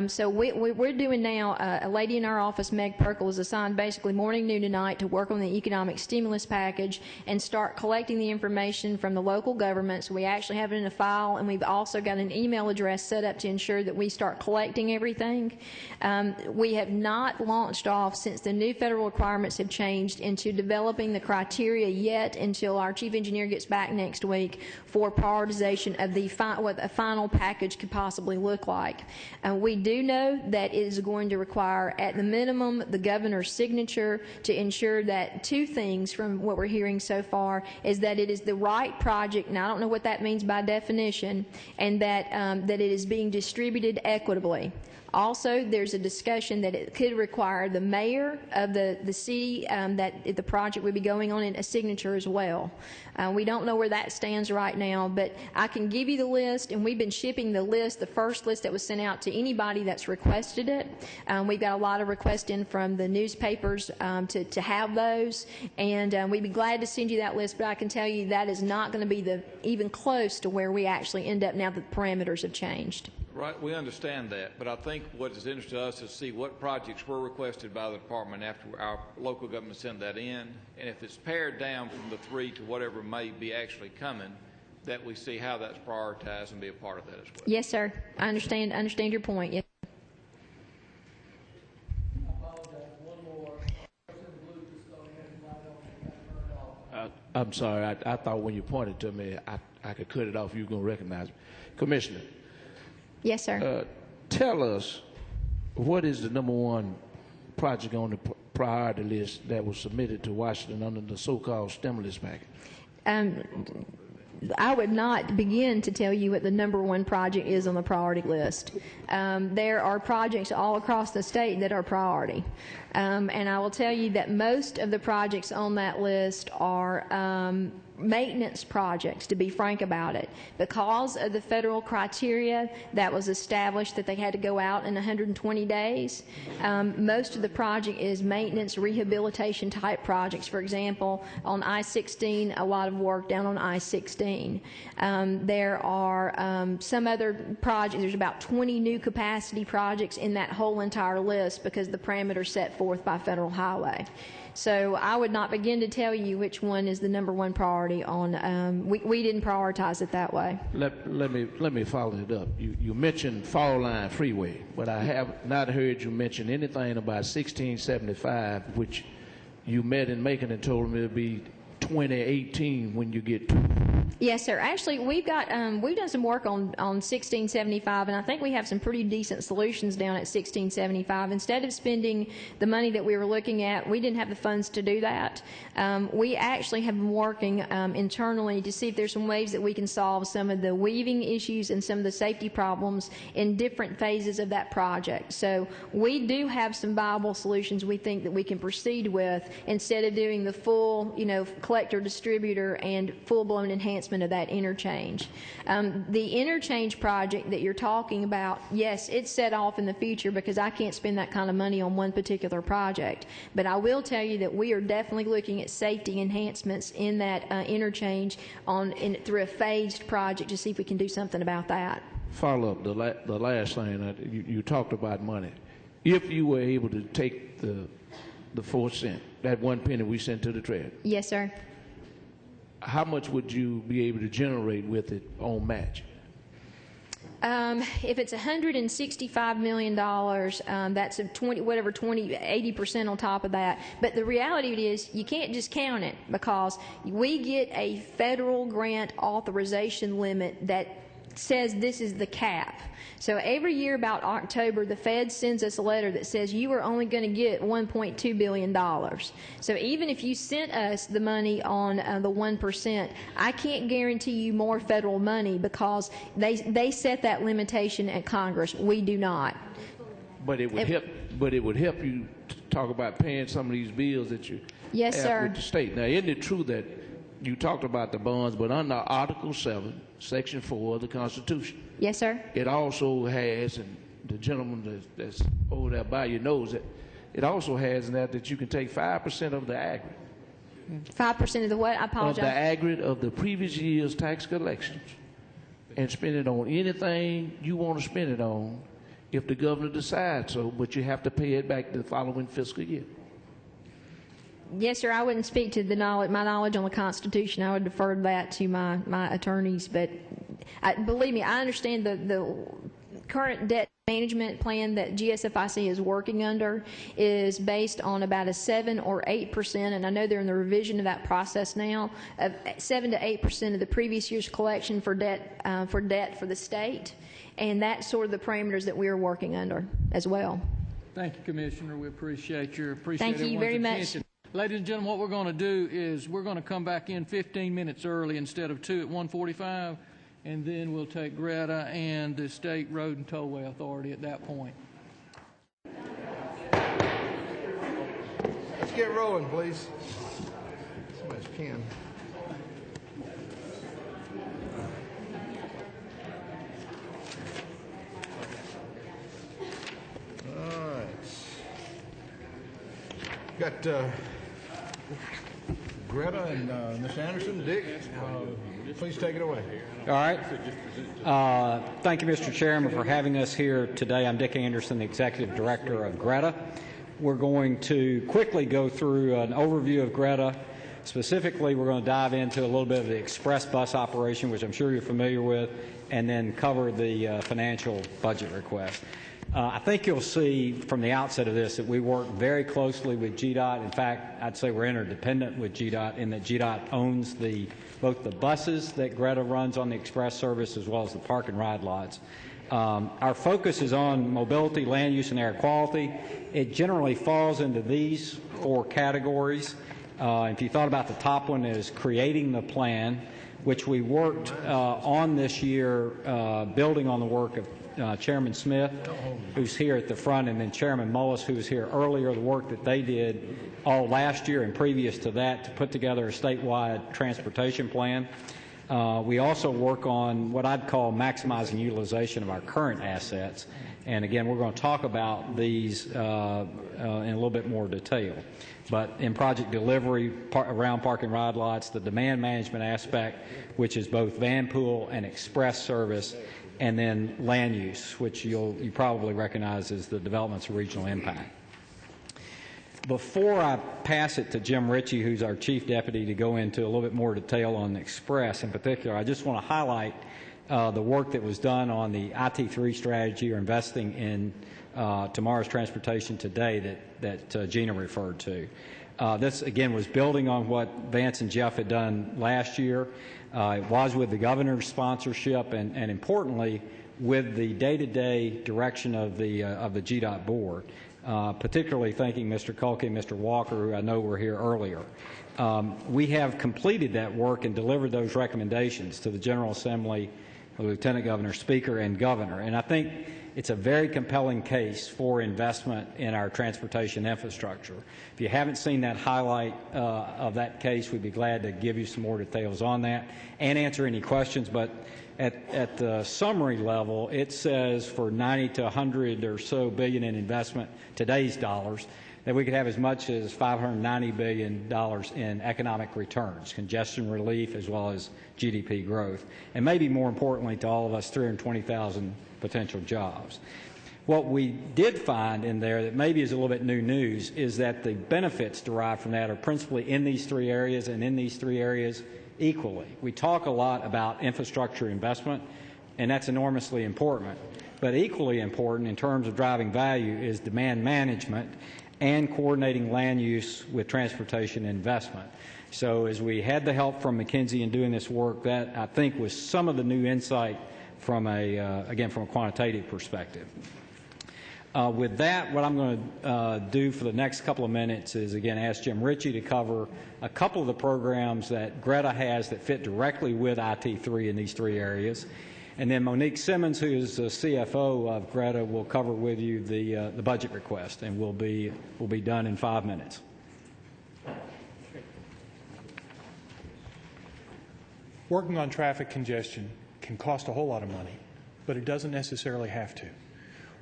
So we're doing now, a lady in our office, Meg Perkle, is assigned basically morning, noon, and night to work on the economic stimulus package and start collecting the information from the local governments. We actually have it in a file, and we've also got an email address set up to ensure that we start collecting everything. We have not launched off since the new federal requirements have changed into developing the criteria yet until our chief engineer gets back next week for prioritization of what a final package could possibly look like. We do know that it is going to require, at the minimum, the governor's signature to ensure that two things from what we're hearing so far is that it is the right project, and I don't know what that means by definition, and that it is being distributed equitably. Also, there's a discussion that it could require the mayor of the city that the project would be going on in a signature as well. We don't know where that stands right now, but I can give you the list, and we've been shipping the list, the first list that was sent out to anybody that's requested it. We've got a lot of requests in from the newspapers to have those, and we'd be glad to send you that list, but I can tell you that is not going to be even close to where we actually end up now that the parameters have changed. Right, we understand that, but I think what is interesting to us is to see what projects were requested by the department after our local government sent that in, and if it's pared down from the 3 to whatever may be actually coming, that we see how that's prioritized and be a part of that as well. Yes, sir. I understand your point. Yes. I'm sorry. I thought when you pointed to me, I could cut it off. You were going to recognize me. Commissioner. Yes, sir. Tell us, what is the #1 project on the priority list that was submitted to Washington under the so-called stimulus package? I would not begin to tell you what the number one project is on the priority list. There are projects all across the state that are priority. And I will tell you that most of the projects on that list are maintenance projects, to be frank about it. Because of the federal criteria that was established that they had to go out in 120 days, most of the project is maintenance rehabilitation type projects. For example, on I-16, a lot of work down on I-16. There are some other projects. There's about 20 new capacity projects in that whole entire list because the parameters set forth by Federal Highway. So I would not begin to tell you which one is the number one priority on, we didn't prioritize it that way. Let me follow it up. You mentioned Fall Line Freeway, but I have not heard you mention anything about 1675, which you met in Macon and told me it'll be 2018 when you get to. Yes, sir. Actually, we've done some work on 1675, and I think we have some pretty decent solutions down at 1675. Instead of spending the money that we were looking at, we didn't have the funds to do that. We actually have been working internally to see if there's some ways that we can solve some of the weaving issues and some of the safety problems in different phases of that project. So we do have some viable solutions we think that we can proceed with instead of doing the full, collector, distributor, and full-blown enhancement of that interchange. The interchange project that you're talking about, yes, it's set off in the future because I can't spend that kind of money on one particular project. But I will tell you that we are definitely looking at safety enhancements in that interchange through a phased project to see if we can do something about that. Follow up, the last thing, you talked about money. If you were able to take the 4 cent, that 1 penny we sent to the treasury. Yes, sir. How much would you be able to generate with it on match? If it's $165 million, that's 80% on top of that. But the reality of it is you can't just count it because we get a federal grant authorization limit that says this is the cap. So every year about October, the Fed sends us a letter that says you are only going to get $1.2 billion. So even if you sent us the money on the 1%, I can't guarantee you more federal money because they set that limitation at Congress. We do not. But it would help you to talk about paying some of these bills that you yes, have sir. with the state. Now, isn't it true that you talked about the bonds, but under Article 7, Section 4 of the Constitution. Yes, sir. It also has, and the gentleman that's over there by you knows that, it also has in that you can take 5% of the aggregate. 5% of the what? I apologize. Of the aggregate of the previous year's tax collections and spend it on anything you want to spend it on if the governor decides so, but you have to pay it back the following fiscal year. Yes, sir. I wouldn't speak to my knowledge on the Constitution. I would defer that to my attorneys. But believe me, I understand the current debt management plan that GSFIC is working under is based on about a 7 or 8%, and I know they're in the revision of that process now, of 7 to 8% of the previous year's collection for debt for the state, and that's sort of the parameters that we are working under as well. Thank you, Commissioner. We appreciate Thank you very much. Ladies and gentlemen, what we're going to do is we're going to come back in 15 minutes early instead of 2 at 1:45, and then we'll take Greta and the State Road and Tollway Authority at that point. Let's get rolling, please. Somebody's pen. All right. Got Greta and Ms. Anderson. Dick, please take it away. All right. Thank you, Mr. Chairman, for having us here today. I'm Dick Anderson, the Executive Director of Greta. We're going to quickly go through an overview of Greta. Specifically, we're going to dive into a little bit of the express bus operation, which I'm sure you're familiar with, and then cover the financial budget request. I think you'll see from the outset of this that we work very closely with GDOT. In fact, I'd say we're interdependent with GDOT in that GDOT owns both the buses that Greta runs on the express service as well as the park and ride lots. Our focus is on mobility, land use, and air quality. It generally falls into these 4 categories. If you thought about the top one is creating the plan, which we worked on this year, building on the work of Chairman Smith, who's here at the front, and then Chairman Mullis, who was here earlier, the work that they did all last year and previous to that to put together a statewide transportation plan. We also work on what I'd call maximizing utilization of our current assets. And again, we're going to talk about these in a little bit more detail. But in project delivery, around parking ride lots, the demand management aspect, which is both van pool and express service, and then land use, which you probably recognize as the developments of regional impact. Before I pass it to Jim Ritchie, who's our Chief Deputy, to go into a little bit more detail on Express in particular, I just want to highlight the work that was done on the IT3 strategy, or investing in tomorrow's transportation today, that Gina referred to. This, again, was building on what Vance and Jeff had done last year. It was with the governor's sponsorship and importantly, with the day-to-day direction of the GDOT board, particularly thanking Mr. Kulke and Mr. Walker, who I know were here earlier. We have completed that work and delivered those recommendations to the General Assembly, the Lieutenant Governor, Speaker, and Governor. And I think it's a very compelling case for investment in our transportation infrastructure. If you haven't seen that highlight of that case, we'd be glad to give you some more details on that and answer any questions. But at the summary level, it says for 90 to 100 or so billion in investment, today's dollars, that we could have as much as $590 billion in economic returns, congestion relief, as well as GDP growth, and maybe more importantly to all of us, 320,000 potential jobs. What we did find in there that maybe is a little bit new news is that the benefits derived from that are principally in these three areas, and in these three areas equally. We talk a lot about infrastructure investment, and that's enormously important, but equally important in terms of driving value is demand management and coordinating land use with transportation investment. So as we had the help from McKinsey in doing this work, that I think was some of the new insight from again, from a quantitative perspective. With that, what I'm going to do for the next couple of minutes is, again, ask Jim Ritchie to cover a couple of the programs that Greta has that fit directly with IT3 in these three areas. And then Monique Simmons, who is the CFO of Greta, will cover with you the budget request, and we'll be done in 5 minutes. Working on traffic congestion can cost a whole lot of money, but it doesn't necessarily have to.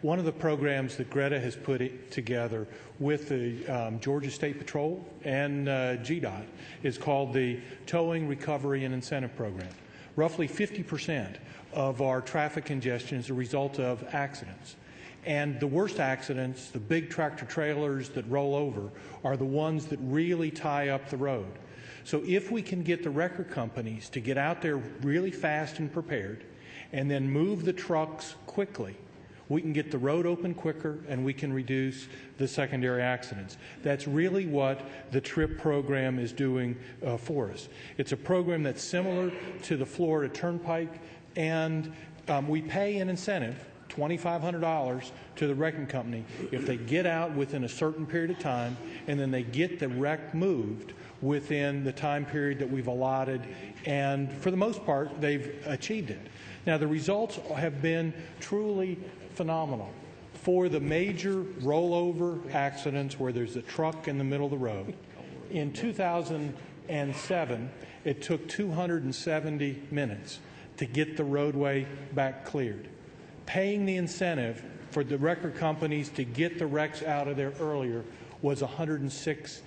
One of the programs that Greta has put together with the Georgia State Patrol and GDOT is called the Towing, Recovery, and Incentive Program. Roughly 50% of our traffic congestion is a result of accidents. And the worst accidents, the big tractor trailers that roll over, are the ones that really tie up the road. So if we can get the wrecker companies to get out there really fast and prepared and then move the trucks quickly, we can get the road open quicker and we can reduce the secondary accidents. That's really what the TRIP program is doing for us. It's a program that's similar to the Florida Turnpike, and we pay an incentive, $2,500, to the wrecking company if they get out within a certain period of time and then they get the wreck moved within the time period that we've allotted, and for the most part, they've achieved it. Now, the results have been truly phenomenal. For the major rollover accidents where there's a truck in the middle of the road, in 2007, it took 270 minutes to get the roadway back cleared. Paying the incentive for the wrecker companies to get the wrecks out of there earlier was 106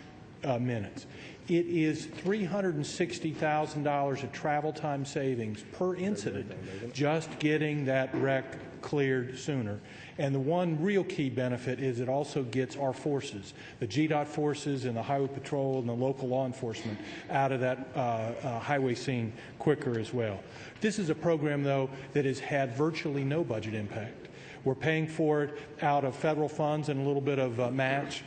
minutes. It is $360,000 of travel time savings per incident just getting that wreck cleared sooner. And the one real key benefit is it also gets our forces, the GDOT forces and the Highway Patrol and the local law enforcement, out of that highway scene quicker as well. This is a program, though, that has had virtually no budget impact. We're paying for it out of federal funds and a little bit of match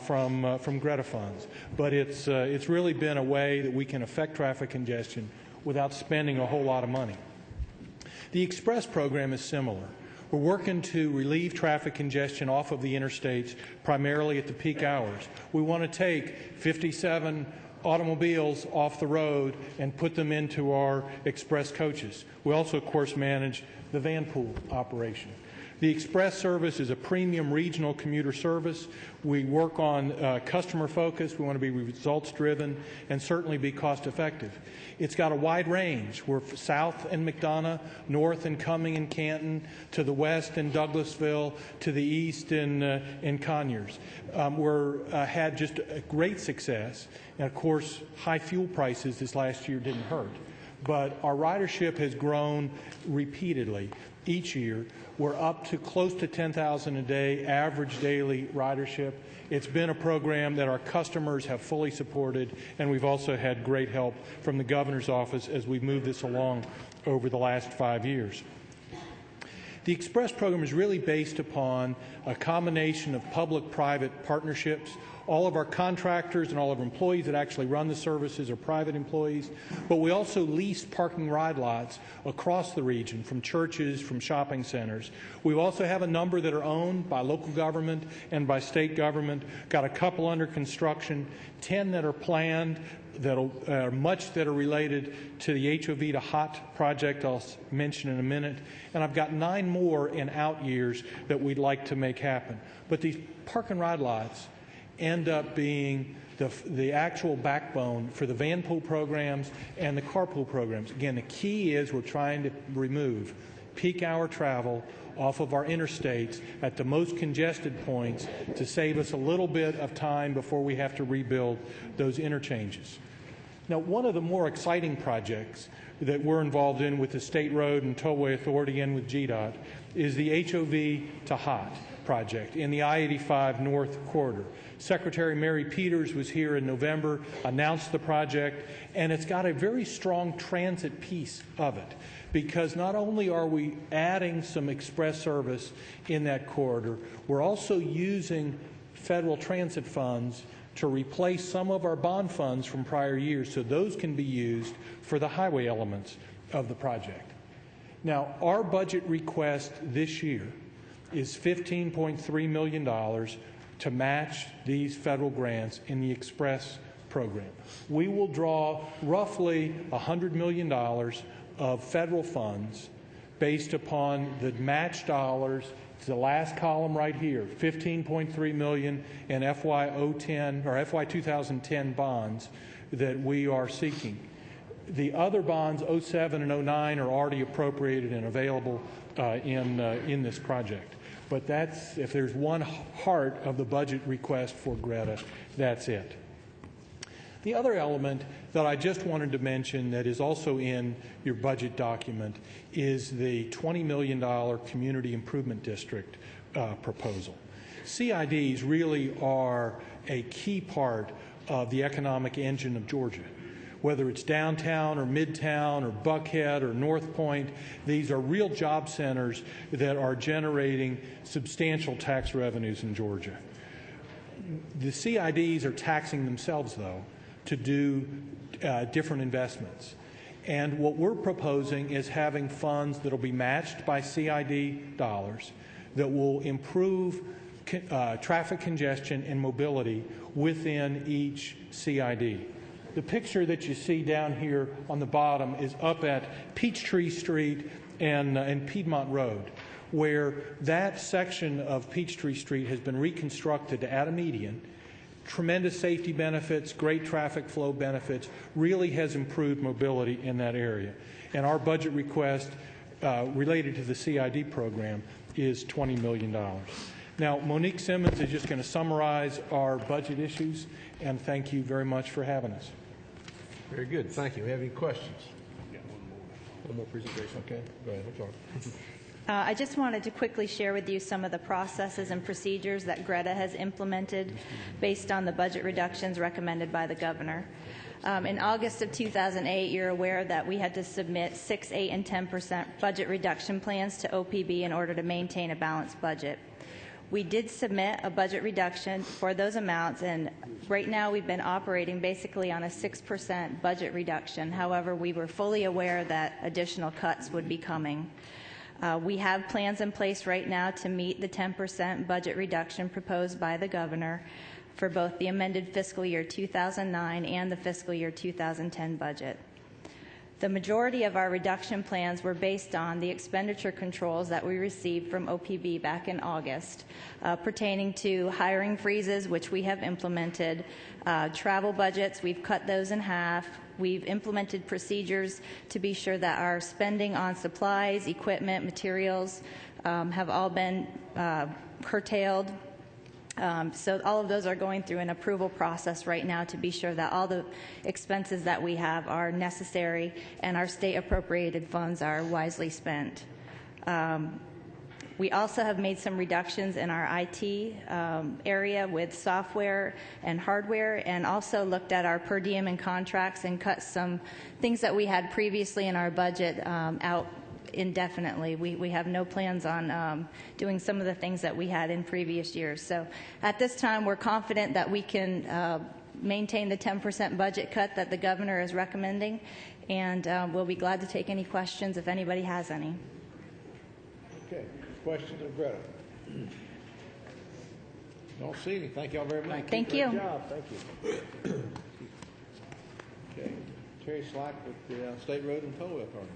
from Greta funds. But it's really been a way that we can affect traffic congestion without spending a whole lot of money. The Express program is similar. We're working to relieve traffic congestion off of the interstates, primarily at the peak hours. We want to take 57 automobiles off the road and put them into our express coaches. We also, of course, manage the van pool operation. The express service is a premium regional commuter service. We work on customer focus. We want to be results driven and certainly be cost effective. It's got a wide range. We're south in McDonough, north in Cumming and Canton, to the west in Douglasville, to the east in Conyers. We're had just a great success. And of course, high fuel prices this last year didn't hurt. But our ridership has grown repeatedly each year. We're up to close to 10,000 a day average daily ridership. It's been a program that our customers have fully supported, and we've also had great help from the governor's office as we've moved this along over the last 5 years. The Express program is really based upon a combination of public-private partnerships. All of our contractors and all of our employees that actually run the services are private employees, but we also lease parking ride lots across the region from churches, from shopping centers. We also have a number that are owned by local government and by state government, got a couple under construction, 10 that are planned, much that are related to the HOV to HOT project I'll mention in a minute, and I've got 9 more in out years that we'd like to make happen. But these park and ride lots end up being the actual backbone for the van pool programs and the carpool programs. Again, the key is we're trying to remove peak hour travel off of our interstates at the most congested points to save us a little bit of time before we have to rebuild those interchanges. Now, one of the more exciting projects that we're involved in with the State Road and Tollway Authority and with GDOT is the HOV to HOT project in the I-85 North Corridor. Secretary Mary Peters was here in November, announced the project, and it's got a very strong transit piece of it, because not only are we adding some express service in that corridor, we're also using federal transit funds to replace some of our bond funds from prior years, so those can be used for the highway elements of the project. Now, our budget request this year is $15.3 million to match these federal grants in the Express program. We will draw roughly $100 million of federal funds based upon the match dollars. It's the last column right here, $15.3 million in FY010 or FY 2010 bonds that we are seeking. The other bonds, 07 and 09, are already appropriated and available in this project. But that's, if there's one heart of the budget request for Greta, that's it. The other element that I just wanted to mention that is also in your budget document is the $20 million Community Improvement District proposal. CIDs really are a key part of the economic engine of Georgia. Whether it's downtown or midtown or Buckhead or North Point, these are real job centers that are generating substantial tax revenues in Georgia. The CIDs are taxing themselves, though, to do different investments. And what we're proposing is having funds that will be matched by CID dollars that will improve traffic congestion and mobility within each CID. The picture that you see down here on the bottom is up at Peachtree Street and Piedmont Road, where that section of Peachtree Street has been reconstructed to add a median. Tremendous safety benefits, great traffic flow benefits, really has improved mobility in that area. And our budget request related to the CID program is $20 million. Now, Monique Simmons is just going to summarize our budget issues, and thank you very much for having us. Very good. Thank you. Have any questions? One more presentation. Okay. Go ahead. I'm sorry. I just wanted to quickly share with you some of the processes and procedures that Greta has implemented based on the budget reductions recommended by the governor. In August of 2008, you're aware that we had to submit 6%, 8%, and 10% budget reduction plans to OPB in order to maintain a balanced budget. We did submit a budget reduction for those amounts, and right now we've been operating basically on a 6% budget reduction. However, we were fully aware that additional cuts would be coming. We have plans in place right now to meet the 10% budget reduction proposed by the governor. for both the amended fiscal year 2009 and the fiscal year 2010 budget. The majority of our reduction plans were based on the expenditure controls that we received from OPB back in August, pertaining to hiring freezes, which we have implemented, travel budgets, we've cut those in half. We've implemented procedures to be sure that our spending on supplies, equipment, materials have all been curtailed. So all of those are going through an approval process right now to be sure that all the expenses that we have are necessary and our state appropriated funds are wisely spent. We also have made some reductions in our IT area with software and hardware, and also looked at our per diem and contracts and cut some things that we had previously in our budget out indefinitely. We have no plans on doing some of the things that we had in previous years. So at this time, we're confident that we can maintain the 10% budget cut that the governor is recommending, and we'll be glad to take any questions if anybody has any. Okay. Questions of Greta? Don't see any. Thank you all very much. Thank you. Good job. Thank you. Okay. Terry Slack with the State Road and Tollway Authority.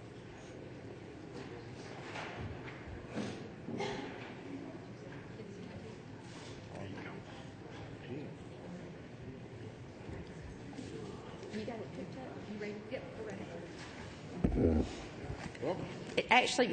You got it picked up? You ready? Yep, we're ready. Actually,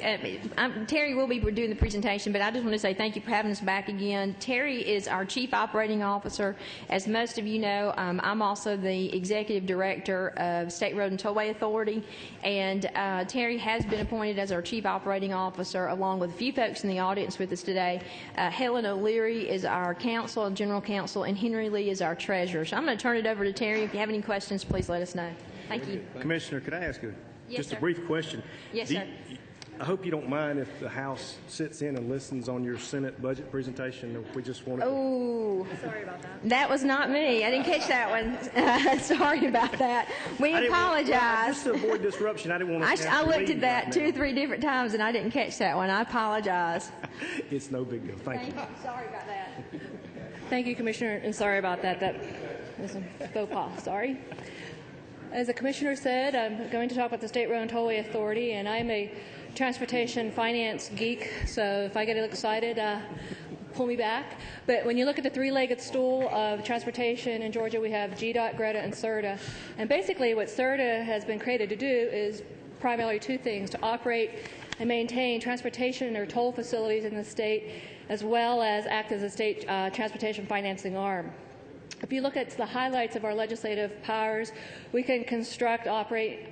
Terry will be doing the presentation, but I just want to say thank you for having us back again. Terry is our Chief Operating Officer. As most of you know, I'm also the Executive Director of State Road and Tollway Authority, and Terry has been appointed as our Chief Operating Officer along with a few folks in the audience with us today. Helen O'Leary is our Counsel, General Counsel, and Henry Lee is our Treasurer. So I'm going to turn it over to Terry. If you have any questions, please let us know. Thank you. Commissioner, could I ask just sir. a brief question? Yes, sir. I hope you don't mind if the House sits in and listens on your Senate budget presentation. If we just want to. Oh, sorry about that. That was not me. I didn't catch that one. Sorry about that. We apologize. Just to avoid disruption, I didn't want to. I looked at that 2 or 3 different times and I didn't catch that one. I apologize. It's no big deal. Thank you. Sorry about that. Thank you, Commissioner, and sorry about that. That was a faux pas. Sorry. As the Commissioner said, I'm going to talk about the State Road and Tollway Authority, and I'm a transportation finance geek, so if I get excited, pull me back. But when you look at the three-legged stool of transportation in Georgia, we have GDOT, GRETA, and CERTA. And basically what CERTA has been created to do is primarily 2 things: to operate and maintain transportation or toll facilities in the state, as well as act as a state transportation financing arm. If you look at the highlights of our legislative powers, we can construct, operate,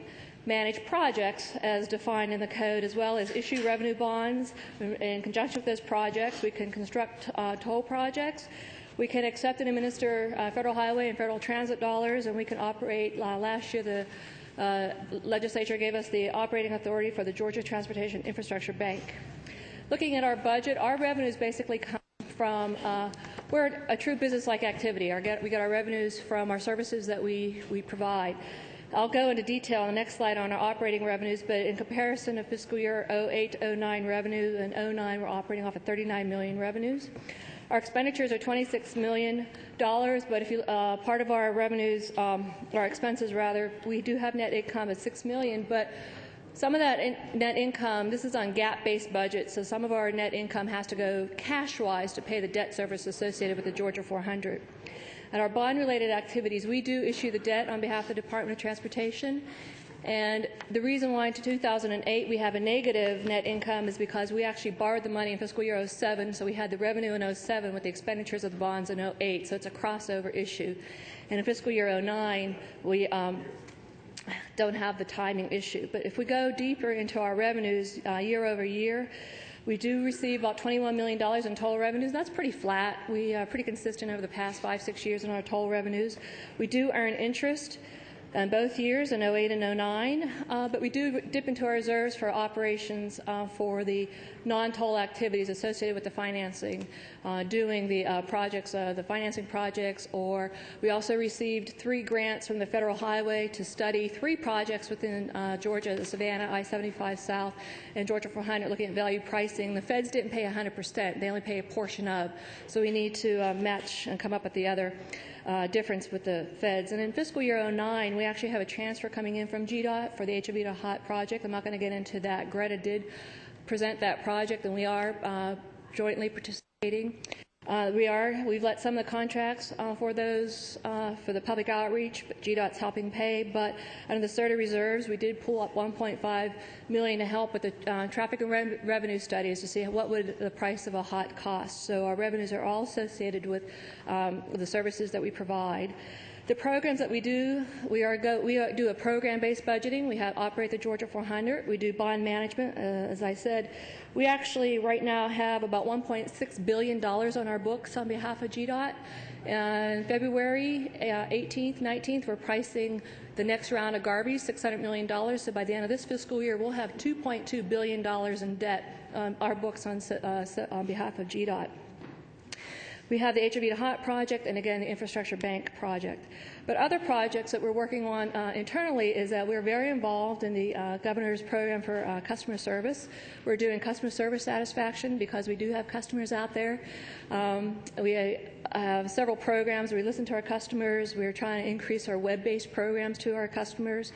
manage projects as defined in the code, as well as issue revenue bonds. In conjunction with those projects, we can construct toll projects. We can accept and administer federal highway and federal transit dollars, and we can operate. Last year, the legislature gave us the operating authority for the Georgia Transportation Infrastructure Bank. Looking at our budget, our revenues basically come from we're a true business-like activity. We get our revenues from our services that we provide. I'll go into detail on the next slide on our operating revenues, but in comparison to fiscal year 08-09 revenue, and 09 we're operating off of 39 million revenues. Our expenditures are $26 million, but if you part of our revenues, our expenses rather, we do have net income of $6 million, but some of that net income, this is on GAAP-based budget, so some of our net income has to go cash-wise to pay the debt service associated with the Georgia 400. And our bond-related activities, we do issue the debt on behalf of the Department of Transportation. And the reason why in 2008 we have a negative net income is because we actually borrowed the money in fiscal year 07, so we had the revenue in 07 with the expenditures of the bonds in 08, so it's a crossover issue. And in fiscal year 09, we don't have the timing issue. But if we go deeper into our revenues year over year, we do receive about $21 million in toll revenues. That's pretty flat. We are pretty consistent over the past 5-6 years in our toll revenues. We do earn interest. in both years, in 08 and 09, but we do dip into our reserves for operations for the non-toll activities associated with the financing, doing the projects, the financing projects, or we also received 3 grants from the Federal Highway to study 3 projects within Georgia, the Savannah, I-75 South, and Georgia 400, looking at value pricing. The feds didn't pay 100%. They only pay a portion of, so we need to match and come up with the other difference with the feds. And in fiscal year 09, we actually have a transfer coming in from GDOT for the HOV to HOT project. I'm not going to get into that. Greta did present that project, and we are jointly participating. We've let some of the contracts for those for the public outreach, but GDOT's helping pay. But under the SERTA reserves, we did pull up $1.5 million to help with the traffic and revenue studies to see what would the price of a hot cost. So our revenues are all associated with the services that we provide. The programs that we do, we do a program-based budgeting. We operate the Georgia 400. We do bond management. As I said, we actually right now have about $1.6 billion on our books on behalf of GDOT. And February 18th, 19th, we're pricing the next round of Garvey, $600 million. So by the end of this fiscal year, we'll have $2.2 billion in debt on our books on behalf of GDOT. We have the HOV to HOT project and, again, the infrastructure bank project. But other projects that we're working on internally is that we're very involved in the governor's program for customer service. We're doing customer service satisfaction because we do have customers out there. We have several programs where we listen to our customers. We're trying to increase our web-based programs to our customers.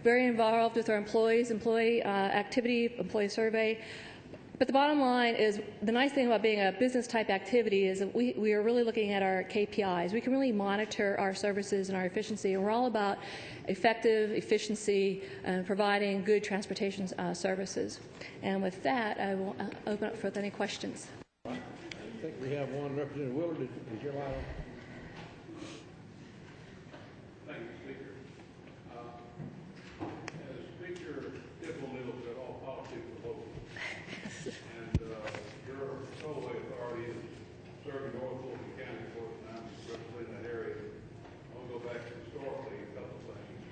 Very involved with our employees, employee activity, employee survey. But the bottom line is, the nice thing about being a business-type activity is that we are really looking at our KPIs. We can really monitor our services and our efficiency, and we're all about effective efficiency and providing good transportation services. And with that, I will open up for any questions. I think we have one. Representative Willard, did you allow? Thank you, Speaker. As Speaker Dibble-Mills said, all politics are local. And your tollway authority is serving North Fulton County, of course, and I'm representing that area. I'll go back historically a couple of things.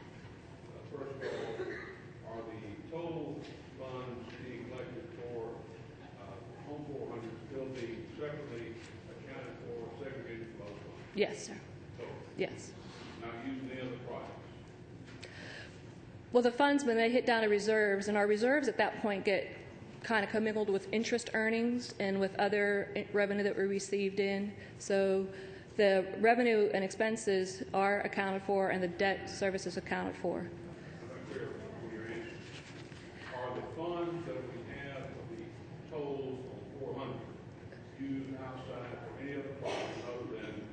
First of all, are the toll funds being collected for Home 400 still being separately accounted for, segregated from both funds? Yes, sir. Yes. Not using the other projects? Well, the funds, when they hit down to reserves, and our reserves at that point get kind of commingled with interest earnings and with other revenue that we received in. So the revenue and expenses are accounted for, and the debt service is accounted for. I'm not clear on your answer. Are the funds that we have for the tolls on 400 used outside for any other project other than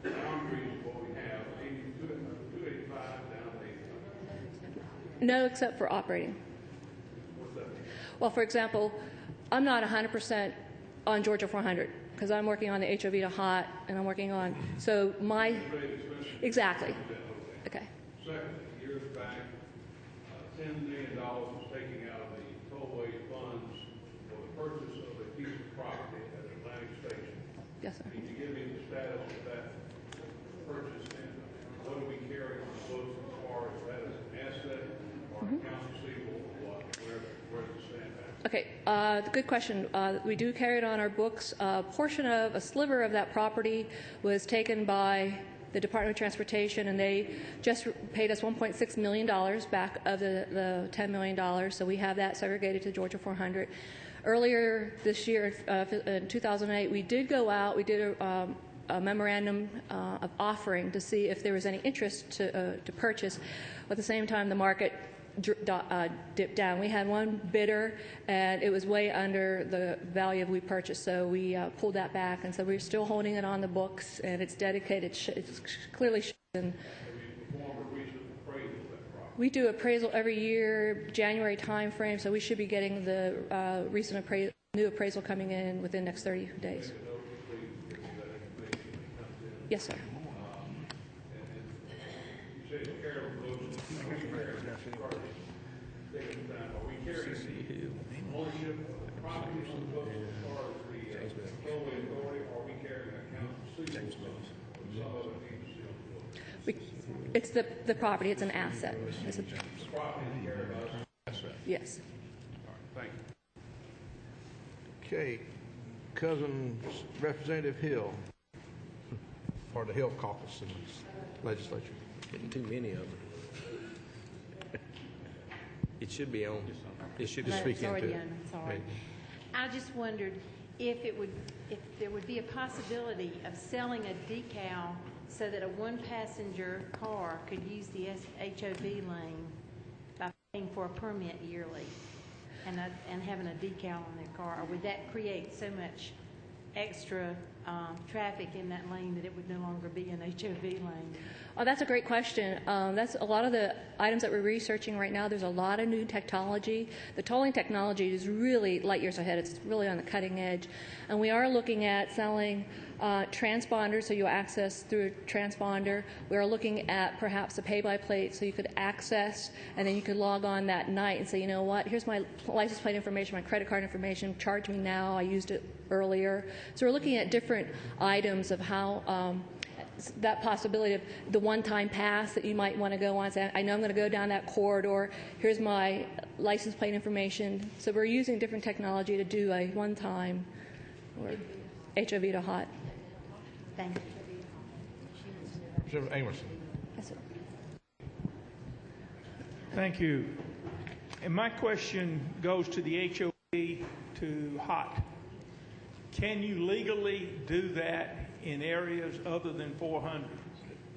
the boundaries of what we have, 285 down to 85? No, except for operating. Well, for example, I'm not 100% on Georgia 400 because I'm working on the HOV to HOT, and I'm working on, so my, exactly. Okay. Second, years back, $10 million was taken out of the tollway funds for the purchase of a piece of property at Atlantic Station. Yes, sir. Can you give me the status of that purchase, and what do we carry on the books as far as that as an asset or accounts receivable or what? Where does it stand at? Okay, good question. We do carry it on our books. A portion of, a sliver of that property was taken by the Department of Transportation, and they just paid us $1.6 million back of the $10 million, so we have that segregated to Georgia 400. Earlier this year, in 2008, we did go out, we did a memorandum of offering to see if there was any interest to purchase. At the same time, the market dipped down. We had one bidder, and it was way under the value we purchased, so we pulled that back, and so we're still holding it on the books, and it's dedicated. It's clearly shown. We do appraisal every year, January time frame, so we should be getting the recent new appraisal coming in within the next 30 days. Yes, sir. It's the property. It's an asset. Yes. Thank you. Okay. Cousin Representative Hill for the Hill Caucus in the legislature. Getting too many of them. It should be on. It should No, speak it's into already it. on. Sorry. I just wondered if there would be a possibility of selling a decal so that a one-passenger car could use the HOV lane by paying for a permit yearly and having a decal on their car, or would that create so much extra traffic in that lane that it would no longer be an HOV lane? Oh, that's a great question. That's a lot of the items that we're researching right now. There's a lot of new technology. The tolling technology is really light years ahead. It's really on the cutting edge. And we are looking at selling transponders, so you'll access through a transponder. We are looking at perhaps a pay-by-plate, so you could access, and then you could log on that night and say, you know what, here's my license plate information, my credit card information, charge me now, I used it earlier. So we're looking at different items of how that possibility of the one-time pass that you might want to go on. Say, I know I'm going to go down that corridor. Here's my license plate information. So we're using different technology to do a one-time or HOV to hot. Thank you. Representative Amerson. Yes, Thank you. And my question goes to the HOV to hot. Can you legally do that in areas other than 400?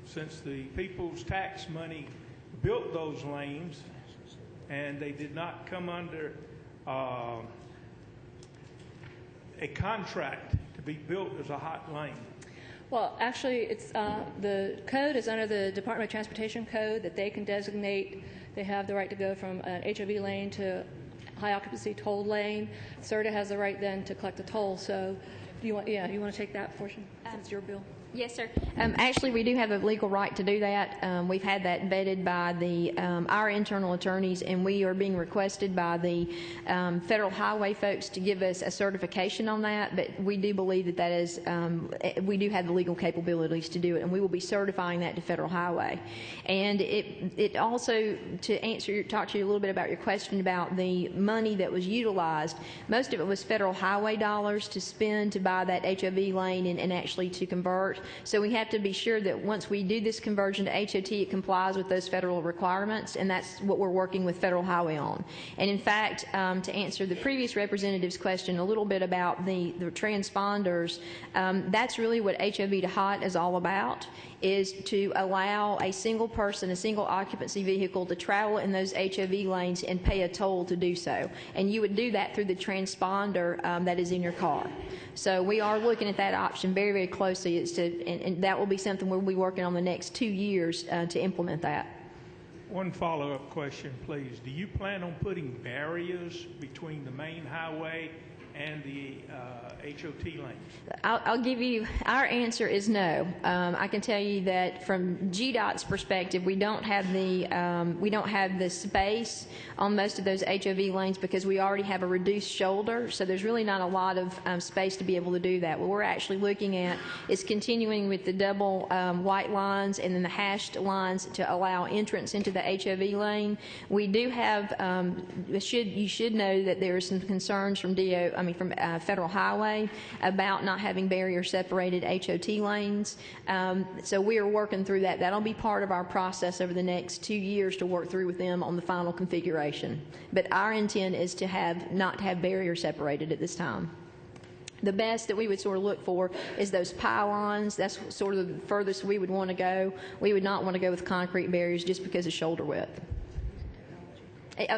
Since the people's tax money built those lanes and they did not come under a contract to be built as a hot lane. Well, actually, it's the code is under the Department of Transportation code that they can designate. They have the right to go from an HOV lane to high occupancy toll lane. CERTA has the right then to collect the toll. So, you want to take that portion? It's your bill. Yes, sir. Actually, we do have a legal right to do that. We've had that vetted by our internal attorneys, and we are being requested by the federal highway folks to give us a certification on that. But we do believe that is, we do have the legal capabilities to do it, and we will be certifying that to federal highway. And it also, to talk to you a little bit about your question about the money that was utilized, most of it was federal highway dollars to spend to buy that HOV lane and actually to convert. So we have to be sure that once we do this conversion to HOT, it complies with those federal requirements, and that's what we're working with Federal Highway on. And in fact, to answer the previous representative's question a little bit about the transponders, that's really what HOV to hot is all about, is to allow a single person, a single occupancy vehicle to travel in those HOV lanes and pay a toll to do so. And you would do that through the transponder that is in your car. So we are looking at that option very, very closely, and that will be something we'll be working on the next 2 years to implement that. One follow-up question, please. Do you plan on putting barriers between the main highway and the HOT lanes? I'll give you, our answer is no. I can tell you that from GDOT's perspective, we don't have the space on most of those HOV lanes because we already have a reduced shoulder, so there's really not a lot of space to be able to do that. What we're actually looking at is continuing with the double white lines and then the hashed lines to allow entrance into the HOV lane. We do have, you should know that there are some concerns from Federal Highway about not having barrier-separated HOT lanes. So we are working through that. That'll be part of our process over the next 2 years to work through with them on the final configuration. But our intent is to not have barrier separated at this time. The best that we would sort of look for is those pylons. That's sort of the furthest we would want to go. We would not want to go with concrete barriers just because of shoulder width.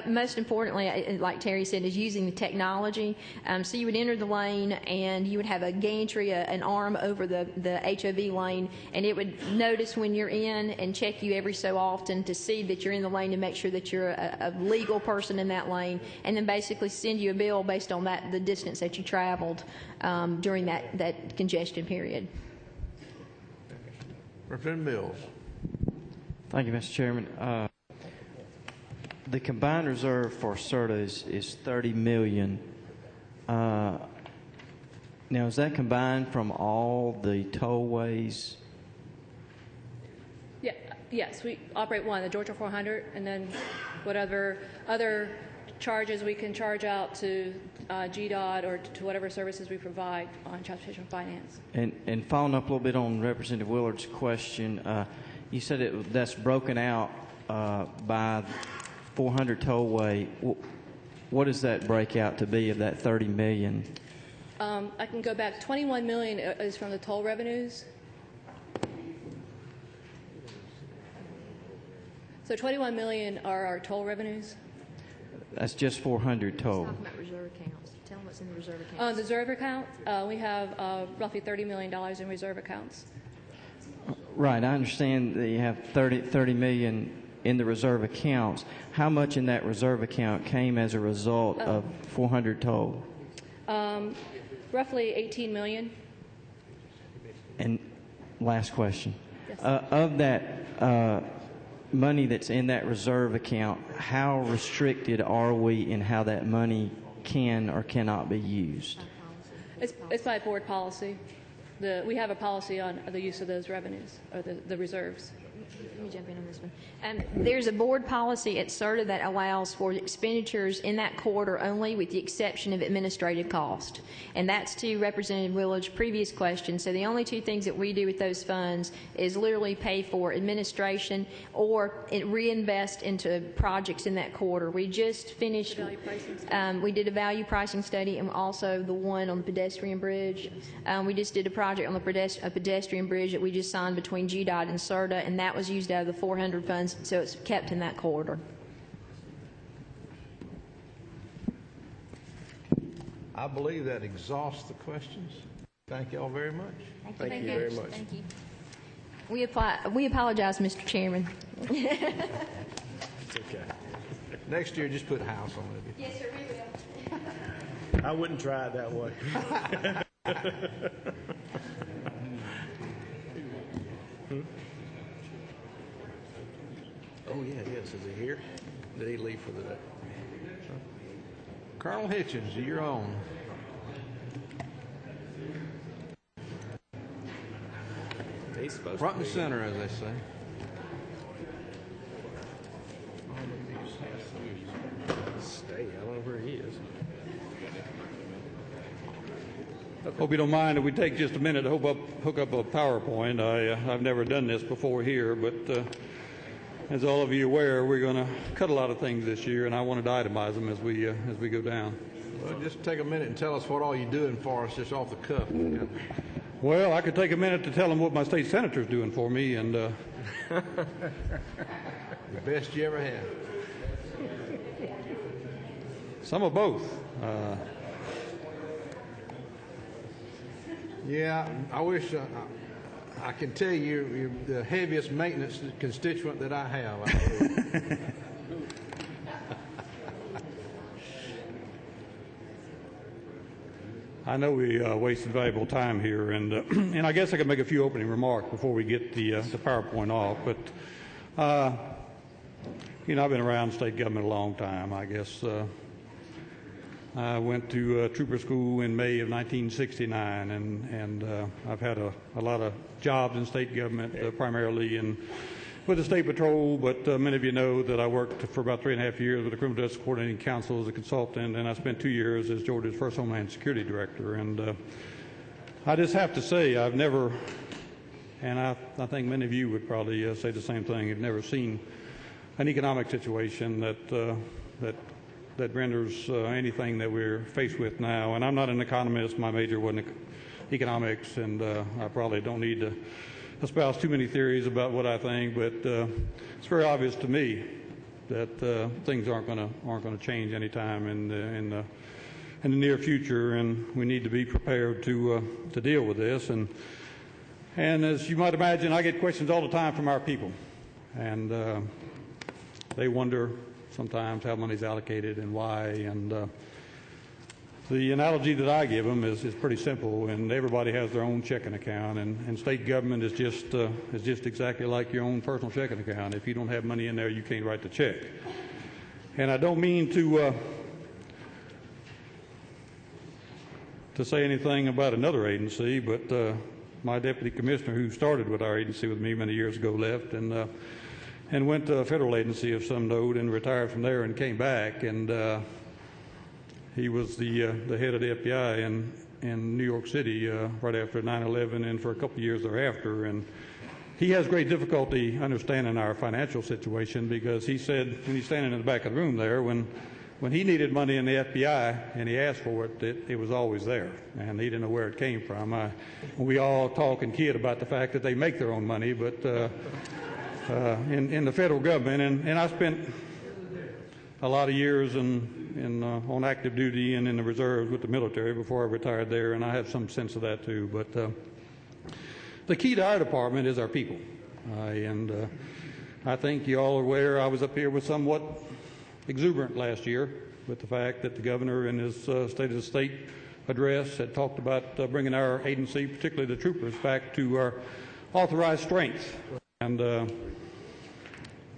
Most importantly, like Terry said, is using the technology. So you would enter the lane and you would have a gantry, an arm over the HOV lane, and it would notice when you're in and check you every so often to see that you're in the lane to make sure that you're a legal person in that lane, and then basically send you a bill based on the distance that you traveled during that congestion period. Representative Mills. Thank you, Mr. Chairman. The combined reserve for CERTA is $30 million. Now, is that combined from all the tollways? Yeah, Yes, we operate one, the Georgia 400, and then whatever other charges we can charge out to GDOT or to whatever services we provide on transportation finance. And following up a little bit on Representative Willard's question, you said that's broken out by 400 tollway. What does that break out to be of that $30 million? I can go back. $21 million is from the toll revenues. So $21 million are our toll revenues. That's just 400 toll. Talking about reserve accounts. Tell them what's in the reserve accounts. The reserve account, we have roughly $30 million in reserve accounts. Right. I understand that you have $30 million in the reserve accounts. How much in that reserve account came as a result of 400 toll? Roughly $18 million. And last question. Yes. Of that money that's in that reserve account, how restricted are we in how that money can or cannot be used? It's by board policy. We have a policy on the use of those revenues, or the reserves. Let me jump in on this one. There's a board policy at CERTA that allows for expenditures in that quarter only with the exception of administrative cost. And that's to Representative Willard's previous question. So the only two things that we do with those funds is literally pay for administration or reinvest into projects in that quarter. We just finished, we did a value pricing study and also the one on the pedestrian bridge. We just did a project on the pedestrian bridge that we just signed between GDOT and CERTA, and that was used out of the 400 funds, so it's kept in that corridor. I believe that exhausts the questions. Thank you all very much. Thank you very much. Thank you. We apologize, Mr. Chairman. It's okay. Next year, just put house on it. Yes, sir, we will. I wouldn't try it that way. Oh, yeah, yes. Is he here? Did he leave for the day? Colonel Hitchens, you're on. He's supposed Front to and be. center, as they say. Stay. I don't know where he is. Hope you don't mind if we take just a minute to hook up a PowerPoint. I've never done this before here, but as all of you are aware, we're going to cut a lot of things this year, and I wanted to itemize them as we go down. Well, just take a minute and tell us what all you're doing for us, just off the cuff. Well, I could take a minute to tell them what my state senator's doing for me, and the best you ever had. Some of both. Yeah, I wish I can tell you you're the heaviest maintenance constituent that I have. I know we wasted valuable time here, and and I guess I could make a few opening remarks before we get the PowerPoint off. But you know, I've been around state government a long time. I guess I went to trooper school in May of 1969, and I've had a lot of jobs in state government, primarily with the State Patrol, but many of you know that I worked for about 3.5 years with the Criminal Justice Coordinating Council as a consultant, and I spent 2 years as Georgia's first Homeland Security Director. And I just have to say, I've never, and I think many of you would probably say the same thing, have never seen an economic situation that renders anything that we're faced with now. And I'm not an economist. My major wasn't economics, and I probably don't need to espouse too many theories about what I think, but it's very obvious to me that things aren't going to change anytime in the near future, and we need to be prepared to deal with this. And as you might imagine, I get questions all the time from our people, and they wonder sometimes how money's allocated and why. And the analogy that I give them is pretty simple, and everybody has their own checking account, and state government is just exactly like your own personal checking account. If you don't have money in there, you can't write the check. And I don't mean to say anything about another agency, but my deputy commissioner, who started with our agency with me many years ago, left, and and went to a federal agency of some note and retired from there and came back. And he was the head of the FBI in New York City right after 9/11 and for a couple of years thereafter. And he has great difficulty understanding our financial situation because he said, when he's standing in the back of the room there, when he needed money in the FBI and he asked for it, it was always there, and he didn't know where it came from. We all talk and kid about the fact that they make their own money, but in the federal government, and I spent a lot of years on active duty and in the reserves with the military before I retired there, and I have some sense of that too. But the key to our department is our people, and I think you all are aware I was up here with somewhat exuberant last year with the fact that the governor in his State of the State address had talked about bringing our agency, particularly the troopers, back to our authorized strength. And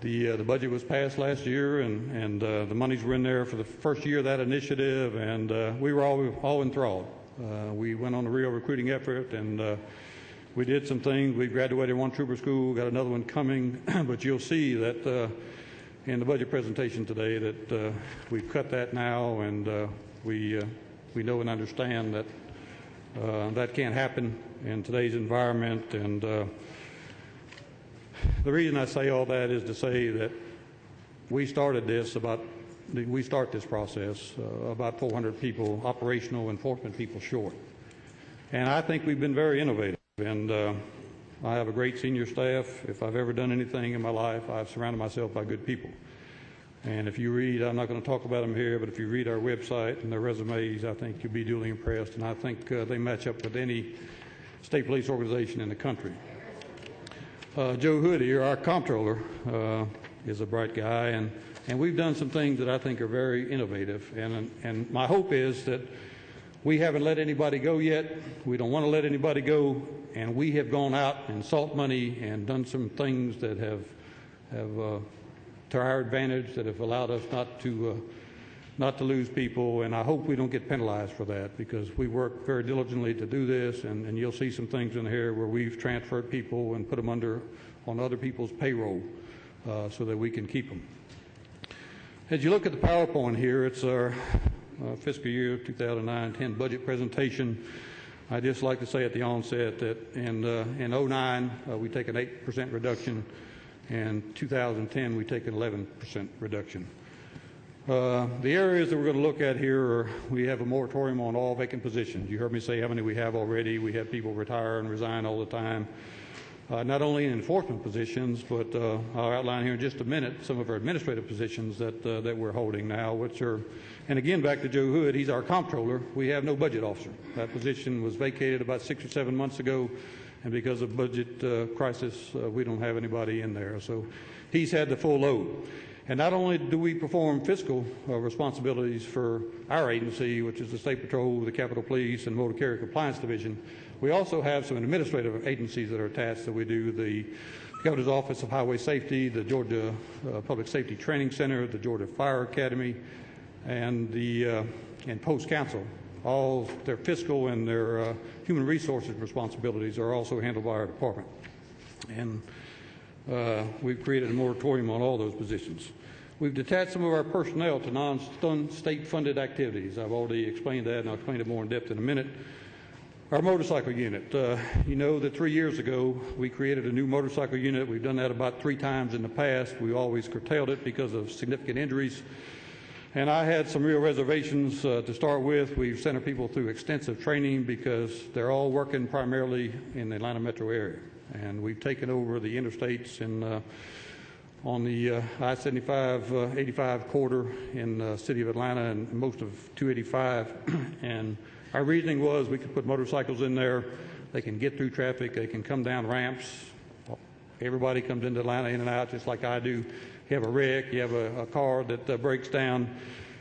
the budget was passed last year, and the monies were in there for the first year of that initiative, and we were all enthralled. We went on a real recruiting effort, and we did some things. We graduated one trooper school, got another one coming, but you'll see that in the budget presentation today that we've cut that now, and we know and understand that that can't happen in today's environment. And the reason I say all that is to say that we start this process about 400 people, operational enforcement people short. And I think we've been very innovative. And I have a great senior staff. If I've ever done anything in my life, I've surrounded myself by good people. And if you read, I'm not going to talk about them here, but if you read our website and their resumes, I think you'll be duly impressed. And I think they match up with any state police organization in the country. Joe Hood here, our comptroller, is a bright guy, and we've done some things that I think are very innovative. And my hope is that we haven't let anybody go yet. We don't want to let anybody go, and we have gone out and sought money and done some things that have to our advantage, that have allowed us not to lose people. And I hope we don't get penalized for that, because we work very diligently to do this, and you'll see some things in here where we've transferred people and put them on other people's payroll so that we can keep them. As you look at the PowerPoint here, it's our fiscal year 2009-10 budget presentation. I'd just like to say at the onset that in 09 we take an 8% reduction, and 2010 we take an 11% reduction. The areas that we're going to look at here are, we have a moratorium on all vacant positions. You heard me say how many we have already. We have people retire and resign all the time, not only in enforcement positions, but I'll outline here in just a minute some of our administrative positions that we're holding now, which are, and again, back to Joe Hood, he's our comptroller. We have no budget officer. That position was vacated about 6 or 7 months ago, and because of budget crisis, we don't have anybody in there. So he's had the full load. And not only do we perform fiscal responsibilities for our agency, which is the State Patrol, the Capitol Police, and Motor Carrier Compliance Division, we also have some administrative agencies that are attached that we do: the Governor's Office of Highway Safety, the Georgia Public Safety Training Center, the Georgia Fire Academy, and Post Council. All their fiscal and their human resources responsibilities are also handled by our department. And we've created a moratorium on all those positions. We've detached some of our personnel to non-state funded activities. I've already explained that, and I'll explain it more in depth in a minute. Our motorcycle unit. You know that 3 years ago we created a new motorcycle unit. We've done that about 3 times in the past. We always curtailed it because of significant injuries. And I had some real reservations to start with. We've sent our people through extensive training because they're all working primarily in the Atlanta metro area. And we've taken over the interstates on the I-75, 85 corridor in the city of Atlanta and most of 285. And our reasoning was we could put motorcycles in there. They can get through traffic. They can come down ramps. Everybody comes into Atlanta in and out just like I do. You have a wreck. You have a car that breaks down.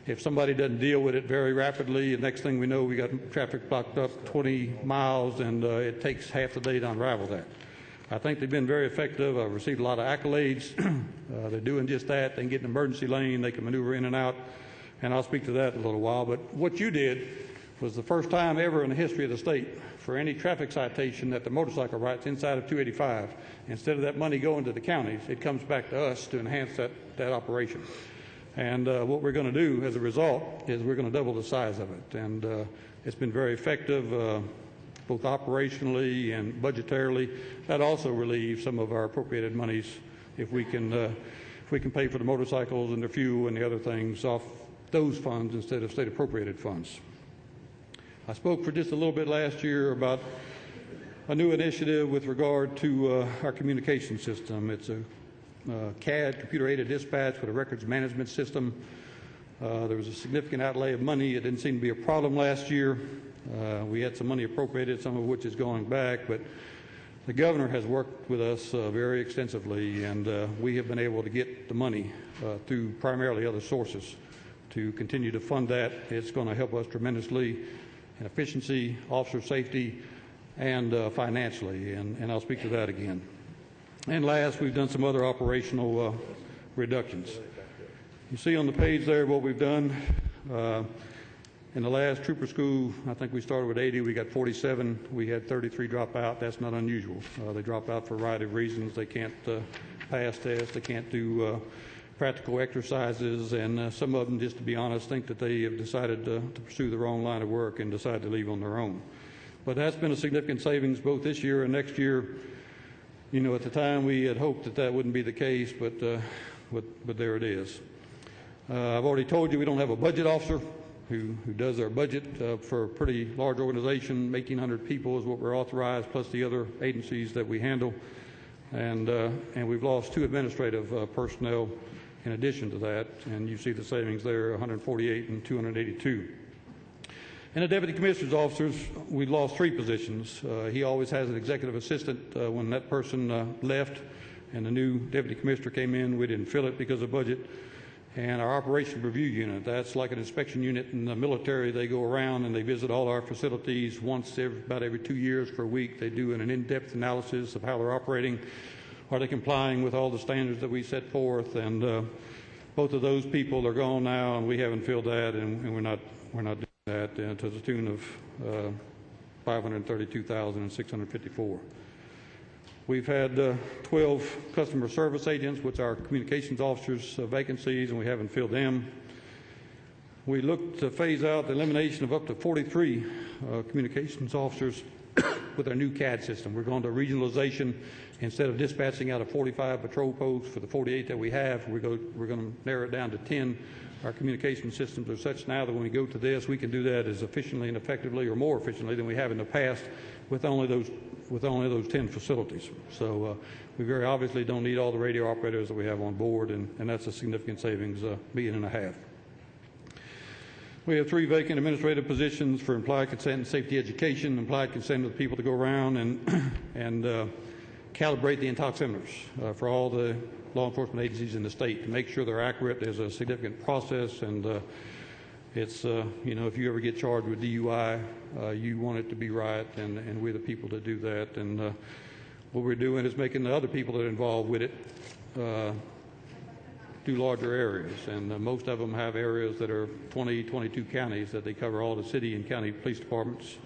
If somebody doesn't deal with it very rapidly, the next thing we know, we got traffic blocked up 20 miles, and it takes half the day to unravel that. I think they've been very effective. I've received a lot of accolades. They're doing just that. They can get an emergency lane. They can maneuver in and out, and I'll speak to that in a little while. But what you did was the first time ever in the history of the state for any traffic citation that the motorcycle writes inside of 285. Instead of that money going to the counties, it comes back to us to enhance that operation. And what we're going to do as a result is we're going to double the size of it. And it's been very effective, both operationally and budgetarily. That also relieves some of our appropriated monies if we can pay for the motorcycles and the fuel and the other things off those funds instead of state appropriated funds. I spoke for just a little bit last year about a new initiative with regard to our communication system. It's a CAD, computer-aided dispatch, with a records management system. There was a significant outlay of money. It didn't seem to be a problem last year. We had some money appropriated, some of which is going back, but the governor has worked with us very extensively, and we have been able to get the money through primarily other sources to continue to fund that. It's going to help us tremendously in efficiency, officer safety, and financially, and I'll speak to that again. And last, we've done some other operational reductions. You see on the page there what we've done. In the last trooper school, I think we started with 80. We got 47. We had 33 drop out. That's not unusual. They drop out for a variety of reasons. They can't pass tests. They can't do practical exercises. And some of them, just to be honest, think that they have decided to pursue the wrong line of work and decide to leave on their own. But that's been a significant savings both this year and next year. You know, at the time we had hoped that wouldn't be the case, but there it is. I've already told you we don't have a budget officer who does our budget for a pretty large organization. 1,800 people is what we're authorized, plus the other agencies that we handle. And we've lost 2 administrative personnel in addition to that, and you see the savings there, 148 and 282. And the deputy commissioner's officers, we lost 3 positions. He always has an executive assistant. When that person left and the new deputy commissioner came in, we didn't fill it because of budget. And our operation review unit, that's like an inspection unit in the military. They go around and they visit all our facilities about every 2 years for a week. They do an in-depth analysis of how they're operating. Are they complying with all the standards that we set forth? And both of those people are gone now, and we haven't filled that, and we're not doing that to the tune of $532,654. We've had 12 customer service agents, which are communications officers vacancies, and we haven't filled them. We looked to phase out the elimination of up to 43 communications officers with our new CAD system. We're going to regionalization. Instead of dispatching out of 45 patrol posts for the 48 that we have, we're going to narrow it down to 10. Our communication systems are such now that when we go to this, we can do that as efficiently and effectively, or more efficiently than we have in the past, with only those 10 facilities. So we very obviously don't need all the radio operators that we have on board, and that's a significant savings, $1.5 million. We have 3 vacant administrative positions for implied consent and safety education, implied consent of the people to go around and calibrate the intoximeters for all the law enforcement agencies in the state to make sure they're accurate. There's a significant process, and it's, if you ever get charged with DUI, you want it to be right, and we're the people to do that. And what we're doing is making the other people that are involved with it do larger areas, and most of them have areas that are 20, 22 counties that they cover all the city and county police departments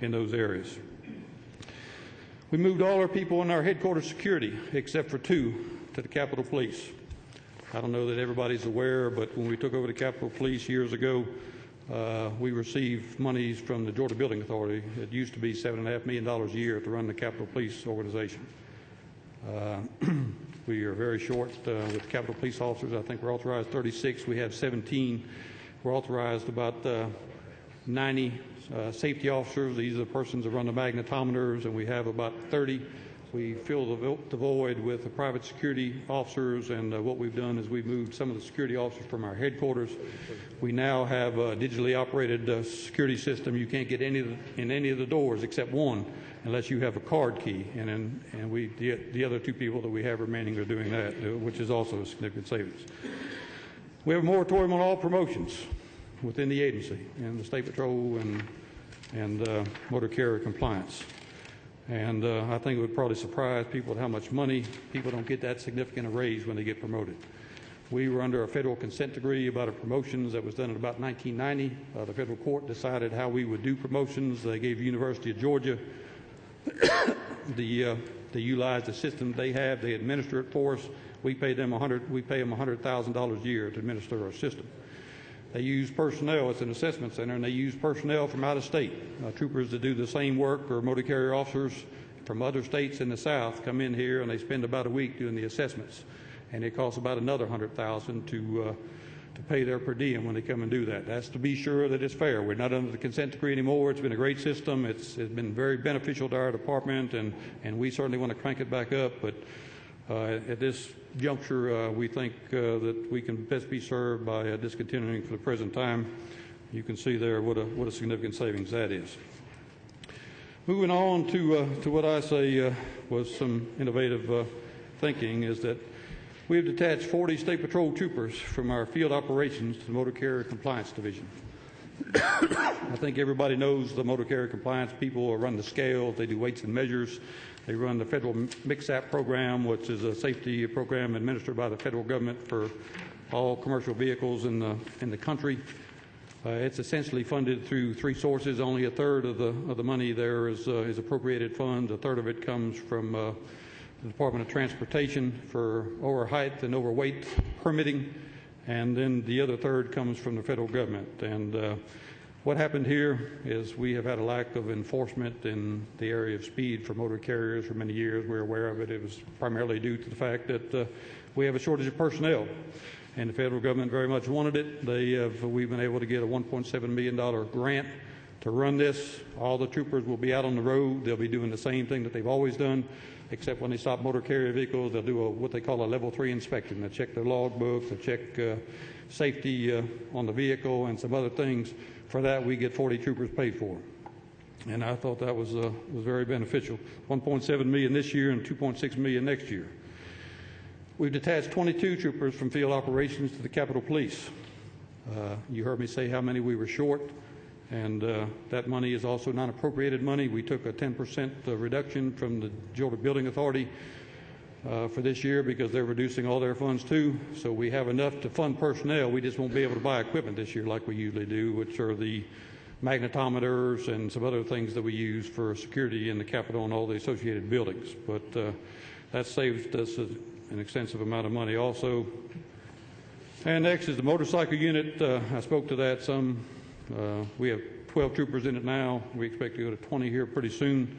in those areas. We moved all our people in our headquarters security, except for 2, to the Capitol Police. I don't know that everybody's aware, but when we took over the Capitol Police years ago, we received monies from the Georgia Building Authority. It used to be $7.5 million a year to run the Capitol Police organization. We are very short with Capitol Police officers. I think we're authorized 36. We have 17. We're authorized about 90 safety officers. These are the persons that run the magnetometers, and we have about 30. We fill the void with the private security officers, and what we've done is we've moved some of the security officers from our headquarters. We now have a digitally operated security system. You can't get in any of the doors except one unless you have a card key, and the other 2 people that we have remaining are doing that, which is also a significant savings. We have a moratorium on all promotions within the agency and the State Patrol and motor carrier compliance. And I think it would probably surprise people at how much money people don't get that significant a raise when they get promoted. We were under a federal consent decree about a promotions that was done in about 1990. The federal court decided how we would do promotions. They gave the University of Georgia they utilize the system they have. They administer it for us. We pay them $100,000 a year to administer our system. They use personnel. It's an assessment center, and they use personnel from out of state. Troopers that do the same work, or motor carrier officers from other states in the South come in here, and they spend about a week doing the assessments. And it costs about another $100,000 to pay their per diem when they come and do that. That's to be sure that it's fair. We're not under the consent decree anymore. It's been a great system. It's been very beneficial to our department, and we certainly want to crank it back up. But at this juncture, we think that we can best be served by discontinuing for the present time. You can see there what a significant savings that is. Moving on to what I say was some innovative thinking is that we have detached 40 State Patrol troopers from our field operations to the Motor Carrier Compliance Division. I think everybody knows the motor carrier compliance people run the scales, they do weights and measures, they run the federal MIXAP program, which is a safety program administered by the federal government for all commercial vehicles in the country. It's essentially funded through three sources. Only a third of the money there is appropriated funds. A third of it comes from the Department of Transportation for over height and overweight permitting, and then the other third comes from the federal government. And what happened here is we have had a lack of enforcement in the area of speed for motor carriers for many years. We're aware of it. It was primarily due to the fact that we have a shortage of personnel, and the federal government very much wanted it. We've been able to get a $1.7 million grant to run this. All the troopers will be out on the road. They'll be doing the same thing that they've always done, except when they stop motor carrier vehicles, they'll do what they call a level 3 inspection. They'll check their log books, they'll check safety on the vehicle and some other things. For that, we get 40 troopers paid for. And I thought that was very beneficial. $1.7 million this year and $2.6 million next year. We've detached 22 troopers from field operations to the Capitol Police. You heard me say how many we were short. And that money is also non-appropriated money. We took a 10% reduction from the Georgia Building Authority for this year because they're reducing all their funds too. So we have enough to fund personnel. We just won't be able to buy equipment this year like we usually do, which are the magnetometers and some other things that we use for security in the Capitol and all the associated buildings. But that saved us an extensive amount of money also. And next is the motorcycle unit. I spoke to that some. We have 12 troopers in it now. We expect to go to 20 here pretty soon.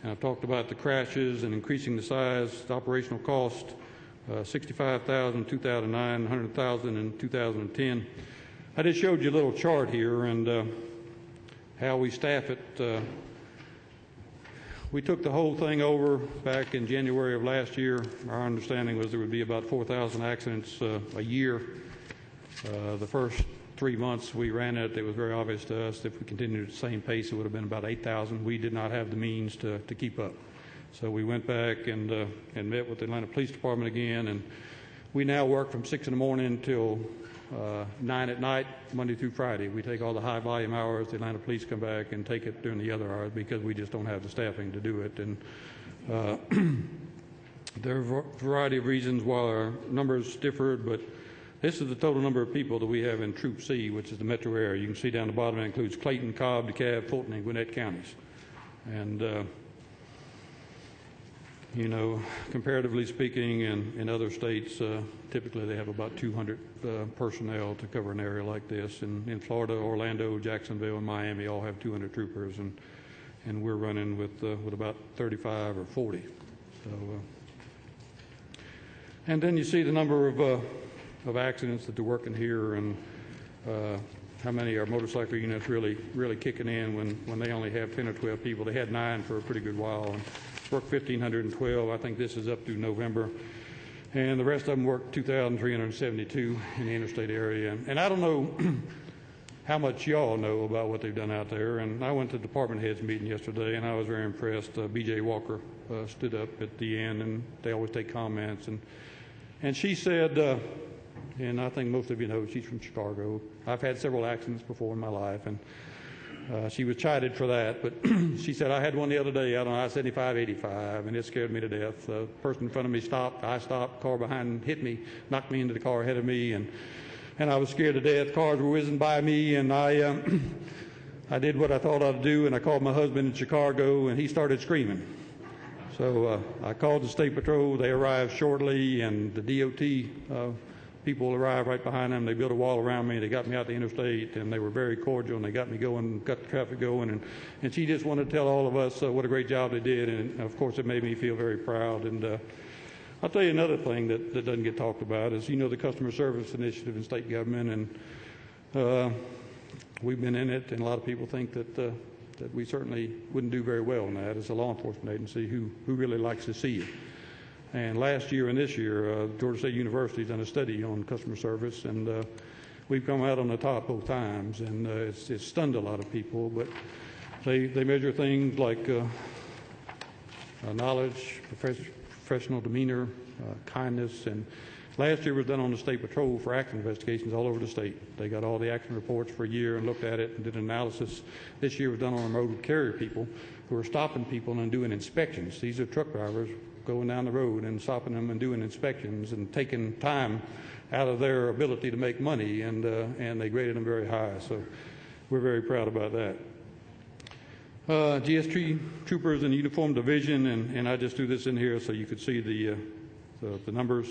And I've talked about the crashes and increasing the size, the operational cost, $65,000 in 2009, $100,000 in 2010. I just showed you a little chart here and how we staff it. We took the whole thing over back in January of last year. Our understanding was there would be about 4,000 accidents a year. The first 3 months we ran it was very obvious to us that if we continued at the same pace, it would have been about 8,000. We did not have the means to keep up. So we went back and met with the Atlanta Police Department again, and we now work from 6 in the morning till 9 at night, Monday through Friday. We take all the high volume hours. The Atlanta Police come back and take it during the other hours because we just don't have the staffing to do it. And there are a variety of reasons why our numbers differed, but this is the total number of people that we have in Troop C, which is the metro area. You can see down the bottom it includes Clayton, Cobb, DeKalb, Fulton, and Gwinnett counties. And, you know, comparatively speaking, in other states, typically they have about 200 personnel to cover an area like this. In Florida, Orlando, Jacksonville, and Miami all have 200 troopers, and we're running with about 35 or 40. So, and then you see the number of accidents that they're working here, and how many are motorcycle units really kicking in when they only have 10 or 12 people. They had 9 for a pretty good while, and worked 1,512. I think this is up through November. And the rest of them worked 2,372 in the interstate area. And I don't know how much y'all know about what they've done out there. And I went to the department heads meeting yesterday, and I was very impressed. B.J. Walker stood up at the end, and they always take comments. And she said, and I think most of you know she's from Chicago. I've had several accidents before in my life, and She was chided for that, but she said, I had one the other day out on I-75-85, and it scared me to death. The person in front of me stopped, I stopped, car behind hit me, knocked me into the car ahead of me, and I was scared to death. Cars were whizzing by me, and I did what I thought I'd do, and I called my husband in Chicago, and he started screaming. So I called the State Patrol. They arrived shortly, and the DOT people arrived right behind them. They built a wall around me. They got me out the interstate, and they were very cordial, and they got me going, got the traffic going. And she just wanted to tell all of us what a great job they did, and of course it made me feel very proud. And I'll tell you another thing that doesn't get talked about is, the customer service initiative in state government, and we've been in it, and a lot of people think that we certainly wouldn't do very well in that as a law enforcement agency who really likes to see you. And last year and this year, Georgia State University's done a study on customer service, and we've come out on the top both times, and it's stunned a lot of people. But they measure things like knowledge, professional demeanor, kindness, and last year was done on the State Patrol for accident investigations all over the state. They got all the accident reports for a year and looked at it and did an analysis. This year was done on motor carrier people who are stopping people and doing inspections. These are truck drivers going down the road and stopping them and doing inspections and taking time out of their ability to make money, and they graded them very high. So we're very proud about that. GS troopers in uniform division, and I just threw this in here so you could see the numbers.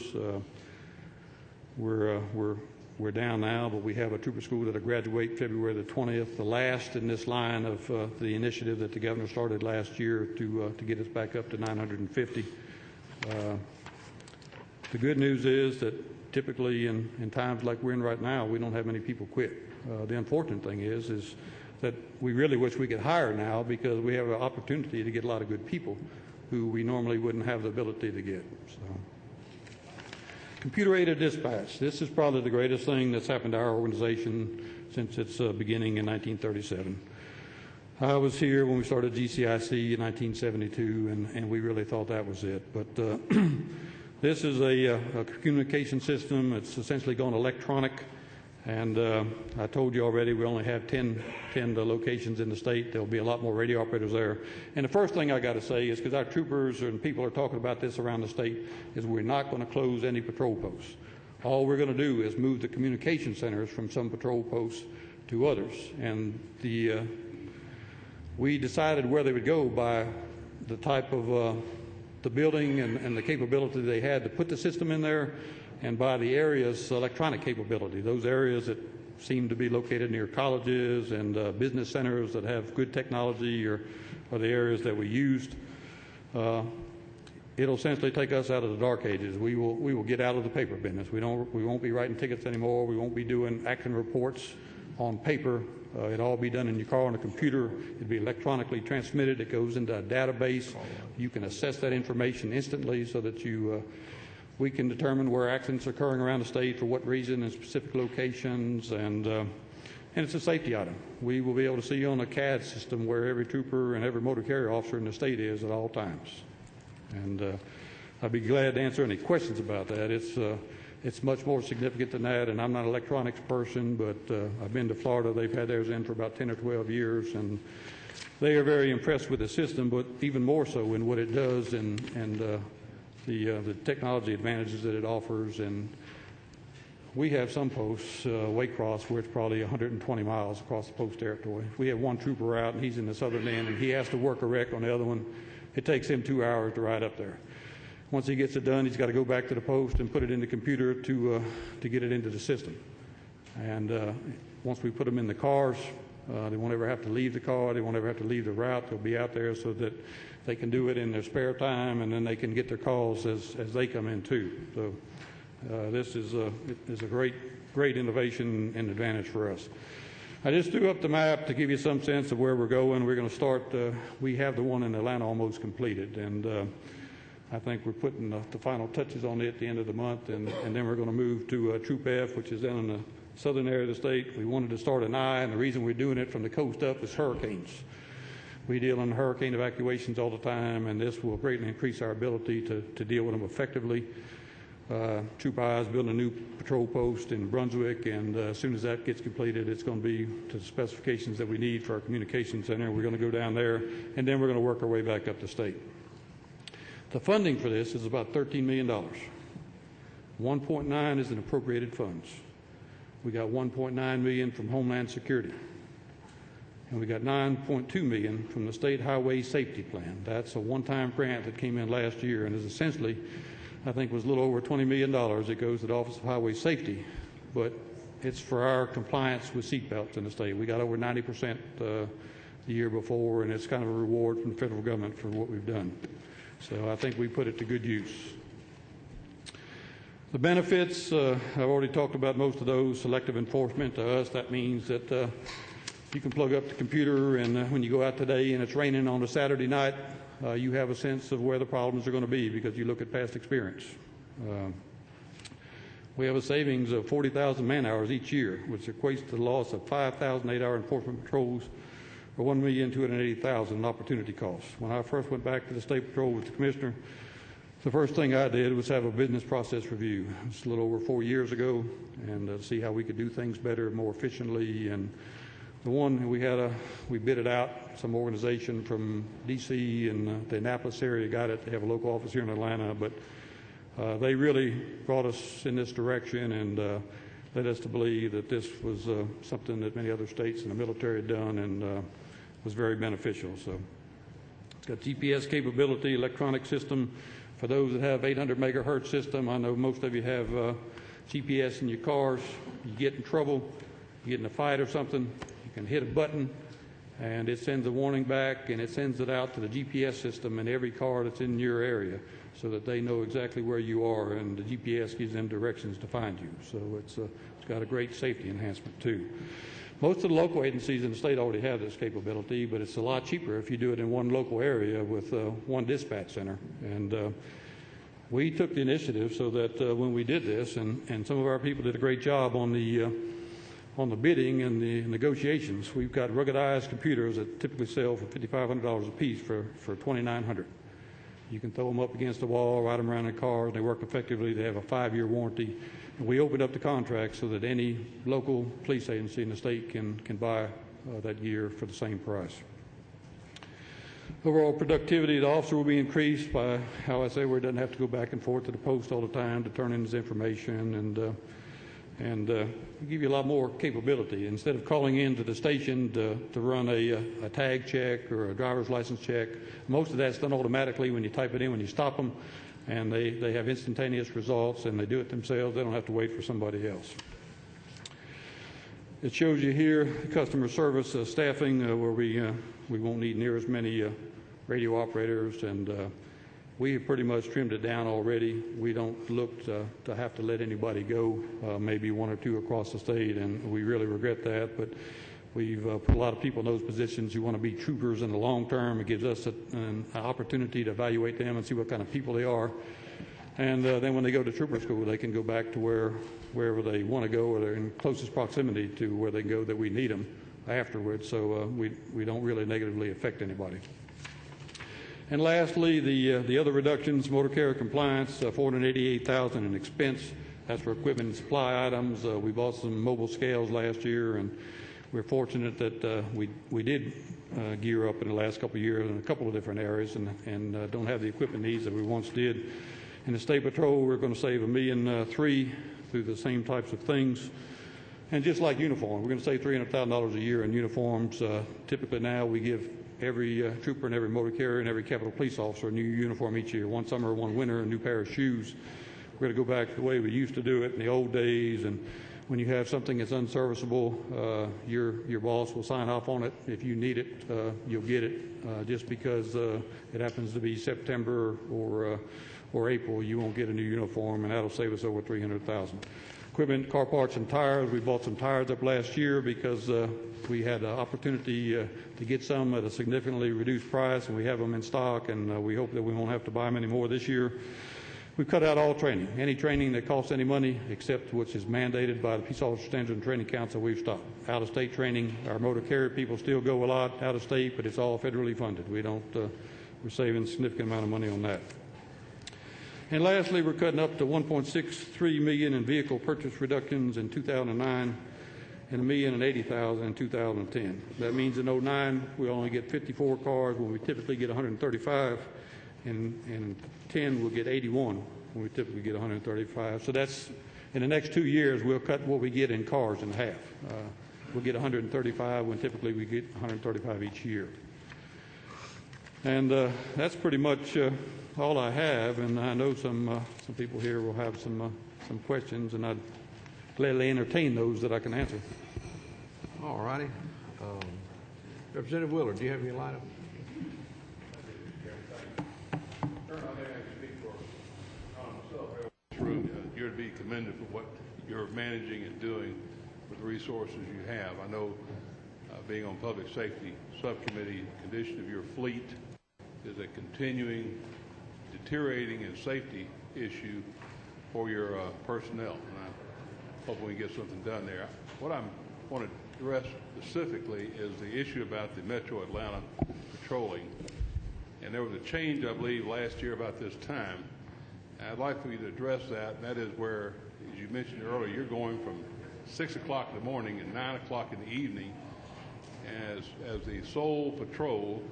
We're down now, but we have a trooper school that'll graduate February the 20th, the last in this line of the initiative that the governor started last year to get us back up to 950. The good news is that typically in times like we're in right now, we don't have many people quit. The unfortunate thing is that we really wish we could hire now, because we have an opportunity to get a lot of good people who we normally wouldn't have the ability to get. So. Computer-aided dispatch. This is probably the greatest thing that's happened to our organization since its beginning in 1937. I was here when we started GCIC in 1972, and we really thought that was it. But this is a communication system. It's essentially gone electronic. And I told you already, we only have 10 locations in the state. There'll be a lot more radio operators there. And the first thing I got to say is, because our troopers and people are talking about this around the state, is we're not going to close any patrol posts. All we're going to do is move the communication centers from some patrol posts to others. And we decided where they would go by the type of the building and the capability they had to put the system in there, and by the area's electronic capability. Those areas that seem to be located near colleges and business centers that have good technology are the areas that we used. It'll essentially take us out of the dark ages. We will get out of the paper business. We won't be writing tickets anymore. We won't be doing action reports on paper. It'll all be done in your car on a computer. It'll be electronically transmitted. It goes into a database. You can assess that information instantly so that we can determine where accidents are occurring around the state, for what reason, in specific locations, and it's a safety item. We will be able to see on a CAD system where every trooper and every motor carrier officer in the state is at all times. And I'd be glad to answer any questions about that. It's much more significant than that, and I'm not an electronics person, but I've been to Florida. They've had theirs in for about 10 or 12 years, and they are very impressed with the system, but even more so in what it does and the technology advantages that it offers. And we have some posts, Waycross, where it's probably 120 miles across the post territory. We have one trooper out, and he's in the southern end, and he has to work a wreck on the other one. It takes him 2 hours to ride up there. Once he gets it done, he's got to go back to the post and put it in the computer to get it into the system. And once we put them in the cars, they won't ever have to leave the car. They won't ever have to leave the route. They'll be out there so that they can do it in their spare time, and then they can get their calls as they come in too. So this is a great innovation and advantage for us. I just threw up the map to give you some sense of where we're going. We're going to start. We have the one in Atlanta almost completed, and I think we're putting the final touches on it at the end of the month, and then we're going to move to Troop F, which is down in the southern area of the state. We wanted to start an I, and the reason we're doing it from the coast up is hurricanes. We deal in hurricane evacuations all the time, and this will greatly increase our ability to deal with them effectively. Trooper I is building a new patrol post in Brunswick, and as soon as that gets completed, it's going to be to the specifications that we need for our communication center. We're going to go down there, and then we're going to work our way back up the state. The funding for this is about $13 million. 1.9 is in appropriated funds. We got 1.9 million from Homeland Security, and we got 9.2 million from the State Highway Safety Plan. That's a one-time grant that came in last year and is essentially, I think, was a little over $20 million. It goes to the Office of Highway Safety, but it's for our compliance with seatbelts in the state. We got over 90% the year before, and it's kind of a reward from the federal government for what we've done. So I think we put it to good use. The benefits, I've already talked about most of those. Selective enforcement, to us, that means that you can plug up the computer, and when you go out today and it's raining on a Saturday night, you have a sense of where the problems are going to be because you look at past experience. We have a savings of 40,000 man-hours each year, which equates to the loss of 5,000 8-hour enforcement patrols for $1,280,000 in opportunity costs. When I first went back to the State Patrol with the Commissioner, the first thing I did was have a business process review. It's a little over 4 years ago, and see how we could do things better, more efficiently. And the one we bid it out. Some organization from D.C. and the Annapolis area got it. They have a local office here in Atlanta, but they really brought us in this direction and led us to believe that this was something that many other states and the military had done and was very beneficial. So it's got GPS capability, electronic system. For those that have 800 megahertz system, I know most of you have GPS in your cars. You get in trouble, you get in a fight or something, you can hit a button and it sends a warning back, and it sends it out to the GPS system in every car that's in your area so that they know exactly where you are, and the GPS gives them directions to find you. So it's got a great safety enhancement too. Most of the local agencies in the state already have this capability, but it's a lot cheaper if you do it in one local area with one dispatch center. And we took the initiative so that when we did this, and some of our people did a great job on the bidding and the negotiations. We've got ruggedized computers that typically sell for $5,500 a piece for $2,900. You can throw them up against the wall, ride them around in cars. They work effectively. They have a 5-year warranty. And we opened up the contract so that any local police agency in the state can buy that gear for the same price. Overall productivity, the officer will be increased by how I say where he doesn't have to go back and forth to the post all the time to turn in his information, and give you a lot more capability. Instead of calling into the station to run a tag check or a driver's license check, most of that's done automatically when you type it in, when you stop them, and they have instantaneous results, and they do it themselves. They don't have to wait for somebody else. It shows you here customer service staffing where we won't need near as many radio operators, and we have pretty much trimmed it down already. We don't look to have to let anybody go, maybe one or two across the state, and we really regret that. But we've put a lot of people in those positions who want to be troopers in the long term. It gives us an opportunity to evaluate them and see what kind of people they are. And then when they go to trooper school, they can go back to wherever they want to go, or they're in closest proximity to where they go that we need them afterwards. So we don't really negatively affect anybody. And lastly, the other reductions, motor carrier compliance, $488,000 in expense. That's for equipment and supply items. We bought some mobile scales last year, and we're fortunate that we did gear up in the last couple of years in a couple of different areas, and don't have the equipment needs that we once did. In the State Patrol, we're going to save $1.3 million through the same types of things. And just like uniform, we're going to save $300,000 a year in uniforms. Typically now we give every trooper and every motor carrier and every Capitol Police officer a new uniform each year. One summer, one winter, a new pair of shoes. We're going to go back to the way we used to do it in the old days. And when you have something that's unserviceable, your boss will sign off on it. If you need it, you'll get it. Just because it happens to be September or April, you won't get a new uniform, and that'll save us over $300,000. Equipment, car parts, and tires. We bought some tires up last year because we had an opportunity to get some at a significantly reduced price, and we have them in stock, and we hope that we won't have to buy them anymore this year. We've cut out all training. Any training that costs any money, except which is mandated by the Peace Officer Standards and Training Council, we've stopped. Out-of-state training, our motor carrier people still go a lot out of state, but it's all federally funded. We don't. We're saving a significant amount of money on that. And lastly, we're cutting up to $1.63 million in vehicle purchase reductions in 2009 and $1,080,000 in 2010. That means in 2009 we only get 54 cars when we typically get 135, and in 10 we'll get 81 when we typically get 135. So that's, in the next 2 years, we'll cut what we get in cars in half. We'll get 135 when typically we get 135 each year. And that's pretty much all I have, and I know some people here will have some questions, and I'd gladly entertain those that I can answer. All righty. Representative Willard, do you have any line up? You're to be commended for what you're managing and doing with the resources you have. I know being on Public Safety Subcommittee, the condition of your fleet is a continuing deteriorating and safety issue for your personnel, and I hope we can get something done there. What I want to address specifically is the issue about the Metro Atlanta patrolling, and there was a change, I believe, last year about this time. And I'd like for you to address that, and that is where, as you mentioned earlier, you're going from 6 o'clock in the morning and 9 o'clock in the evening as the sole patrol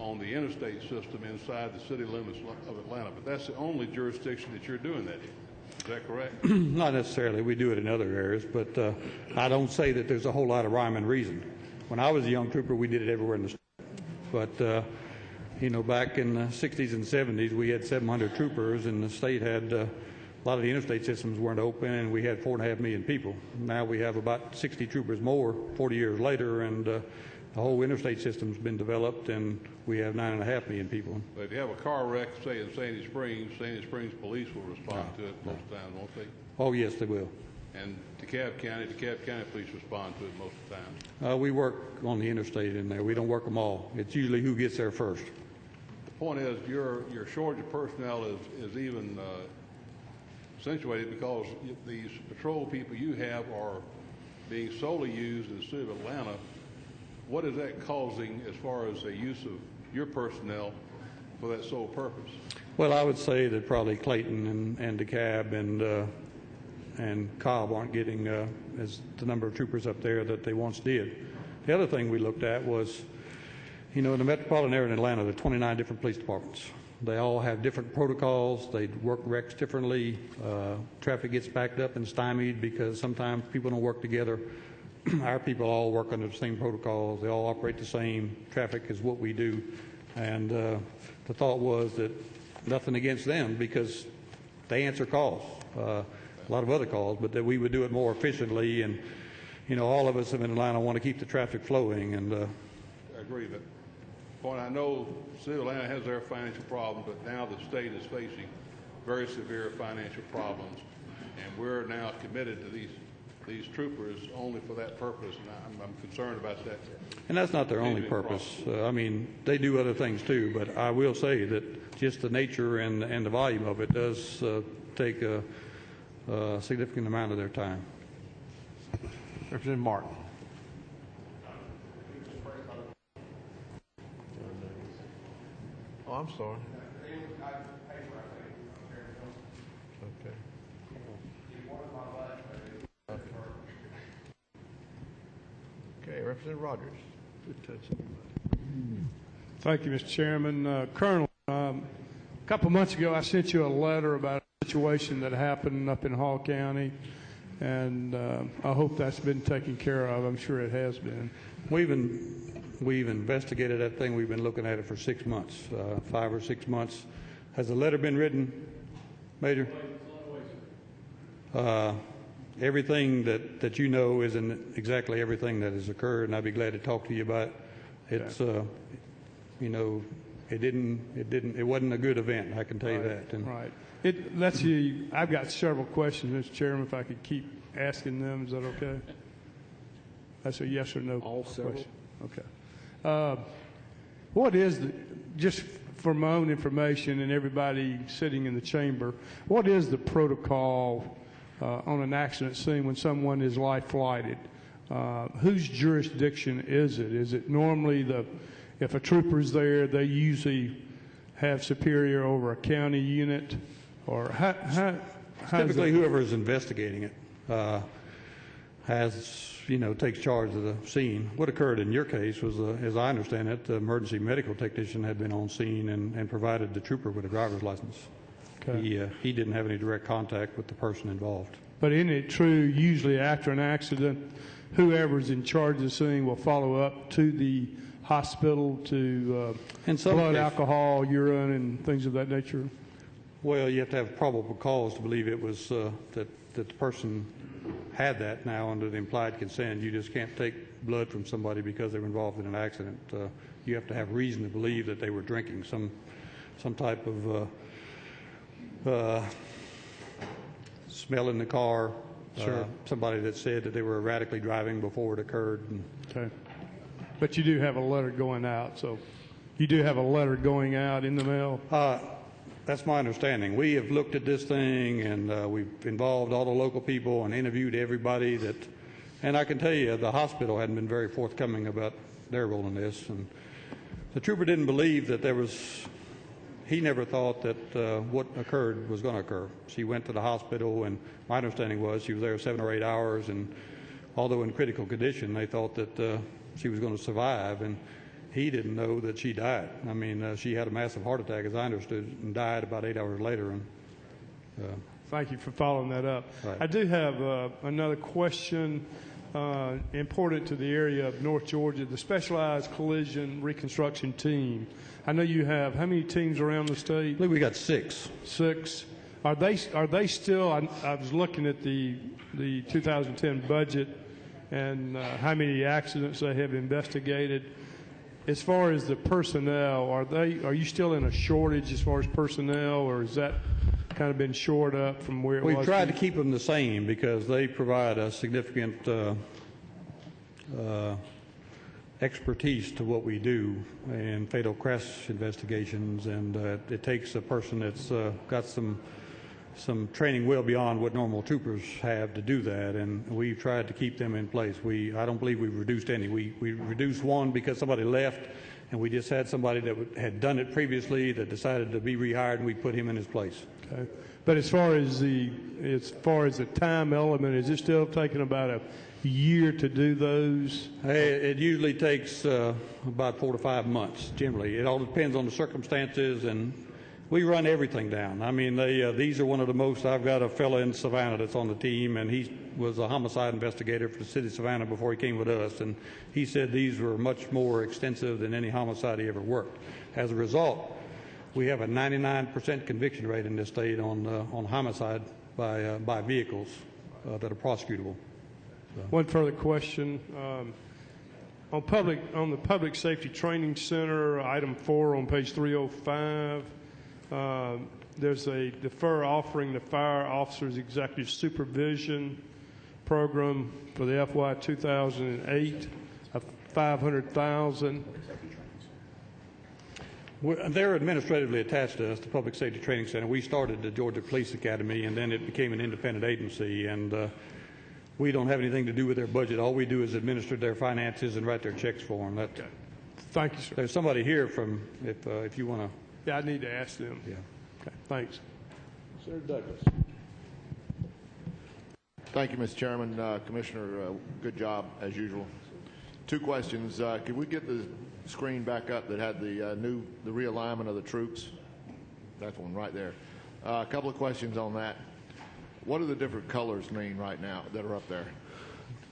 on the interstate system inside the city limits of Atlanta. But that's the only jurisdiction that you're doing that in. Is that correct? Not necessarily. We do it in other areas, but I don't say that there's a whole lot of rhyme and reason. When I was a young trooper, we did it everywhere in the state. But, you know, back in the 60s and 70s, we had 700 troopers, and the state had a lot of the interstate systems weren't open, and we had 4.5 million people. Now we have about 60 troopers more 40 years later, and the whole interstate system's been developed, and we have 9.5 million people. But if you have a car wreck, say in Sandy Springs police will respond to it most of the time, won't they? Oh, yes, they will. And DeKalb County police respond to it most of the time. We work on the interstate in there. We don't work them all. It's usually who gets there first. The point is, your shortage of personnel is even accentuated because these patrol people you have are being solely used in the city of Atlanta. What is that causing as far as the use of your personnel for that sole purpose? Well, I would say that probably Clayton and DeKalb and Cobb aren't getting as the number of troopers up there that they once did. The other thing we looked at was, you know, in the metropolitan area in Atlanta, there are 29 different police departments. They all have different protocols. They work wrecks differently. Traffic gets backed up and stymied because sometimes people don't work together. Our people all work under the same protocols. They all operate the same. Traffic is what we do. And the thought was that nothing against them because they answer calls, a lot of other calls, but that we would do it more efficiently. And, you know, all of us in Atlanta want to keep the traffic flowing. And I agree, but point, I know the city of Atlanta has their financial problems, but now the state is facing very severe financial problems, and we're now committed to these troopers only for that purpose, and I'm concerned about that. And that's not their only purpose. I mean, they do other things too, but I will say that just the nature and the volume of it does take a significant amount of their time. Representative Martin. Oh, I'm sorry. Okay. Okay, Representative Rogers. Good touch. Thank you, Mr. Chairman. Colonel, a couple months ago I sent you a letter about a situation that happened up in Hall County, and I hope that's been taken care of. I'm sure it has been. We've investigated that thing. We've been looking at it for 6 months, 5 or 6 months. Has the letter been written, Major? Everything that you know isn't exactly everything that has occurred, and I'd be glad to talk to you about it. It's, you know, it wasn't a good event. I can tell you that. And right. Let's see. I've got several questions, Mr. Chairman. If I could keep asking them, is that okay? That's a yes or no question. Okay. What is just for my own information and everybody sitting in the chamber, what is the protocol on an accident scene when someone is life-flighted? Whose jurisdiction is it? Is it normally if a trooper's there, they usually have superior over a county unit, Or how typically whoever is investigating it takes charge of the scene. What occurred in your case was, as I understand it, the emergency medical technician had been on scene and provided the trooper with a driver's license. Okay. He didn't have any direct contact with the person involved. But isn't it true, usually after an accident, whoever's in charge of the scene will follow up to the hospital to blood, alcohol, urine, and things of that nature? Well, you have to have probable cause to believe it was that the person had that now under the implied consent. You just can't take blood from somebody because they were involved in an accident. You have to have reason to believe that they were drinking some type of smell in the car. Sure. Somebody that said that they were erratically driving before it occurred. Okay. But you do have a letter going out, so you do have a letter going out in the mail? That's my understanding. We have looked at this thing, and we've involved all the local people and interviewed everybody and I can tell you the hospital hadn't been very forthcoming about their role in this. And the trooper didn't believe that he never thought that what occurred was going to occur. She went to the hospital, and my understanding was she was there 7 or 8 hours, and although in critical condition, they thought that she was going to survive, and he didn't know that she died. I mean, she had a massive heart attack, as I understood, and died about 8 hours later. And thank you for following that up. Right. I do have another question important to the area of North Georgia, the Specialized Collision Reconstruction Team. I know you have how many teams around the state? I believe we got 6. 6. Are they still? I was looking at the 2010 budget and how many accidents they have investigated. As far as the personnel, are you still in a shortage as far as personnel, or has that kind of been shored up from where it was? We've tried to keep them the same because they provide a significant expertise to what we do in fatal crash investigations, and it takes a person that's got some training well beyond what normal troopers have to do that, and we've tried to keep them in place. I don't believe we've reduced any. We reduced one because somebody left, and we just had somebody that had done it previously that decided to be rehired, and we put him in his place. Okay. But as far as the time element, is it still taking about a year to do those? It usually takes about 4 to 5 months, generally. It all depends on the circumstances, and we run everything down. I mean, these are one of the most. I've got a fellow in Savannah that's on the team, and he was a homicide investigator for the city of Savannah before he came with us, and he said these were much more extensive than any homicide he ever worked. As a result, we have a 99% conviction rate in this state on homicide by vehicles that are prosecutable. So. One further question. On the Public Safety Training Center, item 4 on page 305, there's a defer offering the fire officers executive supervision program for the FY 2008 of $500,000. They're administratively attached to us, the Public Safety Training Center. We started the Georgia Police Academy, and then it became an independent agency, and we don't have anything to do with their budget. All we do is administer their finances and write their checks for them. Okay. Thank you, sir. There's somebody here from, if you want to. Yeah, I need to ask them. Yeah. Okay, thanks. Senator Douglas. Thank you, Mr. Chairman. Commissioner, good job as usual. 2 questions. Could we get the screen back up that had the realignment of the troops? That's one right there. A couple of questions on that. What do the different colors mean right now that are up there?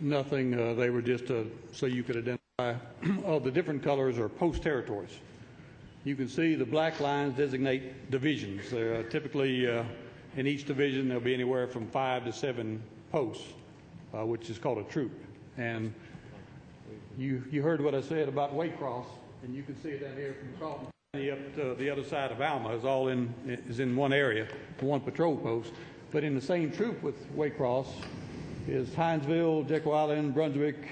Nothing. They were just so you could identify. The different colors are post territories. You can see the black lines designate divisions. They're typically in each division there'll be anywhere from 5 to 7 posts, which is called a troop. And you heard what I said about Waycross, and you can see it down here from Carlton County up to the other side of Alma is in one area, one patrol post. But in the same troop with Waycross is Hinesville, Jekyll Island, Brunswick,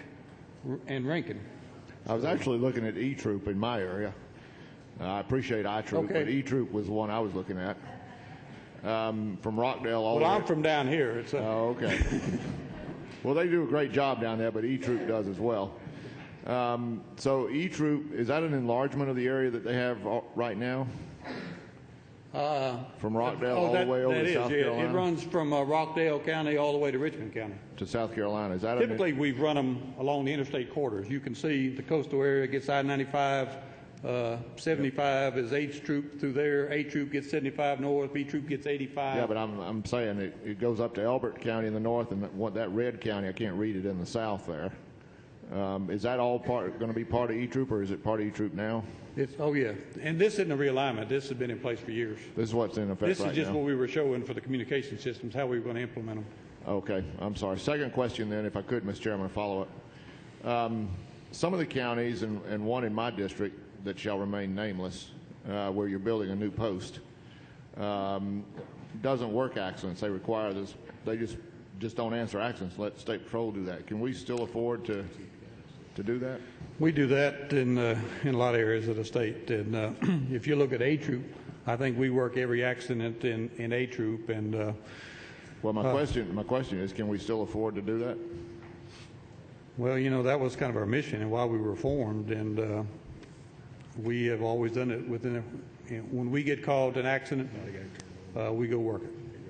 and Rankin. I was actually looking at E Troop in my area. I appreciate I Troop, okay. But E Troop was the one I was looking at. From Rockdale all the way. Well, I'm from down here. Oh, okay. Well, they do a great job down there, but E Troop does as well. So E Troop, is that an enlargement of the area that they have right now? From Rockdale all the way over to South Carolina? It runs from Rockdale County all the way to Richmond County. To South Carolina. Is that Typically, we've run them along the interstate corridors. You can see the coastal area gets I-95, 75 is H Troop through there. A Troop gets 75 north. B Troop gets 85. Yeah, but I'm saying it goes up to Elbert County in the north, and that red county, I can't read it in the south there. Is that all going to be part of E Troop, or is it part of E Troop now? Oh, yeah. And this isn't a realignment. This has been in place for years. This is what's in effect right now? This is just what we were showing for the communication systems, how we were going to implement them. Okay. I'm sorry. Second question then, if I could, Mr. Chairman, follow up. Some of the counties, and one in my district that shall remain nameless, where you're building a new post, doesn't work accidents. They require this. They just don't answer accidents. Let State Patrol do that. Can we still afford to do that? We do that in a lot of areas of the state. And if you look at A Troop, I think we work every accident in A Troop. And well, my question is, can we still afford to do that? Well, that was kind of our mission and why we were formed, and we have always done it when we get called to an accident, we go work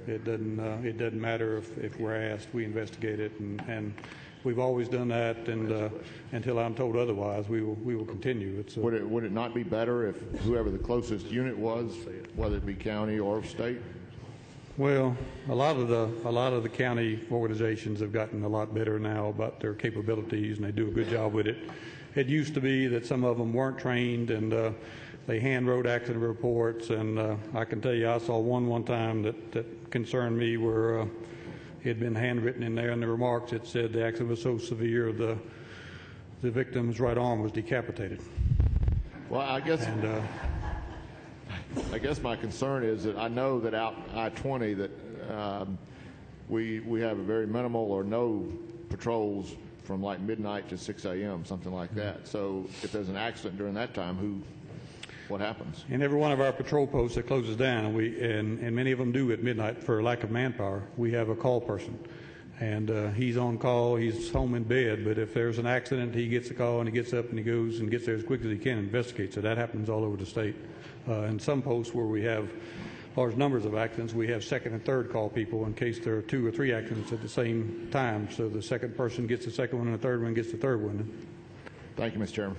it. It doesn't matter if we're asked. We investigate it, and we've always done that, and until I'm told otherwise, we will continue. Would it not be better if whoever the closest unit was, whether it be county or state? Well, a lot of the county organizations have gotten a lot better now about their capabilities, and they do a good job with it. It used to be that some of them weren't trained, and they hand wrote accident reports, and I can tell you I saw one time that concerned me where it had been handwritten in there in the remarks. It said the accident was so severe the victim's right arm was decapitated. Well, I guess my concern is that I know that out I-20 that we have a very minimal or no patrols from like midnight to 6 a.m., something like that. So if there's an accident during that time, what happens? In every one of our patrol posts that closes down, and many of them do at midnight for lack of manpower, we have a call person. And he's on call, he's home in bed, but if there's an accident, he gets a call and he gets up and he goes and gets there as quick as he can and investigates. So that happens all over the state. In some posts where we have large numbers of accidents, we have second and third call people in case there are 2 or 3 accidents at the same time. So the second person gets the second one and the third one gets the third one. Thank you, Mr. Chairman.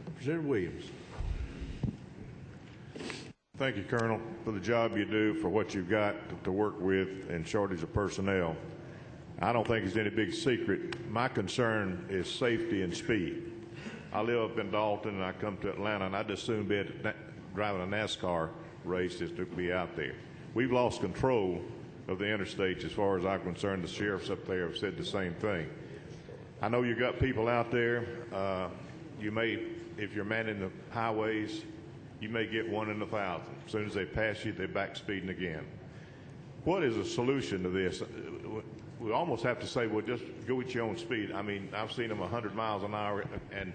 Representative Williams. Thank you, Colonel, for the job you do, for what you've got to work with and shortage of personnel. I don't think it's any big secret. My concern is safety and speed. I live up in Dalton, and I come to Atlanta, and I'd just soon be driving a NASCAR race as to be out there. We've lost control of the interstates as far as I'm concerned. The sheriffs up there have said the same thing. I know you've got people out there. You may, if you're manning the highways, you may get 1 in 1,000. As soon as they pass you, they're back speeding again. What is a solution to this? We almost have to say, well, just go at your own speed. I mean, I've seen them 100 miles an hour, and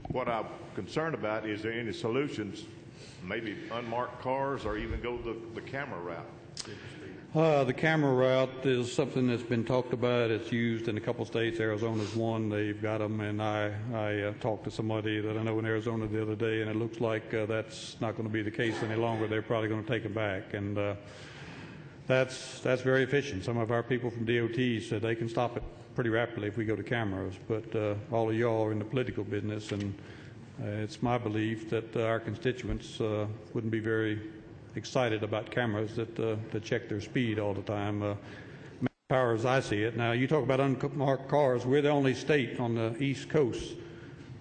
what I'm concerned about is there any solutions, maybe unmarked cars or even go the camera route? The camera route is something that's been talked about. It's used in a couple states. Arizona's one. They've got them, and I talked to somebody that I know in Arizona the other day, and it looks like that's not going to be the case any longer. They're probably going to take them back, and that's very efficient. Some of our people from DOT said they can stop it pretty rapidly if we go to cameras, but all of y'all are in the political business, and it's my belief that our constituents wouldn't be very excited about cameras that check their speed all the time. Power as I see it. Now, you talk about unmarked cars. We're the only state on the East Coast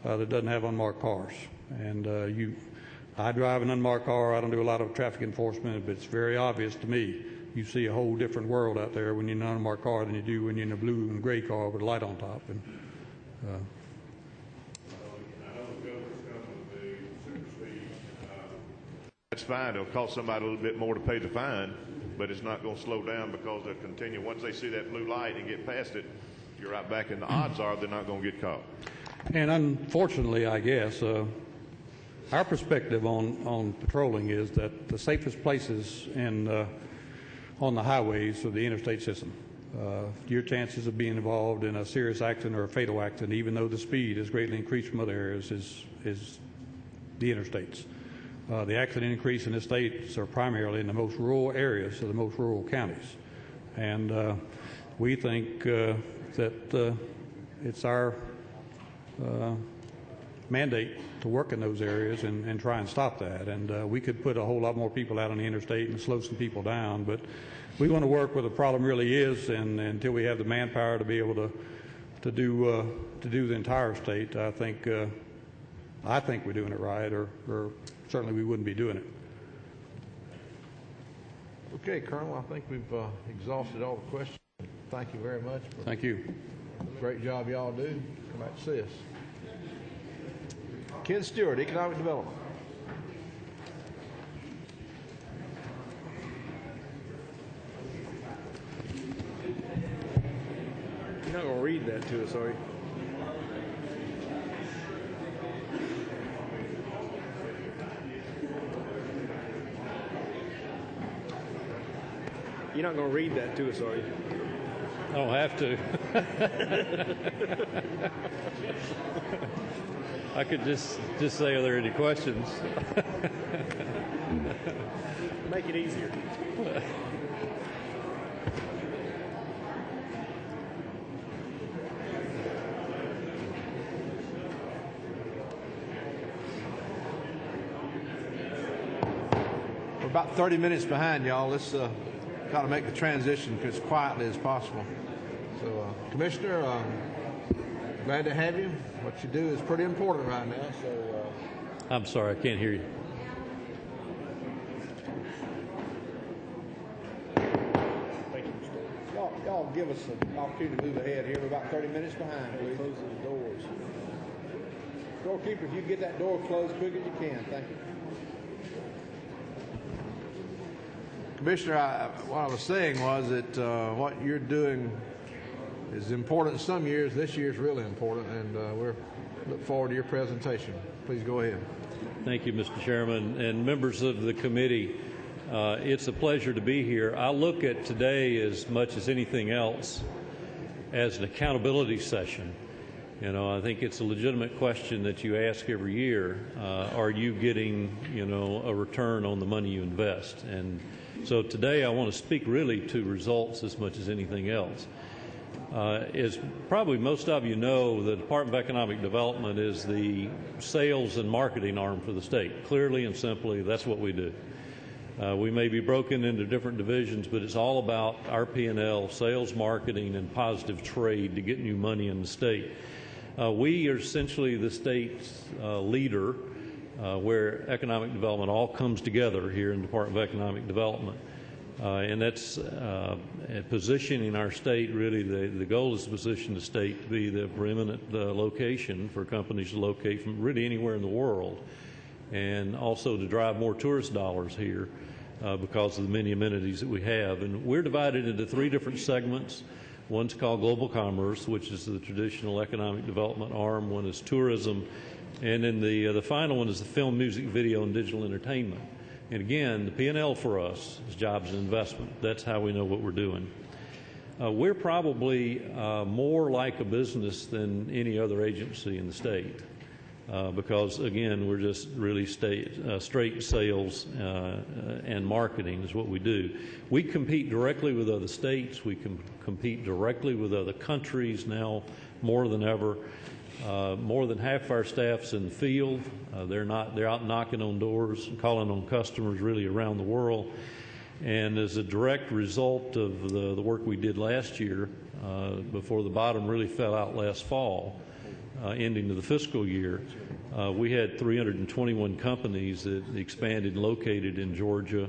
that doesn't have unmarked cars. And I drive an unmarked car. I don't do a lot of traffic enforcement, but it's very obvious to me. You see a whole different world out there when you're in an unmarked car than you do when you're in a blue and gray car with a light on top. And that's fine. It'll cost somebody a little bit more to pay the fine, but it's not going to slow down because they'll continue. Once they see that blue light and get past it, you're right back, and the odds are they're not going to get caught. And unfortunately, I guess, our perspective on patrolling is that the safest places on the highways of the interstate system. Your chances of being involved in a serious accident or a fatal accident, even though the speed is greatly increased from other areas, is the interstates. The accident increase in the states are primarily in the most rural areas, so the most rural counties. And we think that it's our mandate to work in those areas and try and stop that. And we could put a whole lot more people out on the interstate and slow some people down, but we want to work where the problem really is, and until we have the manpower to be able to do the entire state, I think we're doing it right, or certainly we wouldn't be doing it. Okay, Colonel, I think we've exhausted all the questions. Thank you very much. Thank you. Great job y'all do. Come back to see us. Ken Stewart, Economic Development. You're not going to read that to us, are you? You're not going to read that to us, are you? I don't have to. I could just say, are there any questions? Make it easier. We're about 30 minutes behind, y'all. Let's try to make the transition as quietly as possible. So, Commissioner, glad to have you. What you do is pretty important right now. So, I'm sorry, I can't hear you. Thank you, Mr. Y'all give us an opportunity to move ahead here. We're about 30 minutes behind, please. Closing the doors. Doorkeeper, if you get that door closed as quick as you can. Thank you. Commissioner, what I was saying was that what you're doing is important some years. This year is really important, and we look forward to your presentation. Please go ahead. Thank you, Mr. Chairman, and members of the committee. It's a pleasure to be here. I look at today as much as anything else as an accountability session. You know, I think it's a legitimate question that you ask every year. Are you getting, a return on the money you invest? And so today I want to speak really to results as much as anything else. As probably most of you know, the Department of Economic Development is the sales and marketing arm for the state. Clearly and simply, that's what we do. We may be broken into different divisions, but it's all about our P&L, sales, marketing, and positive trade to get new money in the state. We are essentially the state's leader where economic development all comes together here in the Department of Economic Development. And that's positioning our state, really, the goal is to position the state to be the preeminent location for companies to locate from really anywhere in the world, and also to drive more tourist dollars here because of the many amenities that we have. And we're divided into three different segments. One's called Global Commerce, which is the traditional economic development arm. One is tourism. And then the final one is the film, music, video, and digital entertainment. And again, the P&L for us is jobs and investment. That's how we know what we're doing. We're probably more like a business than any other agency in the state because, again, we're just really straight sales and marketing is what we do. We compete directly with other states. We can compete directly with other countries now more than ever. More than half of our staff's in the field. They're out knocking on doors and calling on customers really around the world. And as a direct result of the work we did last year, before the bottom really fell out last fall, ending of the fiscal year, we had 321 companies that expanded and located in Georgia,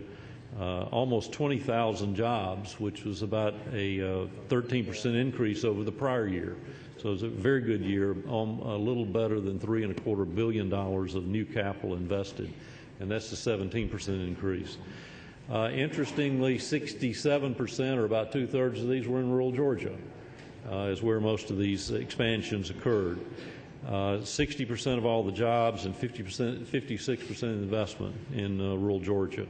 almost 20,000 jobs, which was about a 13% increase over the prior year. So it was a very good year, a little better than $3.25 billion of new capital invested, and that's a 17% increase. Interestingly, 67%, or about two-thirds of these, were in rural Georgia, is where most of these expansions occurred. 60% of all the jobs and 56% of investment in rural Georgia.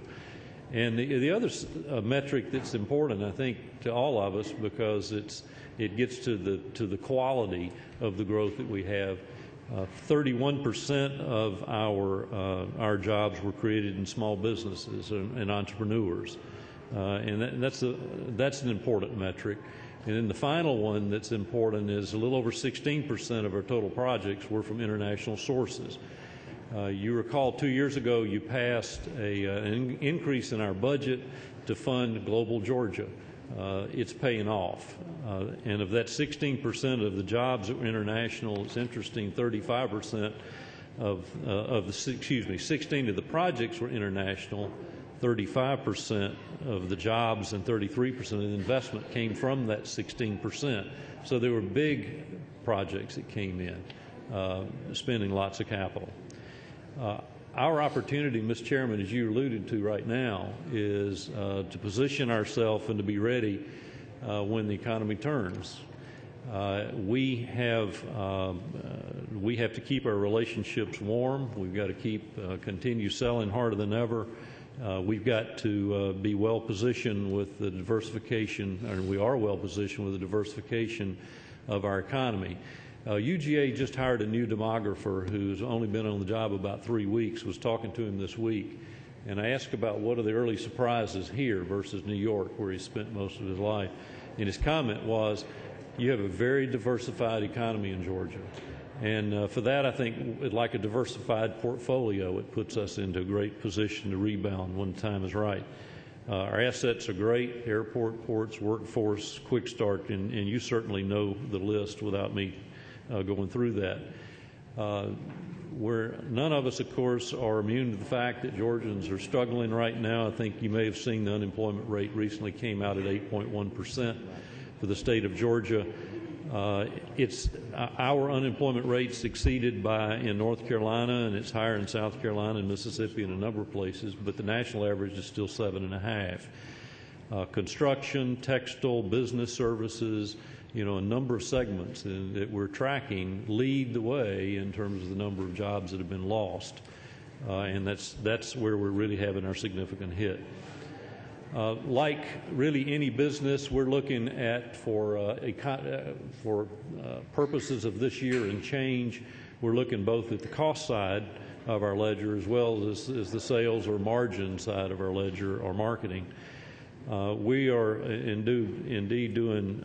And the other metric that's important, I think, to all of us, because it gets to the quality of the growth that we have. 31% of our jobs were created in small businesses and entrepreneurs, and that's an important metric. And then the final one that's important is a little over 16% of our total projects were from international sources. You recall 2 years ago you passed an increase in our budget to fund Global Georgia. It's paying off. And of that 16% of the jobs that were international, it's interesting, 35% of the 16 of the projects were international. 35% of the jobs and 33% of the investment came from that 16%. So there were big projects that came in, spending lots of capital. Our opportunity, Mr. Chairman, as you alluded to right now, is to position ourselves and to be ready when the economy turns. We have to keep our relationships warm. We've got to continue selling harder than ever. We've got to be well positioned with the diversification, or we are well positioned with the diversification of our economy. UGA just hired a new demographer who's only been on the job about 3 weeks. Was talking to him this week, and I asked about what are the early surprises here versus New York, where he spent most of his life. And his comment was, you have a very diversified economy in Georgia. And for that, I think, like a diversified portfolio, it puts us into a great position to rebound when the time is right. Our assets are great: airport, ports, workforce, quick start, and you certainly know the list without me going through that. None of us, of course, are immune to the fact that Georgians are struggling right now. I think you may have seen the unemployment rate recently came out at 8.1% for the state of Georgia. Our unemployment rate's exceeded in North Carolina, and it's higher in South Carolina and Mississippi and a number of places, but the national average is still 7.5. Construction, textile, business services, a number of segments that we're tracking lead the way in terms of the number of jobs that have been lost, and that's where we're really having our significant hit. Like really any business, we're looking at for purposes of this year and change, we're looking both at the cost side of our ledger as well as the sales or margin side of our ledger or marketing. We are indeed doing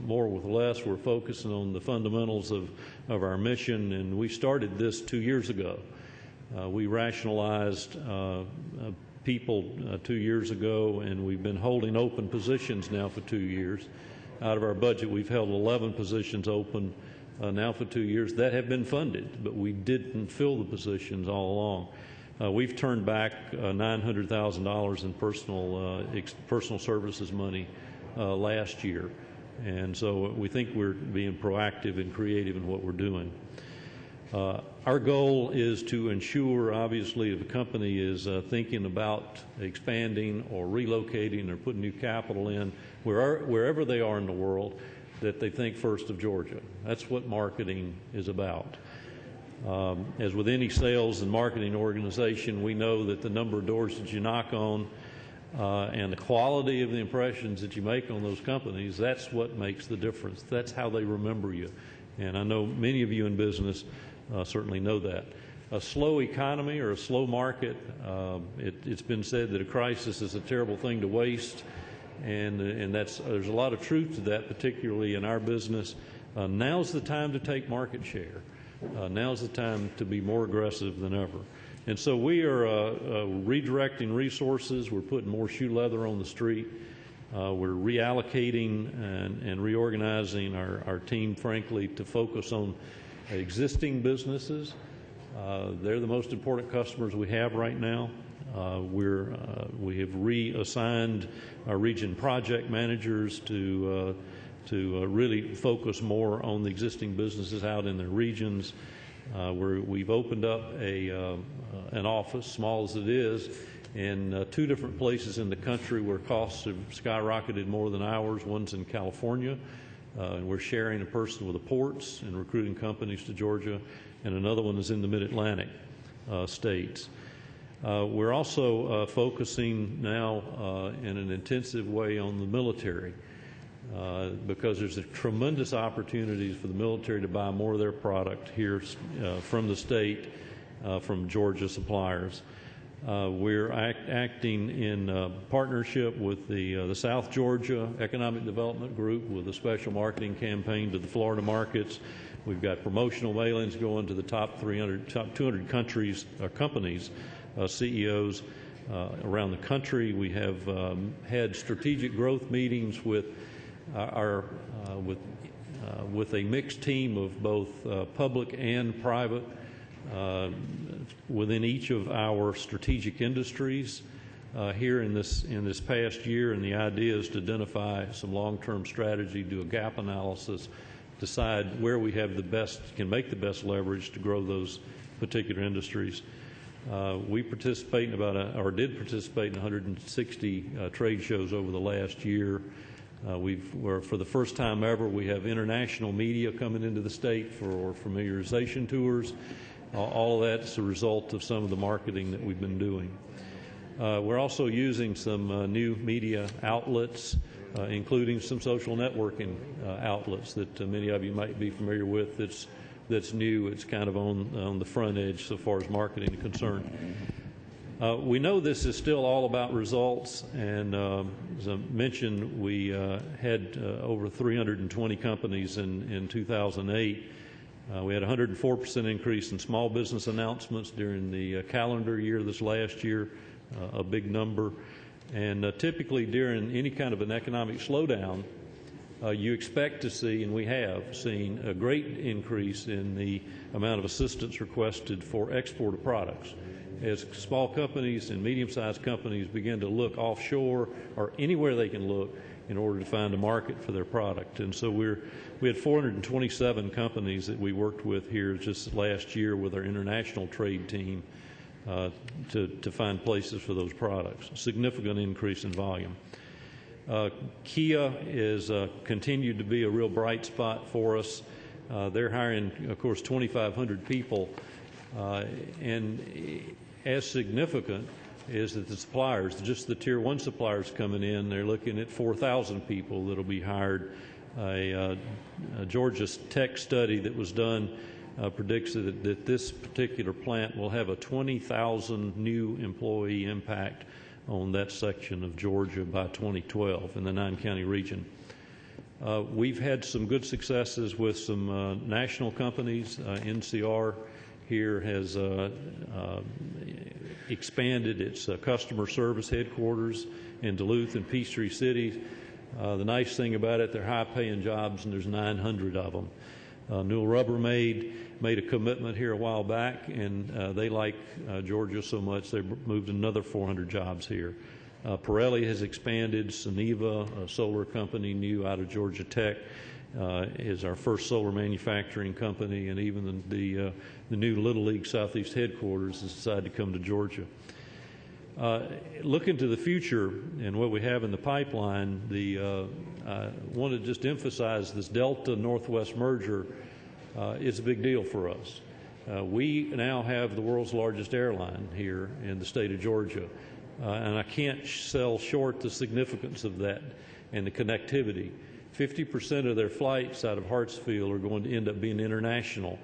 more with less. We're focusing on the fundamentals of our mission, and we started this 2 years ago. We rationalized people 2 years ago, and we've been holding open positions now for 2 years. Out of our budget, we've held 11 positions open now for 2 years that have been funded, but we didn't fill the positions all along. We've turned back $900,000 in personal services money last year, and so we think we're being proactive and creative in what we're doing. Our goal is to ensure, obviously, if a company is thinking about expanding or relocating or putting new capital in, wherever they are in the world, that they think first of Georgia. That's what marketing is about. As with any sales and marketing organization, we know that the number of doors that you knock on and the quality of the impressions that you make on those companies, that's what makes the difference. That's how they remember you. And I know many of you in business certainly know that. A slow economy or a slow market, it's been said that a crisis is a terrible thing to waste, and there's a lot of truth to that, particularly in our business. Now's the time to take market share. Now's the time to be more aggressive than ever. And so we are redirecting resources. We're putting more shoe leather on the street. We're reallocating and reorganizing our team, frankly, to focus on existing businesses. They're the most important customers we have right now. We have reassigned our region project managers to really focus more on the existing businesses out in their regions. We've opened up an office, small as it is, in 2 different places in the country where costs have skyrocketed more than ours. One's in California, and we're sharing a person with the ports and recruiting companies to Georgia, and another one is in the Mid-Atlantic states. We're also focusing now in an intensive way on the military. because there's a tremendous opportunities for the military to buy more of their product here from the state, from Georgia suppliers. We're acting in partnership with the South Georgia Economic Development Group with a special marketing campaign to the Florida markets. We've got promotional mailings going to the top 200 countries, companies, CEOs around the country. We have had strategic growth meetings with with a mixed team of both public and private within each of our strategic industries here in this past year, and the idea is to identify some long-term strategy, do a gap analysis, decide where we have can make the best leverage to grow those particular industries. We participate in did participate in 160 trade shows over the last year. For the first time ever, we have international media coming into the state for familiarization tours. All of that's a result of some of the marketing that we've been doing. We're also using some new media outlets, including some social networking outlets that many of you might be familiar with. That's new. It's kind of on the front edge so far as marketing is concerned. We know this is still all about results, and as I mentioned, we had over 320 companies in 2008. We had a 104% increase in small business announcements during the calendar year this last year, a big number. And typically during any kind of an economic slowdown, you expect to see, and we have seen, a great increase in the amount of assistance requested for export of products. As small companies and medium-sized companies begin to look offshore or anywhere they can look in order to find a market for their product. And so we had 427 companies that we worked with here just last year with our international trade team to find places for those products. A significant increase in volume. Kia is continued to be a real bright spot for us. They're hiring, of course, 2,500 people, and as significant is that the suppliers, just the Tier 1 suppliers coming in, they're looking at 4,000 people that will be hired. A Georgia Tech study that was done predicts that this particular plant will have a 20,000 new employee impact on that section of Georgia by 2012 in the 9-county region. We've had some good successes with some national companies. NCR here has expanded its customer service headquarters in Duluth and Peachtree cities. The nice thing about it, they're high-paying jobs, and there's 900 of them. Newell Rubbermaid made a commitment here a while back, and they like Georgia so much they moved another 400 jobs here. Pirelli has expanded. Soneva, a solar company new out of Georgia Tech, is our first solar manufacturing company, and even the new Little League Southeast headquarters has decided to come to Georgia. Looking to the future and what we have in the pipeline, I want to just emphasize this Delta Northwest merger is a big deal for us. We now have the world's largest airline here in the state of Georgia, and I can't sell short the significance of that and the connectivity. 50% of their flights out of Hartsfield are going to end up being international.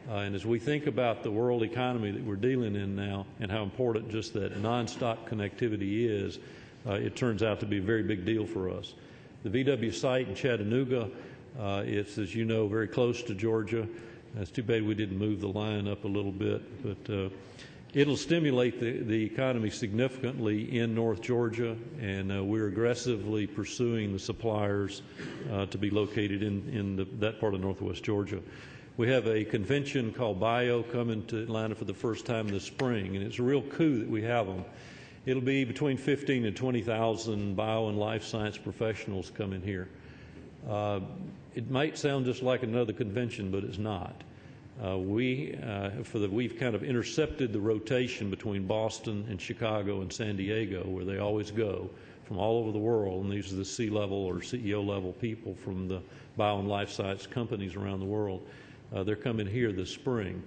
And as we think about the world economy that we're dealing in now and how important just that nonstop connectivity is, it turns out to be a very big deal for us. The VW site in Chattanooga, it's, as you know, very close to Georgia. It's too bad we didn't move the line up a little bit, but it'll stimulate the economy significantly in North Georgia, and we're aggressively pursuing the suppliers to be located in that part of Northwest Georgia. We have a convention called BIO coming to Atlanta for the first time this spring, and it's a real coup that we have them. It'll be between 15 and 20,000 bio and life science professionals coming here. It might sound just like another convention, but it's not. We've kind of intercepted the rotation between Boston and Chicago and San Diego, where they always go from all over the world, and these are the C-level or CEO level people from the bio and life science companies around the world. They're coming here this spring.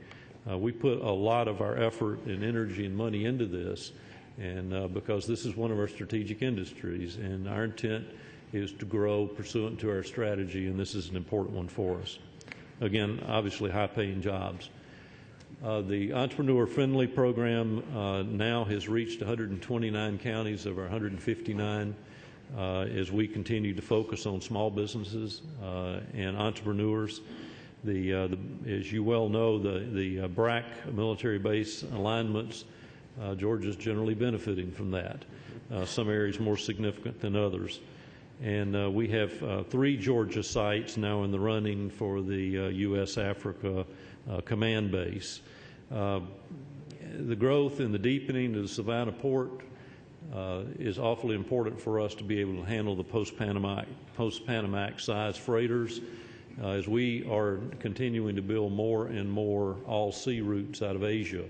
We put a lot of our effort and energy and money into this, and because this is one of our strategic industries, and our intent is to grow pursuant to our strategy, and this is an important one for us. Again, obviously high-paying jobs. The Entrepreneur Friendly program now has reached 129 counties of our 159 as we continue to focus on small businesses and entrepreneurs. As you well know, the BRAC military base alignments, Georgia's generally benefiting from that. Some areas more significant than others. And we have 3 Georgia sites now in the running for the U.S. Africa command base. The growth and the deepening of the Savannah port is awfully important for us to be able to handle the post-Panamax size freighters as we are continuing to build more and more all-sea routes out of Asia.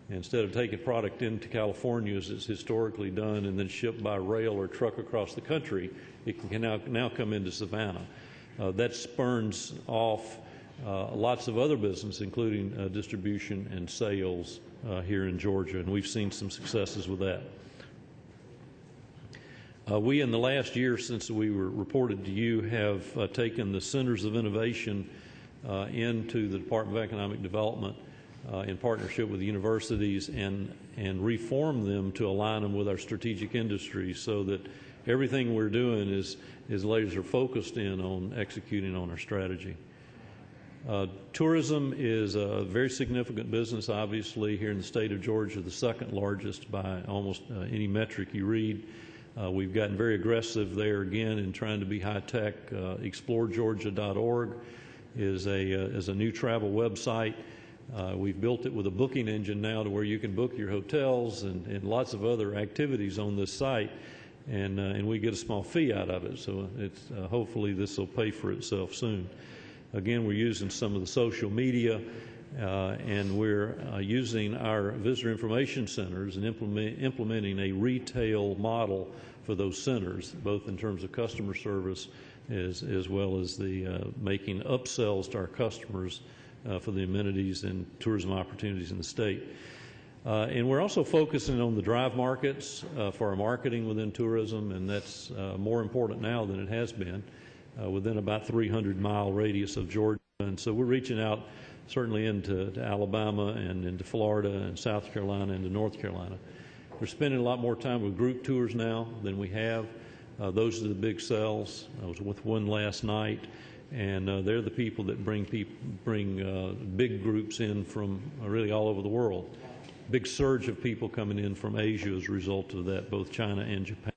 Instead of taking product into California as it's historically done and then shipped by rail or truck across the country, it can now come into Savannah. That spurns off lots of other business, including distribution and sales here in Georgia, and we've seen some successes with that. We, in the last year since we were reported to you, have taken the Centers of Innovation into the Department of Economic Development in partnership with the universities and reform them to align them with our strategic industries so that everything we're doing is laser focused in on executing on our strategy. Tourism is a very significant business, obviously, here in the state of Georgia, the second largest by almost any metric you read. We've gotten very aggressive there again in trying to be high-tech. ExploreGeorgia.org is a new travel website. We've built it with a booking engine now to where you can book your hotels and lots of other activities on this site, and we get a small fee out of it. So it's hopefully this will pay for itself soon. Again, we're using some of the social media, and we're using our visitor information centers and implementing a retail model for those centers, both in terms of customer service as well as the making upsells to our customers for the amenities and tourism opportunities in the state. And we're also focusing on the drive markets for our marketing within tourism, and that's more important now than it has been, within about 300-mile radius of Georgia. And so we're reaching out certainly into Alabama and into Florida and South Carolina and to North Carolina. We're spending a lot more time with group tours now than we have. Those are the big sells. I was with one last night, and they're the people that bring big groups in from really all over the world. Big surge of people coming in from Asia as a result of that, both China and Japan.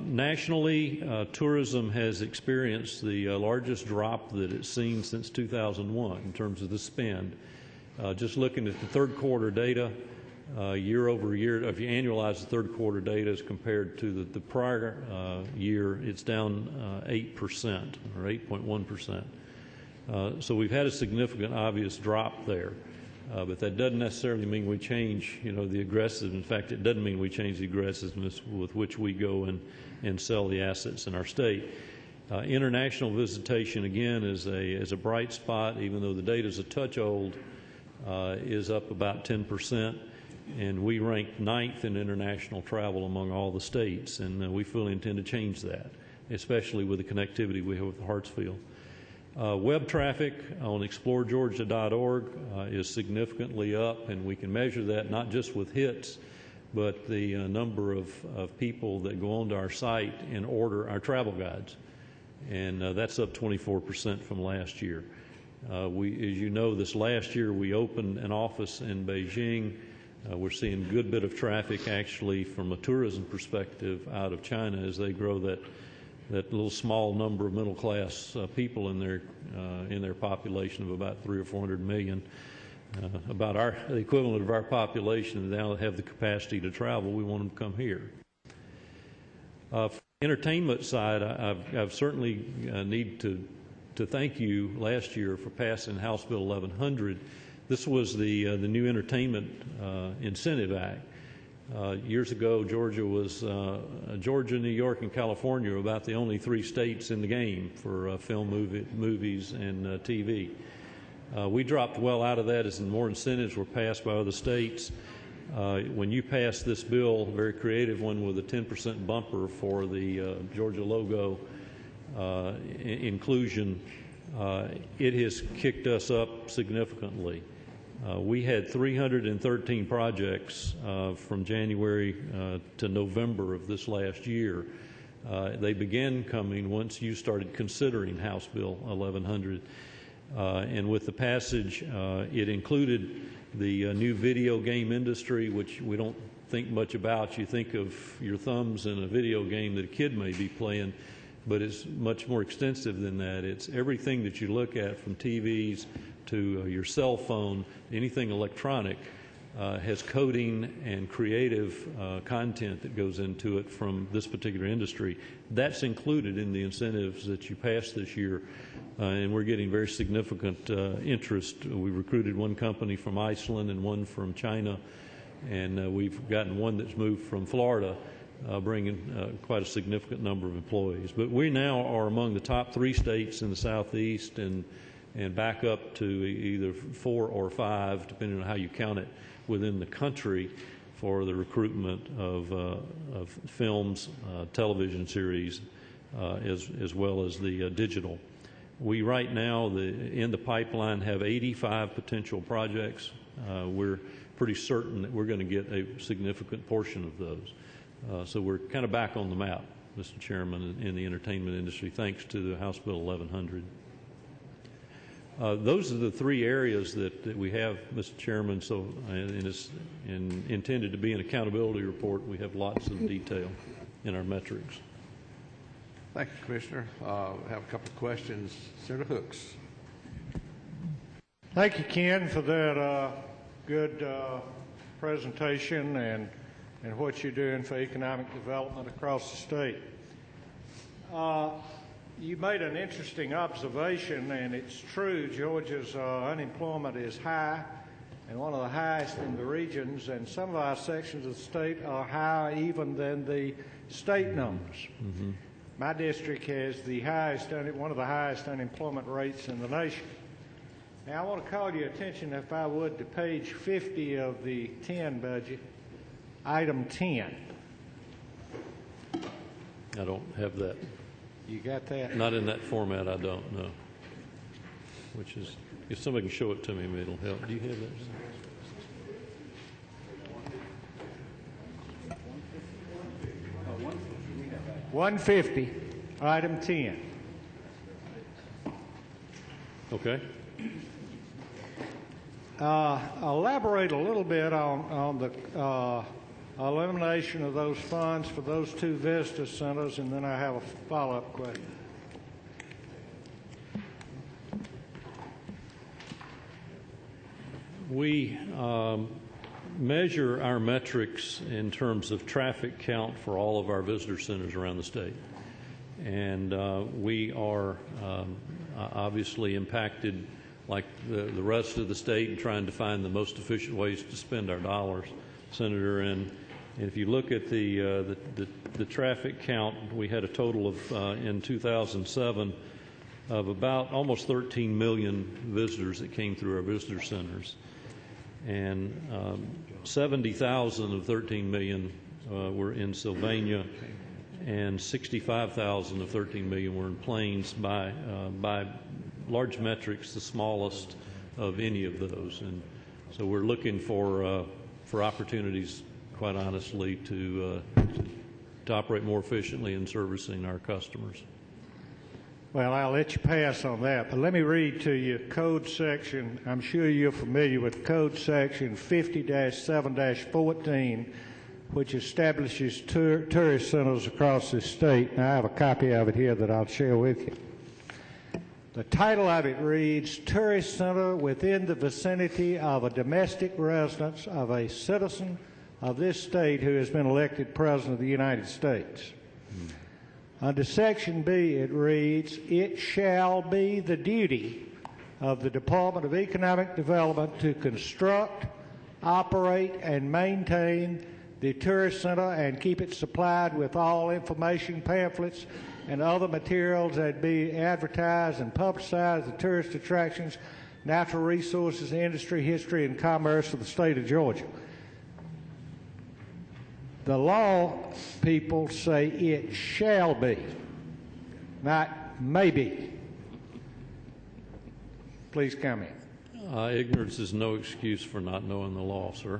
Nationally, tourism has experienced the largest drop that it's seen since 2001 in terms of the spend. Just looking at the third quarter data, year over year, if you annualize the third quarter data as compared to the prior year, it's down 8% or 8.1%. So we've had a significant, obvious drop there. But that doesn't necessarily mean we change, the aggressive. In fact, it doesn't mean we change the aggressiveness with which we go and sell the assets in our state. International visitation, again, is a bright spot, even though the data is a touch old, is up about 10%. And we rank 9th in international travel among all the states, and we fully intend to change that, especially with the connectivity we have with Hartsfield. Web traffic on ExploreGeorgia.org is significantly up, and we can measure that not just with hits, but the number of people that go onto our site and order our travel guides. And that's up 24% from last year. As you know, this last year we opened an office in Beijing. We're seeing a good bit of traffic actually from a tourism perspective out of China as they grow that little small number of middle-class people in their population of about 300 or 400 million, about the equivalent of our population. Now that have the capacity to travel, we want them to come here. For the entertainment side, I've certainly need to thank you last year for passing House Bill 1100. This was the new Entertainment Incentive Act. Years ago, Georgia, New York, and California were about the only 3 states in the game for film, movies, and TV. We dropped well out of that as more incentives were passed by other states. When you passed this bill, a very creative one with a 10% bumper for the Georgia logo inclusion, it has kicked us up significantly. We had 313 projects from January to November of this last year. They began coming once you started considering House Bill 1100. And with the passage, it included the new video game industry, which we don't think much about. You think of your thumbs in a video game that a kid may be playing, but it's much more extensive than that. It's everything that you look at, from TVs to your cell phone, anything electronic, has coding and creative content that goes into it from this particular industry. That's included in the incentives that you passed this year, and we're getting very significant interest. We recruited one company from Iceland and one from China, and we've gotten one that's moved from Florida, bringing quite a significant number of employees. But we now are among the top 3 states in the Southeast, and back up to either 4 or 5, depending on how you count it, within the country for the recruitment of films, television series, as well as the digital. We right now, in the pipeline, have 85 potential projects. We're pretty certain that we're going to get a significant portion of those. So we're kind of back on the map, Mr. Chairman, in the entertainment industry, thanks to the House Bill 1100. Those are the 3 areas that we have, Mr. Chairman, so it's intended to be an accountability report. We have lots of detail in our metrics. Thank you, Commissioner. I have a couple of questions. Senator Hooks. Thank you, Ken, for that good presentation and what you're doing for economic development across the state. You made an interesting observation, and it's true. Georgia's unemployment is high, and one of the highest in the regions, and some of our sections of the state are higher even than the state numbers. Mm-hmm. My district has one of the highest unemployment rates in the nation. Now, I want to call your attention, if I would, to page 50 of the 10 budget, item 10. I don't have that. You got that? Not in that format, I don't know. Which is, if somebody can show it to me, maybe it'll help. Do you have that? 150, item 10. Okay. Elaborate a little bit on the elimination of those funds for those 2 visitor centers, and then I have a follow-up question. We measure our metrics in terms of traffic count for all of our visitor centers around the state. And we are obviously impacted, like the rest of the state, in trying to find the most efficient ways to spend our dollars, Senator. And if you look at the traffic count, we had a total of, in 2007, of about almost 13 million visitors that came through our visitor centers. And 70,000 of 13 million were in Sylvania, and 65,000 of 13 million were in Plains, by large metrics, the smallest of any of those. And so we're looking for opportunities, quite honestly, to operate more efficiently in servicing our customers. Well, I'll let you pass on that, but let me read to you code section. I'm sure you're familiar with code section 50-7-14, which establishes tourist centers across the state. And I have a copy of it here that I'll share with you. The title of it reads, Tourist Center within the vicinity of a domestic residence of a citizen of this state who has been elected President of the United States. Under Section B, it reads, it shall be the duty of the Department of Economic Development to construct, operate, and maintain the tourist center and keep it supplied with all information, pamphlets, and other materials that be advertised and publicize the tourist attractions, natural resources, industry, history, and commerce of the state of Georgia. The law people say it shall be, not maybe. Please comment. Ignorance is no excuse for not knowing the law, sir.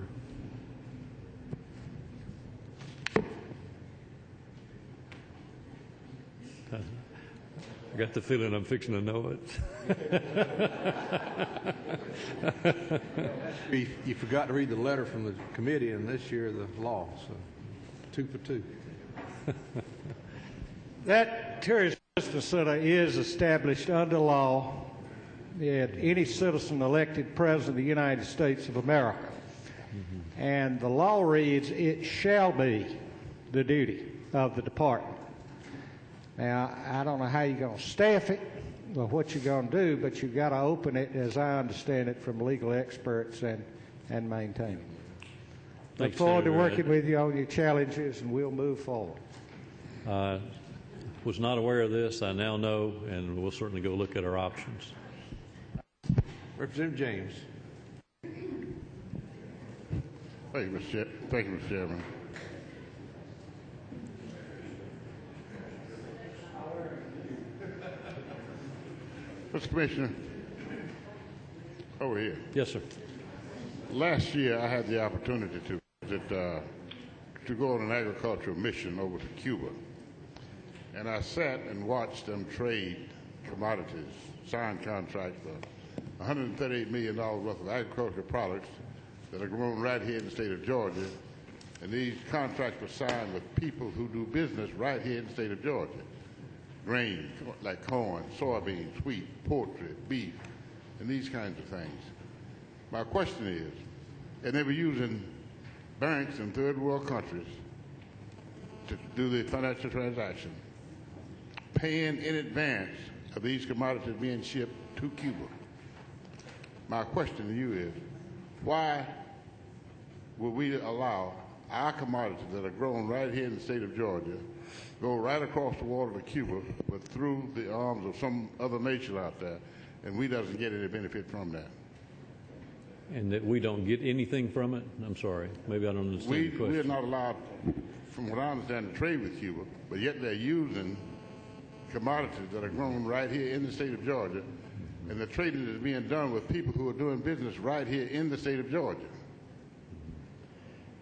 I got the feeling I'm fixing to know it. You forgot to read the letter from the committee, and this year the law, so 2 for 2. That Tourist Assistance Center is established under law that any citizen elected President of the United States of America. And the law reads, it shall be the duty of the department. Now, I don't know how you're going to staff it or what you're going to do, but you've got to open it, as I understand it, from legal experts and maintain it. Look forward to working with you on your challenges, and we'll move forward. Was not aware of this. I now know, and we'll certainly go look at our options. Representative James. Thank you, Mr. Chairman. Mr. Commissioner, over here. Yes, sir. Last year, I had the opportunity to go on an agricultural mission over to Cuba, and I sat and watched them trade commodities, sign contracts for $138 million worth of agricultural products that are grown right here in the state of Georgia, and these contracts were signed with people who do business right here in the state of Georgia. Grain, like corn, soybeans, wheat, poultry, beef, and these kinds of things. My question is, and they were using banks in third world countries to do the financial transaction, paying in advance of these commodities being shipped to Cuba. My question to you is, why would we allow our commodities that are grown right here in the state of Georgia go right across the water to Cuba, but through the arms of some other nation out there, and we doesn't get any benefit from that? And that we don't get anything from it? I'm sorry. Maybe I don't understand the question. We are not allowed, from what I understand, to trade with Cuba, but yet they're using commodities that are grown right here in the state of Georgia, and the trading is being done with people who are doing business right here in the state of Georgia.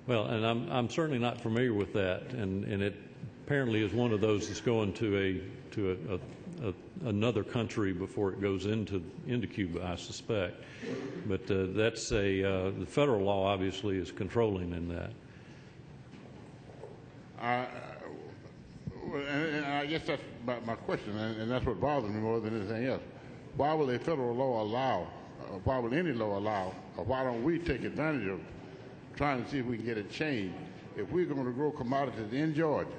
Well, and I'm certainly not familiar with that, and it apparently is one of those that's going to another country before it goes into Cuba, I suspect. But that's the federal law obviously is controlling in that. And I guess that's my question, and that's what bothers me more than anything else. Why will a federal law allow, or why will any law allow, or why don't we take advantage of trying to see if we can get it changed? If we're going to grow commodities in Georgia,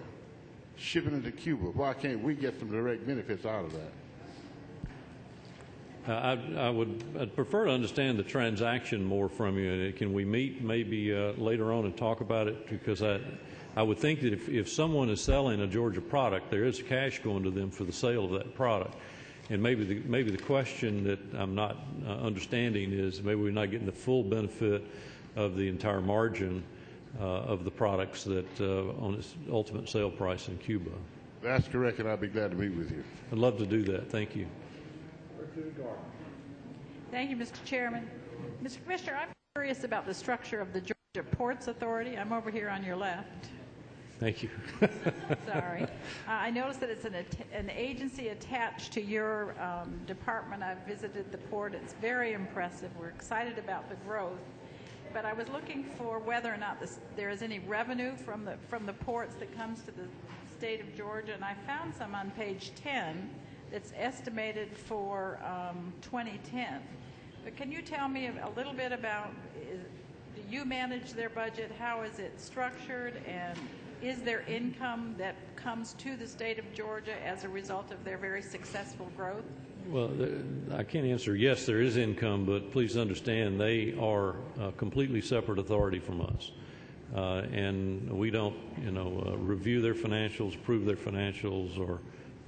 shipping them to Cuba, why can't we get some direct benefits out of that? I'd prefer to understand the transaction more from you. And can we meet maybe later on and talk about it? Because I would think that if someone is selling a Georgia product, there is cash going to them for the sale of that product. And maybe the question that I'm not understanding is maybe we're not getting the full benefit of the entire margin of the products that on its ultimate sale price in Cuba. That's correct, and I'd be glad to meet with you. I'd love to do that. Thank you. Thank you, Mr. Chairman. Mr. Commissioner, I'm curious about the structure of the Georgia Ports Authority. I'm over here on your left. Thank you. Sorry. I noticed that it's an agency attached to your department. I've visited the port. It's very impressive. We're excited about the growth. But I was looking for whether or not there is any revenue from the ports that comes to the state of Georgia, and I found some on page 10 that's estimated for 2010. But can you tell me a little bit about, do you manage their budget? How is it structured? And is there income that comes to the state of Georgia as a result of their very successful growth? Well, I can't answer yes, there is income, but please understand they are a completely separate authority from us. And we don't, review their financials, approve their financials,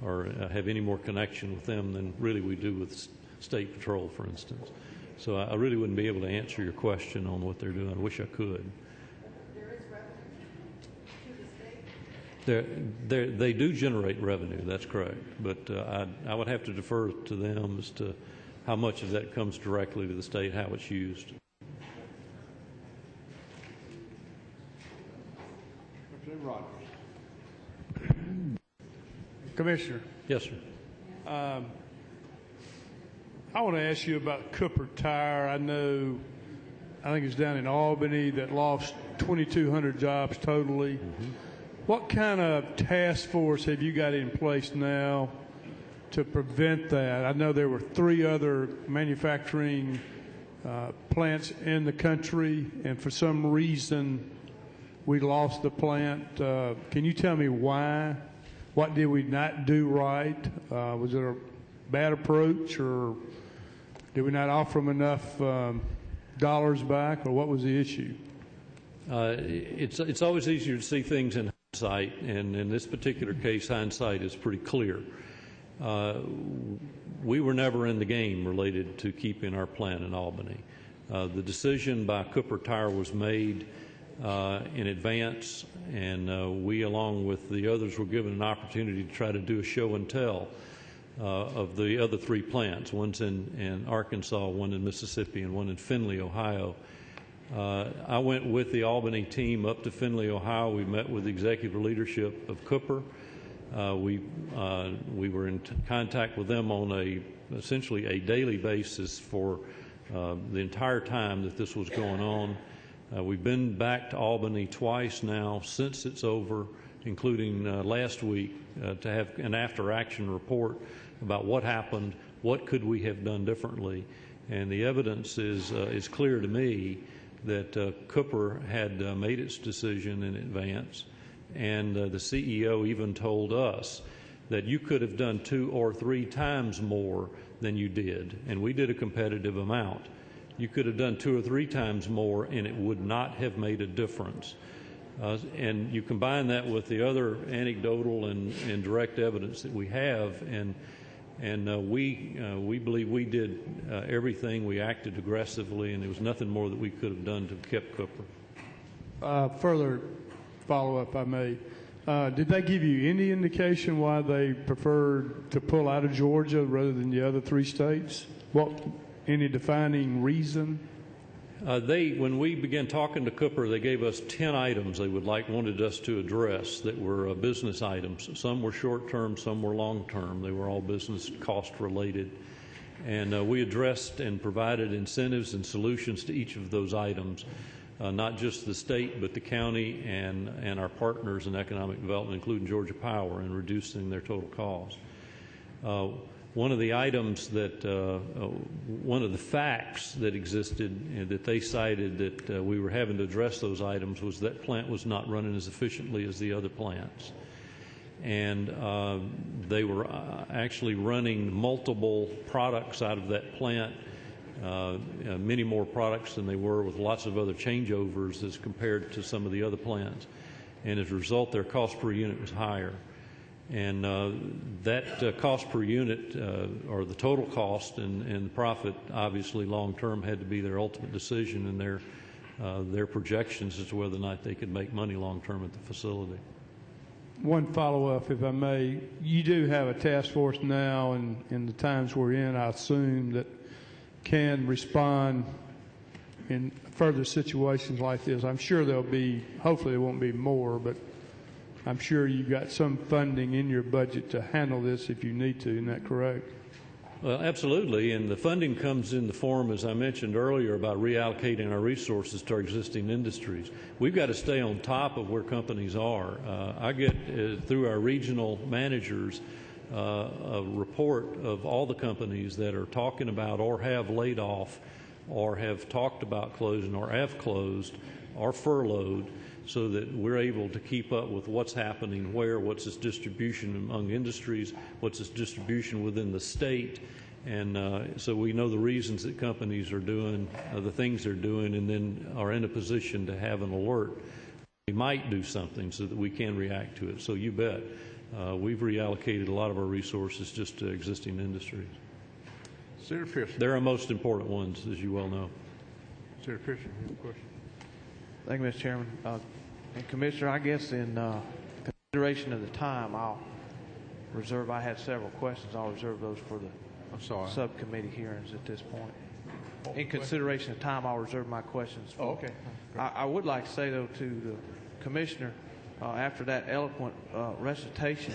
or have any more connection with them than really we do with State Patrol, for instance. So I really wouldn't be able to answer your question on what they're doing. I wish I could. They do generate revenue, that's correct. But I would have to defer to them as to how much of that comes directly to the state, how it's used. Representative Rogers. Commissioner. Yes, sir. I want to ask you about Cooper Tire. I think it's down in Albany that lost 2,200 jobs totally. Mm-hmm. What kind of task force have you got in place now to prevent that? I know there were 3 other manufacturing plants in the country, and for some reason we lost the plant. Can you tell me why? What did we not do right? Was it a bad approach, or did we not offer them enough dollars back, or what was the issue? It's always easier to see things in hindsight, and in this particular case, hindsight is pretty clear. We were never in the game related to keeping our plant in Albany. The decision by Cooper Tire was made in advance, and we, along with the others, were given an opportunity to try to do a show and tell of the other 3 plants. One's in Arkansas, one in Mississippi, and one in Findlay, Ohio. I went with the Albany team up to Findlay, Ohio. We met with the executive leadership of Cooper. We were in contact with them on essentially a daily basis for the entire time that this was going on. We've been back to Albany twice now since it's over, including last week, to have an after-action report about what happened, what could we have done differently. And the evidence is clear to me that Cooper had made its decision in advance, and the CEO even told us that you could have done 2 or 3 times more than you did, and we did a competitive amount. You could have done 2 or 3 times more, and it would not have made a difference. And you combine that with the other anecdotal and direct evidence that we have, and we believe we did everything. We acted aggressively, and there was nothing more that we could have done to keep Cooper. Further follow-up, I may. Did they give you any indication why they preferred to pull out of Georgia rather than the other 3 states? Any defining reason? When we began talking to Cooper, they gave us 10 items they wanted us to address that were business items. Some were short-term, some were long-term. They were all business cost-related. And we addressed and provided incentives and solutions to each of those items, not just the state, but the county and our partners in economic development, including Georgia Power, in reducing their total cost. One of the items one of the facts that existed and that they cited that we were having to address those items was that plant was not running as efficiently as the other plants. And they were actually running multiple products out of that plant, many more products than they were, with lots of other changeovers as compared to some of the other plants. And as a result, their cost per unit was higher. And that cost per unit, or the total cost and the profit, obviously long-term had to be their ultimate decision and their projections as to whether or not they could make money long-term at the facility. One follow-up, if I may. You do have a task force now, and in the times we're in, I assume, that can respond in further situations like this. I'm sure hopefully there won't be more, but I'm sure you've got some funding in your budget to handle this if you need to. Isn't that correct? Well, absolutely, and the funding comes in the form, as I mentioned earlier, about reallocating our resources to our existing industries. We've got to stay on top of where companies are. I get, through our regional managers, a report of all the companies that are talking about or have laid off or have talked about closing or have closed or furloughed, so that we're able to keep up with what's happening where, what's its distribution among industries, what's its distribution within the state. And so we know the reasons that companies are doing the things they're doing, and then are in a position to have an alert. We might do something so that we can react to it. So you bet. We've reallocated a lot of our resources just to existing industries. Senator Pearson. They're our most important ones, as you well know. Senator Pearson, you have a question? Thank you, Mr. Chairman. And Commissioner, I guess in consideration of the time, I'll reserve. I had several questions. I'll reserve those for the subcommittee hearings at this point. In consideration of time, I'll reserve my questions. Okay. I would like to say, though, to the commissioner, after that eloquent recitation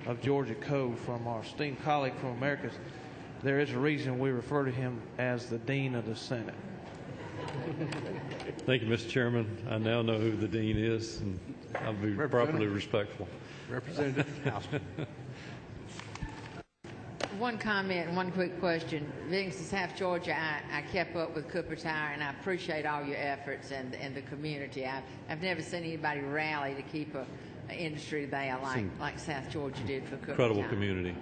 of Georgia Code from our esteemed colleague from Americas, there is a reason we refer to him as the Dean of the Senate. Thank you, Mr. Chairman. I now know who the dean is, and I'll be properly respectful. Representative Housman. One comment and one quick question. Being since South Georgia, I kept up with Cooper Tire, and I appreciate all your efforts and the community. I've never seen anybody rally to keep an industry there like South Georgia did for Cooper Incredible Tire. community.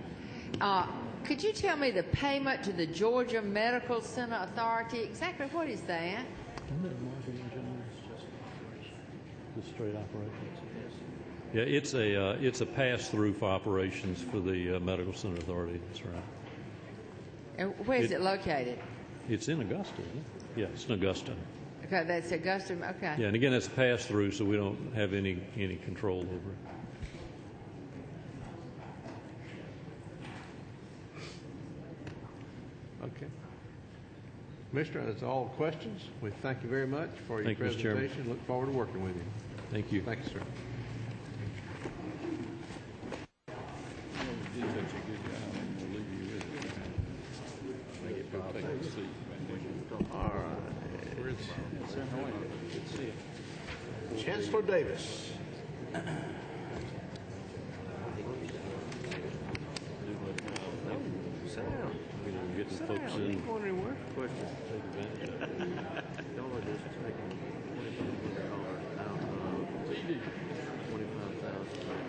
Could you tell me the payment to the Georgia Medical Center Authority? Exactly what is that? The straight operations. Yeah, it's a pass-through for operations for the Medical Center Authority. That's right. And where is it located? It's in Augusta, isn't it? Yeah, it's in Augusta. Okay, that's Augusta. Okay. Yeah, and again, it's a pass-through, so we don't have any control over it. Okay. Commissioner, that's all the questions. We thank you very much for your presentation. Look forward to working with you. Thank you. Thank you, sir. All right. Chancellor Davis. Get the folks in. Question. Y'all are just taking $2,500 out of $25,000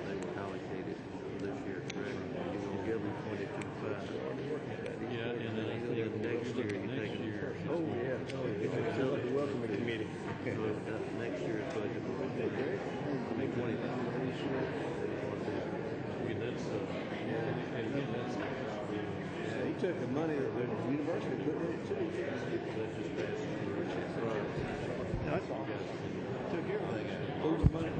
they were allocated for this year, correct? You're going to give them $22,500. Yeah, and then I think next year you take them. Oh, yeah. So the welcoming committee. Next year's budget will be make $20,000 this year. He took the money that the university put in it too. That's all. Took everything out. Who's the money?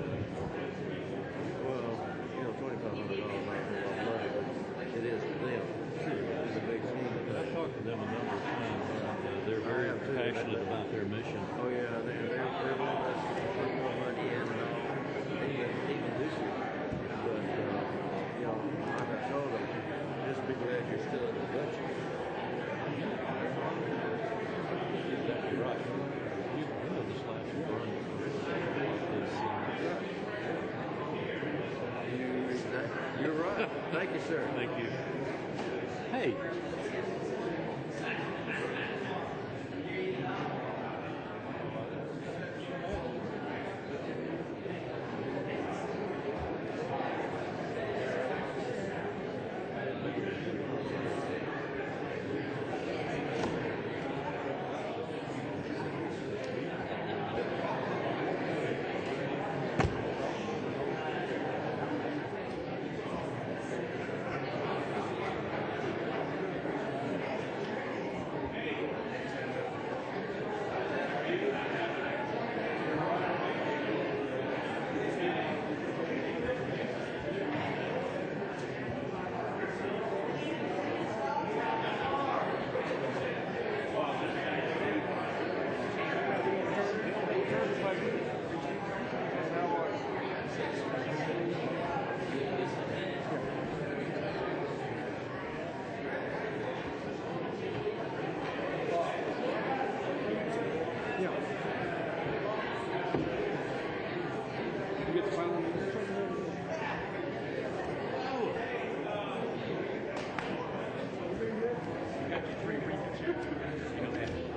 Well, $2,500 not a lot of money, but it is to them. It's a big scheme. I've talked to them a number of times, and they're very passionate about their mission. Oh yeah, they're wanting us to put more money in and all, even this year. But like I told them, just be glad you're still in the budget. Exactly right. You know this last run is. You're right. Thank you, sir. Thank you. Hey.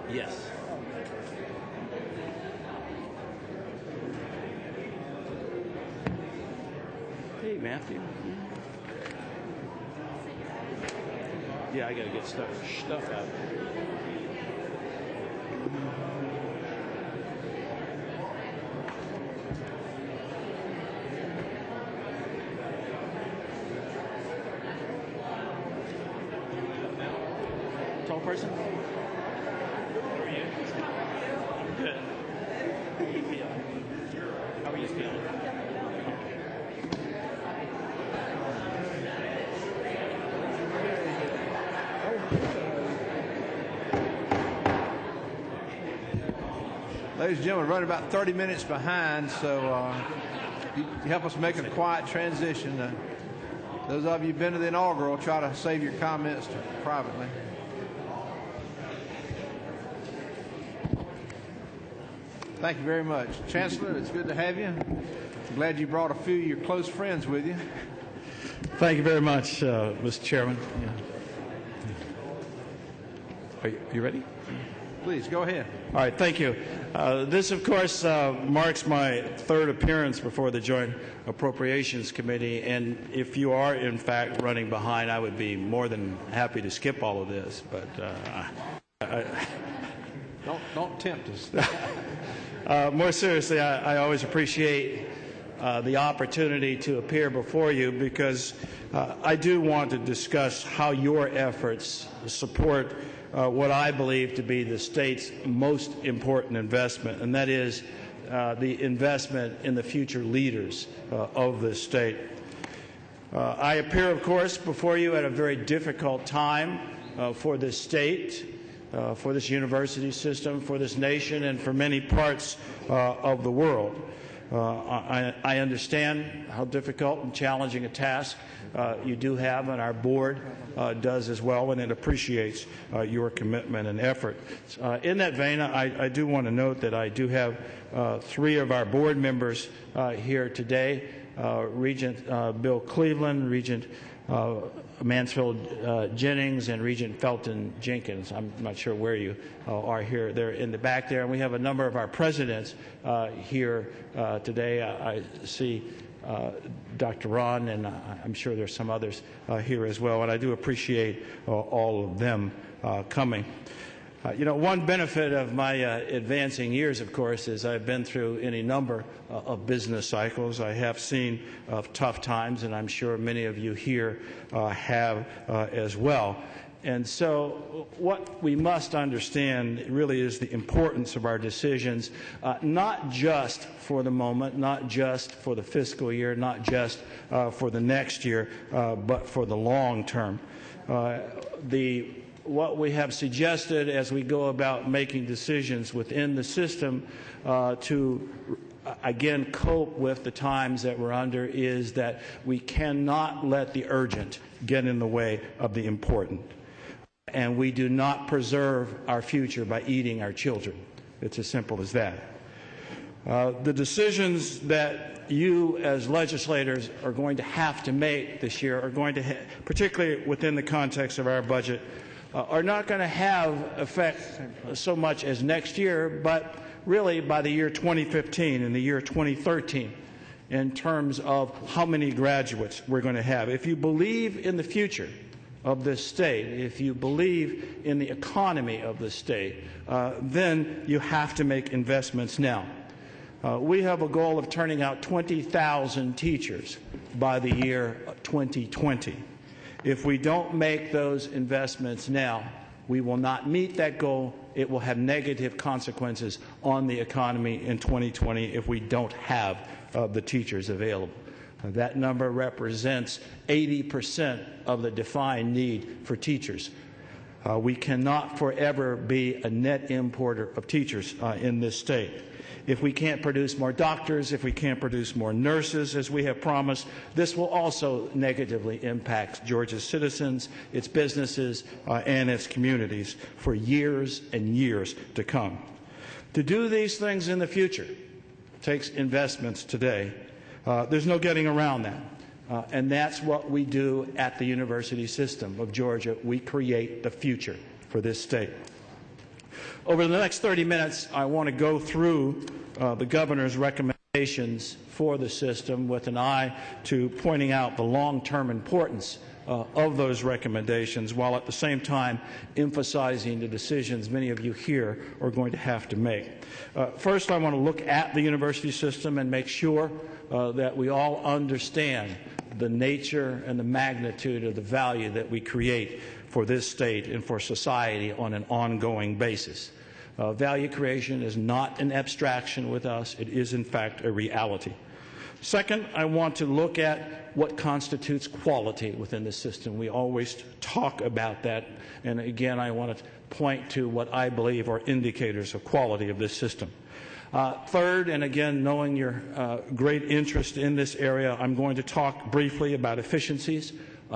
Yes. Hey, Matthew. Yeah, I got to get stuff out. Tall person? How are you? Good. How are you feeling? Ladies and gentlemen, we're running about 30 minutes behind, so you help us make a quiet transition. Those of you who've been to the inaugural, try to save your comments privately. Thank you very much. Chancellor, it's good to have you. I'm glad you brought a few of your close friends with you. Thank you very much, Mr. Chairman. Are you ready? Please, go ahead. All right, thank you. This, of course, marks my third appearance before the Joint Appropriations Committee, and if you are, in fact, running behind, I would be more than happy to skip all of this, but Don't tempt us. more seriously, I always appreciate the opportunity to appear before you because I do want to discuss how your efforts support what I believe to be the state's most important investment, and that is the investment in the future leaders of this state. I appear, of course, before you at a very difficult time for this state, for this university system, for this nation, and for many parts of the world. I understand how difficult and challenging a task you do have, and our board does as well, and it appreciates your commitment and effort. In that vein, I do want to note that I do have three of our board members here today, Regent Bill Cleveland, Regent Mansfield Jennings, and Regent Felton Jenkins. I'm not sure where you are here. They're in the back there. And we have a number of our presidents here today. I see Dr. Ron, and I'm sure there's some others here as well. And I do appreciate all of them coming. You know, one benefit of my advancing years, of course, is I've been through any number of business cycles. I have seen tough times, and I'm sure many of you here have as well. And so what we must understand really is the importance of our decisions, not just for the moment, not just for the fiscal year, not just for the next year, but for the long term. What we have suggested as we go about making decisions within the system to, again, cope with the times that we're under is that we cannot let the urgent get in the way of the important. And we do not preserve our future by eating our children. It's as simple as that. The decisions that you as legislators are going to have to make this year are going to, particularly within the context of our budget, are not going to have effect so much as next year, but really by the year 2015 and the year 2013 in terms of how many graduates we're going to have. If you believe in the future of this state, if you believe in the economy of the state, then you have to make investments now. We have a goal of turning out 20,000 teachers by the year 2020. If we don't make those investments now, we will not meet that goal. It will have negative consequences on the economy in 2020 if we don't have the teachers available. That number represents 80% of the defined need for teachers. We cannot forever be a net importer of teachers in this state. If we can't produce more doctors, if we can't produce more nurses, as we have promised, this will also negatively impact Georgia's citizens, its businesses, and its communities for years and years to come. To do these things in the future takes investments today. There's no getting around that. And that's what we do at the university system of Georgia. We create the future for this state. Over the next 30 minutes, I want to go through the governor's recommendations for the system with an eye to pointing out the long-term importance of those recommendations, while at the same time emphasizing the decisions many of you here are going to have to make. First, I want to look at the university system and make sure that we all understand the nature and the magnitude of the value that we create for this state and for society on an ongoing basis. Value creation is not an abstraction with us. It is, in fact, a reality. Second, I want to look at what constitutes quality within the system. We always talk about that, and again, I want to point to what I believe are indicators of quality of this system. Third, and again, knowing your great interest in this area, I'm going to talk briefly about efficiencies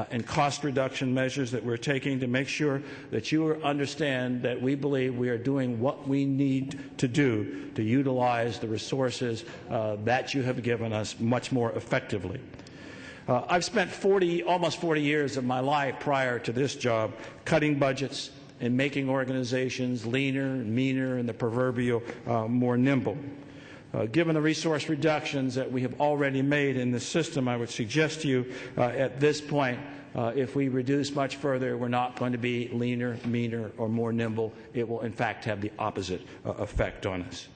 and cost reduction measures that we're taking to make sure that you understand that we believe we are doing what we need to do to utilize the resources that you have given us much more effectively. I've spent almost 40 years of my life prior to this job cutting budgets and making organizations leaner, meaner, and the proverbial more nimble. Given the resource reductions that we have already made in the system, I would suggest to you at this point, if we reduce much further, we're not going to be leaner, meaner, or more nimble. It will, in fact, have the opposite effect on us.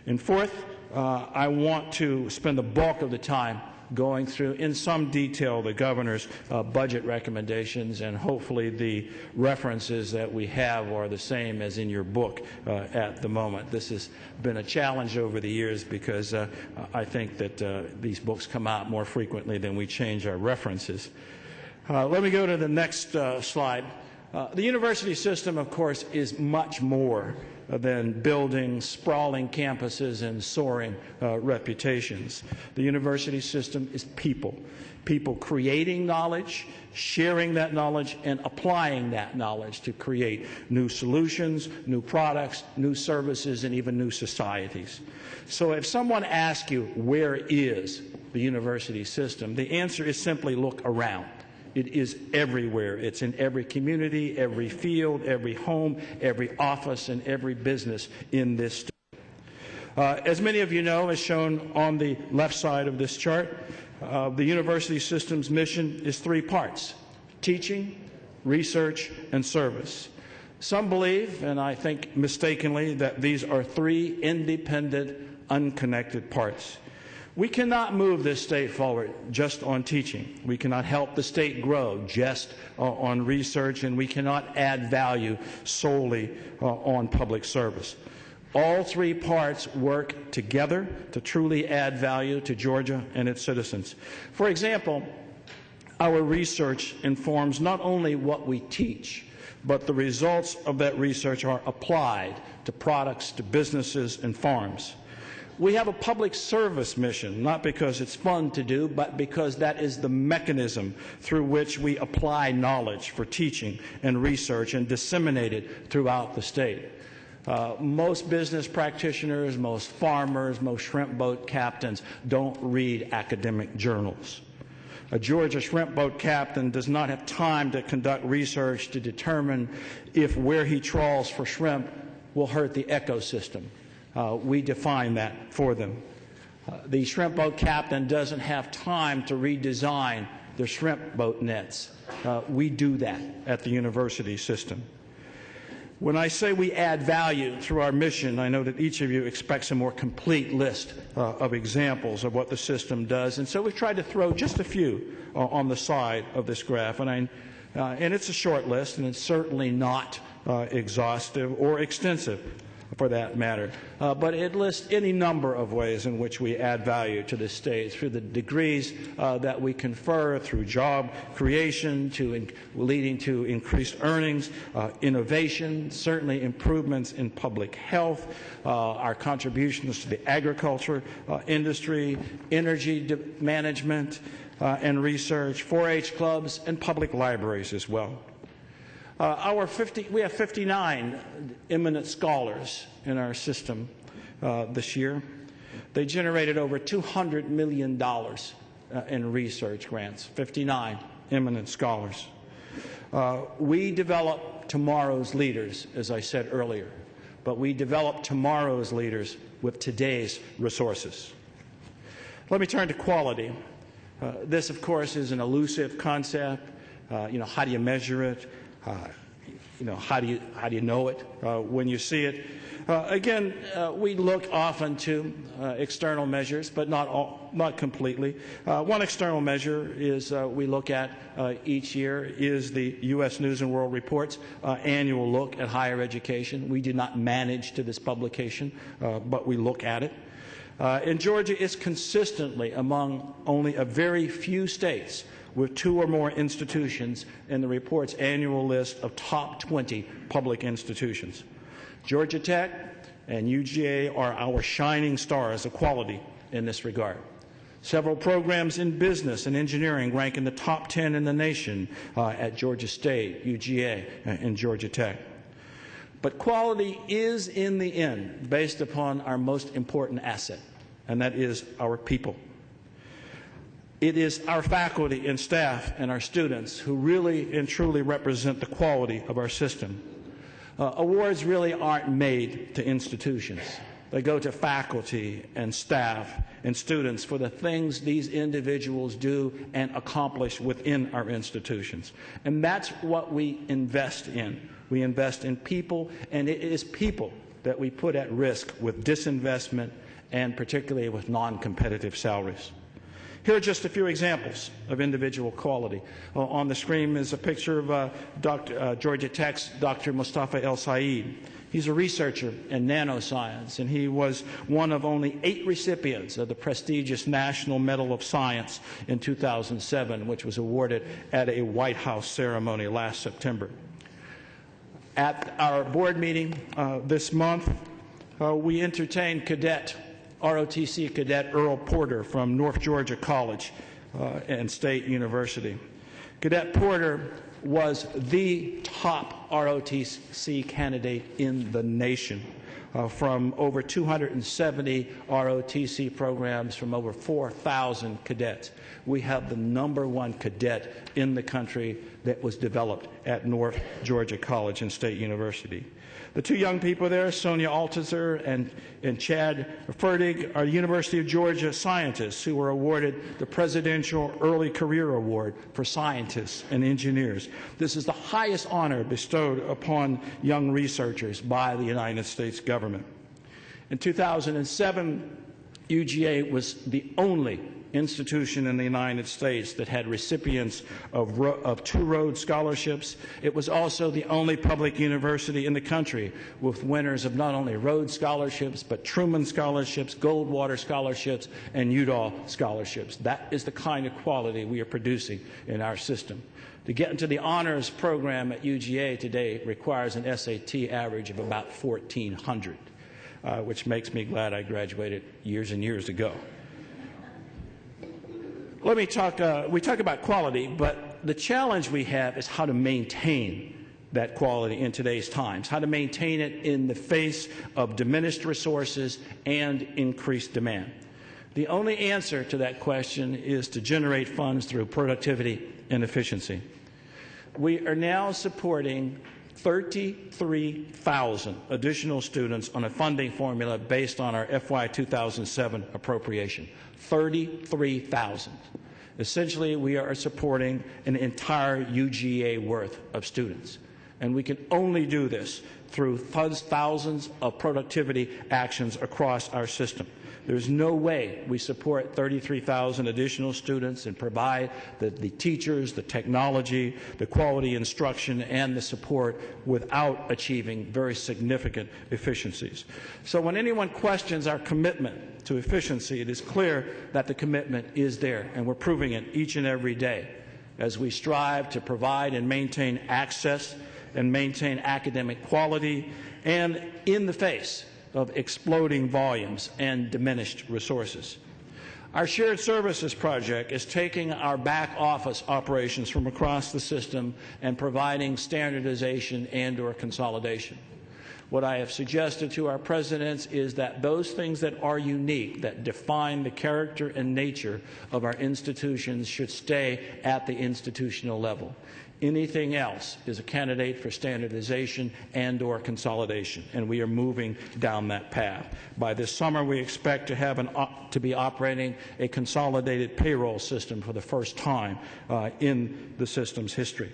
And fourth, I want to spend the bulk of the time going through in some detail the governor's budget recommendations, and hopefully the references that we have are the same as in your book at the moment. This has been a challenge over the years because I think that these books come out more frequently than we change our references. Let me go to the next slide. The university system, of course, is much more than building sprawling campuses and soaring reputations. The university system is people. People creating knowledge, sharing that knowledge, and applying that knowledge to create new solutions, new products, new services, and even new societies. So if someone asks you, where is the university system, the answer is simply look around. It is everywhere. It's in every community, every field, every home, every office, and every business in this state. As many of you know, as shown on the left side of this chart, the university system's mission is three parts: teaching, research, and service. Some believe, and I think mistakenly, that these are three independent, unconnected parts. We cannot move this state forward just on teaching. We cannot help the state grow just on research, and we cannot add value solely on public service. All three parts work together to truly add value to Georgia and its citizens. For example, our research informs not only what we teach, but the results of that research are applied to products, to businesses, and farms. We have a public service mission, not because it's fun to do, but because that is the mechanism through which we apply knowledge for teaching and research and disseminate it throughout the state. Most business practitioners, most farmers, most shrimp boat captains don't read academic journals. A Georgia shrimp boat captain does not have time to conduct research to determine if where he trawls for shrimp will hurt the ecosystem. We define that for them. The shrimp boat captain doesn't have time to redesign the shrimp boat nets. We do that at the university system. When I say we add value through our mission, I know that each of you expects a more complete list of examples of what the system does, and so we've tried to throw just a few on the side of this graph, and it's a short list, and it's certainly not exhaustive or extensive, for that matter. But it lists any number of ways in which we add value to the state through the degrees that we confer, through job creation, leading to increased earnings, innovation, certainly improvements in public health, our contributions to the agriculture industry, energy management and research, 4-H clubs, and public libraries as well. We have 59 eminent scholars in our system this year. They generated over $200 million in research grants, 59 eminent scholars. We develop tomorrow's leaders, as I said earlier, but we develop tomorrow's leaders with today's resources. Let me turn to quality. This, of course, is an elusive concept. How do you measure it? How do you know it when you see it? Again, we look often to external measures, but not completely. One external measure is we look at each year is the U.S. News and World Report's annual look at higher education. We do not manage to this publication, but we look at it. And Georgia is consistently among only a very few states with 2 or more institutions in the report's annual list of top 20 public institutions. Georgia Tech and UGA are our shining stars of quality in this regard. Several programs in business and engineering rank in the top 10 in the nation at Georgia State, UGA, and Georgia Tech. But quality is, in the end, based upon our most important asset, and that is our people. It is our faculty and staff and our students who really and truly represent the quality of our system. Awards really aren't made to institutions. They go to faculty and staff and students for the things these individuals do and accomplish within our institutions. And that's what we invest in. We invest in people, and it is people that we put at risk with disinvestment and particularly with non-competitive salaries. Here are just a few examples of individual quality. On the screen is a picture of Georgia Tech's Dr. Mustafa El Said. He's a researcher in nanoscience, and he was one of only 8 recipients of the prestigious National Medal of Science in 2007, which was awarded at a White House ceremony last September. At our board meeting this month, we entertained ROTC cadet Earl Porter from North Georgia College and State University. Cadet Porter was the top ROTC candidate in the nation from over 270 ROTC programs from over 4,000 cadets. We have the #1 cadet in the country that was developed at North Georgia College and State University. The 2 young people there, Sonia Altizer and Chad Ferdig, are University of Georgia scientists who were awarded the Presidential Early Career Award for scientists and engineers. This is the highest honor bestowed upon young researchers by the United States government. In 2007, UGA was the only institution in the United States that had recipients of 2 Rhodes Scholarships. It was also the only public university in the country with winners of not only Rhodes Scholarships, but Truman Scholarships, Goldwater Scholarships, and Udall Scholarships. That is the kind of quality we are producing in our system. To get into the honors program at UGA today requires an SAT average of about 1,400, which makes me glad I graduated years and years ago. We talk about quality, but the challenge we have is how to maintain that quality in today's times, how to maintain it in the face of diminished resources and increased demand. The only answer to that question is to generate funds through productivity and efficiency. We are now supporting 33,000 additional students on a funding formula based on our FY 2007 appropriation. 33,000. Essentially, we are supporting an entire UGA worth of students. And we can only do this through thousands of productivity actions across our system. There's no way we support 33,000 additional students and provide the teachers, the technology, the quality instruction, and the support without achieving very significant efficiencies. So when anyone questions our commitment to efficiency, it is clear that the commitment is there, and we're proving it each and every day as we strive to provide and maintain access and maintain academic quality, and in the face of exploding volumes and diminished resources. Our shared services project is taking our back office operations from across the system and providing standardization and/or consolidation. What I have suggested to our presidents is that those things that are unique, that define the character and nature of our institutions, should stay at the institutional level. Anything else is a candidate for standardization and/or consolidation, and we are moving down that path. By this summer, we expect to be operating a consolidated payroll system for the first time in the system's history.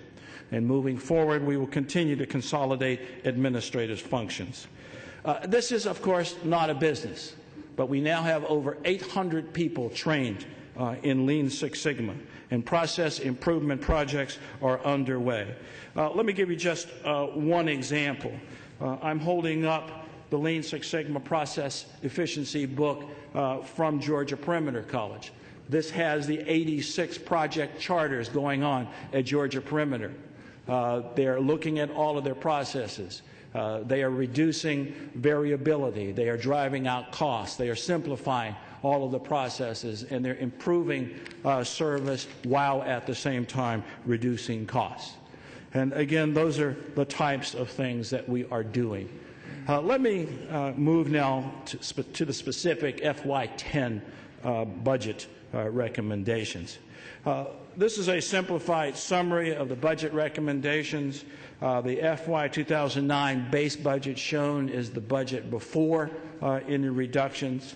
And moving forward, we will continue to consolidate administrative functions. This is, of course, not a business, but we now have over 800 people trained in Lean Six Sigma, and process improvement projects are underway. Let me give you just one example. I'm holding up the the Lean Six Sigma Process Efficiency book from Georgia Perimeter College. This has the 86 project charters going on at Georgia Perimeter. They're looking at all of their processes. They are reducing variability. They are driving out costs. They are simplifying all of the processes, and they're improving service while at the same time reducing costs. And again, those are the types of things that we are doing. Let me move now to the specific FY10 budget recommendations. This is a simplified summary of the budget recommendations. The FY 2009 base budget shown is the budget before any reductions.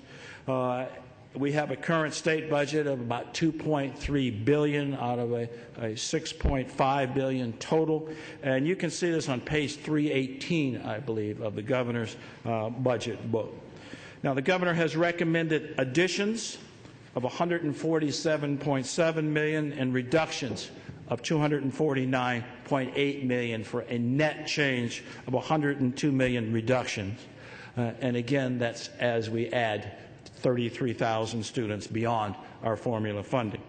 We have a current state budget of about $2.3 billion out of a $6.5 billion total, and you can see this on page 318, I believe, of the governor's budget book. Now, the governor has recommended additions of $147.7 million and reductions of $249.8 million for a net change of $102 million reductions. And again, that's as we add 33,000 students beyond our formula funding.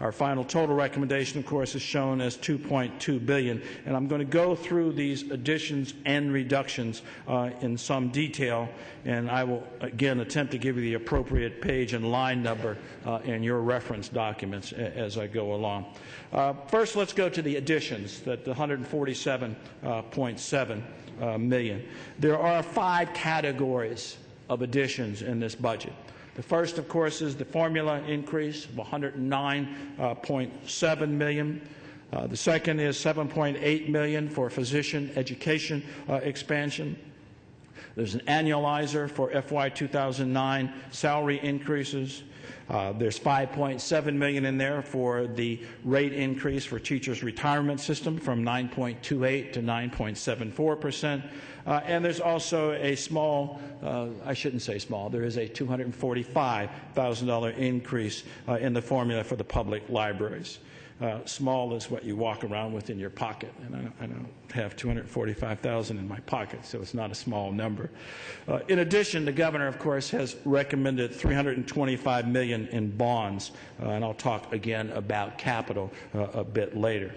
Our final total recommendation, of course, is shown as $2.2 billion, and I'm going to go through these additions and reductions in some detail, and I will again attempt to give you the appropriate page and line number in your reference documents as I go along. First, let's go to the additions, that the $147.7 million. There are 5 categories of additions in this budget. The first, of course, is the formula increase of $109.7 million. The second is $7.8 million for physician education expansion. There's an annualizer for FY 2009 salary increases. There's $5.7 million in there for the rate increase for teachers' retirement system from 9.28 to 9.74%. And there's also a small, I shouldn't say small, there is a $245,000 increase in the formula for the public libraries. Small is what you walk around with in your pocket, and I don't have $245,000 in my pocket, so it's not a small number. In addition, the governor, of course, has recommended $325 million in bonds, and I'll talk again about capital a bit later.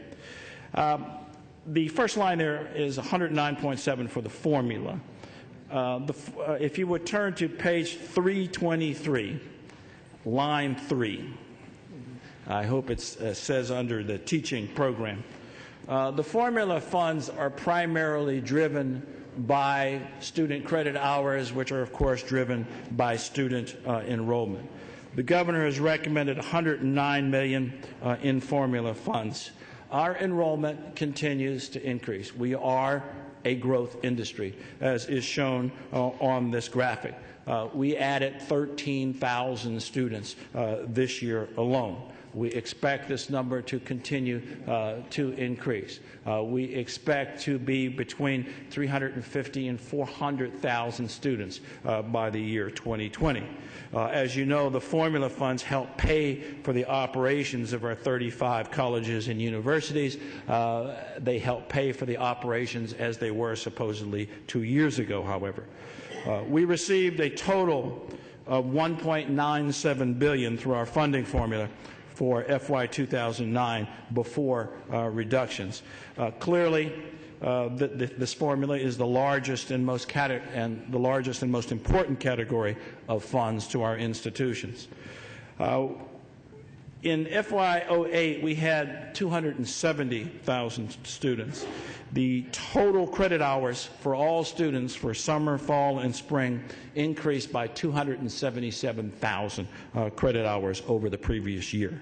The first line there is 109.7 for the formula. If you would turn to page 323, line 3. I hope it says under the teaching program. The formula funds are primarily driven by student credit hours, which are, of course, driven by student enrollment. The governor has recommended $109 million in formula funds. Our enrollment continues to increase. We are a growth industry, as is shown on this graphic. We added 13,000 students this year alone. We expect this number to continue to increase. We expect to be between 350 and 400,000 students by the year 2020. As you know, the formula funds help pay for the operations of our 35 colleges and universities. They help pay for the operations as they were supposedly 2 years ago, however. We received a total of $1.97 billion through our funding formula for FY 2009 before reductions. Clearly, this formula is the largest and most important category of funds to our institutions. In FY 08, we had 270,000 students. The total credit hours for all students for summer, fall, and spring increased by 277,000 credit hours over the previous year.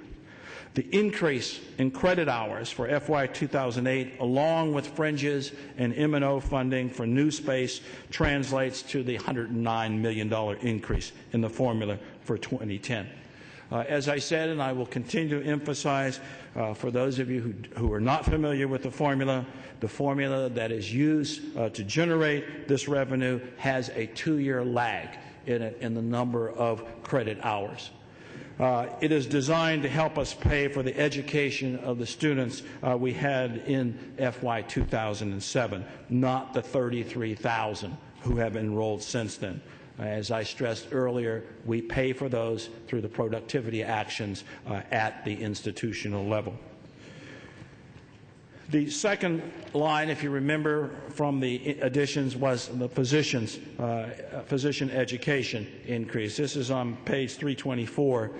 The increase in credit hours for FY 2008, along with fringes and M&O funding for new space, translates to the $109 million increase in the formula for 2010. As I said, and I will continue to emphasize, for those of you who are not familiar with the formula that is used to generate this revenue has a 2-year lag in it in the number of credit hours. It is designed to help us pay for the education of the students we had in FY 2007, not the 33,000 who have enrolled since then. As I stressed earlier, we pay for those through the productivity actions at the institutional level. The second line, if you remember from the additions, was the physician education increase. This is on page 324,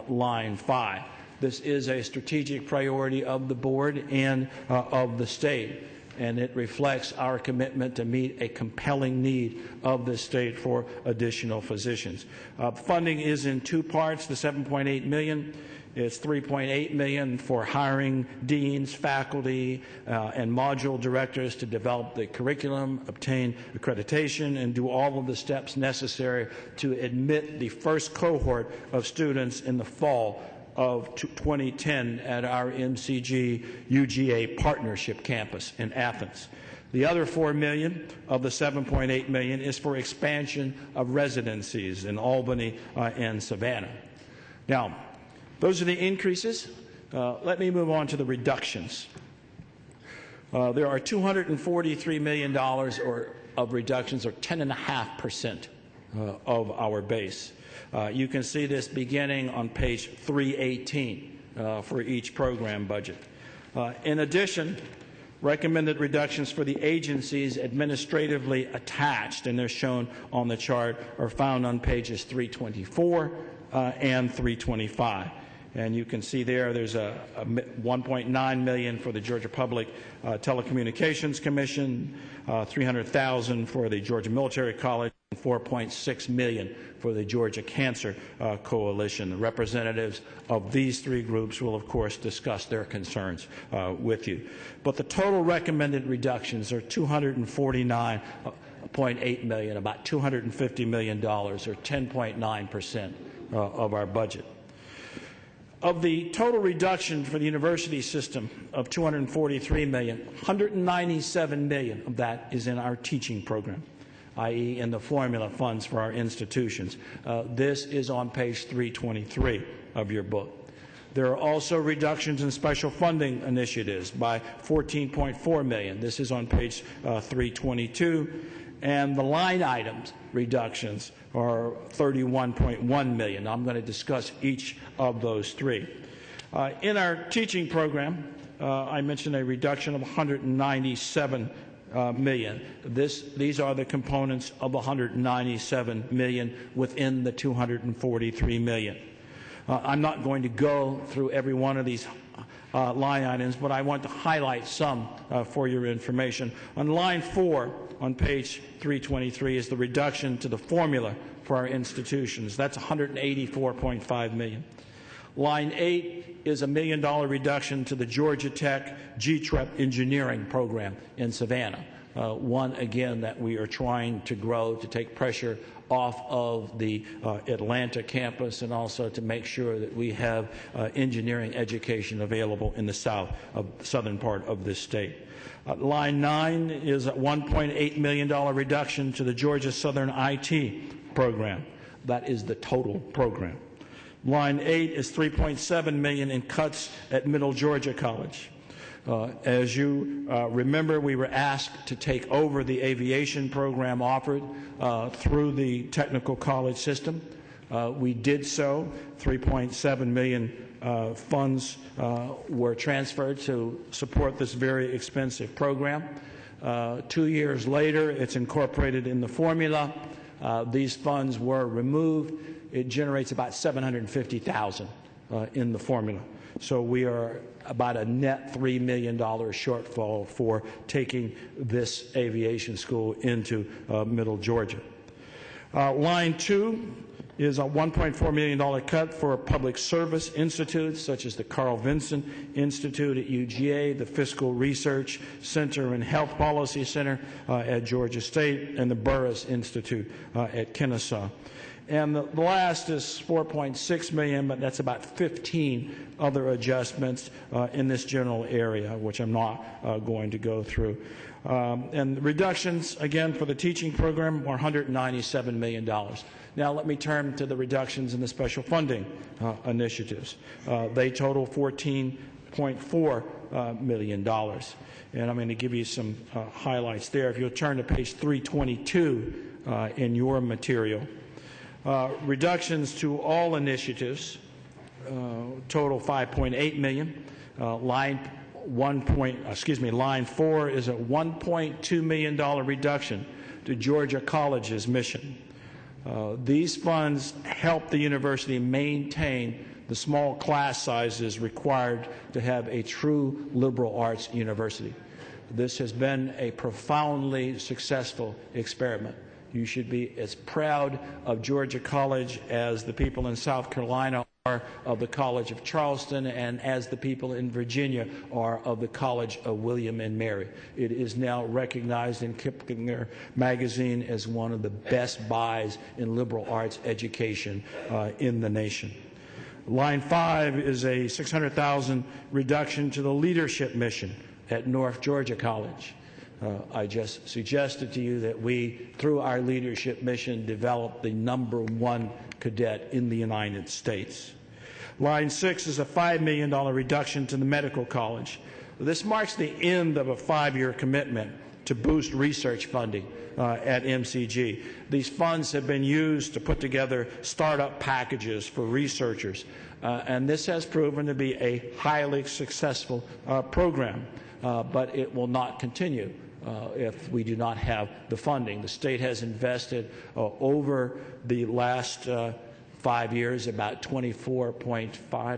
line 5. This is a strategic priority of the board and of the state, and it reflects our commitment to meet a compelling need of the state for additional physicians. Funding is in two parts, the $7.8 million. It's $3.8 million for hiring deans, faculty, and module directors to develop the curriculum, obtain accreditation, and do all of the steps necessary to admit the first cohort of students in the fall of 2010 at our MCG UGA Partnership Campus in Athens. The other $4 million of the $7.8 million is for expansion of residencies in Albany and Savannah. Now, those are the increases. Let me move on to the reductions. There are $243 million of reductions, or 10.5% of our base. You can see this beginning on page 318 for each program budget. In addition, recommended reductions for the agencies administratively attached, and they're shown on the chart, are found on pages 324 and 325. And you can see there's a $1.9 million for the Georgia Public Telecommunications Commission, $300,000 for the Georgia Military College, and $4.6 million for the Georgia Cancer Coalition. The representatives of these three groups will, of course, discuss their concerns with you. But the total recommended reductions are $249.8 million, about $250 million, or 10.9% of our budget. Of the total reduction for the university system of $243 million, $197 million of that is in our teaching program, i.e. in the formula funds for our institutions. This is on page 323 of your book. There are also reductions in special funding initiatives by $14.4 million. This is on page 322. And the line items reductions are $31.1 million. I'm going to discuss each of those three. In our teaching program, I mentioned a reduction of $197 million. These are the components of $197 million within the $243 million. I'm not going to go through every one of these line items, but I want to highlight some for your information. On line 4 on page 323 is the reduction to the formula for our institutions. That's $184.5 million. Line 8 is a $1 million reduction to the Georgia Tech GTREP engineering program in Savannah. One, again, that we are trying to grow to take pressure off of the Atlanta campus, and also to make sure that we have engineering education available in the southern part of this state. Line 9 is a $1.8 million reduction to the Georgia Southern IT program. That is the total program. Line 8 is $3.7 million in cuts at Middle Georgia College. As you remember, we were asked to take over the aviation program offered through the technical college system. We did so. $3.7 million funds were transferred to support this very expensive program. 2 years later, it's incorporated in the formula. These funds were removed. It generates about $750,000 in the formula. So we are about a net $3 million shortfall for taking this aviation school into Middle Georgia. Line 2 is a $1.4 million cut for public service institutes such as the Carl Vinson Institute at UGA, the Fiscal Research Center and Health Policy Center at Georgia State, and the Burris Institute at Kennesaw. And the last is $4.6 million, but that's about 15 other adjustments in this general area, which I'm not going to go through. And the reductions, again, for the teaching program are $197 million. Now let me turn to the reductions in the special funding initiatives. They total $14 $3.4 million. And I'm going to give you some highlights there. If you'll turn to page 322 in your material. Reductions to all initiatives, total $5.8 million. Line 4 is a $1.2 million reduction to Georgia College's mission. These funds help the university maintain the small class sizes required to have a true liberal arts university. This has been a profoundly successful experiment. You should be as proud of Georgia College as the people in South Carolina are of the College of Charleston, and as the people in Virginia are of the College of William and Mary. It is now recognized in Kiplinger magazine as one of the best buys in liberal arts education in the nation. Line 5 is a $600,000 reduction to the leadership mission at North Georgia College. I just suggested to you that we, through our leadership mission, develop the #1 cadet in the United States. Line 6 is a $5 million reduction to the medical college. This marks the end of a 5-year commitment to boost research funding at MCG. These funds have been used to put together startup packages for researchers, and this has proven to be a highly successful program, but it will not continue if we do not have the funding. The state has invested over the last 5 years about $24.5 or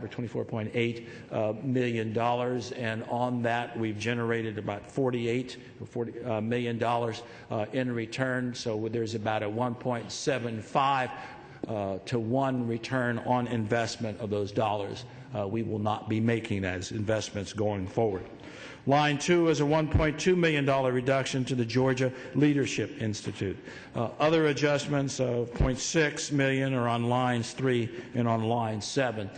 $24.8 million, and on that we've generated about $48 or $40 million in return. So there's about a 1.75 to 1 return on investment of those dollars. We will not be making as investments going forward. Line 2 is a $1.2 million reduction to the Georgia Leadership Institute. Other adjustments of $0.6 million are on lines 3 and on line 7.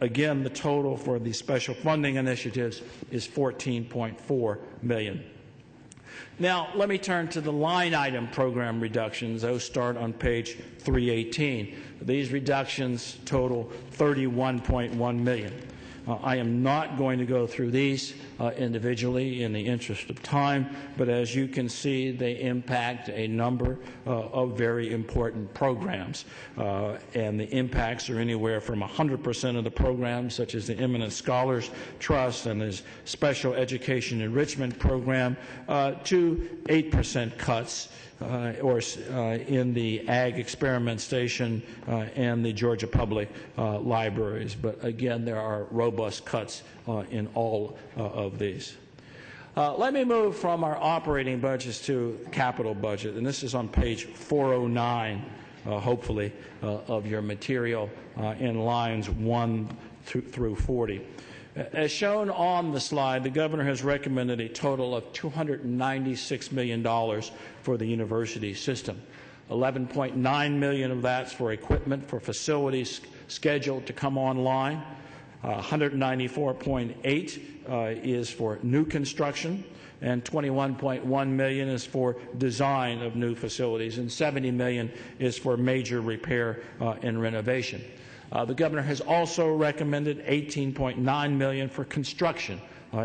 Again, the total for the special funding initiatives is $14.4 million. Now, let me turn to the line item program reductions. Those start on page 318. These reductions total $31.1 million. I am not going to go through these individually in the interest of time, but as you can see, they impact a number of very important programs. And the impacts are anywhere from 100% of the programs, such as the Eminent Scholars Trust and the Special Education Enrichment Program, to 8% cuts in the Ag Experiment Station and the Georgia Public Libraries. But again, there are robust cuts in all of these. Let me move from our operating budgets to capital budget, and this is on page 409, hopefully, of your material in lines 1 through 40. As shown on the slide, the governor has recommended a total of $296 million for the university system. $11.9 million of that's for equipment for facilities scheduled to come online. $194.8 is for new construction, and $21.1 million is for design of new facilities, and $70 million is for major repair and renovation. The governor has also recommended $18.9 million for construction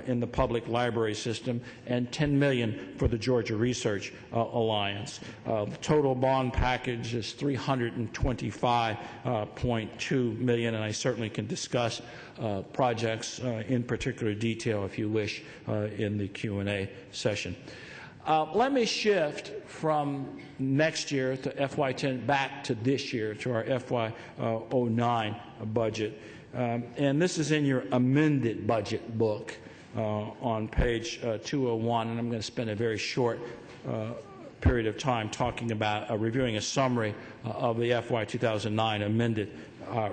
in the public library system and $10 million for the Georgia Research Alliance. The total bond package is $325.2 million, and I certainly can discuss projects in particular detail if you wish in the Q&A session. Let me shift from next year to FY10 back to this year, to our FY09 budget. And this is in your amended budget book on page 201, and I'm going to spend a very short period of time talking about reviewing a summary of the FY 2009 amended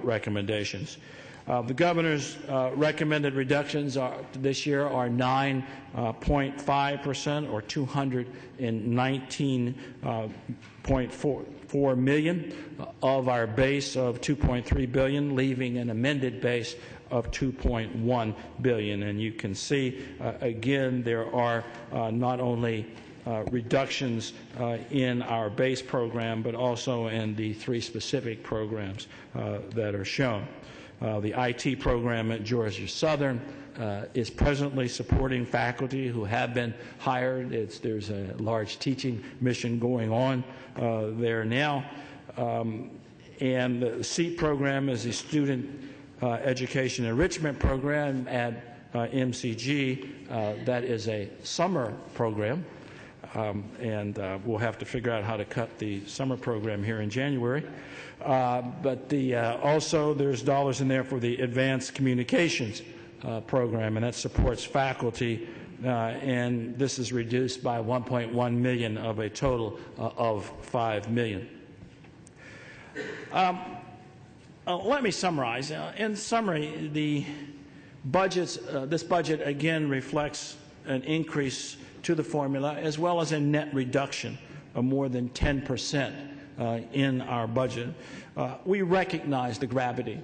recommendations. The governor's recommended reductions this year are 9.5%, or $219.4 million of our base of $2.3 billion, leaving an amended base of $2.1 billion. And you can see, again, there are not only reductions in our base program, but also in the 3 specific programs that are shown. The IT program at Georgia Southern is presently supporting faculty who have been hired. There's a large teaching mission going on there now. And the SEAT program is a student education enrichment program at MCG. That is a summer program. And we'll have to figure out how to cut the summer program here in January. But also there's dollars in there for the advanced communications program, and that supports faculty, and this is reduced by $1.1 million of a total of $5 million. Let me summarize. In summary, the budgets, this budget again reflects an increase to the formula as well as a net reduction of more than 10% in our budget. We recognize the gravity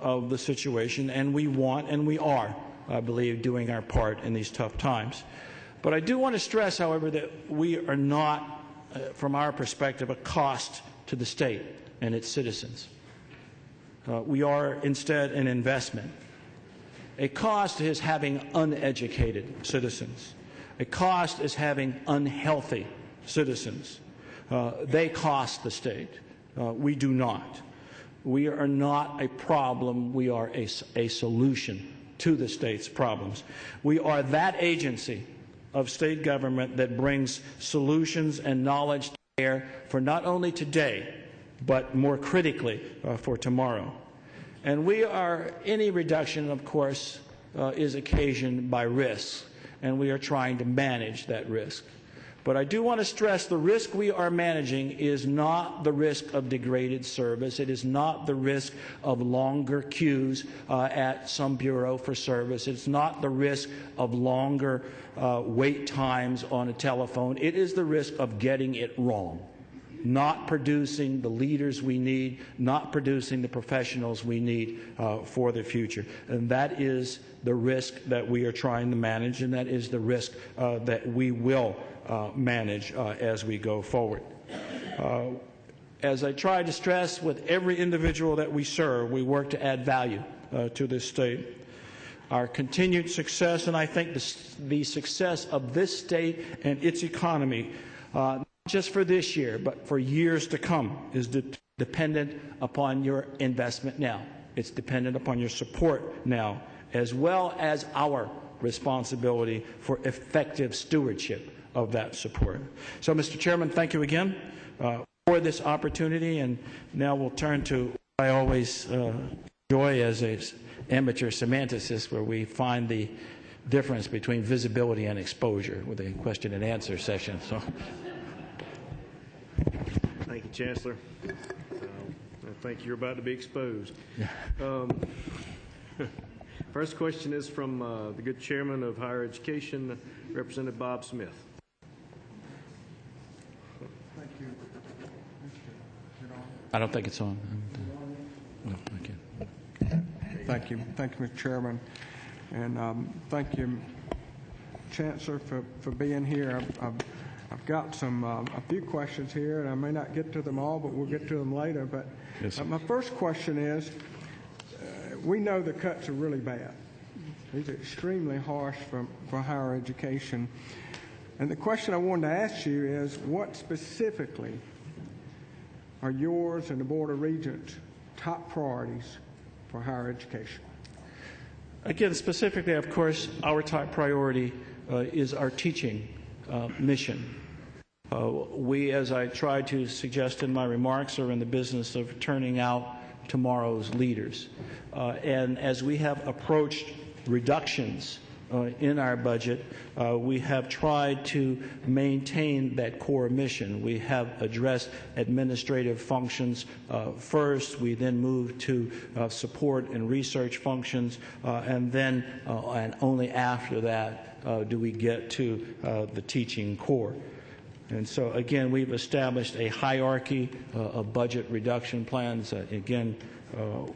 of the situation, and we want and we are, I believe, doing our part in these tough times. But I do want to stress, however, that we are not, from our perspective, a cost to the state and its citizens. We are instead an investment. A cost is having uneducated citizens. A cost is having unhealthy citizens. They cost the state. We do not. We are not a problem. We are a solution to the state's problems. We are that agency of state government that brings solutions and knowledge to bear for not only today, but more critically for tomorrow. And any reduction, of course, is occasioned by risk, and we are trying to manage that risk. But I do want to stress the risk we are managing is not the risk of degraded service. It is not the risk of longer queues at some bureau for service. It's not the risk of longer wait times on a telephone. It is the risk of getting it wrong, not producing the leaders we need, not producing the professionals we need for the future. And that is the risk that we are trying to manage, and that is the risk that we will manage as we go forward. As I try to stress, with every individual that we serve, we work to add value to this state. Our continued success, and I think the success of this state and its economy, not just for this year, but for years to come, is dependent upon your investment now. It's dependent upon your support now, as well as our responsibility for effective stewardship of that support. So, Mr. Chairman, thank you again for this opportunity, and now we'll turn to what I always enjoy as an amateur semanticist, where we find the difference between visibility and exposure with a question and answer session. So. Thank you, Chancellor. I think you're about to be exposed. First question is from the good chairman of higher education, Representative Bob Smith. Thank you. I don't think it's on. No, thank you. Thank you, Mr. Chairman. And thank you, Chancellor, for being here. I've got a few questions here, and I may not get to them all, but we'll get to them later. But yes, my first question is, we know the cuts are really bad. These are extremely harsh for higher education. And the question I wanted to ask you is, what specifically are yours and the Board of Regents' top priorities for higher education? Again, specifically, of course, our top priority is our teaching mission. We, as I tried to suggest in my remarks, are in the business of turning out tomorrow's leaders. And as we have approached reductions in our budget, we have tried to maintain that core mission. We have addressed administrative functions first. We then moved to support and research functions, and then and only after that do we get to the teaching core. And so, again, we've established a hierarchy of budget reduction plans. Again,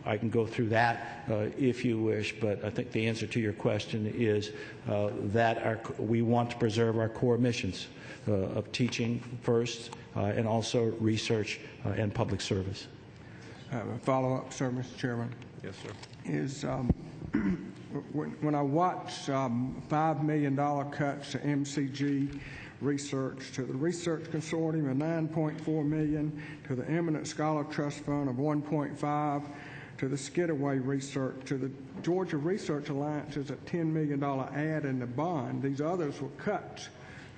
I can go through that if you wish, but I think the answer to your question is that we want to preserve our core missions of teaching first and also research and public service. follow-up, sir, Mr. Chairman. Yes, sir. Is when I watch $5 million cuts to MCG research, to the Research Consortium of $9.4 million, to the Eminent Scholar Trust Fund of $1.5, to the Skidaway Research, to the Georgia Research Alliance is a $10 million add in the bond. These others were cuts.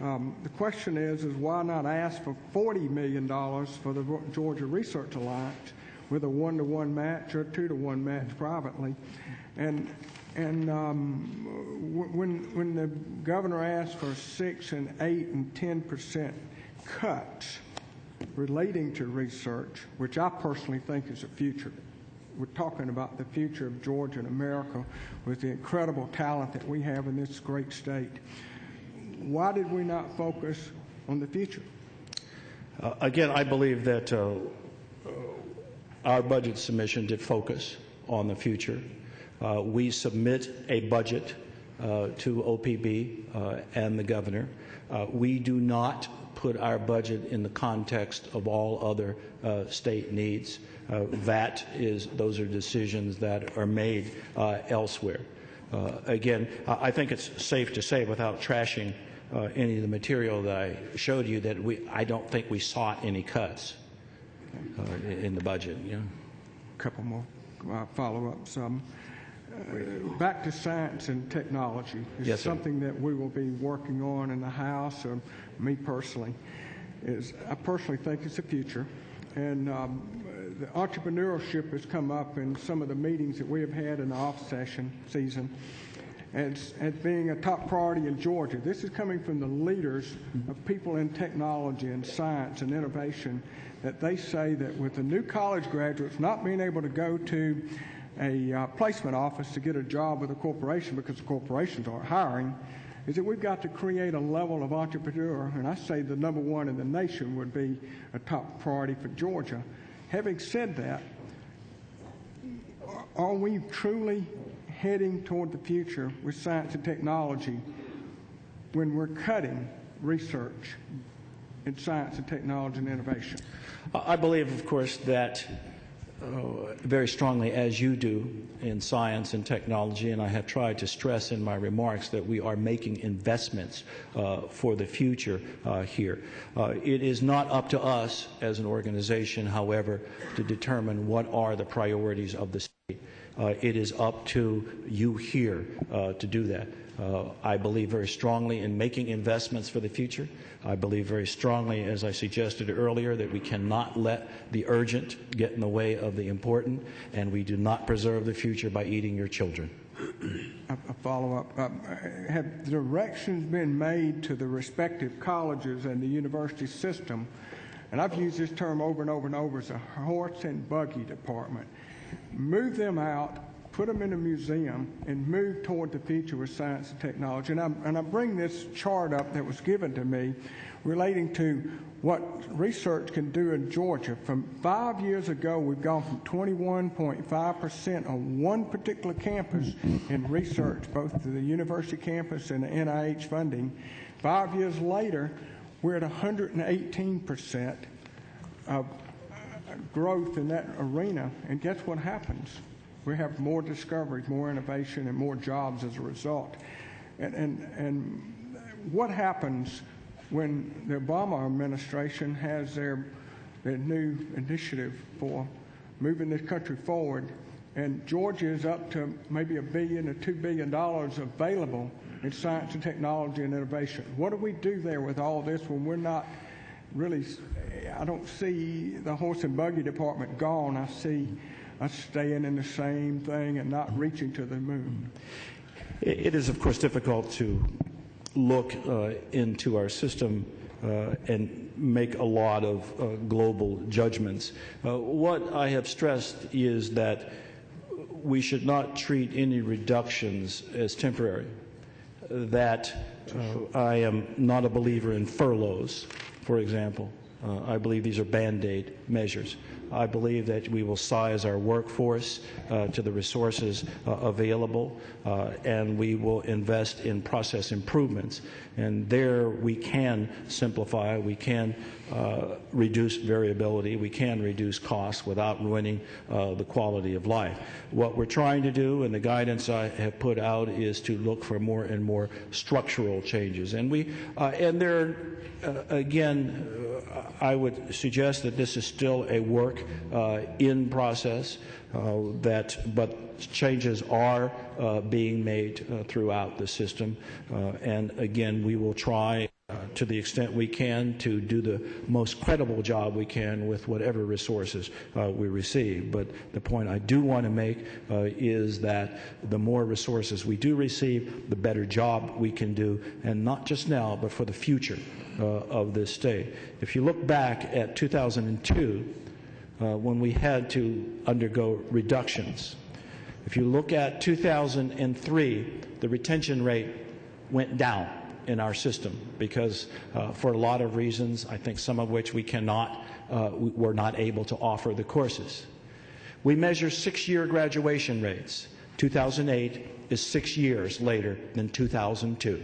The question is why not ask for $40 million for the Georgia Research Alliance with a 1-to-1 match or 2-to-1 match privately? And when the governor asked for 6 and 8 and 10% cuts relating to research, which I personally think is the future. We're talking about the future of Georgia and America with the incredible talent that we have in this great state. Why did we not focus on the future? Again, I believe that our budget submission did focus on the future. We submit a budget to OPB and the governor. We do not put our budget in the context of all other state needs. Those are decisions that are made elsewhere. Again, I think it's safe to say, without trashing any of the material that I showed you, that I don't think we sought any cuts in the budget. Yeah. A couple more follow-ups. Back to science and technology. It's yes, something that we will be working on in the House, or me personally. I personally think it's the future. And the entrepreneurship has come up in some of the meetings that we have had in the off-session season as being a top priority in Georgia. This is coming from the leaders of people in technology and science and innovation, that they say that with the new college graduates not being able to go to a placement office to get a job with a corporation because the corporations aren't hiring, is that we've got to create a level of entrepreneur, and I say the number one in the nation would be a top priority for Georgia. Having said that, are we truly heading toward the future with science and technology when we're cutting research in science and technology and innovation? I believe, of course, that very strongly, as you do, in science and technology, and I have tried to stress in my remarks that we are making investments for the future here. It is not up to us as an organization, however, to determine what are the priorities of the state. It is up to you here to do that. I believe very strongly in making investments for the future. I believe very strongly, as I suggested earlier, that we cannot let the urgent get in the way of the important, and we do not preserve the future by eating your children. A follow-up. Have directions been made to the respective colleges and the university system, and I've used this term over and over and over, as a horse and buggy department, move them out, put them in a museum, and move toward the future with science and technology. And I bring this chart up that was given to me relating to what research can do in Georgia. From 5 years ago, we've gone from 21.5% on one particular campus in research, both to the university campus and the NIH funding. 5 years later, we're at 118% of growth in that arena. And guess what happens? We have more discoveries, more innovation, and more jobs as a result. And what happens when the Obama administration has their new initiative for moving this country forward, and Georgia is up to maybe $1 billion or $2 billion available in science and technology and innovation? What do we do there with all this when we're not really? I don't see the horse and buggy department gone. I see us staying in the same thing and not reaching to the moon. It is, of course, difficult to look into our system and make a lot of global judgments. What I have stressed is that we should not treat any reductions as temporary, that I am not a believer in furloughs, for example. I believe these are Band-Aid measures. I believe that we will size our workforce to the resources available, and we will invest in process improvements. And there we can simplify, we can reduce variability, we can reduce costs without ruining the quality of life. What we're trying to do, and the guidance I have put out, is to look for more and more structural changes. And I would suggest that this is still a work in process, but changes are being made throughout the system. And again, we will try to the extent we can to do the most credible job we can with whatever resources we receive. But the point I do want to make is that the more resources we do receive, the better job we can do, and not just now, but for the future of this state. If you look back at 2002, when we had to undergo reductions, if you look at 2003, the retention rate went down in our system because for a lot of reasons, I think some of which we're not able to offer the courses. We measure 6-year graduation rates. 2008 is 6 years later than 2002.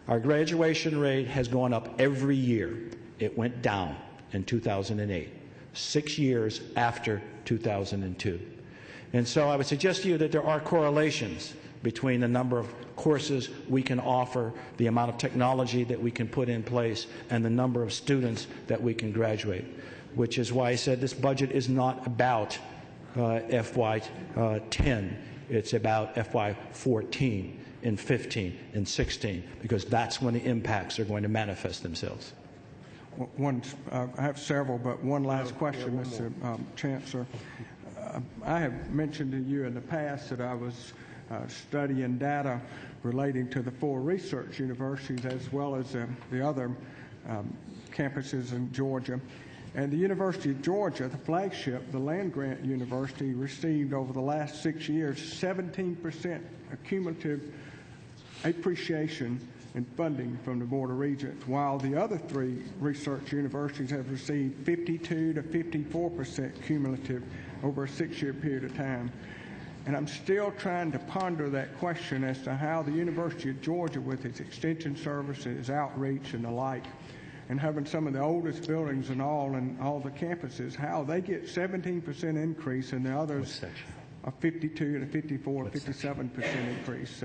Our graduation rate has gone up every year. It went down in 2008, 6 years after 2002. And so I would suggest to you that there are correlations between the number of courses we can offer, the amount of technology that we can put in place, and the number of students that we can graduate, which is why I said this budget is not about FY10. It's about FY14 and 15 and 16, because that's when the impacts are going to manifest themselves. I have several, but one last question, Mr. Chancellor. I have mentioned to you in the past that I was studying data relating to the 4 research universities as well as the other campuses in Georgia. And the University of Georgia, the flagship, the land-grant university, received over the last 6 years 17% cumulative appreciation in funding from the Board of Regents, while the other 3 research universities have received 52 to 54% cumulative over a 6-year period of time. And I'm still trying to ponder that question as to how the University of Georgia, with its extension services, outreach, and the like, and having some of the oldest buildings and all the campuses, how they get 17% increase and the others a 52 to 54, 57% increase.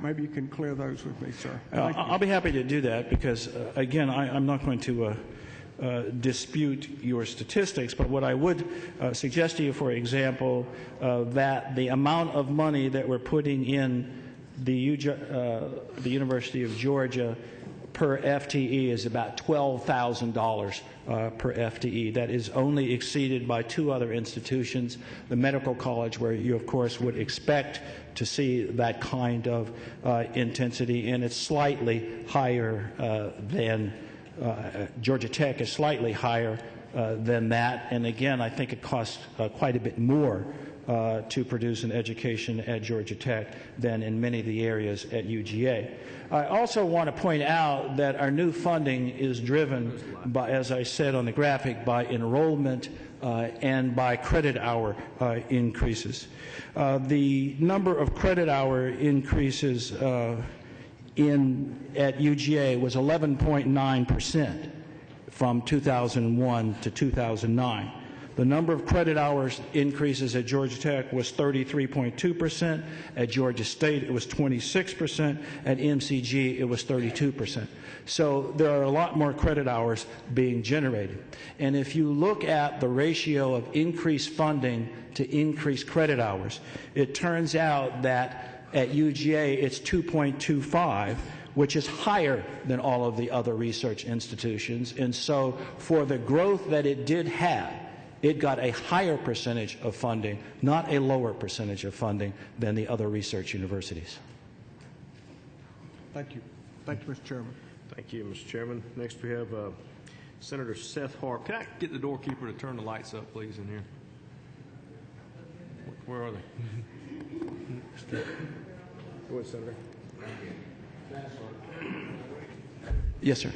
Maybe you can clear those with me, sir. I'll be happy to do that because, again, I'm not going to dispute your statistics, but what I would suggest to you, for example, that the amount of money that we're putting in the University of Georgia per FTE is about $12,000 per FTE. That is only exceeded by 2 other institutions, the medical college, where you, of course, would expect to see that kind of intensity, and it's slightly higher than Georgia Tech is slightly higher than that. And again, I think it costs quite a bit more to produce an education at Georgia Tech than in many of the areas at UGA. I also want to point out that our new funding is driven by, as I said on the graphic, by enrollment and by credit hour increases. The number of credit hour increases at UGA was 11.9% from 2001 to 2009. The number of credit hours increases at Georgia Tech was 33.2%. At Georgia State, it was 26%. At MCG, it was 32%. So there are a lot more credit hours being generated. And if you look at the ratio of increased funding to increased credit hours, it turns out that at UGA, it's 2.25, which is higher than all of the other research institutions. And so for the growth that it did have, it got a higher percentage of funding, not a lower percentage of funding than the other research universities. Thank you. Thank you, Mr. Chairman. Thank you, Mr. Chairman. Next we have Senator Seth Harp. Can I get the doorkeeper to turn the lights up, please, in here? Where are they? Go ahead, Senator. Yes, sir.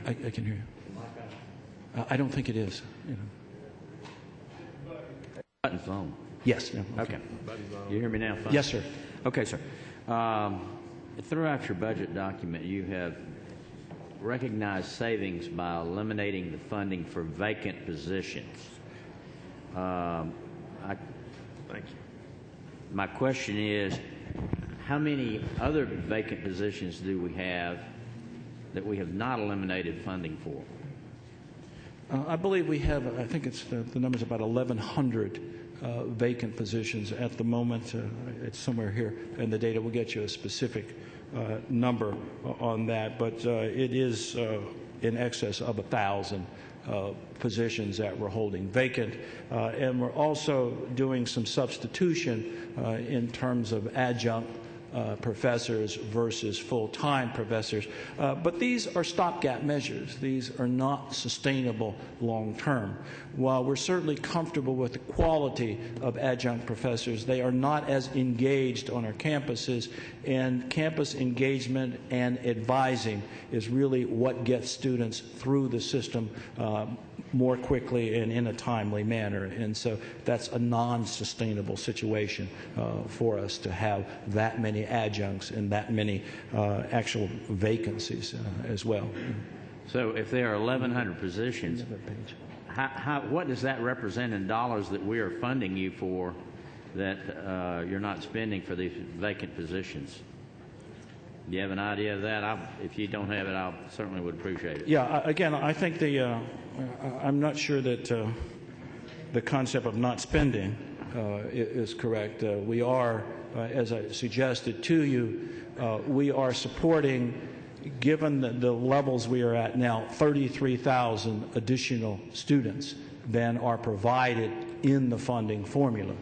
I can hear you. I don't think it is. Button's on. Yes. No, okay. You hear me now? Fine. Yes, sir. Okay, sir. Throughout your budget document, you have recognized savings by eliminating the funding for vacant positions. Thank you. My question is, how many other vacant positions do we have that we have not eliminated funding for? I believe we have, I think it's the number's about 1,100 vacant positions at the moment. It's somewhere here in the data. We'll get you a specific number on that, but it is in excess of 1,000 positions that we're holding vacant. And we're also doing some substitution in terms of adjunct professors versus full-time professors. But these are stopgap measures. These are not sustainable long-term. While we're certainly comfortable with the quality of adjunct professors, they are not as engaged on our campuses, and campus engagement and advising is really what gets students through the system more quickly and in a timely manner. And so that's a non-sustainable situation for us to have that many adjuncts and that many actual vacancies as well. So if there are 1,100 positions, what does that represent in dollars that we are funding you for that you're not spending for these vacant positions? Do you have an idea of that? If you don't have it, I certainly would appreciate it. Yeah, again, I think I'm not sure that the concept of not spending is correct. We are, as I suggested to you, we are supporting, given the levels we are at now, 33,000 additional students than are provided in the funding formula.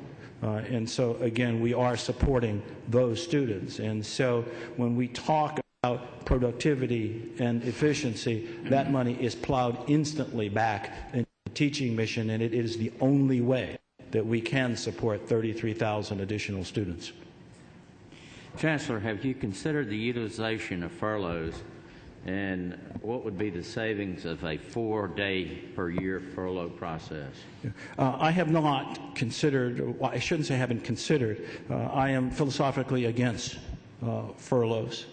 And so, again, we are supporting those students. And so when we talk about productivity and efficiency, that money is plowed instantly back into the teaching mission, and it is the only way that we can support 33,000 additional students. Chancellor, have you considered the utilization of furloughs, and what would be the savings of a 4-day per year furlough process? I have not considered, well, I shouldn't say I haven't considered, I am philosophically against furloughs.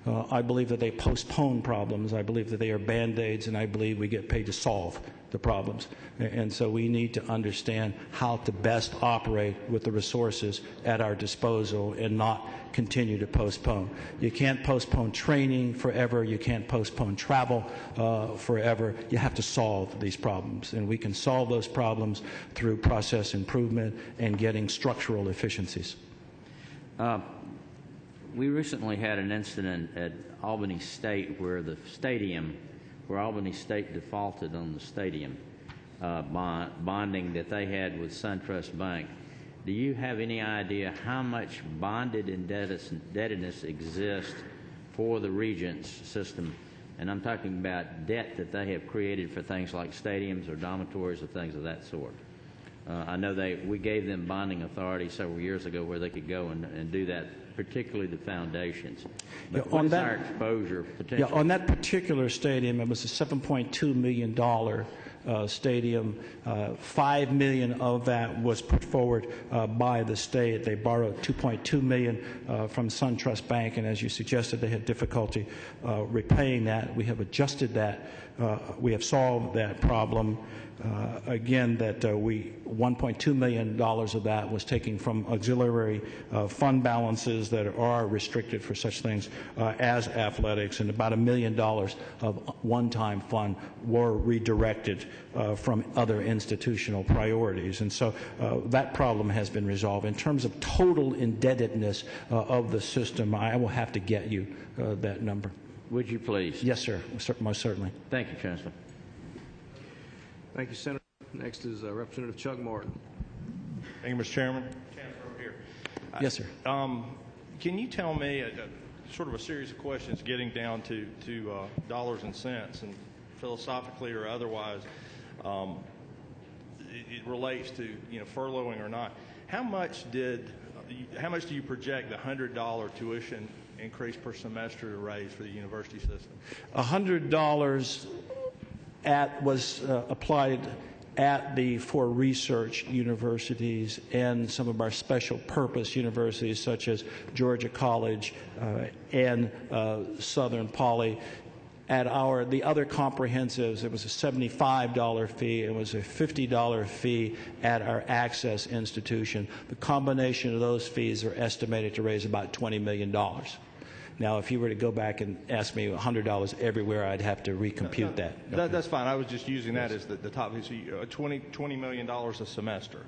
I believe that they postpone problems. I believe that they are Band-Aids, and I believe we get paid to solve the problems. And so we need to understand how to best operate with the resources at our disposal and not continue to postpone. You can't postpone training forever. You can't postpone travel forever. You have to solve these problems. And we can solve those problems through process improvement and getting structural efficiencies. We recently had an incident at Albany State where Albany State defaulted on the stadium bonding that they had with SunTrust Bank. Do you have any idea how much bonded indebtedness exists for the Regents system? And I'm talking about debt that they have created for things like stadiums or dormitories or things of that sort. I know we gave them bonding authority several years ago where they could go and do that, particularly the foundations. But what is our exposure potentially? Yeah, on that particular stadium, it was a $7.2 million stadium. $5 million of that was put forward by the state. They borrowed $2.2 million from SunTrust Bank, and as you suggested, they had difficulty repaying that. We have adjusted that. We have solved that problem. Again, that $1.2 million of that was taken from auxiliary fund balances that are restricted for such things as athletics, and about $1 million of one-time fund were redirected from other institutional priorities. And so that problem has been resolved. In terms of total indebtedness of the system, I will have to get you that number. Would you please? Yes, sir. Most certainly. Thank you, Chancellor. Thank you, Senator. Next is Representative Chuck Martin. Thank you, Mr. Chairman. Chancellor, over here. Yes, sir. Can you tell me sort of a series of questions getting down to dollars and cents, and philosophically or otherwise, it relates to furloughing or not. How much do you project the $100 tuition increase per semester to raise for the university system? $100 was applied at the for research universities and some of our special purpose universities such as Georgia College and Southern Poly. At the other comprehensives, it was a $75 fee. It was a $50 fee at our access institution. The combination of those fees are estimated to raise about $20 million. Now, if you were to go back and ask me $100 everywhere, I'd have to recompute that. That's fine. I was just using that as the top. So $20 million a semester.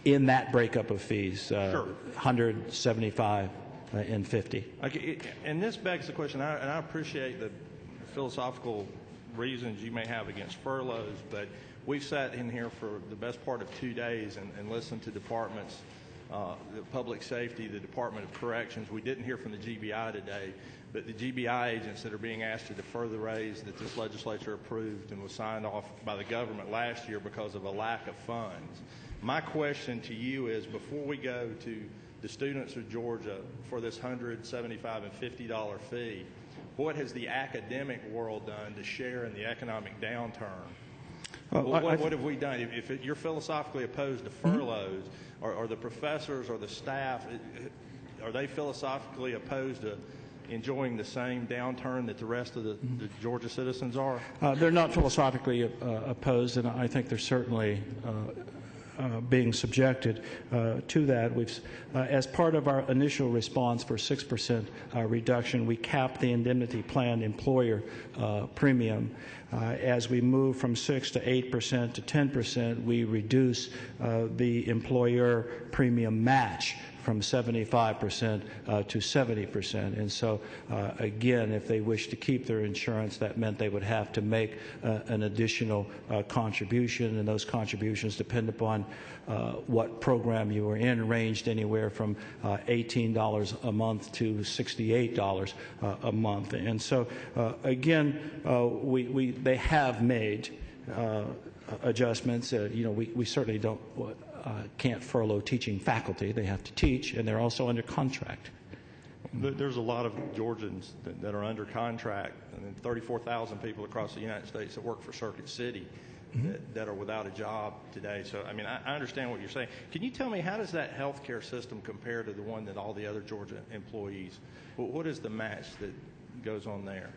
In that breakup of fees, Sure. 175 and 50. Okay, and this begs the question, and I appreciate the philosophical reasons you may have against furloughs, but we've sat in here for the best part of 2 days and listened to departments, the public safety, the Department of Corrections. We didn't hear from the GBI today, but the GBI agents that are being asked to defer the raise that this legislature approved and was signed off by the government last year because of a lack of funds. My question to you is, before we go to the students of Georgia for this $175 and $50 fee, what has the academic world done to share in the economic downturn? What have we done? If you're philosophically opposed to furloughs, are the professors or the staff, are they philosophically opposed to enjoying the same downturn that the rest of the Georgia citizens are? They're not philosophically opposed, and I think they're certainly being subjected to that. As part of our initial response for 6% reduction, we capped the indemnity plan employer premium. As we move from 6 to 8% to 10%, we reduce the employer premium match from 75% to 70%. And so, again, if they wish to keep their insurance, that meant they would have to make an additional contribution, and those contributions depend upon what program you were in, ranged anywhere from $18 a month to $68 a month. And so, again, they have made adjustments. We certainly can't furlough teaching faculty. They have to teach, and they're also under contract. There's a lot of Georgians that are under contract, and 34,000 people across the United States that work for Circuit City that are without a job today. So, I mean, I understand what you're saying. Can you tell me, how does that health care system compare to the one that all the other Georgia employees, what is the match that goes on there?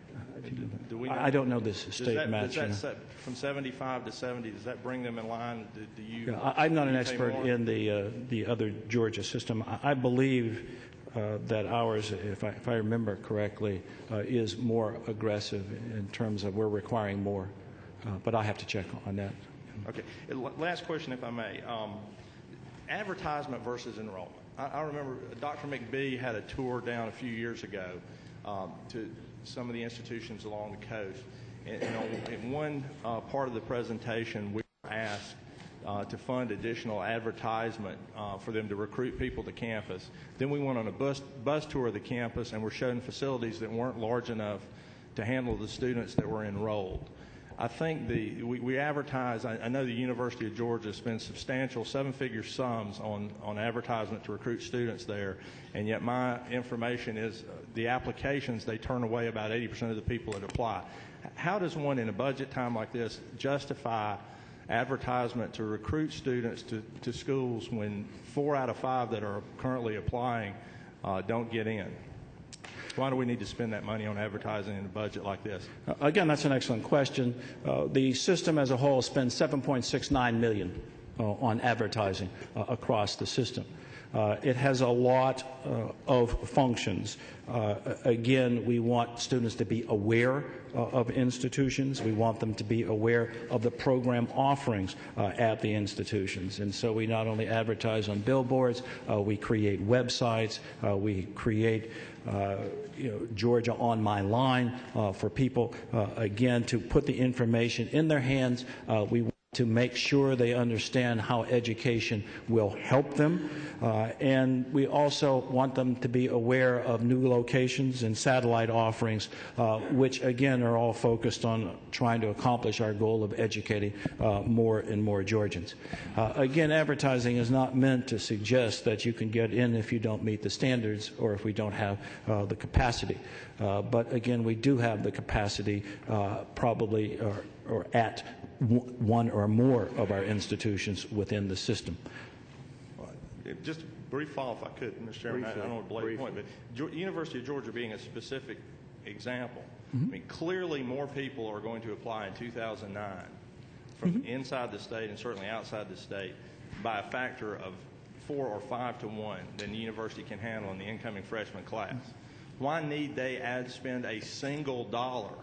Do we know? I don't know this state match. Does that from 75 to 70, does that bring them in line? Do you? I'm not an expert in the other Georgia system. I believe that ours, if I remember correctly, is more aggressive in terms of we're requiring more. But I have to check on that. Okay. Last question, if I may. Advertisement versus enrollment. I remember Dr. McBee had a tour down a few years ago to some of the institutions along the coast. And in one part of the presentation, we were asked to fund additional advertisement for them to recruit people to campus. Then we went on a bus tour of the campus and were shown facilities that weren't large enough to handle the students that were enrolled. I think we advertise. I know the University of Georgia spends substantial seven-figure sums on advertisement to recruit students there, and yet my information is the applications, they turn away about 80% of the people that apply. How does one in a budget time like this justify advertisement to recruit students to schools when 4 out of 5 that are currently applying don't get in? Why do we need to spend that money on advertising in a budget like this? Again, that's an excellent question. The system as a whole spends $7.69 million on advertising across the system. It has a lot of functions. Again, we want students to be aware of institutions. We want them to be aware of the program offerings at the institutions. And so we not only advertise on billboards, we create websites, we create Georgia on My Line for people, again, to put the information in their hands. We want to make sure they understand how education will help them. And we also want them to be aware of new locations and satellite offerings, which, again, are all focused on trying to accomplish our goal of educating more and more Georgians. Again, advertising is not meant to suggest that you can get in if you don't meet the standards or if we don't have the capacity. But, again, we do have the capacity probably or at one or more of our institutions within the system. Just a brief follow, if I could, Mr. Chairman. I don't want to belabor the point, but University of Georgia being a specific example, I mean, clearly more people are going to apply in 2009 from inside the state and certainly outside the state by a factor of 4 or 5 to 1 than the university can handle in the incoming freshman class. Why need they spend a single dollar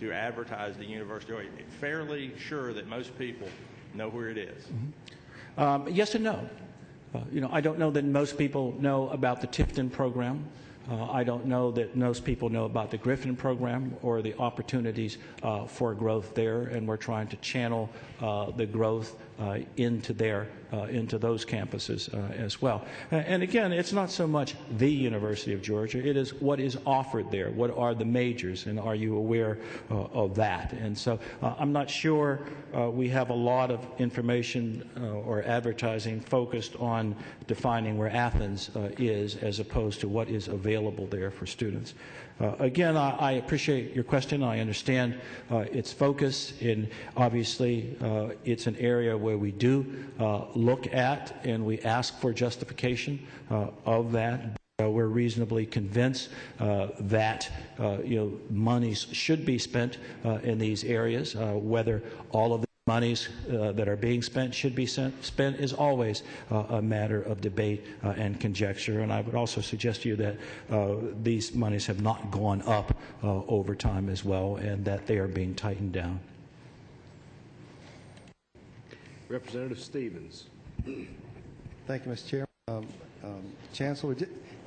to advertise the university? Are you fairly sure that most people know where it is? Yes and no. I don't know that most people know about the Tifton program. I don't know that most people know about the Griffin program or the opportunities for growth there, and we're trying to channel the growth into those campuses as well. And again, it's not so much the University of Georgia, it is what is offered there. What are the majors, and are you aware of that? And so I'm not sure we have a lot of information or advertising focused on defining where Athens is as opposed to what is available there for students. Again, I appreciate your question. I understand its focus, and obviously it's an area where we do look at and we ask for justification of that. We're reasonably convinced that monies should be spent in these areas. Whether all of the monies that are being spent should be spent is always a matter of debate and conjecture. And I would also suggest to you that these monies have not gone up over time as well, and that they are being tightened down. Representative Stevens. Thank you, Mr. Chairman. Chancellor,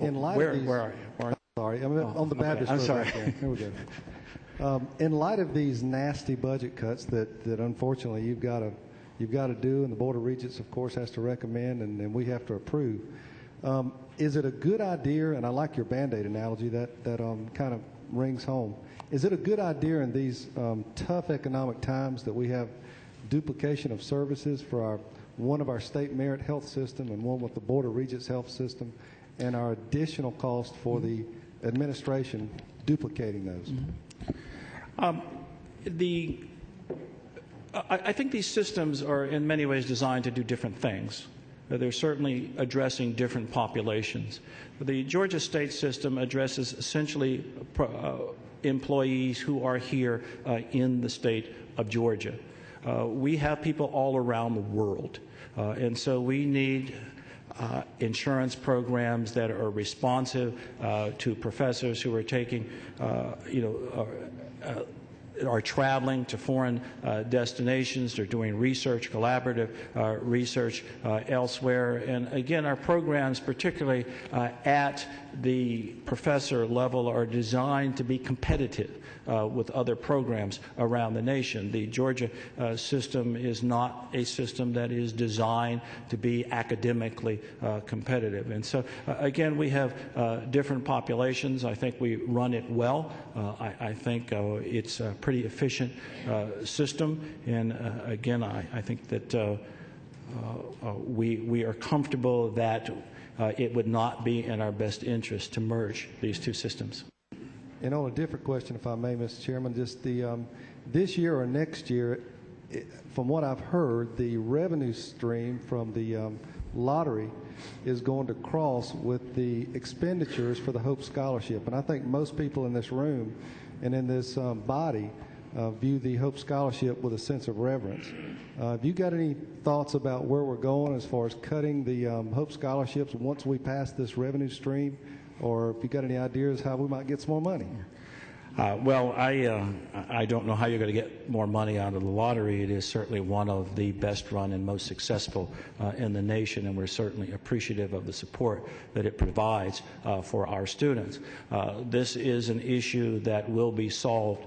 in light where of these, are you? Sorry, I'm on the Baptist. I'm sorry. Here we go. In light of these nasty budget cuts that unfortunately you've got to do, and the Board of Regents, of course, has to recommend, and we have to approve. Is it a good idea? And I like your Band-Aid analogy. That kind of rings home. Is it a good idea in these tough economic times that we have duplication of services for one of our state merit health system and one with the Board of Regents health system, and our additional cost for the administration duplicating those? I think these systems are in many ways designed to do different things. They're certainly addressing different populations. The Georgia state system addresses essentially employees who are here in the state of Georgia. We have people all around the world, and so we need insurance programs that are responsive to professors who are taking, are traveling to foreign destinations. They're doing research, collaborative research elsewhere. And again, our programs, particularly at the professor level, are designed to be competitive with other programs around the nation. The Georgia system is not a system that is designed to be academically competitive. And so, again, we have different populations. I think we run it well. I think it's a pretty efficient system. And again, I think that we are comfortable that it would not be in our best interest to merge these two systems. And on a different question, if I may, Mr. Chairman, just this year or next year, from what I've heard, the revenue stream from the lottery is going to cross with the expenditures for the Hope Scholarship. And I think most people in this room and in this body view the Hope Scholarship with a sense of reverence. Have you got any thoughts about where we're going as far as cutting the Hope Scholarships once we pass this revenue stream? Or if you got any ideas how we might get some more money? Well, I don't know how you're going to get more money out of the lottery. It is certainly one of the best run and most successful in the nation, and we're certainly appreciative of the support that it provides for our students. This is an issue that will be solved,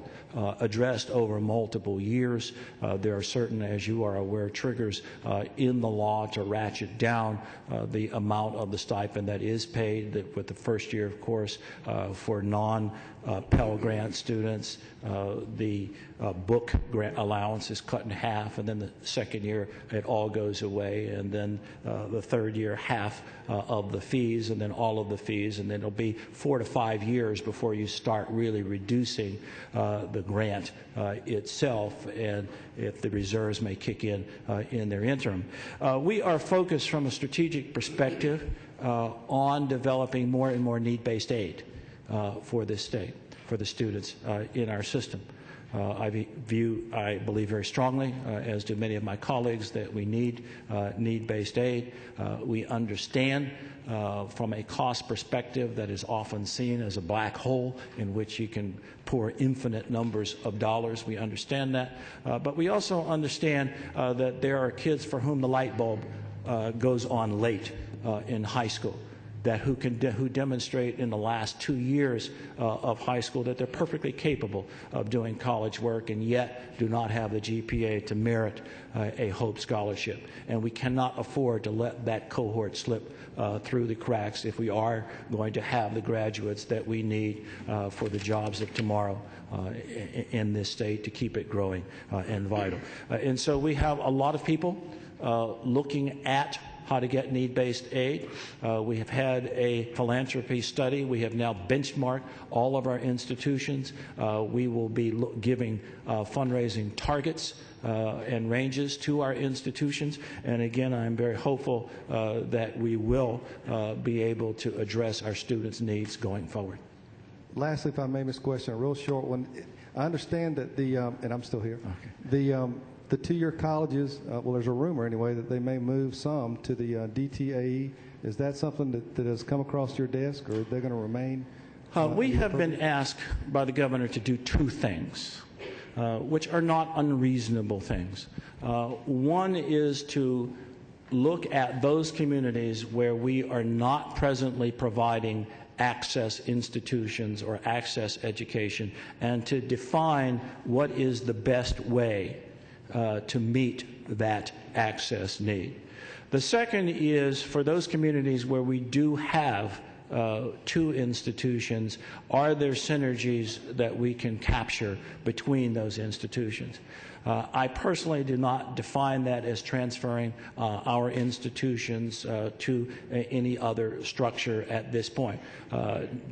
addressed over multiple years. There are certain, as you are aware, triggers in the law to ratchet down the amount of the stipend that is paid, with the first year, of course, for non-Pell Grant students. The book grant allowance is cut in half, and then the second year it all goes away, and then the third year half of the fees, and then all of the fees, and then it'll be 4 to 5 years before you start really reducing the the grant itself, and if the reserves may kick in their interim. We are focused from a strategic perspective on developing more and more need-based aid for this state, for the students in our system. I believe very strongly, as do many of my colleagues, that we need need-based aid. We understand from a cost perspective that is often seen as a black hole in which you can pour infinite numbers of dollars. We understand that. But we also understand that there are kids for whom the light bulb goes on late in high school, who demonstrate in the last 2 years of high school that they're perfectly capable of doing college work and yet do not have the GPA to merit a Hope Scholarship. And we cannot afford to let that cohort slip through the cracks if we are going to have the graduates that we need for the jobs of tomorrow in this state to keep it growing and vital. And so we have a lot of people looking at how to get need-based aid. We have had a philanthropy study. We have now benchmarked all of our institutions. We will be giving fundraising targets and ranges to our institutions. And again, I'm very hopeful that we will be able to address our students' needs going forward. Lastly, if I may, Mr. Question, a real short one. I understand that and I'm still here, okay. The two-year colleges, well, there's a rumor anyway that they may move some to the DTAE. Is that something that has come across your desk, or are they going to remain? We have been asked by the governor to do two things, which are not unreasonable things. One is to look at those communities where we are not presently providing access institutions or access education, and to define what is the best way to meet that access need. The second is for those communities where we do have two institutions, are there synergies that we can capture between those institutions? I personally do not define that as transferring our institutions to any other structure at this point.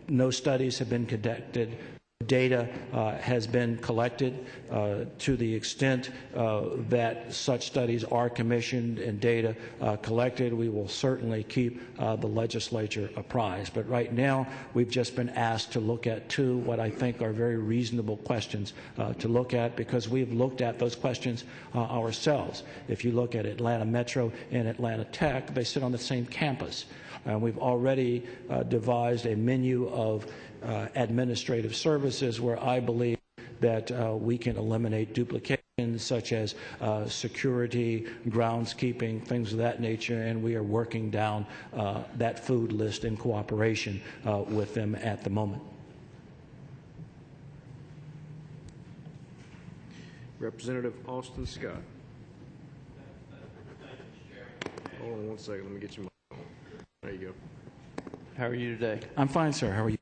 No studies have been conducted. Data has been collected to the extent that such studies are commissioned and data collected. We will certainly keep the legislature apprised. But right now, we've just been asked to look at two what I think are very reasonable questions to look at, because we've looked at those questions ourselves. If you look at Atlanta Metro and Atlanta Tech, they sit on the same campus. And we've already devised a menu of administrative services where I believe that we can eliminate duplications such as security, groundskeeping, things of that nature, and we are working down that food list in cooperation with them at the moment. Representative Austin Scott. Hold on one second, let me get you my phone. There you go. How are you today? I'm fine, sir. How are you?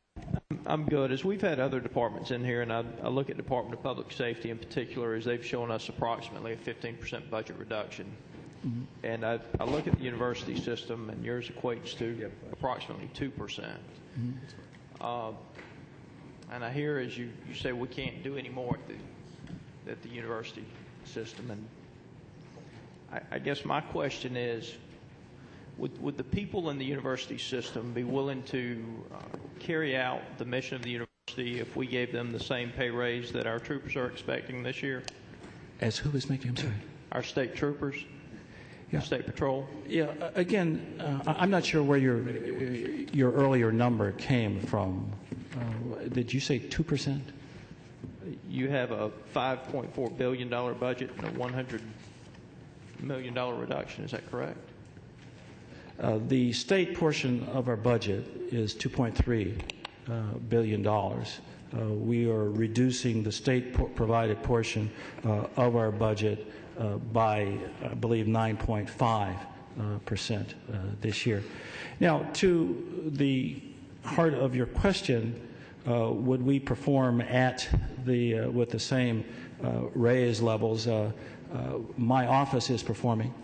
I'm good. As we've had other departments in here, and I look at Department of Public Safety in particular, as they've shown us approximately a 15% budget reduction. Mm-hmm. And I look at the university system, and yours equates to approximately 2%. Mm-hmm. And I hear as you say we can't do any more at the university system. And I guess my question is, would the people in the university system be willing to carry out the mission of the university if we gave them the same pay raise that our troopers are expecting this year? As who is making, I'm sorry? Our state troopers, state patrol. Yeah, again, I'm not sure where your earlier number came from. Did you say 2%? You have a $5.4 billion budget and a $100 million reduction. Is that correct? The state portion of our budget is $2.3 billion. We are reducing the state-provided portion of our budget by, I believe, 9.5% this year. Now, to the heart of your question, would we perform at with the same raise levels? My office is performing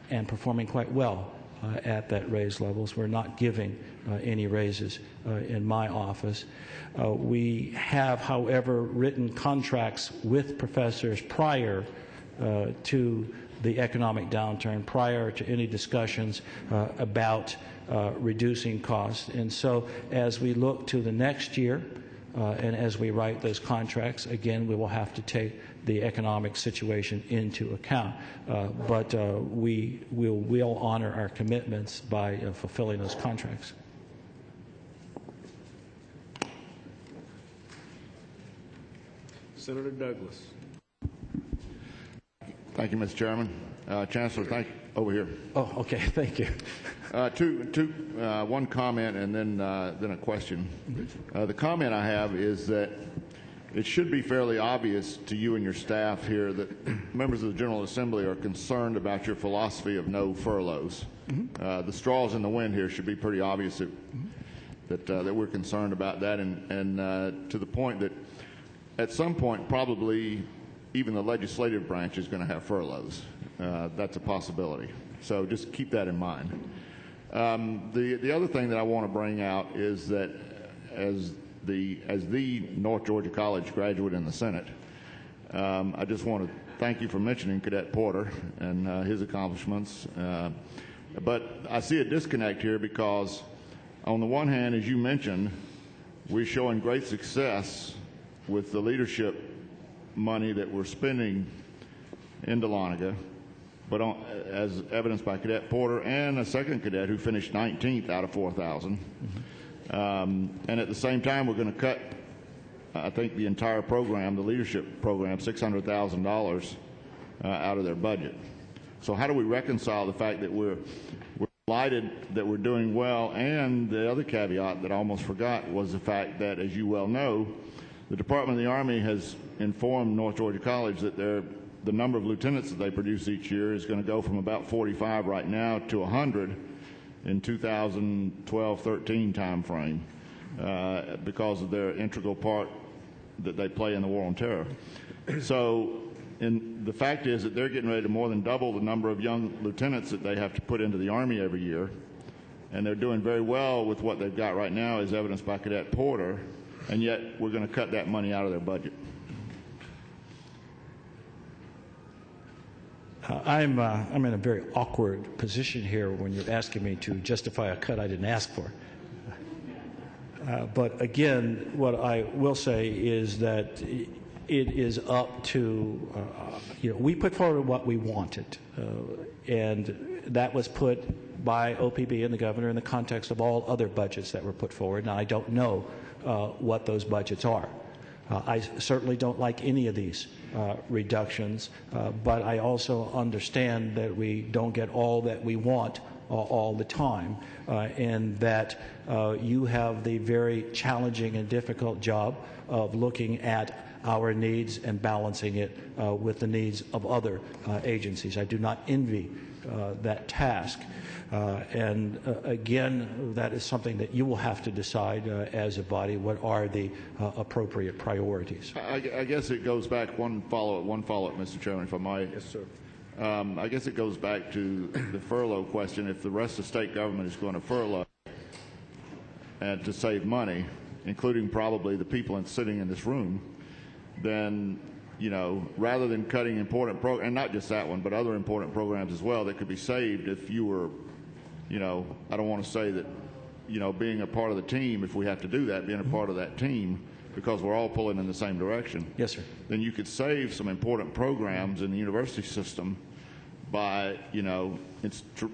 and performing quite well at that raise levels. We're not giving any raises in my office. We have, however, written contracts with professors prior to the economic downturn, prior to any discussions about reducing costs. And so as we look to the next year and as we write those contracts, again, we will have to take the economic situation into account. But we will honor our commitments by fulfilling those contracts. Senator Douglas. Thank you, Mr. Chairman. Chancellor, over here. Oh, okay. Thank you. One comment and then a question. The comment I have is that it should be fairly obvious to you and your staff here that members of the General Assembly are concerned about your philosophy of no furloughs. The straws in the wind here should be pretty obvious that we're concerned about that, and to the point that at some point probably even the legislative branch is going to have furloughs. That's a possibility. So just keep that in mind. The other thing that I want to bring out is that as the North Georgia College graduate in the Senate, I just want to thank you for mentioning Cadet Porter and his accomplishments. But I see a disconnect here because on the one hand, as you mentioned, we're showing great success with the leadership money that we're spending in Dahlonega, but as evidenced by Cadet Porter and a second cadet who finished 19th out of 4,000. And at the same time, we're going to cut, I think, the entire program, the leadership program, $600,000 out of their budget. So how do we reconcile the fact that we're delighted that we're doing well, and the other caveat that I almost forgot was the fact that, as you well know, the Department of the Army has informed North Georgia College that the number of lieutenants that they produce each year is going to go from about 45 right now to 100 in 2012-13 time frame because of their integral part that they play in the war on terror. So the fact is that they're getting ready to more than double the number of young lieutenants that they have to put into the Army every year, and they're doing very well with what they've got right now, as evidenced by Cadet Porter, and yet we're going to cut that money out of their budget. I'm in a very awkward position here when you're asking me to justify a cut I didn't ask for. But again, what I will say is that it is up to, we put forward what we wanted, and that was put by OPB and the governor in the context of all other budgets that were put forward. Now, I don't know what those budgets are. I certainly don't like any of these reductions, but I also understand that we don't get all that we want all the time, and that you have the very challenging and difficult job of looking at our needs and balancing it with the needs of other agencies. I do not envy that task. And again, that is something that you will have to decide as a body. What are the appropriate priorities? I guess it goes back one follow-up, Mr. Chairman, if I might. Yes, sir. I guess it goes back to the furlough question. If the rest of state government is going to furlough and to save money, including probably the people sitting in this room, then, rather than cutting important programs, and not just that one, but other important programs as well that could be saved if you were, I don't want to say that, being a part of the team, if we have to do that, being a part of that team, because we're all pulling in the same direction. Yes, sir. Then you could save some important programs in the university system by,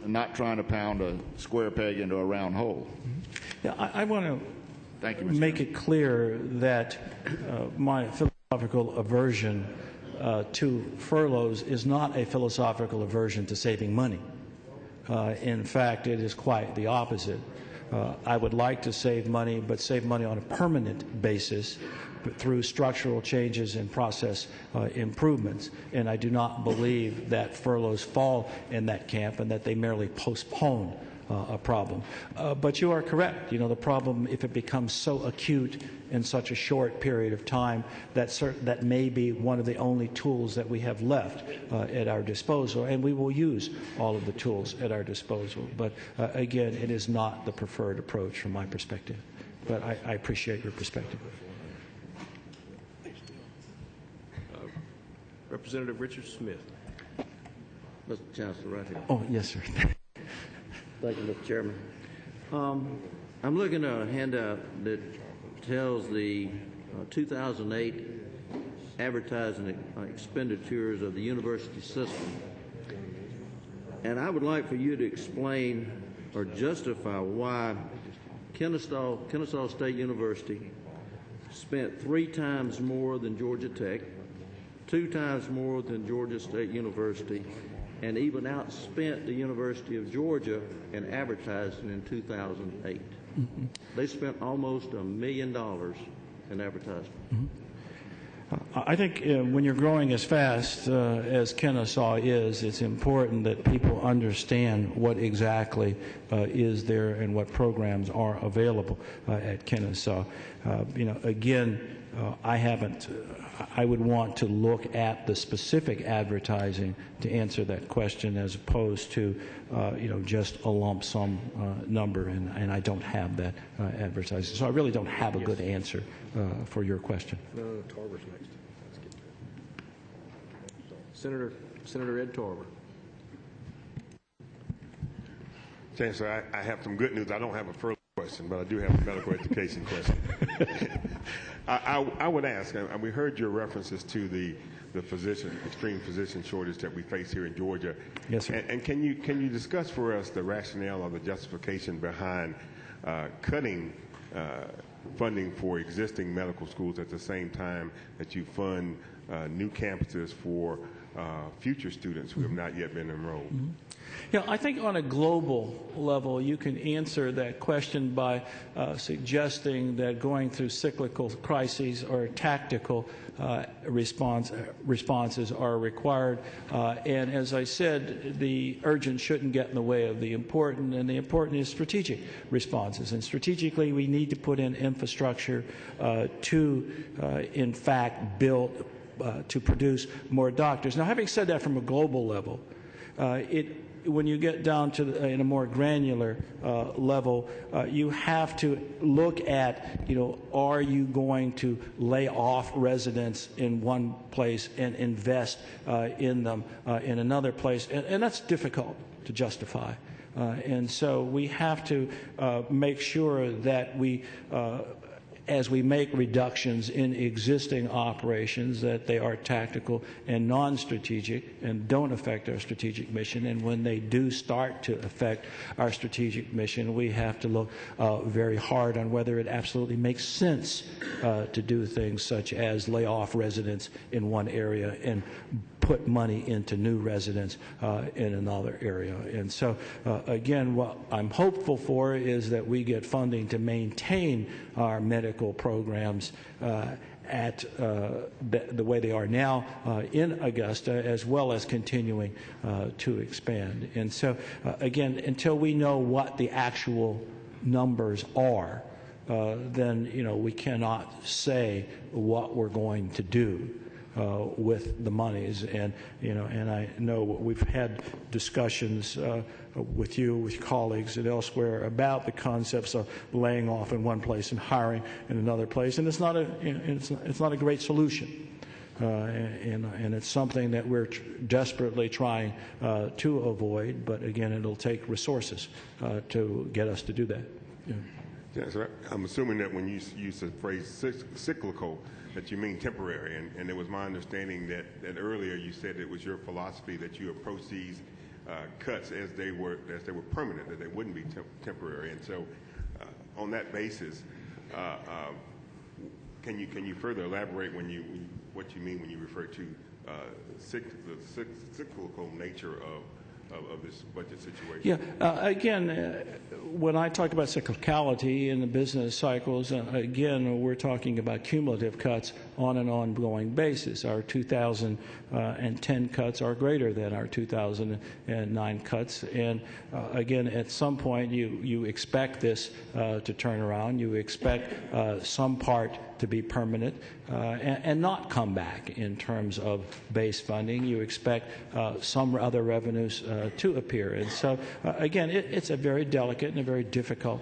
not trying to pound a square peg into a round hole. Yeah, I want to make it clear that my philosophical aversion to furloughs is not a philosophical aversion to saving money. In fact, it is quite the opposite. I would like to save money, but save money on a permanent basis through structural changes and process improvements. And I do not believe that furloughs fall in that camp and that they merely postpone a problem. But you are correct. You know, the problem, if it becomes so acute in such a short period of time, that may be one of the only tools that we have left at our disposal, and we will use all of the tools at our disposal. But again, it is not the preferred approach from my perspective. But I appreciate your perspective. Representative Richard Smith. Mr. Chancellor, right here. Oh, yes, sir. Thank you, Mr. Chairman. I'm looking at a handout that tells the 2008 advertising expenditures of the university system. And I would like for you to explain or justify why Kennesaw State University spent 3 times more than Georgia Tech, 2 times more than Georgia State University, and even outspent the University of Georgia in advertising in 2008. Mm-hmm. They spent almost $1 million in advertising. Mm-hmm. I think when you're growing as fast as Kennesaw is, it's important that people understand what exactly is there and what programs are available at Kennesaw. Again, I would want to look at the specific advertising to answer that question, as opposed to just a lump sum number, and I don't have that advertising. So I really don't have a good answer for your question. No, Tarver's next. Senator Ed Tarver. Chancellor, I have some good news. I don't have a further question, but I do have a medical education question. I would ask, and we heard your references to the extreme physician shortage that we face here in Georgia. Yes, sir. And can you discuss for us the rationale or the justification behind cutting funding for existing medical schools at the same time that you fund new campuses for future students who have not yet been enrolled? Mm-hmm. Yeah, I think on a global level, you can answer that question by suggesting that going through cyclical crises or tactical responses are required. And as I said, the urgent shouldn't get in the way of the important, and the important is strategic responses. And strategically, we need to put in infrastructure to, in fact, build to produce more doctors. Now, having said that, from a global level, when you get down to in a more granular level, you have to look at, are you going to lay off residents in one place and invest in them in another place? And that's difficult to justify. And so we have to make sure that we as we make reductions in existing operations, that they are tactical and non-strategic and don't affect our strategic mission. And when they do start to affect our strategic mission, we have to look very hard on whether it absolutely makes sense to do things such as lay off residents in one area and put money into new residents in another area. And so, again, what I'm hopeful for is that we get funding to maintain our medical programs at the way they are now in Augusta, as well as continuing to expand. And so, again, until we know what the actual numbers are, then, we cannot say what we're going to do with the monies. And I know we've had discussions with you, with colleagues and elsewhere about the concepts of laying off in one place and hiring in another place, and it's not a great solution. And it's something that we're desperately trying to avoid, but again, it'll take resources to get us to do that. Yeah. Yes, I'm assuming that when you use the phrase cyclical, that you mean temporary, and it was my understanding that earlier you said it was your philosophy that you approach these cuts as they were permanent, that they wouldn't be temporary. And so, on that basis, can you further elaborate what you mean when you refer to the cyclical nature of this budget situation? Yeah, again, when I talk about cyclicality in the business cycles, again, we're talking about cumulative cuts on an ongoing basis. Our 2010 cuts are greater than our 2009 cuts. And again, at some point, you expect this to turn around. You expect some part to be permanent and not come back in terms of base funding. You expect some other revenues to appear. And so, again, it's a very delicate and a very difficult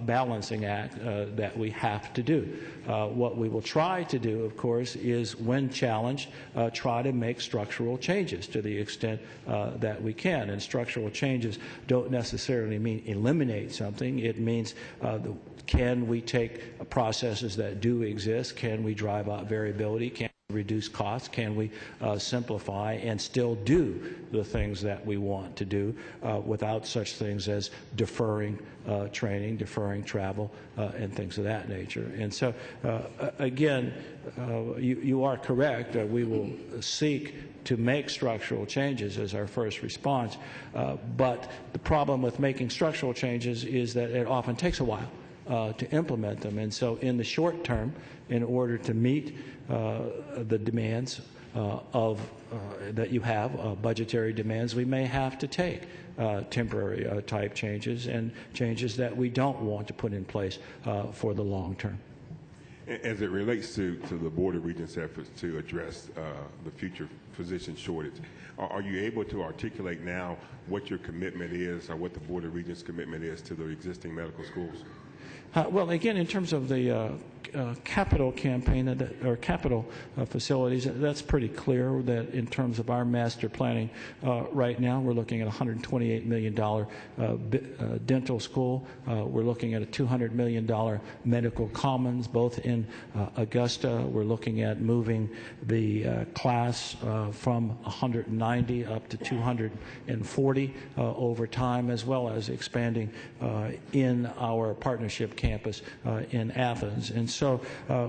balancing act that we have to do. What we will try to do, of course, is when challenged, try to make structural changes to the extent that we can. And structural changes don't necessarily mean eliminate something. It means can we take processes that do exist? Can we drive out variability? Can we reduce costs? Can we simplify and still do the things that we want to do without such things as deferring training, deferring travel, and things of that nature? And so, again, you are correct. We will seek to make structural changes as our first response. But the problem with making structural changes is that it often takes a while to implement them. And so in the short term, in order to meet the demands that you have, budgetary demands, we may have to take temporary type changes and changes that we don't want to put in place for the long term. As it relates to the Board of Regents' efforts to address the future physician shortage, are you able to articulate now what your commitment is or what the Board of Regents' commitment is to the existing medical schools? Well, again, in terms of the capital campaign or capital facilities, that's pretty clear that in terms of our master planning right now, we're looking at a $128 million dental school. We're looking at a $200 million medical commons, both in Augusta. We're looking at moving the class from 190 up to 240 over time, as well as expanding in our partnership campus in Athens. And so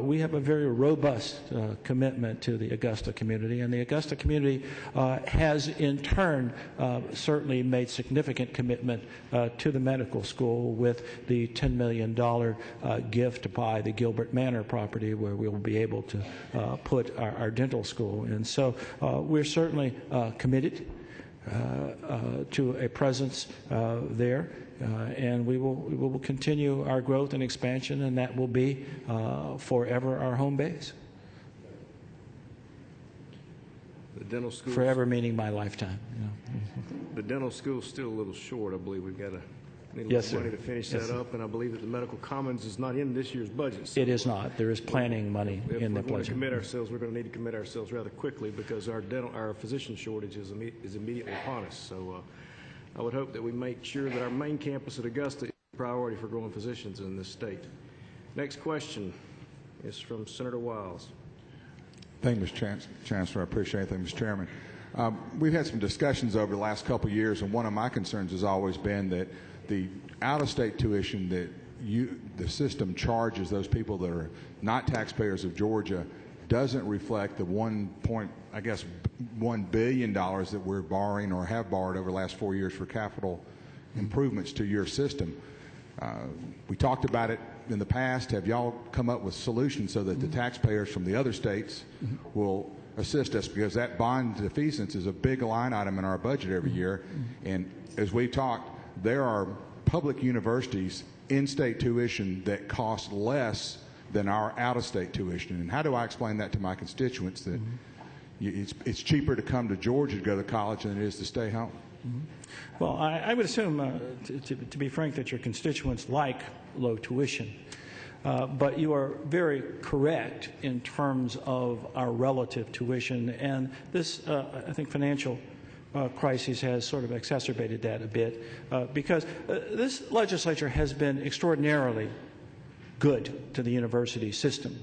we have a very robust commitment to the Augusta community, and the Augusta community has in turn certainly made significant commitment to the medical school with the $10 million gift to buy the Gilbert Manor property where we will be able to put our dental school. And so we're certainly committed to a presence there. And we will continue our growth and expansion, and that will be forever our home base. The dental school. Forever meaning my lifetime. The dental school is still a little short. I believe we've got need a Yes, little money sir. to finish Yes, that sir. up, and I believe that the medical commons is not in this year's budget. So It is not. There is planning money in the if we're going to budget. commit ourselves, we're going to need to commit ourselves rather quickly because our physician shortage is immediately upon us. So I would hope that we make sure that our main campus at Augusta is a priority for growing physicians in this state. Next question is from Senator Wiles. Thank you, Mr. Chancellor. I appreciate it. Thank you, Mr. Chairman. We've had some discussions over the last couple of years, and one of my concerns has always been that the out-of-state tuition that the system charges those people that are not taxpayers of Georgia doesn't reflect the $1 billion that we're borrowing or have borrowed over the last 4 years for capital improvements to your system. We talked about it in the past. Have y'all come up with solutions so that the taxpayers from the other states will assist us? Because that bond defeasance is a big line item in our budget every year. And as we've talked, there are public universities in-state tuition that cost less than our out-of-state tuition. And how do I explain that to my constituents that it's cheaper to come to Georgia to go to college than it is to stay home? Well, I would assume, to be frank, that your constituents like low tuition. But you are very correct in terms of our relative tuition. And this, I think, financial crisis has sort of exacerbated that a bit because this legislature has been extraordinarily good to the university system.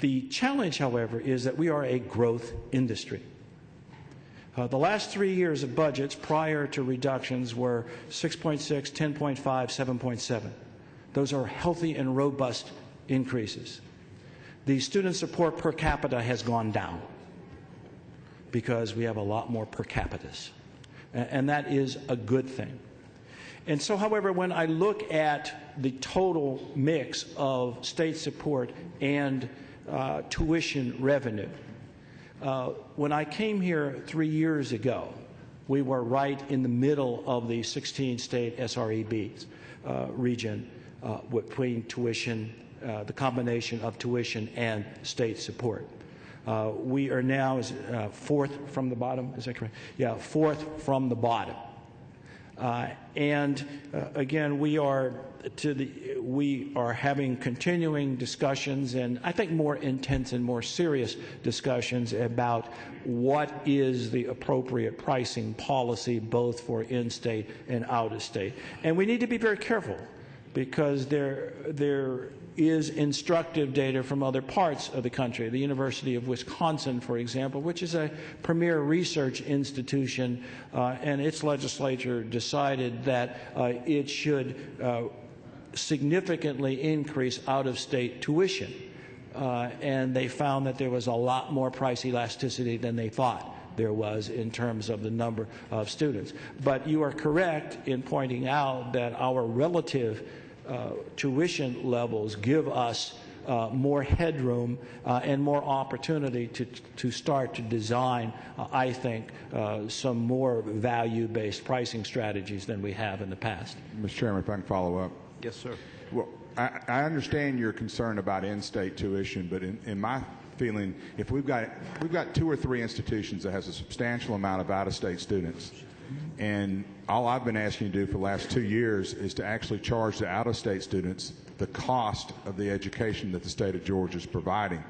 The challenge, however, is that we are a growth industry. The last 3 years of budgets prior to reductions were 6.6, 10.5, 7.7. Those are healthy and robust increases. The student support per capita has gone down because we have a lot more per capitas. And that is a good thing. And so, however, when I look at the total mix of state support and tuition revenue. When I came here 3 years ago, we were right in the middle of the 16-state SREB region between tuition, the combination of tuition and state support. We are now fourth from the bottom. Is that correct? Yeah, fourth from the bottom. Again, we are having continuing discussions, and I think more intense and more serious discussions about what is the appropriate pricing policy both for in-state and out-of-state. And we need to be very careful because there is instructive data from other parts of the country. The University of Wisconsin, for example, which is a premier research institution, and its legislature decided that it should significantly increase out-of-state tuition. And they found that there was a lot more price elasticity than they thought there was in terms of the number of students. But you are correct in pointing out that our relative tuition levels give us more headroom and more opportunity to start to design, I think, some more value-based pricing strategies than we have in the past. Mr. Chairman, if I can follow up. Yes, sir. Well, I understand your concern about in-state tuition, but in my feeling, if we've got 2 or 3 institutions that has a substantial amount of out-of-state students, and all I've been asking you to do for the last 2 years is to actually charge the out-of-state students the cost of the education that the state of Georgia is providing,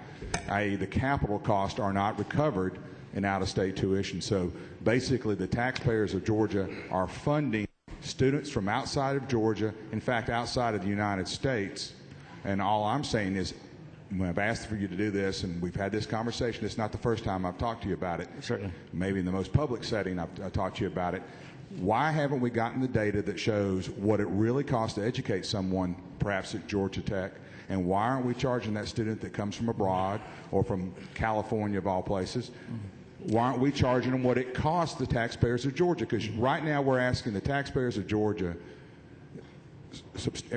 i.e. the capital costs are not recovered in out-of-state tuition. So basically the taxpayers of Georgia are funding students from outside of Georgia, in fact outside of the United States, and all I'm saying is I've asked for you to do this, and we've had this conversation. It's not the first time I've talked to you about it. Certainly. Maybe in the most public setting I've talked to you about it. Why haven't we gotten the data that shows what it really costs to educate someone, perhaps at Georgia Tech, and why aren't we charging that student that comes from abroad or from California, of all places? Why aren't we charging them what it costs the taxpayers of Georgia? Because right now we're asking the taxpayers of Georgia,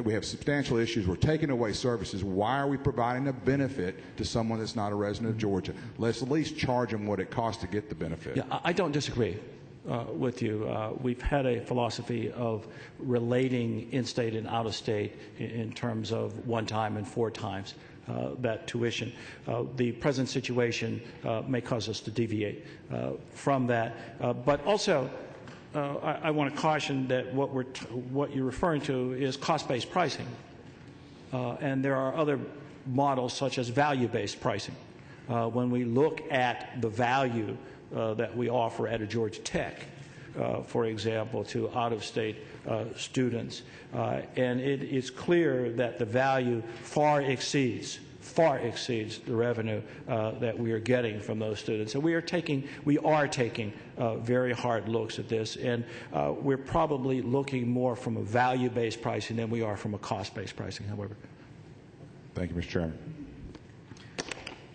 we have substantial issues. We're taking away services. Why are we providing a benefit to someone that's not a resident of Georgia? Let's at least charge them what it costs to get the benefit. Yeah, I don't disagree with you. We've had a philosophy of relating in-state and out-of-state in terms of 1 time and 4 times that tuition. The present situation may cause us to deviate from that. But also, I want to caution that what you're referring to is cost-based pricing. And there are other models such as value-based pricing. When we look at the value that we offer at a Georgia Tech, for example, to out-of-state students, and it is clear that the value far exceeds the revenue that we are getting from those students. And we are taking very hard looks at this, and we're probably looking more from a value-based pricing than we are from a cost-based pricing, however. Thank you, Mr. Chairman.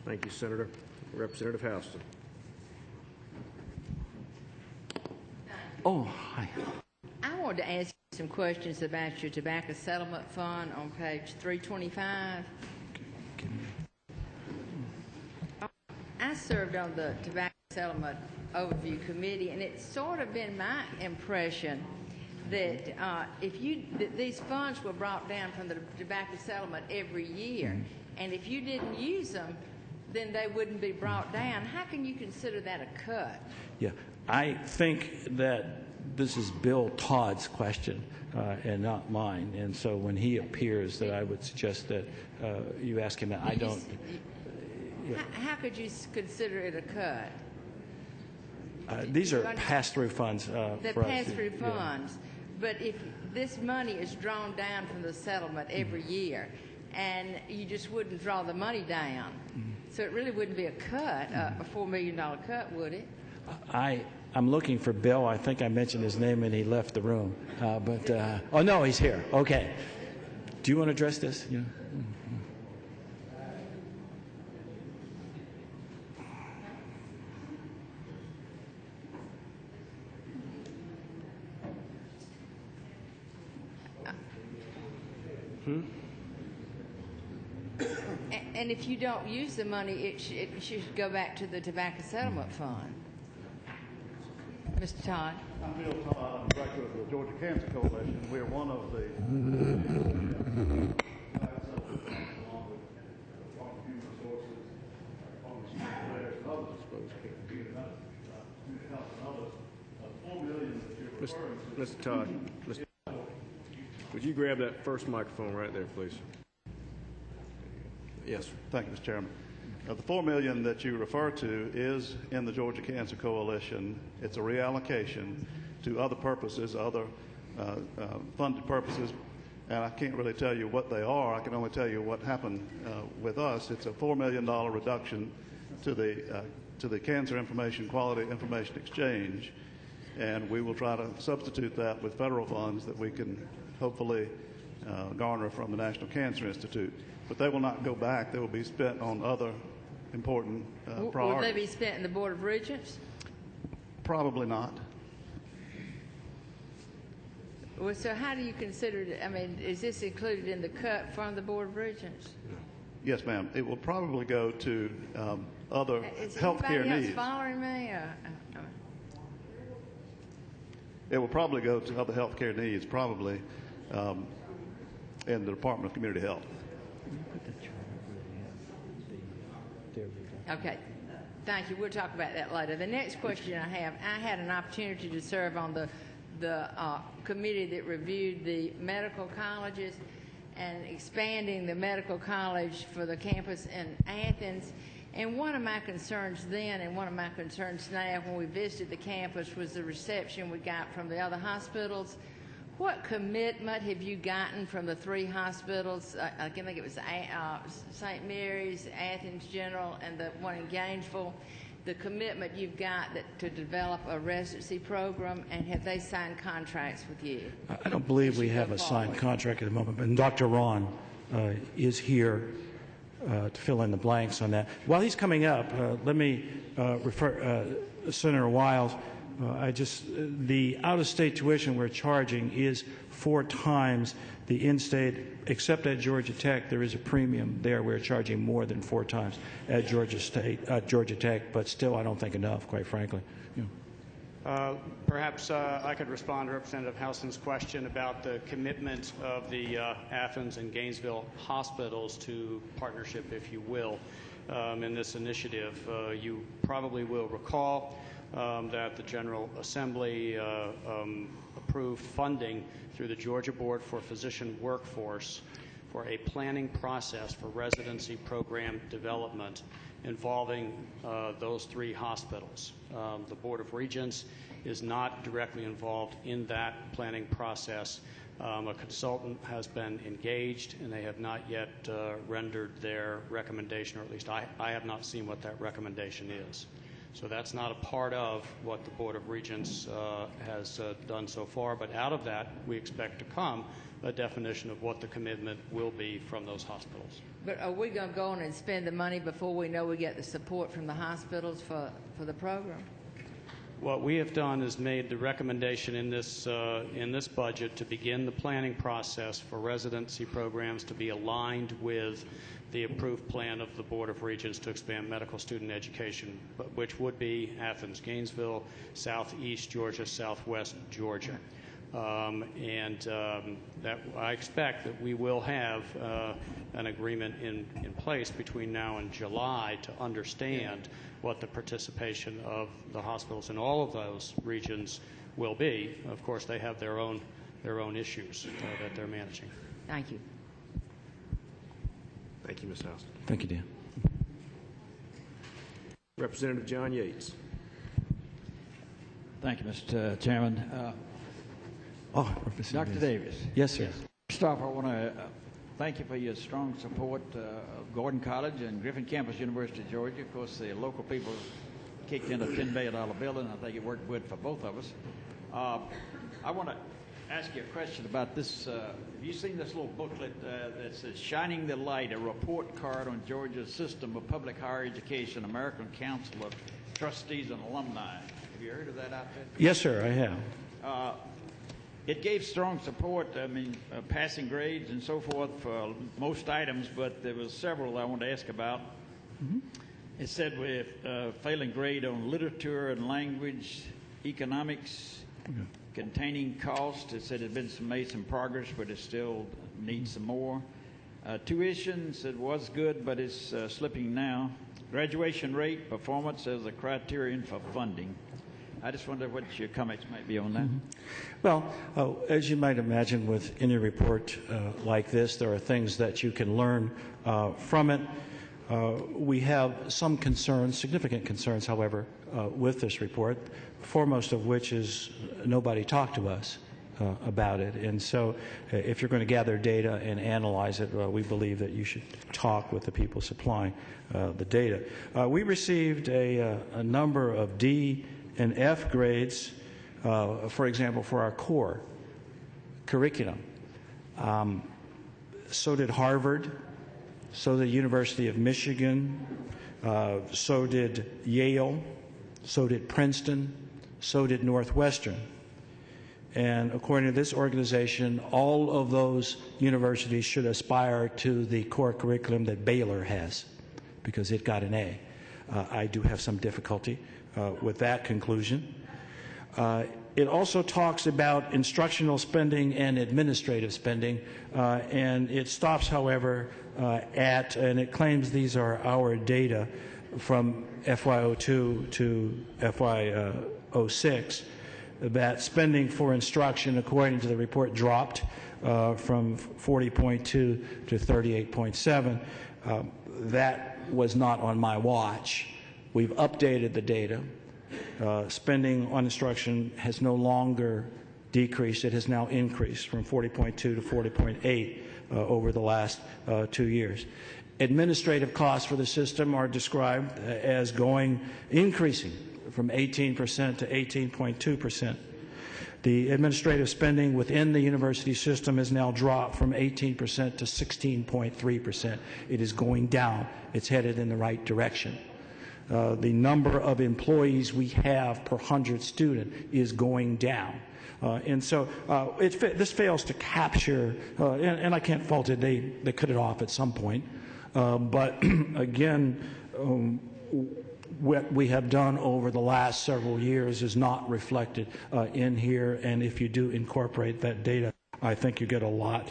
Thank you, Senator. Representative Houston. Oh, hi. I wanted to ask you some questions about your tobacco settlement fund on page 325. I served on the Tobacco Settlement Overview Committee, and it's sort of been my impression that that these funds were brought down from the tobacco settlement every year, and if you didn't use them, then they wouldn't be brought down. How can you consider that a cut? Yeah, I think that this is Bill Todd's question and not mine, and so when he appears, that I would suggest that you ask him that. I don't. How could you consider it a cut? These are pass-through funds. They're pass-through funds. But if this money is drawn down from the settlement every year, and you just wouldn't draw the money down, so it really wouldn't be a cut, a $4 million cut, would it? I'm looking for Bill. I think I mentioned his name and he left the room. Oh, no, he's here. Okay. Do you want to address this? Yeah. And if you don't use the money, it should go back to the Tobacco Settlement Fund. Mr. Todd. I'm Bill Todd. I'm director of the Georgia Cancer Coalition. We're one of the Mr. Todd, would you grab that first microphone right there, please? Yes. Thank you, Mr. Chairman. The $4 million that you refer to is in the Georgia Cancer Coalition. It's a reallocation to other purposes, other funded purposes, and I can't really tell you what they are. I can only tell you what happened with us. It's a $4 million reduction to the Cancer Quality Information Exchange, and we will try to substitute that with federal funds that we can hopefully garner from the National Cancer Institute. But they will not go back. They will be spent on other important priorities. Will they be spent in the Board of Regents? Probably not. Well, so how do you consider it? I mean, is this included in the cut from the Board of Regents? Yes, ma'am. It will probably go to other health care needs. Is anybody else following me? It will probably go to other health care needs, probably in the Department of Community Health. Okay. Thank you. We'll talk about that later. The next question I have, I had an opportunity to serve on the committee that reviewed the medical colleges and expanding the medical college for the campus in Athens. And one of my concerns then and one of my concerns now when we visited the campus was the reception we got from the other hospitals. What commitment have you gotten from the three hospitals? I think it was St. Mary's, Athens General, and the one in Gainesville. The commitment you've got to develop a residency program, and have they signed contracts with you? I don't believe we have a signed contract at the moment, but Dr. Ron is here to fill in the blanks on that. While he's coming up, let me refer Senator Wiles. The out-of-state tuition we're charging is 4 times the in-state, except at Georgia Tech. There is a premium there. We're charging more than 4 times at Georgia Tech, but still I don't think enough, quite frankly. Perhaps I could respond to Representative Housen's question about the commitment of the Athens and Gainesville hospitals to partnership, if you will, in this initiative. You probably will recall that the General Assembly approved funding through the Georgia Board for Physician Workforce for a planning process for residency program development involving those 3 hospitals. The Board of Regents is not directly involved in that planning process. A consultant has been engaged, and they have not yet rendered their recommendation, or at least I have not seen what that recommendation is. So that's not a part of what the Board of Regents has done so far, but out of that we expect to come a definition of what the commitment will be from those hospitals. But are we going to go on and spend the money before we know we get the support from the hospitals for the program? What we have done is made the recommendation in this budget to begin the planning process for residency programs to be aligned with the approved plan of the Board of Regents to expand medical student education, which would be Athens, Gainesville, Southeast Georgia, Southwest Georgia. That I expect that we will have an agreement in place between now and July to understand what the participation of the hospitals in all of those regions will be. Of course, they have their own issues that they're managing. Thank you. Thank you, Ms. House. Thank you, Dan. Representative John Yates. Thank you, Mr. Chairman. Dr. Davis. Yes, sir. First off, I want to thank you for your strong support of Gordon College and Griffin Campus, University of Georgia. Of course, the local people kicked in a $10 billion bill, and I think it worked good for both of us. I want to ask you a question about this. Have you seen this little booklet that says Shining the Light, a report card on Georgia's system of public higher education, American Council of Trustees and Alumni? Have you heard of that outfit? Yes, sir, I have. it gave strong support, passing grades and so forth for most items, but there was several I wanted to ask about. Mm-hmm. It said with failing grade on literature and language, economics, containing cost. It said it had made some progress, but it still needs some more. Tuition said was good, but it's slipping now. Graduation rate, performance as a criterion for funding. I just wonder what your comments might be on that. Mm-hmm. Well, as you might imagine with any report like this, there are things that you can learn from it. We have some concerns, significant concerns, however, with this report, foremost of which is nobody talked to us about it. And so if you're going to gather data and analyze it, we believe that you should talk with the people supplying the data. We received a number of D and F grades, for example, for our core curriculum. So did Harvard, so did University of Michigan, so did Yale, so did Princeton, so did Northwestern. And according to this organization, all of those universities should aspire to the core curriculum that Baylor has, because it got an A. I do have some difficulty with that conclusion. It also talks about instructional spending and administrative spending, and it stops, however, and it claims these are our data from FY02 to FY06, that spending for instruction, according to the report, dropped from 40.2 to 38.7. That was not on my watch. We've updated the data. Spending on instruction has no longer decreased. It has now increased from 40.2 to 40.8 over the last 2 years. Administrative costs for the system are described as increasing from 18% to 18.2%. The administrative spending within the university system has now dropped from 18% to 16.3%. It is going down. It's headed in the right direction. The number of employees we have per 100 student is going down. And so this fails to capture, and I can't fault it, they cut it off at some point. But again, what we have done over the last several years is not reflected in here, and if you do incorporate that data, I think you get a lot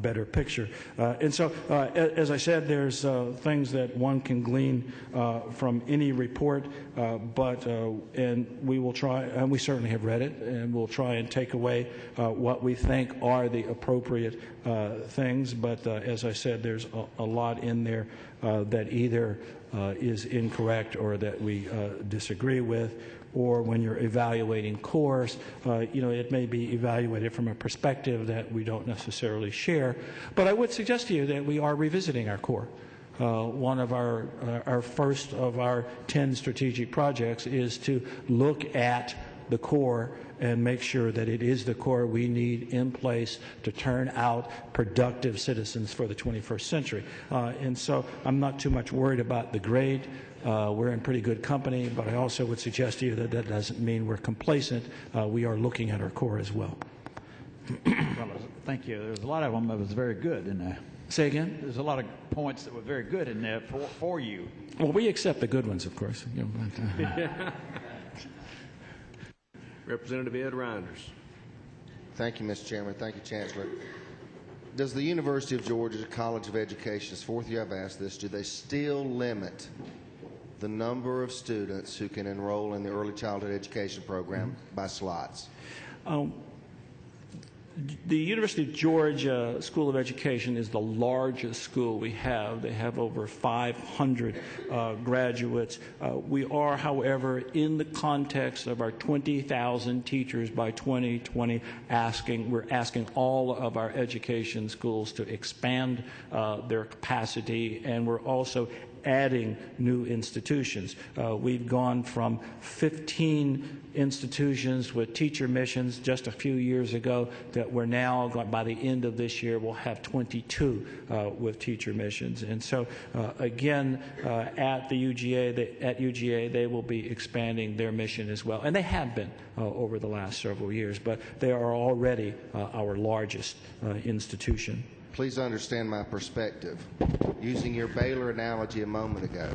better picture. And so, as I said, there's things that one can glean from any report, and we will try, and we certainly have read it, and we'll try and take away what we think are the appropriate things. But as I said, there's a lot in there that either is incorrect or that we disagree with, or when you're evaluating cores, it may be evaluated from a perspective that we don't necessarily share. But I would suggest to you that we are revisiting our core. One of our first of our 10 strategic projects is to look at the core and make sure that it is the core we need in place to turn out productive citizens for the 21st century. And so I'm not too much worried about the grade. We're in pretty good company, but I also would suggest to you that that doesn't mean we're complacent. We are looking at our core as well. Well, thank you. There's a lot of them that was very good in there. Say again? There's a lot of points that were very good in there for you. Well, we accept the good ones, of course. Representative Ed Reinders. Thank you, Mr. Chairman. Thank you, Chancellor. Does the University of Georgia College of Education's fourth year I've asked this, do they still limit the number of students who can enroll in the early childhood education program by slots? The University of Georgia School of Education is the largest school we have. They have over 500 graduates. We are, however, in the context of our 20,000 teachers by 2020, we're asking all of our education schools to expand their capacity, and we're also adding new institutions. We've gone from 15 institutions with teacher missions just a few years ago that we're now, by the end of this year, we'll have 22 with teacher missions. And so, again, at UGA, they will be expanding their mission as well. And they have been over the last several years, but they are already our largest institution. Please understand my perspective. Using your Baylor analogy a moment ago,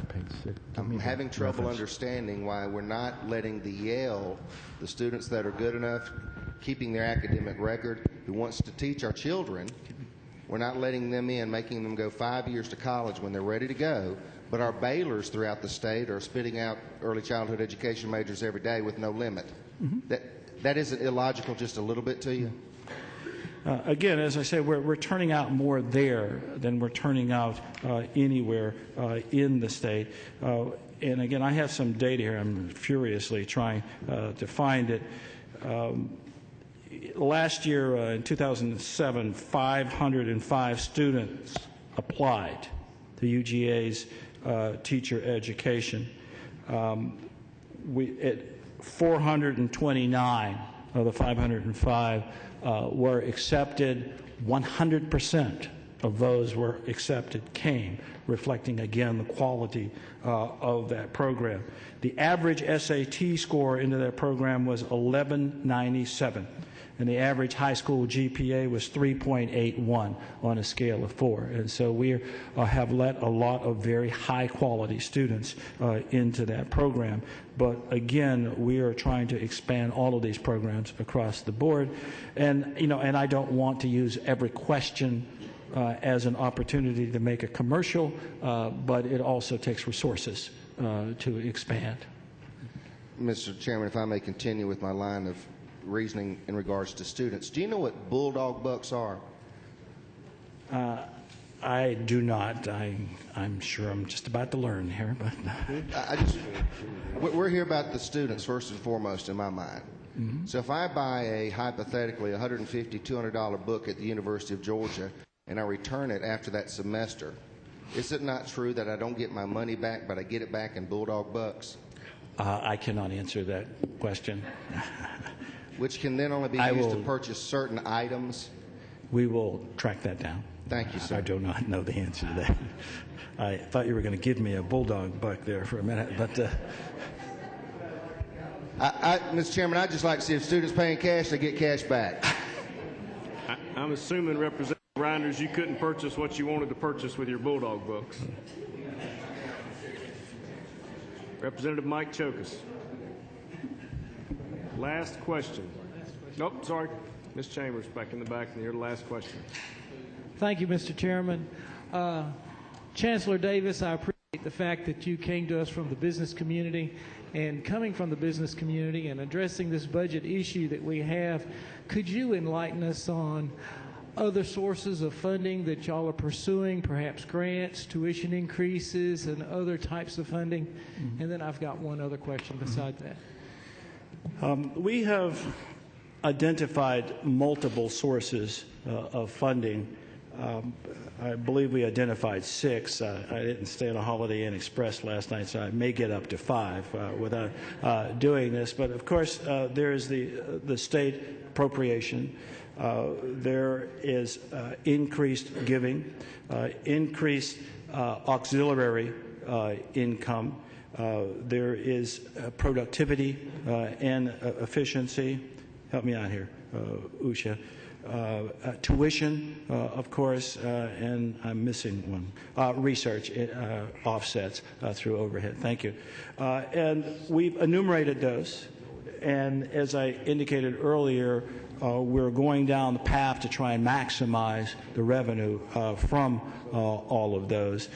I'm having trouble understanding why we're not letting the Yale, the students that are good enough, keeping their academic record, who wants to teach our children, we're not letting them in, making them go 5 years to college when they're ready to go. But our Baylors throughout the state are spitting out early childhood education majors every day with no limit. That isn't illogical just a little bit to you? Again, as I say, we're turning out more there than we're turning out anywhere in the state. And again, I have some data here. I'm furiously trying to find it. Last year, in 2007, 505 students applied to UGA's teacher education. 429 of the 505 were accepted. 100% of those were accepted came, reflecting again the quality of that program. The average SAT score into that program was 1197, and the average high school GPA was 3.81 on a scale of 4. And so we have let a lot of very high quality students into that program. But again, we are trying to expand all of these programs across the board. And, and I don't want to use every question as an opportunity to make a commercial, but it also takes resources to expand. Mr. Chairman, if I may continue with my line of reasoning in regards to students. Do you know what bulldog bucks are? I do not. I'm sure I'm just about to learn here. But we're here about the students first and foremost in my mind. Mm-hmm. So if I buy a hypothetically $150, $200 book at the University of Georgia and I return it after that semester, is it not true that I don't get my money back, but I get it back in bulldog bucks? I cannot answer that question. Which can then only be used to purchase certain items? We will track that down. Thank you, sir. I do not know the answer to that. I thought you were going to give me a bulldog buck there for a minute, but... Mr. Chairman, I'd just like to see if students paying cash, they get cash back. I'm assuming, Representative Reinders, you couldn't purchase what you wanted to purchase with your bulldog books. Representative Mike Chokas. Last question. Nope, sorry. Ms. Chambers back in the back, and you're the last question. Thank you, Mr. Chairman. Chancellor Davis, I appreciate the fact that you came to us from the business community. And coming from the business community and addressing this budget issue that we have, could you enlighten us on other sources of funding that y'all are pursuing, perhaps grants, tuition increases, and other types of funding? Mm-hmm. And then I've got one other question beside that. We have identified multiple sources of funding. I believe we identified 6. I didn't stay on a Holiday Inn Express last night, so I may get up to 5 without doing this. But of course, there is the state appropriation. There is increased giving, increased auxiliary income. There is productivity and efficiency. Help me out here, Usha. Tuition, of course, and I'm missing one. Research offsets through overhead. Thank you. And we've enumerated those. And as I indicated earlier, we're going down the path to try and maximize the revenue from all of those.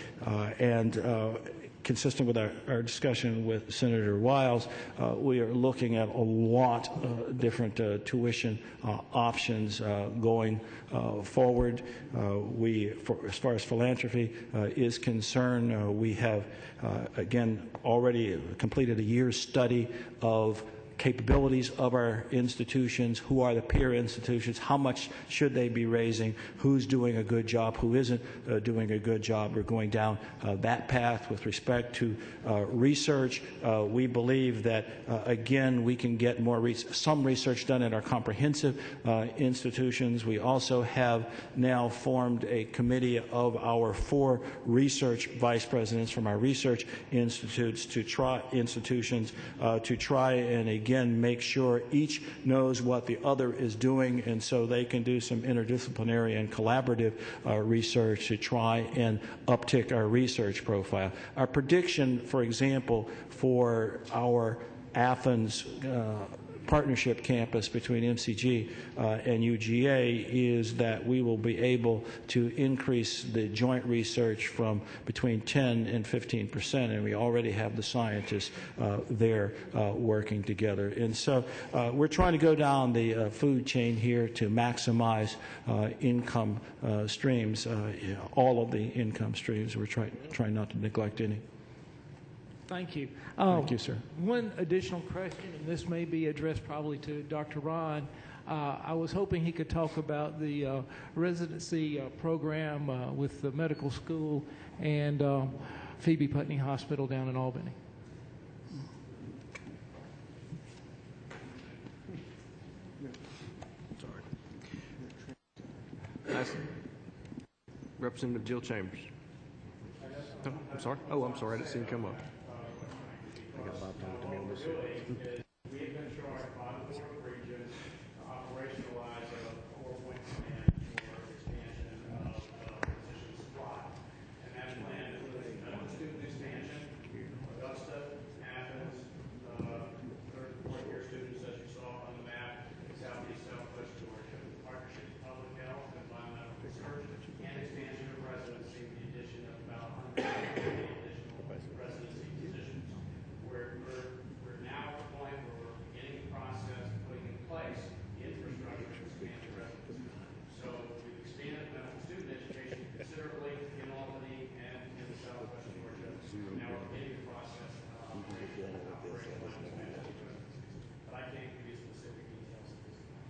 Consistent with our discussion with Senator Wiles, we are looking at a lot of different tuition options going forward. As far as philanthropy is concerned, we have, again, already completed a year's study of capabilities of our institutions, who are the peer institutions, how much should they be raising, who's doing a good job, who isn't doing a good job. We're going down that path with respect to research. We believe that, again, we can get some research done in our comprehensive institutions. We also have now formed a committee of our 4 research vice presidents from our research institutions to try and again make sure each knows what the other is doing, and so they can do some interdisciplinary and collaborative research to try and uptick our research profile. Our prediction, for example, for our Athens partnership campus between MCG and UGA is that we will be able to increase the joint research from between 10 and 15%, and we already have the scientists there working together. And so we're trying to go down the food chain here to maximize income streams, all of the income streams. We're trying not to neglect any. Thank you. Thank you, sir. One additional question, and this may be addressed probably to Dr. Ron. I was hoping he could talk about the residency program with the medical school and Phoebe Putney Hospital down in Albany. Representative Jill Chambers. Oh, I'm sorry. Oh, I'm sorry. I didn't see him come up. I got Bob talking to me on this one. We have been charged by the Board of Regents to operationalize a 4-point plan for expansion of physician supply. And that plan includes medical student expansion, Augusta, Athens, third and fourth year students, as you saw on the map, Southeast, Southwest Georgia, partnership with public health and environmental research, and expansion of residency with the addition of about 150 additional residency positions. We're now at the point where we're beginning the process of putting in place the infrastructure to expand the residency. So we've expanded medical student education considerably in Albany and in the Southwest Georgia. Now we're beginning the process of operational expansion. But I can't give you specific details at this time.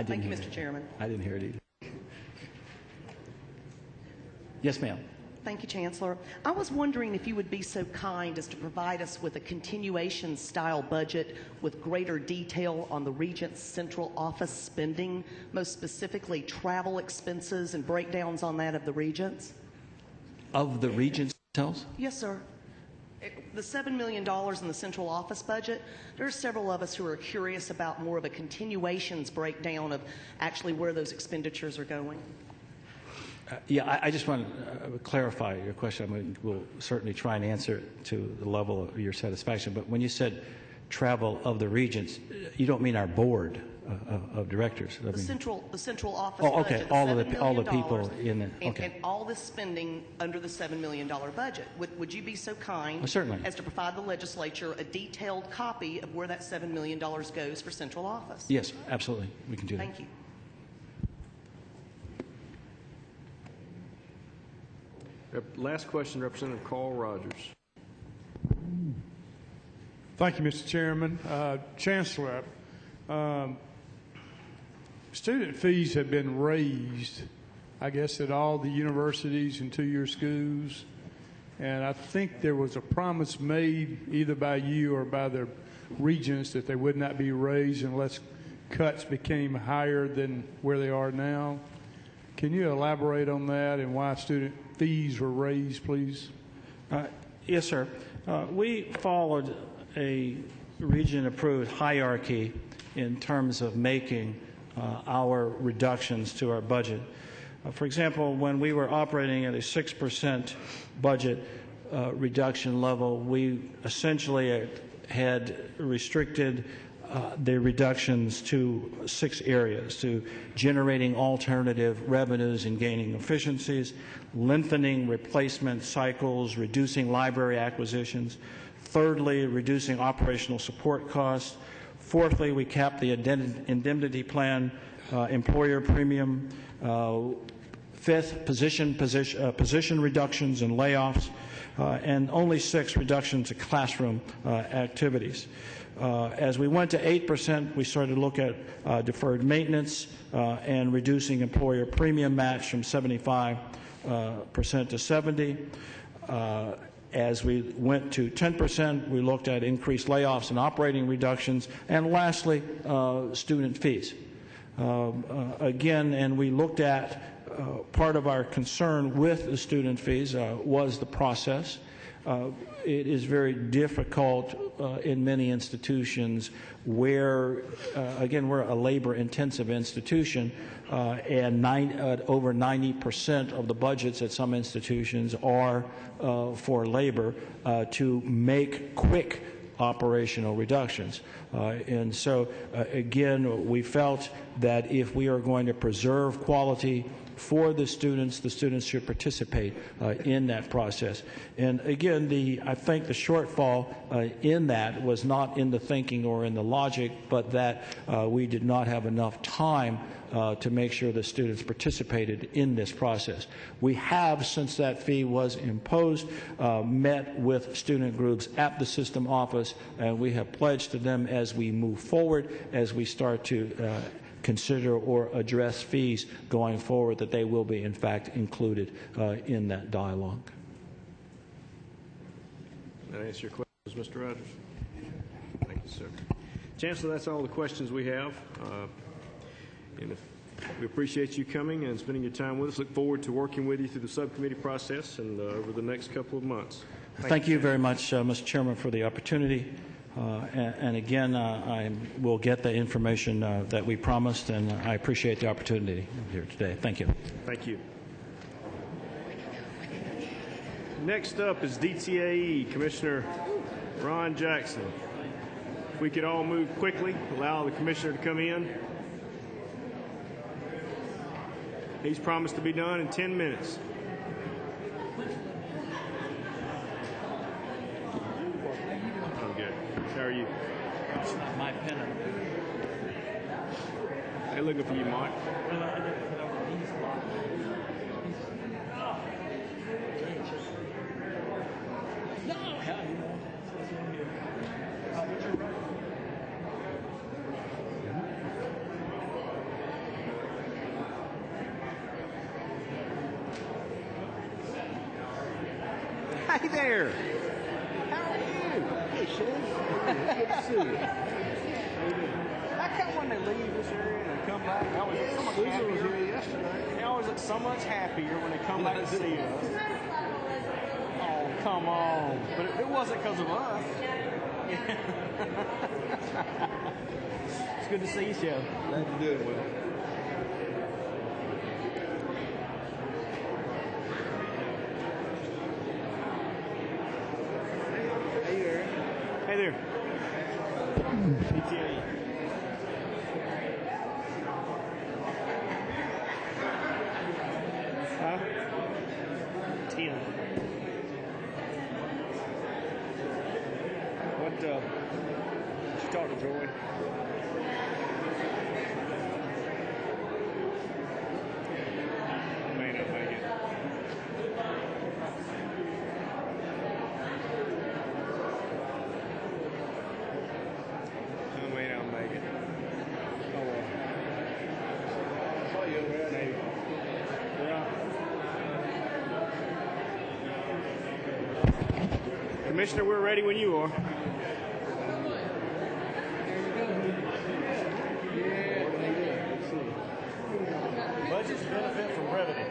Thank you, Mr. Chairman. I didn't hear it either. Yes, ma'am. Thank you, Chancellor. I was wondering if you would be so kind as to provide us with a continuation-style budget with greater detail on the Regent's central office spending, most specifically travel expenses and breakdowns on that of the Regents. Of the Regents themselves? Yes, sir. The $7 million in the central office budget, there are several of us who are curious about more of a continuations breakdown of actually where those expenditures are going. Yeah, I just want to clarify your question. We'll certainly try and answer it to the level of your satisfaction. But when you said travel of the Regents, you don't mean our board of directors. The central office okay. budget. All the people in it. Okay. And all this spending under the $7 million budget. Would you be so kind certainly. as to provide the legislature a detailed copy of where that $7 million goes for central office? Yes, absolutely. We can do that. Thank you. Last question, Representative Carl Rogers. Thank you, Mr. Chairman. Chancellor, student fees have been raised, I guess, at all the universities and two-year schools. And I think there was a promise made either by you or by the regents that they would not be raised unless cuts became higher than where they are now. Can you elaborate on that and why student fees were raised, please? Yes, sir. We followed a region-approved hierarchy in terms of making our reductions to our budget. For example, when we were operating at a 6% budget reduction level, we essentially had restricted the reductions to 6 areas: to generating alternative revenues and gaining efficiencies, lengthening replacement cycles, reducing library acquisitions. Thirdly, reducing operational support costs. Fourthly, we capped the indemnity plan employer premium. Fifth, position reductions and layoffs, and only 6 reductions to classroom activities. As we went to 8%, we started to look at deferred maintenance and reducing employer premium match from 75% to 70. As we went to 10%, we looked at increased layoffs and operating reductions. And lastly, student fees. Again, and we looked at part of our concern with the student fees was the process. It is very difficult in many institutions where, again, we're a labor-intensive institution, and over 90% of the budgets at some institutions are for labor to make quick operational reductions. And so, again, we felt that if we are going to preserve quality for the students should participate in that process. And again, I think the shortfall in that was not in the thinking or in the logic, but that we did not have enough time to make sure the students participated in this process. We have, since that fee was imposed, met with student groups at the system office, and we have pledged to them as we move forward, as we start to consider or address fees going forward, that they will be, in fact, included in that dialogue. That answer your questions, Mr. Rogers? Thank you, sir. Chancellor, that's all the questions we have. And we appreciate you coming and spending your time with us. Look forward to working with you through the subcommittee process and over the next couple of months. Thank you very much, Mr. Chairman, for the opportunity. And again, I will get the information that we promised, and I appreciate the opportunity here today. Thank you. Thank you. Next up is DTAE, Commissioner Ron Jackson. If we could all move quickly, allow the commissioner to come in. He's promised to be done in 10 minutes. I'm good. How are you? It's not my pen. They're looking for you, Mike. Hey there. How are you? Hey, Shane. Good to see you. How come when they leave this area and they come back, they always look so much happier? They always look so much happier when they come back to see us. Oh, come on. But it wasn't because of us. It's good to see you, Shane. Glad you're doing well. Hey there. DTAE. Huh? 10. What, did you talk to Joy? I may not make it. Commissioner, we're ready when you are. Budgets benefit from brevity.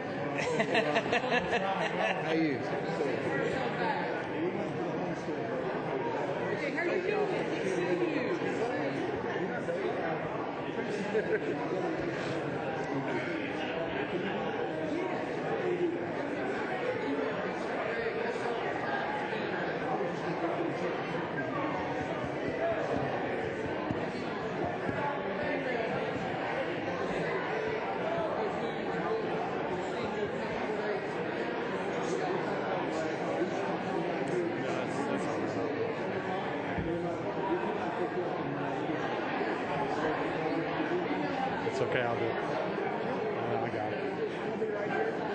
How are you? It's okay, I'll do it. I got it.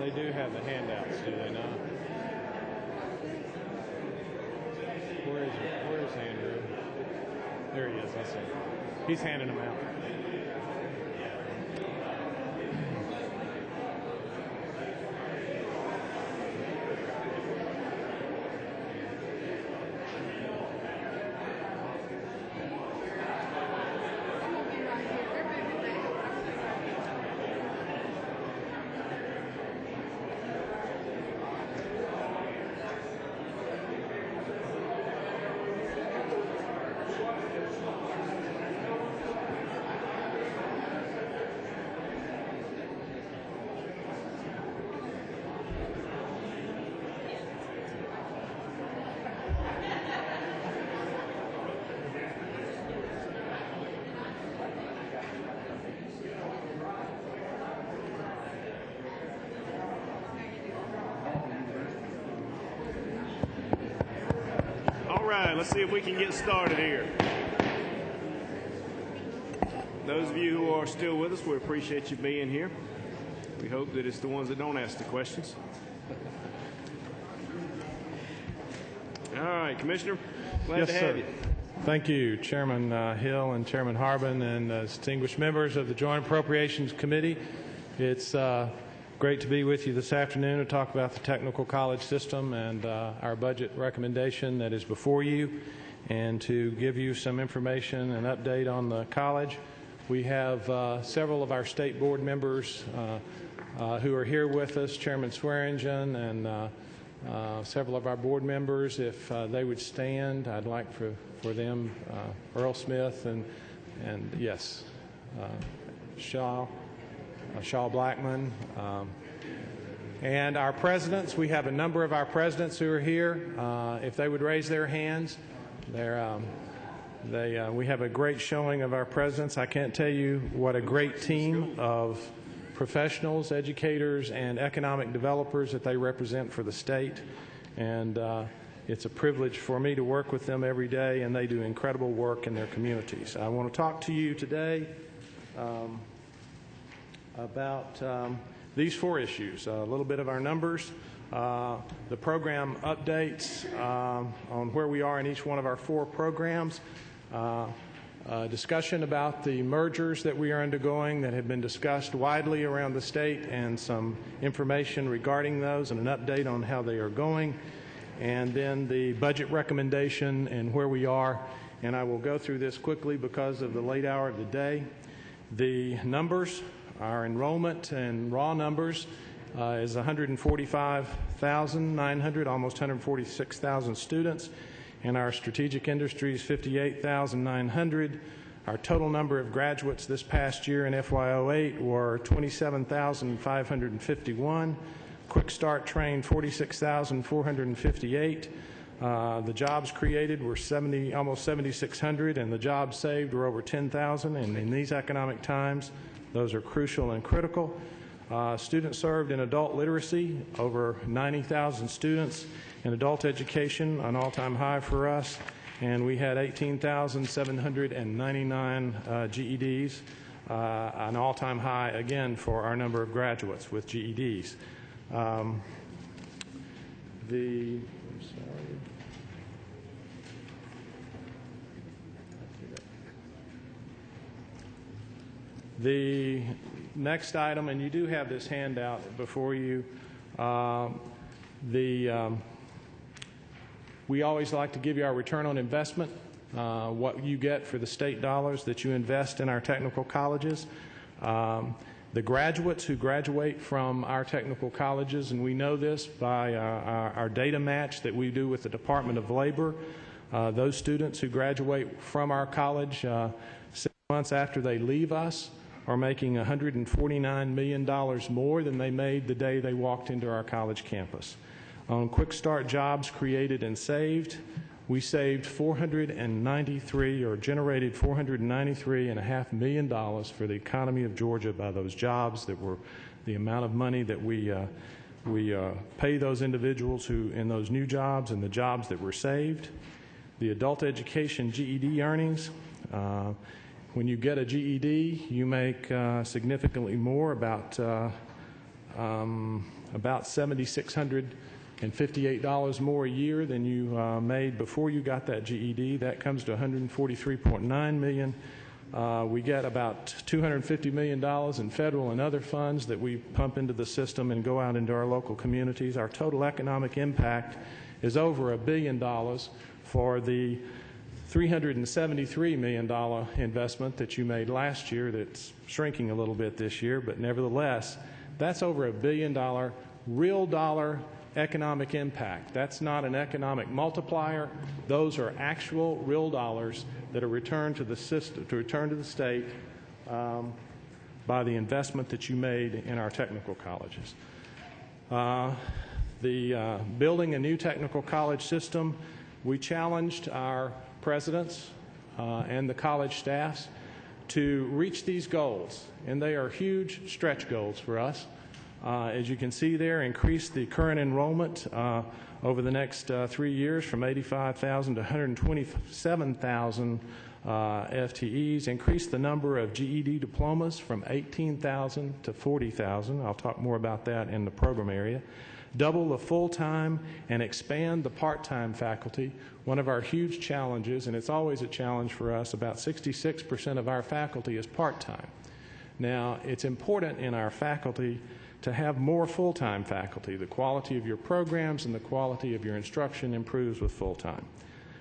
They do have the handouts, do they not? Where is Andrew? There he is, I see. He's handing them out. All right, let's see if we can get started here. Those of you who are still with us, we appreciate you being here. We hope that it's the ones that don't ask the questions. All right, Commissioner, glad to have you. Thank you, Chairman Hill and Chairman Harbin and distinguished members of the Joint Appropriations Committee. It's great to be with you this afternoon to talk about the technical college system and our budget recommendation that is before you, and to give you some information and update on the college. We have several of our state board members who are here with us, Chairman Swearingen and several of our board members. If they would stand, I'd like for them, Earl Smith and yes, Shaw Blackman. And our presidents, we have a number of our presidents who are here. If they would raise their hands, we have a great showing of our presidents. I can't tell you what a great team of professionals, educators, and economic developers that they represent for the state. And it's a privilege for me to work with them every day, and they do incredible work in their communities. I want to talk to you today about these four issues, a little bit of our numbers, the program updates on where we are in each one of our four programs, discussion about the mergers that we are undergoing that have been discussed widely around the state, and some information regarding those and an update on how they are going, and then the budget recommendation and where we are. And I will go through this quickly because of the late hour of the day. The numbers, our enrollment and raw numbers is 145,900, almost 146,000 students. And our strategic industries, 58,900. Our total number of graduates this past year in FY08 were 27,551. Quick Start trained 46,458. The jobs created were almost 7,600, and the jobs saved were over 10,000. And in these economic times, those are crucial and critical. Students served in adult literacy, over 90,000 students. In adult education, an all-time high for us, and we had 18,799 GEDs, an all-time high again for our number of graduates with GEDs. The next item, and you do have this handout before you, we always like to give you our return on investment, what you get for the state dollars that you invest in our technical colleges. The graduates who graduate from our technical colleges, and we know this by our data match that we do with the Department of Labor, those students who graduate from our college 6 months after they leave us are making $149 million more than they made the day they walked into our college campus. On Quick Start jobs created and saved, we saved generated $493.5 million for the economy of Georgia by those jobs that were the amount of money that we pay those individuals who in those new jobs and the jobs that were saved. The adult education GED earnings, when you get a GED, you make significantly more, about $7,658 more a year than you made before you got that GED. That comes to $143.9 million. We get about $250 million in federal and other funds that we pump into the system and go out into our local communities. Our total economic impact is over $1 billion for the $373 million investment that you made last year that's shrinking a little bit this year, but nevertheless, that's over $1 billion real dollar economic impact. That's not an economic multiplier. Those are actual real dollars that are returned to the system, to return to the state by the investment that you made in our technical colleges. Building a new technical college system, we challenged our presidents and the college staffs to reach these goals, and they are huge stretch goals for us. As you can see there, increase the current enrollment over the next 3 years from 85,000 to 127,000 FTEs, increase the number of GED diplomas from 18,000 to 40,000. I'll talk more about that in the program area. Double the full-time and expand the part-time faculty. One of our huge challenges, and it's always a challenge for us, about 66% of our faculty is part-time. Now, it's important in our faculty to have more full-time faculty. The quality of your programs and the quality of your instruction improves with full-time.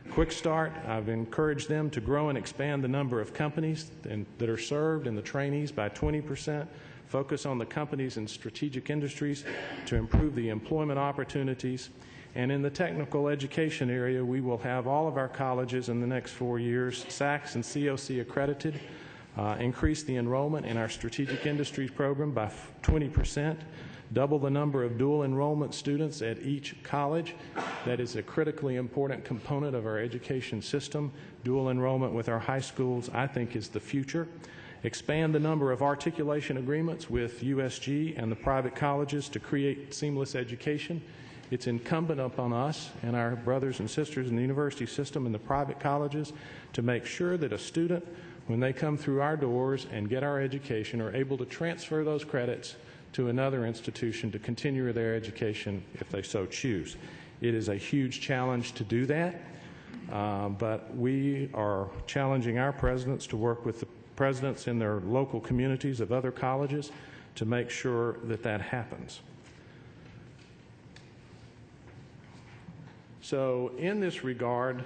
Quick Start, I've encouraged them to grow and expand the number of companies that are served and the trainees by 20%. Focus on the companies and strategic industries to improve the employment opportunities. And in the technical education area, we will have all of our colleges in the next 4 years SACS and COC accredited. Increase the enrollment in our strategic industries program by 20%. Double the number of dual enrollment students at each college. That is a critically important component of our education system. Dual enrollment with our high schools, I think, is the future. Expand the number of articulation agreements with USG and the private colleges to create seamless education. It's incumbent upon us and our brothers and sisters in the university system and the private colleges to make sure that a student, when they come through our doors and get our education, are able to transfer those credits to another institution to continue their education if they so choose. It is a huge challenge to do that, but we are challenging our presidents to work with the presidents in their local communities of other colleges to make sure that that happens. So in this regard,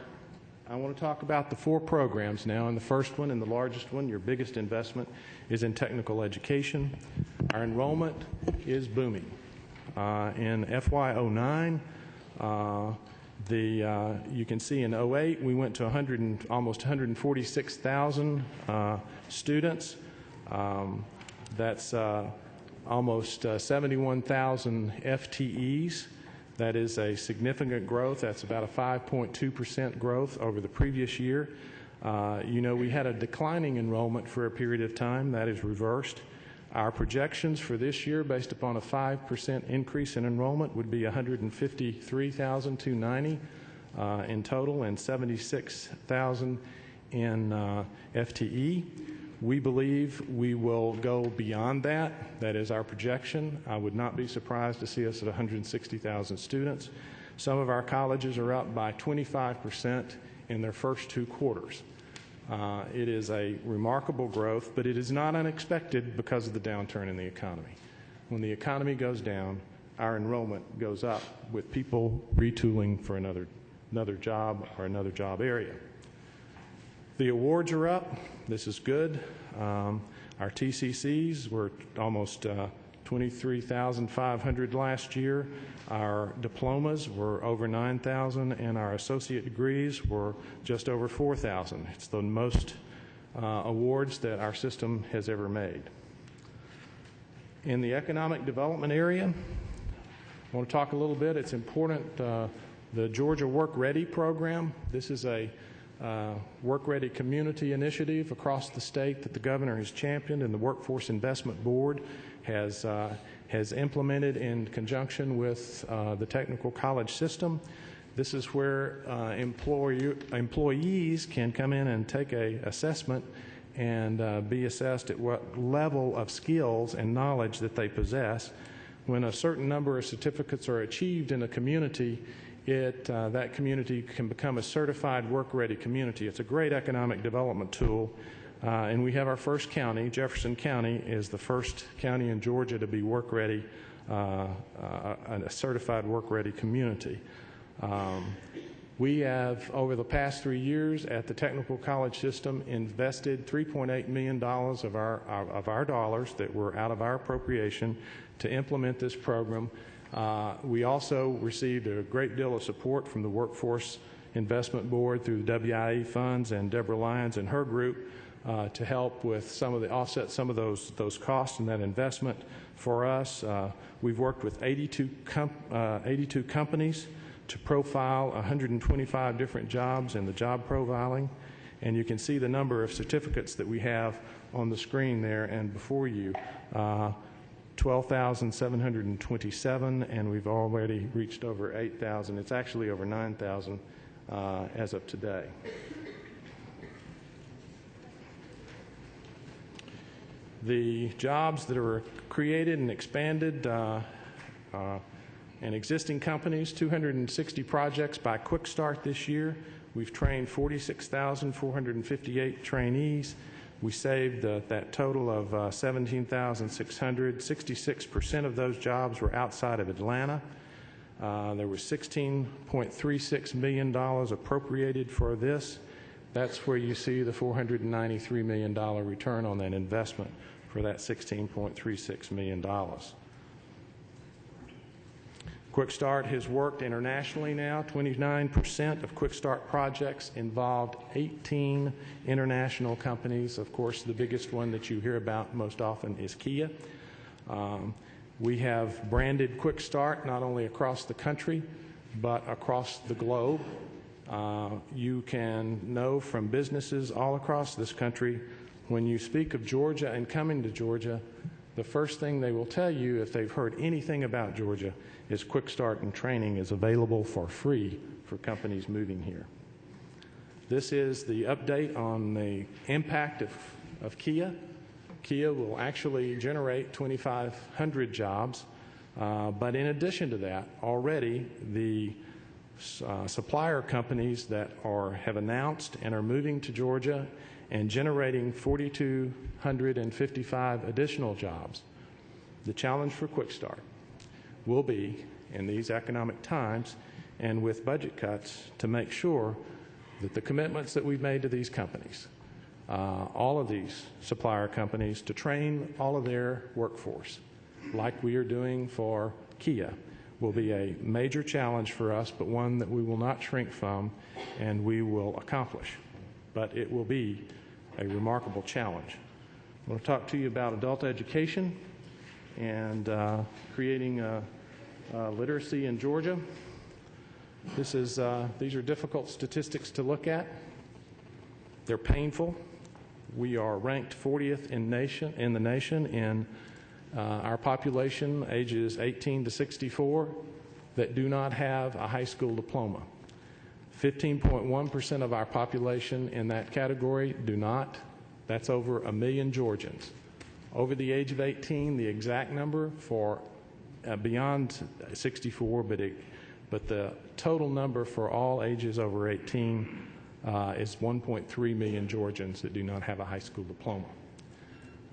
I want to talk about the 4 programs now, and the first one and the largest one, your biggest investment, is in technical education. Our enrollment is booming. In FY09, you can see in 08 we went to almost 146,000 students. That's almost 71,000 FTEs. That is a significant growth. That's about a 5.2% growth over the previous year. We had a declining enrollment for a period of time. That is reversed. Our projections for this year, based upon a 5% increase in enrollment, would be 153,290 in total and 76,000 in FTE. We believe we will go beyond that. That is our projection. I would not be surprised to see us at 160,000 students. Some of our colleges are up by 25% in their first 2 quarters. It is a remarkable growth, but it is not unexpected because of the downturn in the economy. When the economy goes down, our enrollment goes up with people retooling for another job or another job area. The awards are up. This is good. Our TCCs were almost 23,500 last year. Our diplomas were over 9,000, and our associate degrees were just over 4,000. It's the most awards that our system has ever made. In the economic development area, I want to talk a little bit. It's important, the Georgia Work Ready program. This is a Work Ready community initiative across the state that the governor has championed and the Workforce Investment Board has implemented in conjunction with the technical college system. This is where employees can come in and take an assessment and be assessed at what level of skills and knowledge that they possess. When a certain number of certificates are achieved in a community, that community can become a certified work-ready community. It's a great economic development tool, and we have our first county. Jefferson County is the first county in Georgia to be work-ready, a certified work-ready community. We have, over the past 3 years at the technical college system, invested $3.8 million of our dollars that were out of our appropriation to implement this program. We also received a great deal of support from the Workforce Investment Board through the WIE funds and Deborah Lyons and her group to help with offset some of those costs and that investment for us. We've worked with 82 companies to profile 125 different jobs in the job profiling, and you can see the number of certificates that we have on the screen there and before you. 12,727, and we've already reached over 8,000. It's actually over 9,000 as of today. The jobs that are created and expanded and existing companies, 260 projects by Quick Start this year. We've trained 46,458 trainees. We saved that total of 17,600. 66% of those jobs were outside of Atlanta. There was $16.36 million appropriated for this. That's where you see the $493 million return on that investment for that $16.36 million. Quick Start has worked internationally now. 29% of Quick Start projects involved 18 international companies. Of course, the biggest one that you hear about most often is Kia. We have branded Quick Start not only across the country, but across the globe. You can know from businesses all across this country, when you speak of Georgia and coming to Georgia, the first thing they will tell you if they've heard anything about Georgia is Quick Start and training is available for free for companies moving here. This is the update on the impact of Kia. Kia will actually generate 2,500 jobs, but in addition to that, already the supplier companies that have announced and are moving to Georgia and generating 4,255 additional jobs. The challenge for Quick Start will be, in these economic times and with budget cuts, to make sure that the commitments that we've made to these companies, all of these supplier companies, to train all of their workforce, like we are doing for Kia, will be a major challenge for us, but one that we will not shrink from and we will accomplish. But it will be a remarkable challenge. I want to talk to you about adult education and creating literacy in Georgia. These are difficult statistics to look at. They're painful. We are ranked 40th in the nation in our population, ages 18 to 64, that do not have a high school diploma. 15.1% of our population in that category do not. That's over 1 million Georgians. Over the age of 18, the exact number for beyond 64, but the total number for all ages over 18 is 1.3 million Georgians that do not have a high school diploma.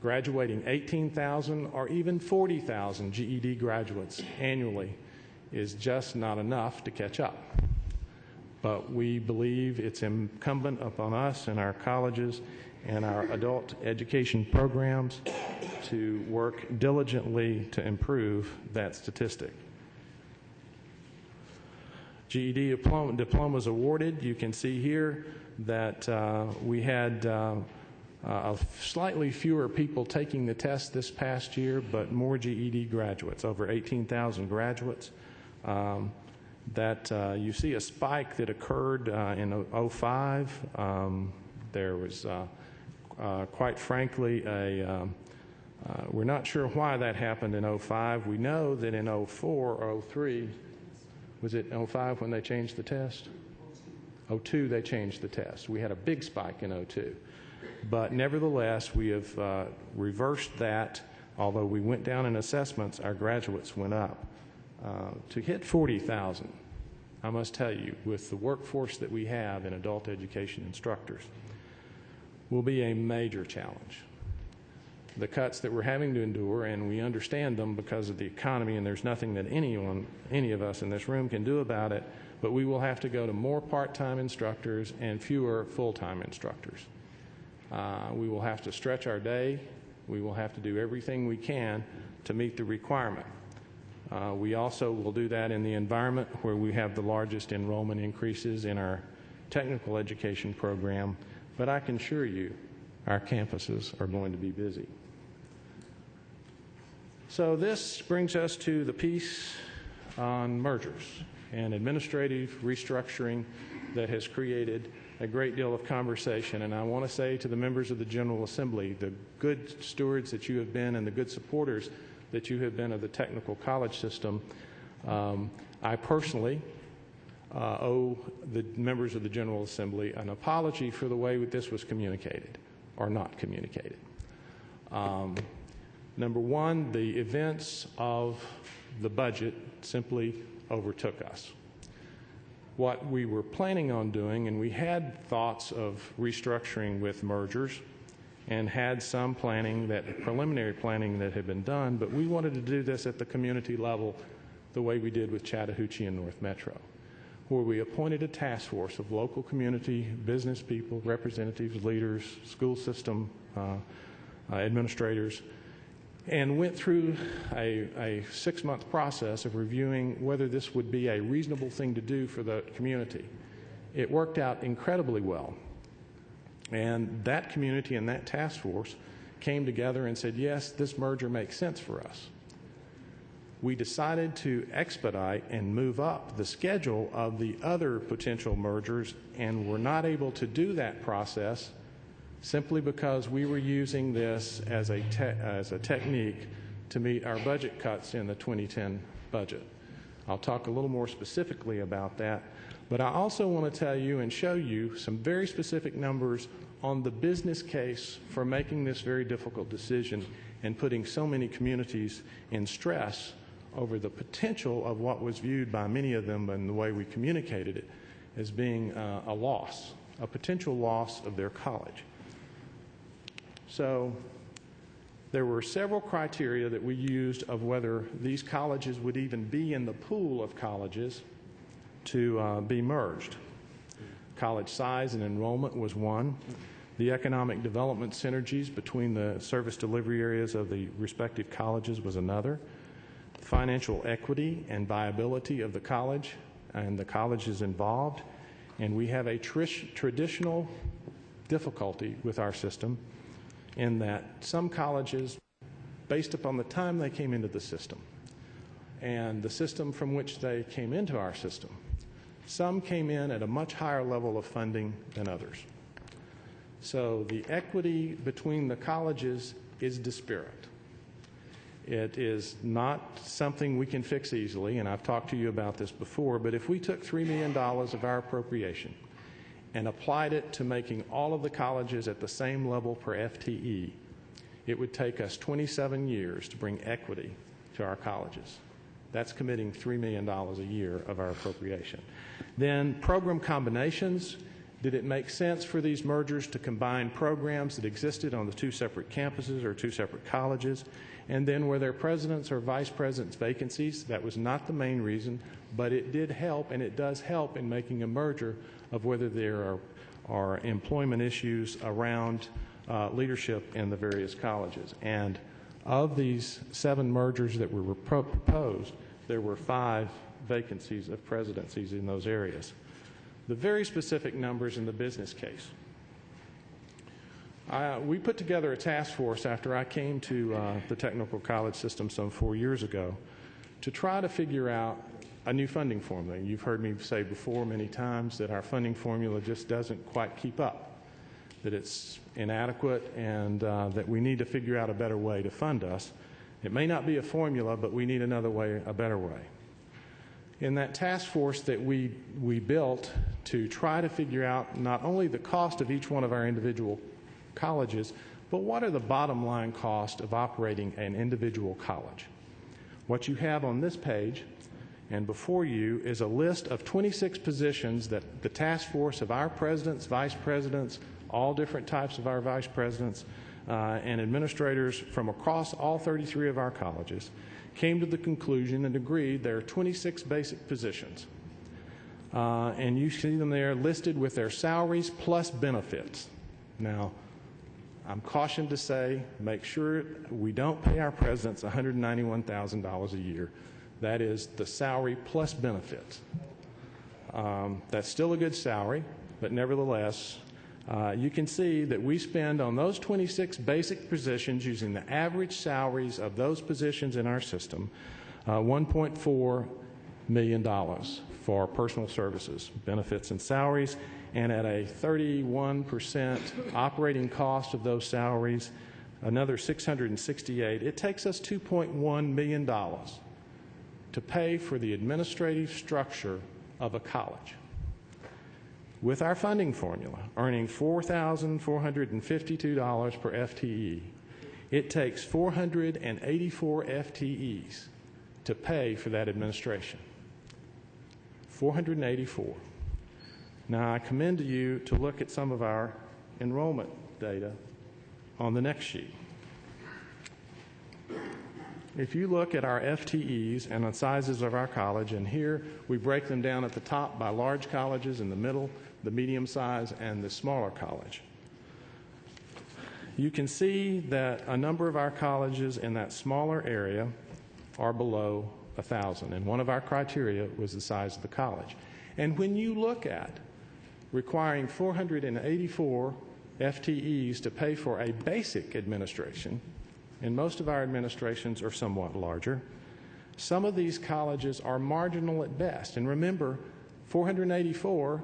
Graduating 18,000 or even 40,000 GED graduates annually is just not enough to catch up. But we believe it's incumbent upon us and our colleges and our adult education programs to work diligently to improve that statistic. GED diplomas awarded. You can see here that we had Slightly fewer people taking the test this past year, but more GED graduates, over 18,000 graduates. You see a spike that occurred in 2005. There was, quite frankly, we're not sure why that happened in 2005. We know that in 2004 or 2003, was it 2005 when they changed the test? 2002 they changed the test. We had a big spike in 2002. But nevertheless, we have reversed that. Although we went down in assessments, our graduates went up. To hit 40,000, I must tell you, with the workforce that we have in adult education instructors, will be a major challenge. The cuts that we're having to endure, and we understand them because of the economy, and there's nothing that any of us in this room can do about it, but we will have to go to more part-time instructors and fewer full-time instructors. We will have to stretch our day. We will have to do everything we can to meet the requirement. We also will do that in the environment where we have the largest enrollment increases in our technical education program, but I can assure you our campuses are going to be busy. So this brings us to the piece on mergers and administrative restructuring that has created a great deal of conversation. And I want to say to the members of the General Assembly, the good stewards that you have been and the good supporters that you have been of the technical college system, I personally owe the members of the General Assembly an apology for the way this was communicated or not communicated. Number one, the events of the budget simply overtook us. What we were planning on doing, and we had thoughts of restructuring with mergers and had some planning, preliminary planning that had been done, but we wanted to do this at the community level the way we did with Chattahoochee and North Metro, where we appointed a task force of local community, business people, representatives, leaders, school system administrators, and went through a 6-month process of reviewing whether this would be a reasonable thing to do for the community. It worked out incredibly well. And that community and that task force came together and said, yes, this merger makes sense for us. We decided to expedite and move up the schedule of the other potential mergers, and were not able to do that process simply because we were using this as a technique to meet our budget cuts in the 2010 budget. I'll talk a little more specifically about that, but I also want to tell you and show you some very specific numbers on the business case for making this very difficult decision and putting so many communities in stress over the potential of what was viewed by many of them and the way we communicated it as being a loss, a potential loss of their college. So there were several criteria that we used of whether these colleges would even be in the pool of colleges to be merged. College size and enrollment was one. The economic development synergies between the service delivery areas of the respective colleges was another. Financial equity and viability of the college and the colleges involved. And we have a traditional difficulty with our system in that some colleges, based upon the time they came into the system and the system from which they came into our system, some came in at a much higher level of funding than others. So the equity between the colleges is disparate. It is not something we can fix easily, and I've talked to you about this before, but if we took $3 million of our appropriation and applied it to making all of the colleges at the same level per FTE, it would take us 27 years to bring equity to our colleges. That's committing $3 million a year of our appropriation. Then program combinations. Did it make sense for these mergers to combine programs that existed on the two separate campuses or two separate colleges? And then were there presidents or vice presidents vacancies? That was not the main reason, but it did help, and it does help in making a merger of whether there are employment issues around leadership in the various colleges. And of these 7 mergers that were proposed, there were 5 vacancies of presidencies in those areas. The very specific numbers in the business case. We put together a task force after I came to the technical college system some 4 years ago to try to figure out a new funding formula. You've heard me say before many times that our funding formula just doesn't quite keep up, that it's inadequate, and that we need to figure out a better way to fund us. It may not be a formula, but we need another way, a better way. In that task force that we built to try to figure out not only the cost of each one of our individual colleges, but what are the bottom line costs of operating an individual college. What you have on this page and before you is a list of 26 positions that the task force of our presidents, vice presidents, all different types of our vice presidents, and administrators from across all 33 of our colleges came to the conclusion and agreed there are 26 basic positions. And you see them there listed with their salaries plus benefits. Now, I'm cautioned to say, make sure we don't pay our presidents $191,000 a year. That is the salary plus benefits. That's still a good salary, but nevertheless, you can see that we spend on those 26 basic positions using the average salaries of those positions in our system, $1.4 million for personal services, benefits, and salaries, and at a 31% operating cost of those salaries, another $668. It takes us $2.1 million to pay for the administrative structure of a college. With our funding formula, earning $4,452 per FTE, it takes 484 FTEs to pay for that administration. 484. Now, I commend to you to look at some of our enrollment data on the next sheet. If you look at our FTEs and the sizes of our college, and here we break them down at the top by large colleges, in the middle, the medium size, and the smaller college. You can see that a number of our colleges in that smaller area are below 1,000, and one of our criteria was the size of the college. And when you look at requiring 484 FTEs to pay for a basic administration, and most of our administrations are somewhat larger, some of these colleges are marginal at best. And remember, 484,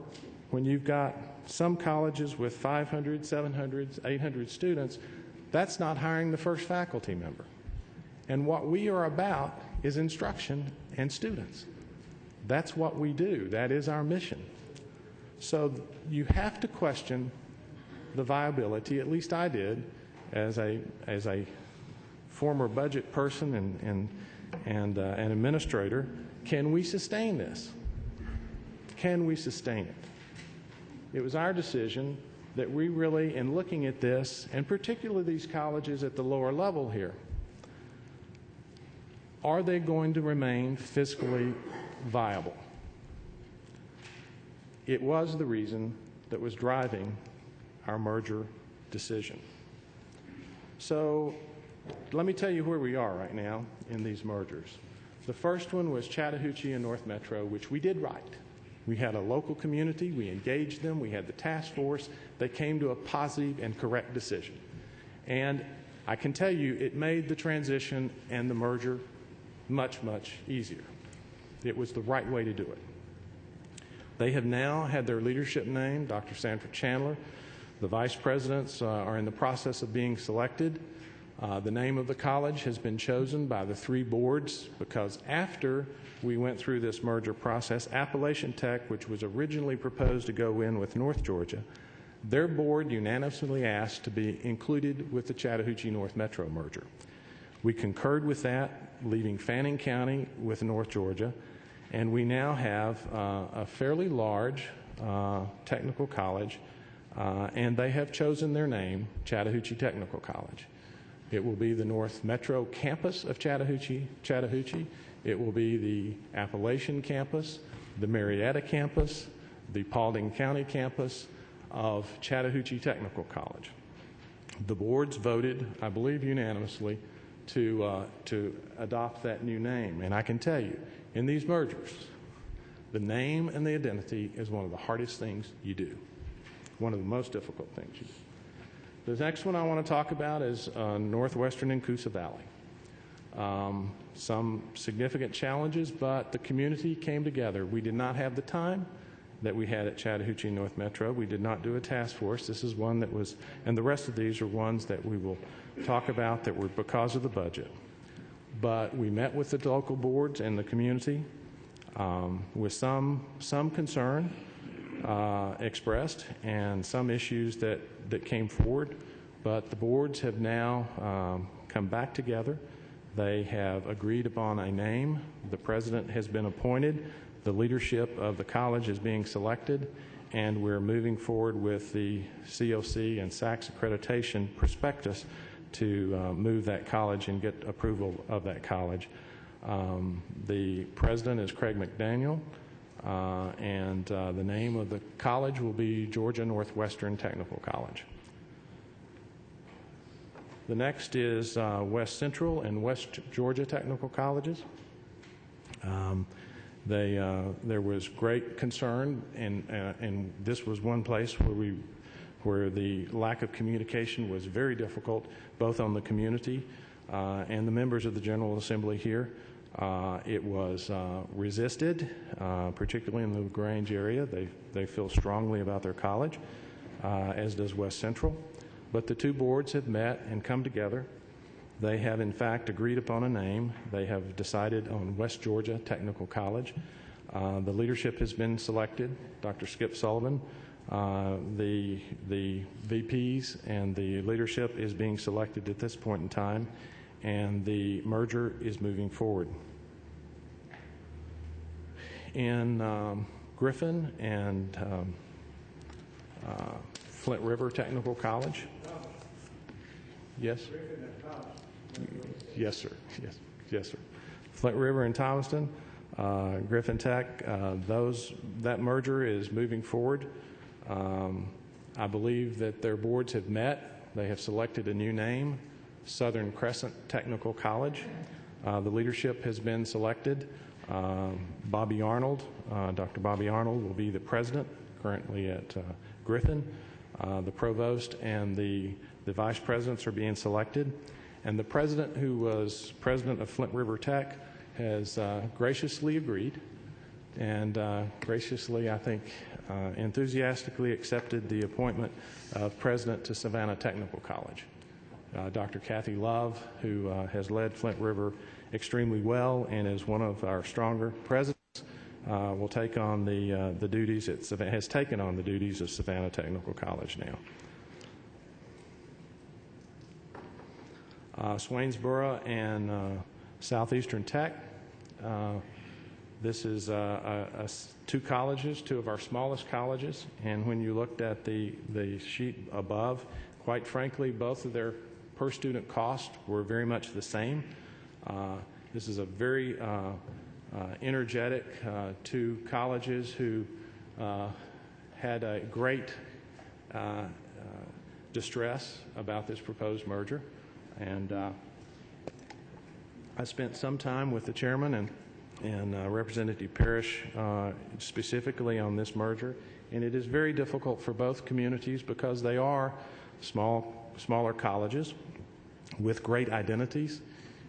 when you've got some colleges with 500, 700, 800 students, that's not hiring the first faculty member. And what we are about is instruction and students. That's what we do. That is our mission. So you have to question the viability, at least I did, as a former budget person and an administrator. Can we sustain this? Can we sustain it? It was our decision that we really, in looking at this, and particularly these colleges at the lower level here, are they going to remain fiscally viable? It was the reason that was driving our merger decision. So let me tell you where we are right now in these mergers. The first one was Chattahoochee and North Metro, which we did right. We had a local community, we engaged them, we had the task force. They came to a positive and correct decision. And I can tell you it made the transition and the merger much, much easier. It was the right way to do it. They have now had their leadership named, Dr. Sanford Chandler. The vice presidents are in the process of being selected. The name of the college has been chosen by the 3 boards because after we went through this merger process, Appalachian Tech, which was originally proposed to go in with North Georgia, their board unanimously asked to be included with the Chattahoochee-North Metro merger. We concurred with that, leaving Fannin County with North Georgia, and we now have a fairly large technical college, and they have chosen their name, Chattahoochee Technical College. It will be the North Metro campus of Chattahoochee. It will be the Appalachian campus, the Marietta campus, the Paulding County campus of Chattahoochee Technical College. The boards voted, I believe unanimously, to adopt that new name. And I can tell you, in these mergers, the name and the identity is one of the hardest things you do, one of the most difficult things you do. The next one I want to talk about is Northwestern and Coosa Valley. Some significant challenges, but the community came together. We did not have the time that we had at Chattahoochee North Metro. We did not do a task force. This is one that was, and the rest of these are ones that we will talk about that were because of the budget. But we met with the local boards and the community with some concern expressed and some issues that came forward. But the boards have now come back together. They have agreed upon a name. The president has been appointed. The leadership of the college is being selected, and we're moving forward with the COC and SACS accreditation prospectus to move that college and get approval of that college. The president is Craig McDaniel, and the name of the college will be Georgia Northwestern Technical College. The next is West Central and West Georgia Technical Colleges. There was great concern, and this was one place where the lack of communication was very difficult, both on the community and the members of the General Assembly here. It was resisted, particularly in the LaGrange area. They feel strongly about their college, as does West Central. But the two boards have met and come together. They have, in fact, agreed upon a name. They have decided on West Georgia Technical College. The leadership has been selected. Dr. Skip Sullivan, the VPs and the leadership is being selected at this point in time, and the merger is moving forward. In Griffin and Flint River Technical College. Yes? Yes, sir. Yes, sir. Flint River and Thomaston, Griffin Tech, that merger is moving forward. I believe that their boards have met. They have selected a new name, Southern Crescent Technical College. The leadership has been selected. Bobby Arnold, Dr. Bobby Arnold will be the president, currently at Griffin. The provost and the vice presidents are being selected. And the president, who was president of Flint River Tech, has graciously agreed and graciously, I think, enthusiastically accepted the appointment of president to Savannah Technical College. Dr. Kathy Love, who has led Flint River extremely well and is one of our stronger presidents, will take on the duties, has taken on the duties of Savannah Technical College now. Swainsboro and Southeastern Tech. This is two colleges, two of our smallest colleges, and when you looked at the sheet above, quite frankly, both of their per student costs were very much the same. This is a very energetic two colleges who had a great distress about this proposed merger. And I spent some time with the chairman and Representative Parrish specifically on this merger, and it is very difficult for both communities because they are smaller colleges with great identities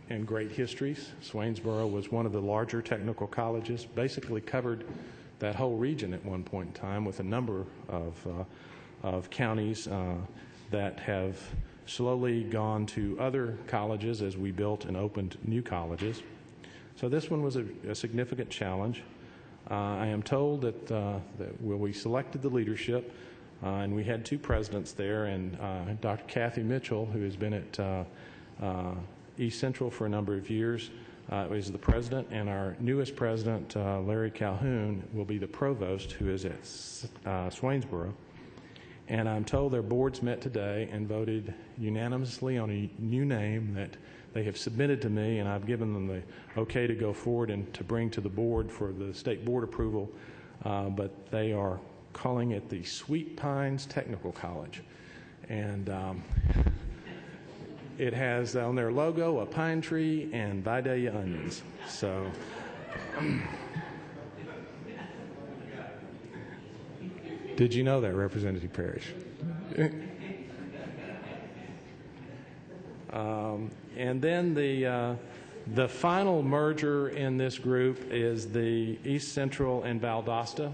and great histories. Swainsboro was one of the larger technical colleges, basically covered that whole region at one point in time with a number of counties that have slowly gone to other colleges as we built and opened new colleges. So this one was a significant challenge. I am told that we selected the leadership, and we had two presidents there, and Dr. Kathy Mitchell, who has been at East Central for a number of years, is the president, and our newest president, Larry Calhoun, will be the provost, who is at Swainsboro. And I'm told their boards met today and voted unanimously on a new name that they have submitted to me, and I've given them the okay to go forward and to bring to the board for the state board approval. But they are calling it the Sweet Pines Technical College. And it has on their logo a pine tree and Vidalia onions. So did you know that, Representative Parrish? And then the final merger in this group is the East Central and Valdosta.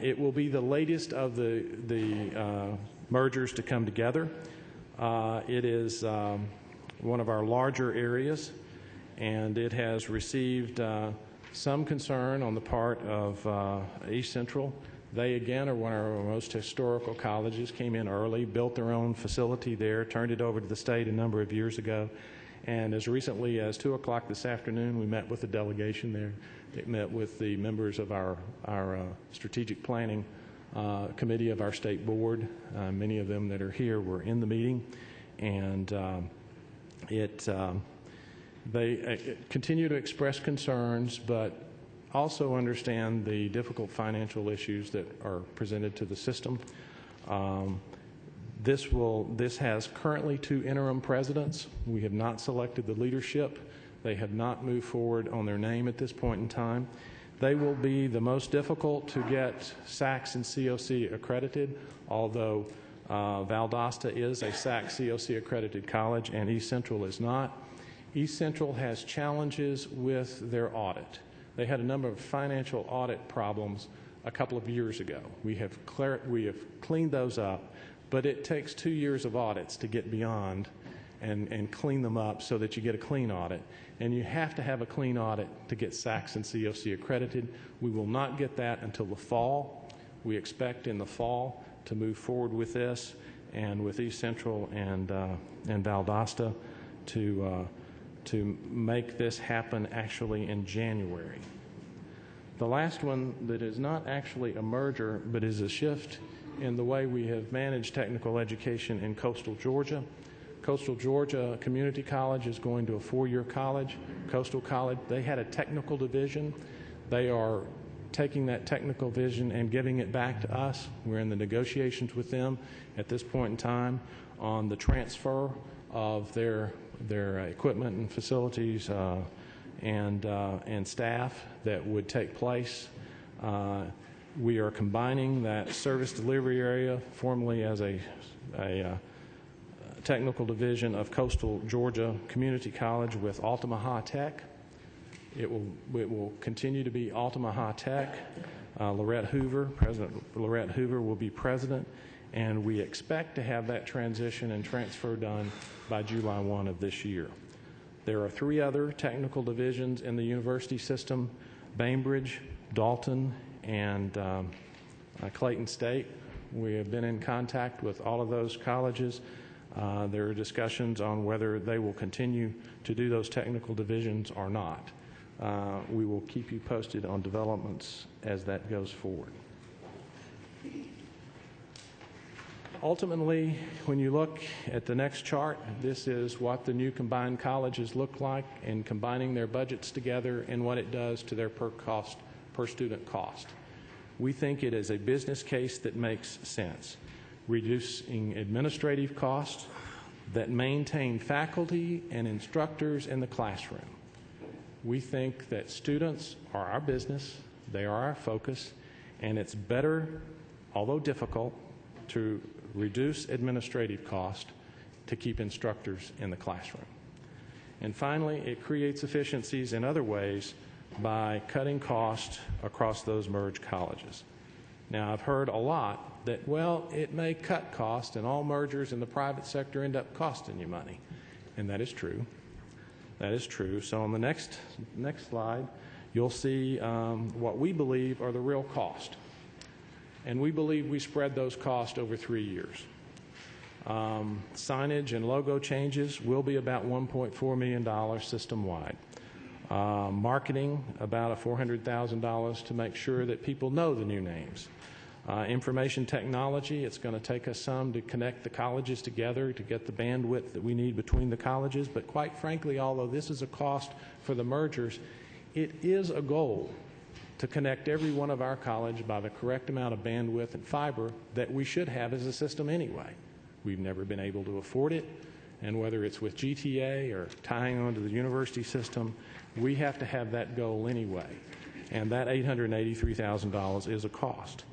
It will be the latest of the mergers to come together. It is one of our larger areas, and it has received some concern on the part of East Central. They, again, are one of our most historical colleges, came in early, built their own facility there, turned it over to the state a number of years ago. And as recently as 2 o'clock this afternoon, we met with a delegation there. It met with the members of our strategic planning committee of our state board. Many of them that are here were in the meeting. And they continue to express concerns, but also understand the difficult financial issues that are presented to the system. This has currently 2 interim presidents. We have not selected the leadership. They have not moved forward on their name at this point in time. They will be the most difficult to get SACS and COC accredited, although Valdosta is a SACS COC accredited college and East Central is not. East Central has challenges with their audit. They had a number of financial audit problems a couple of years ago. We have cleaned those up, but it takes 2 years of audits to get beyond and clean them up so that you get a clean audit. And you have to have a clean audit to get SACS and COC accredited. We will not get that until the fall. We expect in the fall to move forward with this and with East Central and Valdosta to make this happen actually in January. The last one that is not actually a merger but is a shift in the way we have managed technical education in coastal Georgia. Coastal Georgia Community College is going to a 4-year college. Coastal College, they had a technical division. They are taking that technical vision and giving it back to us. We're in the negotiations with them at this point in time on the transfer of their equipment and facilities and staff that would take place. We are combining that service delivery area, formerly as a technical division of Coastal Georgia Community College, with Altamaha Tech. It will continue to be Altamaha Tech. Lorette Hoover, President Lorette Hoover, will be president, and we expect to have that transition and transfer done by July 1 of this year. There are 3 other technical divisions in the university system: Bainbridge, Dalton, and Clayton State. We have been in contact with all of those colleges. There are discussions on whether they will continue to do those technical divisions or not. We will keep you posted on developments as that goes forward. Ultimately, when you look at the next chart, this is what the new combined colleges look like in combining their budgets together and what it does to their per student cost. We think it is a business case that makes sense, reducing administrative costs that maintain faculty and instructors in the classroom. We think that students are our business, they are our focus, and it's better, although difficult, to reduce administrative cost to keep instructors in the classroom. And finally, it creates efficiencies in other ways by cutting costs across those merged colleges. Now, I've heard a lot that, well, it may cut costs and all mergers in the private sector end up costing you money. And that is true. That is true. So on the next slide, you'll see what we believe are the real costs. And we believe we spread those costs over 3 years. Signage and logo changes will be about $1.4 million system-wide. Marketing, about $400,000 to make sure that people know the new names. Information technology, it's going to take us some to connect the colleges together to get the bandwidth that we need between the colleges. But quite frankly, although this is a cost for the mergers, it is a goal to connect every one of our colleges by the correct amount of bandwidth and fiber that we should have as a system anyway. We've never been able to afford it, and whether it's with GTA or tying onto the university system, we have to have that goal anyway. And that $883,000 is a cost.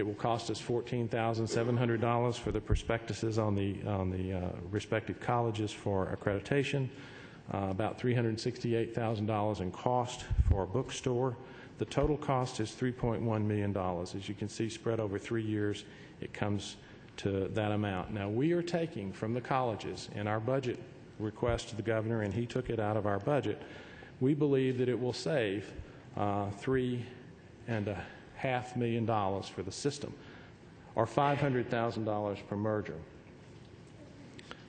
It will cost us $14,700 for the prospectuses on the respective colleges for accreditation, about $368,000 in cost for a bookstore. The total cost is $3.1 million. As you can see, spread over 3 years, it comes to that amount. Now, we are taking from the colleges in our budget request to the governor, and he took it out of our budget. We believe that it will save $3.5 million for the system, or $500,000 per merger.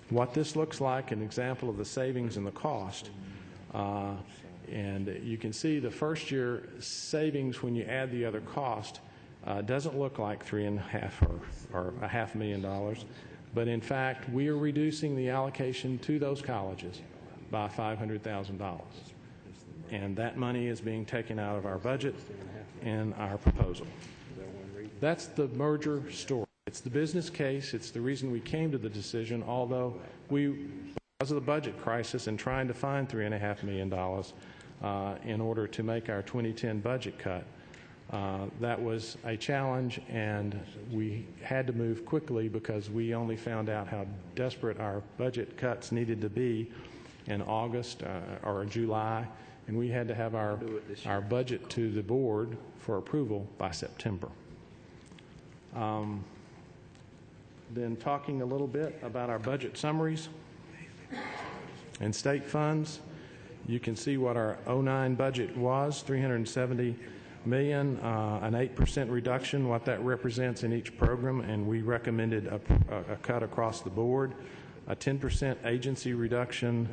What this looks like, an example of the savings and the cost, and you can see the first year savings when you add the other cost doesn't look like $3.5 or $500,000, but in fact we are reducing the allocation to those colleges by $500,000, and that money is being taken out of our budget in our proposal. That's the merger story. It's the business case. It's the reason we came to the decision, although we, because of the budget crisis and trying to find $3.5 million in order to make our 2010 budget cut, that was a challenge, and we had to move quickly because we only found out how desperate our budget cuts needed to be in August or July, and we had to have our budget to the board for approval by September. Then talking a little bit about our budget summaries and state funds, you can see what our 09 budget was, $370 million, an 8% reduction, what that represents in each program, and we recommended a cut across the board, a 10% agency reduction,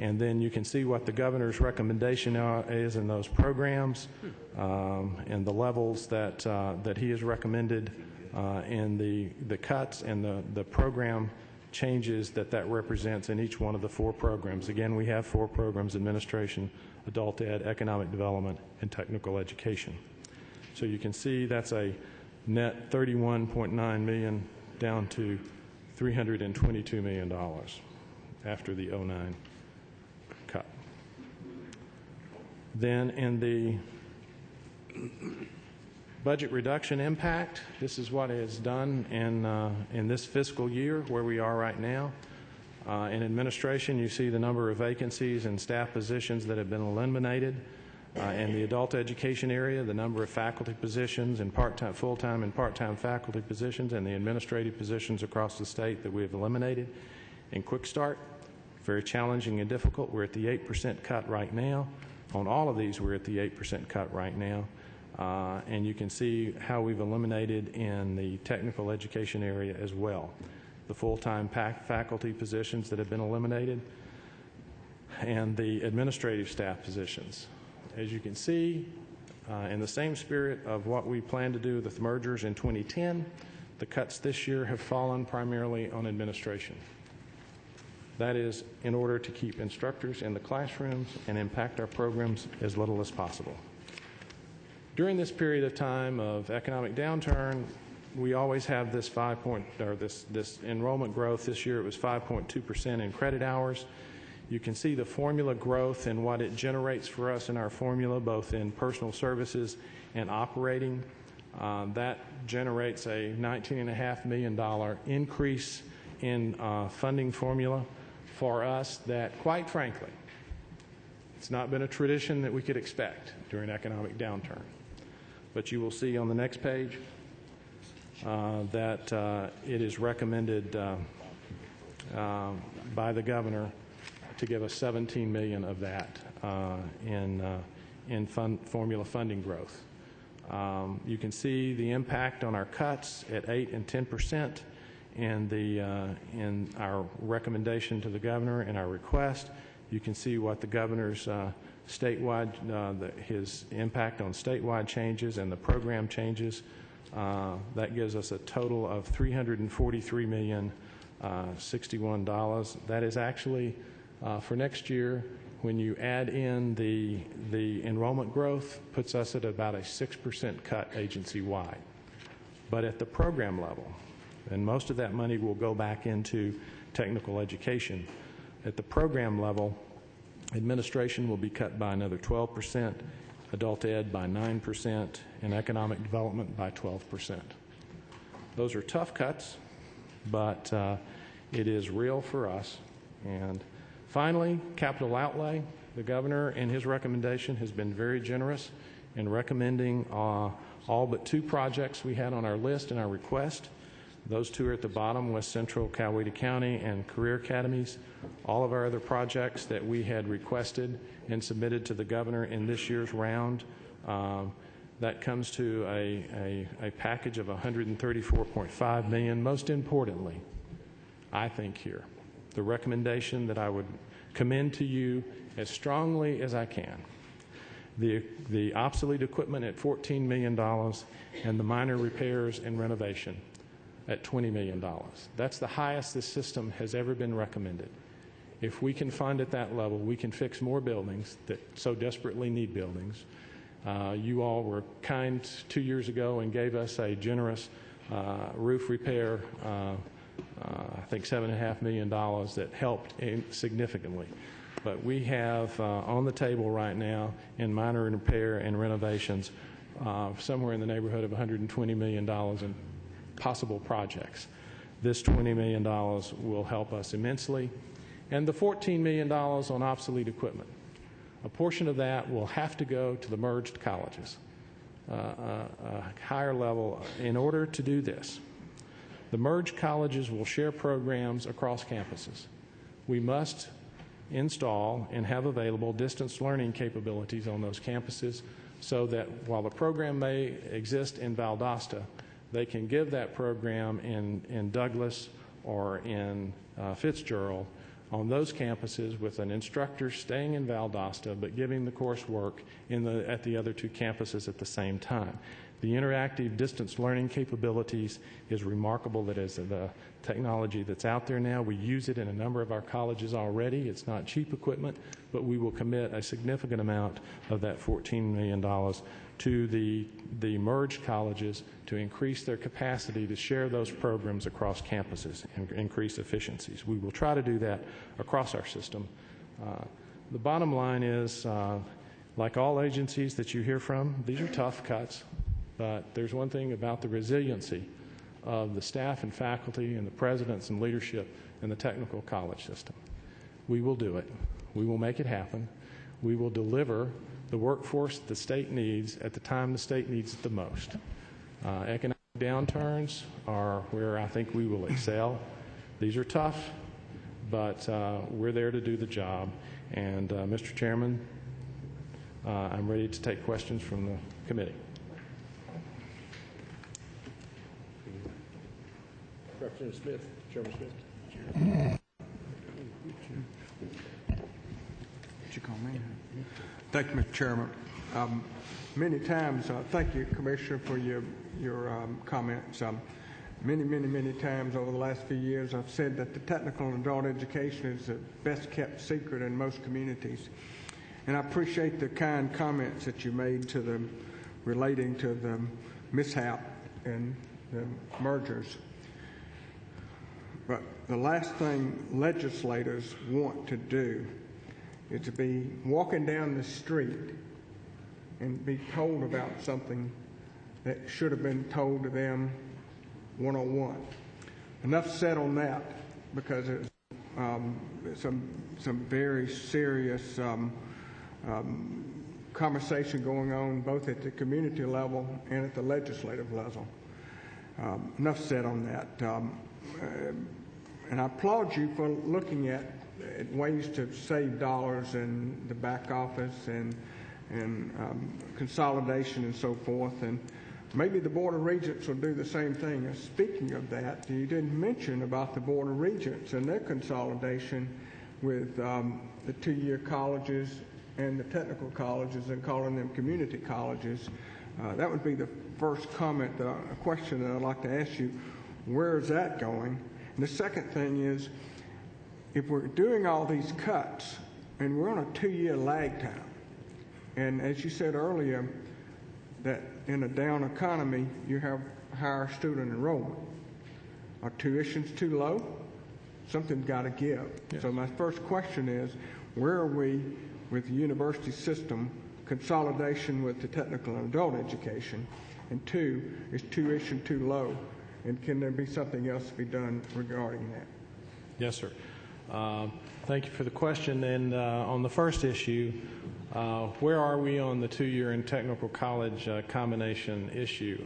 and then you can see what the governor's recommendation is in those programs and the levels that he has recommended in the cuts and the program changes that represents in each one of the 4 programs. Again, we have 4 programs: administration, adult ed, economic development, and technical education. So you can see that's a net $31.9 million down to $322 million after the 09 cut. Then in the budget reduction impact, this is what is done in this fiscal year where we are right now. In administration, you see the number of vacancies and staff positions that have been eliminated. In the adult education area, the number of faculty positions and part-time, full-time and part-time faculty positions, and the administrative positions across the state that we have eliminated. In Quick Start, very challenging and difficult. We're at the 8% cut right now. On all of these, we're at the 8% cut right now. And you can see how we've eliminated in the technical education area as well. The full-time faculty positions that have been eliminated and the administrative staff positions. As you can see, in the same spirit of what we plan to do with the mergers in 2010, the cuts this year have fallen primarily on administration. That is in order to keep instructors in the classrooms and impact our programs as little as possible. During this period of time of economic downturn, we always have this this enrollment growth. This year it was 5.2% in credit hours. You can see the formula growth and what it generates for us in our formula, both in personal services and operating. That generates a $19.5 million increase in funding formula for us that, quite frankly, it's not been a tradition that we could expect during economic downturn. But you will see on the next page that it is recommended by the governor to give us $17 million of that in formula funding growth. You can see the impact on our cuts at 8 and 10% in our recommendation to the governor and our request. You can see what the governor's statewide, his impact on statewide changes and the program changes. That gives us a total of $343,061. That is actually for next year, when you add in the enrollment growth, puts us at about a 6% cut agency-wide. But at the program level, and most of that money will go back into technical education, at the program level, administration will be cut by another 12%, adult ed by 9%, and economic development by 12%. Those are tough cuts, but it is real for us. And finally, capital outlay. The governor, in his recommendation, has been very generous in recommending all but 2 projects we had on our list in our request. Those 2 are at the bottom, West Central, Coweta County, and Career Academies. All of our other projects that we had requested and submitted to the governor in this year's round, that comes to a package of $134.5 million. Most importantly, I think here, the recommendation that I would commend to you as strongly as I can, the obsolete equipment at $14 million and the minor repairs and renovation at $20 million. That's the highest this system has ever been recommended. If we can fund at that level, we can fix more buildings that so desperately need buildings. You all were kind 2 years ago and gave us a generous roof repair, I think $7.5 million that helped significantly. But we have on the table right now in minor repair and renovations somewhere in the neighborhood of $120 million in possible projects. This $20 million will help us immensely. And the $14 million on obsolete equipment, a portion of that will have to go to the merged colleges, a higher level. In order to do this, the merged colleges will share programs across campuses. We must install and have available distance learning capabilities on those campuses so that while the program may exist in Valdosta, they can give that program in Douglas or in Fitzgerald on those campuses with an instructor staying in Valdosta but giving the coursework at the other 2 campuses at the same time. The interactive distance learning capabilities is remarkable. That is the technology that's out there now. We use it in a number of our colleges already. It's not cheap equipment, but we will commit a significant amount of that $14 million to the merged colleges to increase their capacity to share those programs across campuses and increase efficiencies. We will try to do that across our system. The bottom line is, like all agencies that you hear from, these are tough cuts, but there's one thing about the resiliency of the staff and faculty and the presidents and leadership in the technical college system. We will do it. We will make it happen. We will deliver the workforce the state needs at the time the state needs it the most. Economic downturns are where I think we will excel. These are tough, but we're there to do the job. And Mr. Chairman, I'm ready to take questions from the committee. Representative Smith, Chairman Smith. What you call me? Thank you, Mr. Chairman. Many times, thank you, Commissioner, for your comments. Many times over the last few years, I've said that the technical and adult education is the best kept secret in most communities. And I appreciate the kind comments that you made to them relating to the mishap and the mergers. But the last thing legislators want to do is to be walking down the street and be told about something that should have been told to them one-on-one. Enough said on that, because there's some very serious conversation going on both at the community level and at the legislative level. Enough said on that. And I applaud you for looking at ways to save dollars in the back office and consolidation and so forth. And maybe the Board of Regents will do the same thing. Speaking of that, you didn't mention about the Board of Regents and their consolidation with the 2-year colleges and the technical colleges and calling them community colleges. That would be the first comment, a question that I'd like to ask you. Where is that going? And the second thing is, if we're doing all these cuts and we're on a 2-year lag time, and as you said earlier, that in a down economy, you have higher student enrollment. Are tuitions too low? Something's got to give. Yes. So my first question is, where are we with the university system consolidation with the technical and adult education? And two, is tuition too low? And can there be something else to be done regarding that? Yes, sir. Thank you for the question. And on the first issue, where are we on the two-year and technical college combination issue?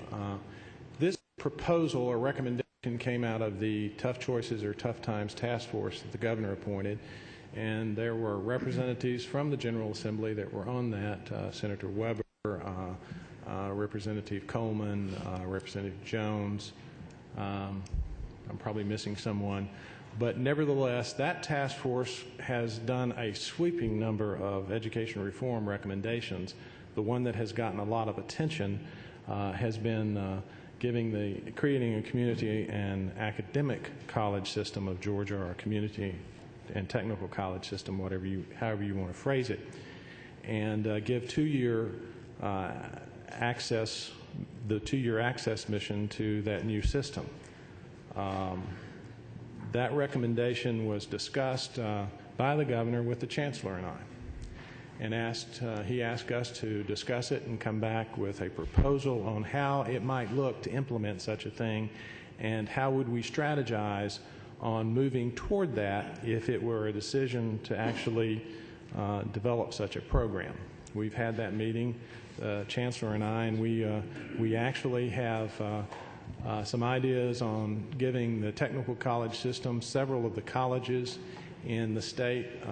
This proposal or recommendation came out of the Tough Choices or Tough Times Task Force that the governor appointed, and there were representatives from the General Assembly that were on that, Senator Weber, Representative Coleman, Representative Jones. I'm probably missing someone. But nevertheless, that task force has done a sweeping number of education reform recommendations. The one that has gotten a lot of attention has been creating a community and academic college system of Georgia, or a community and technical college system, however you want to phrase it, and give two-year access, the two-year access mission to that new system. That recommendation was discussed by the governor with the chancellor and I, and he asked us to discuss it and come back with a proposal on how it might look to implement such a thing, and how would we strategize on moving toward that if it were a decision to actually develop such a program. We've had that meeting, the chancellor and I, and we actually have some ideas on giving the technical college system, several of the colleges in the state,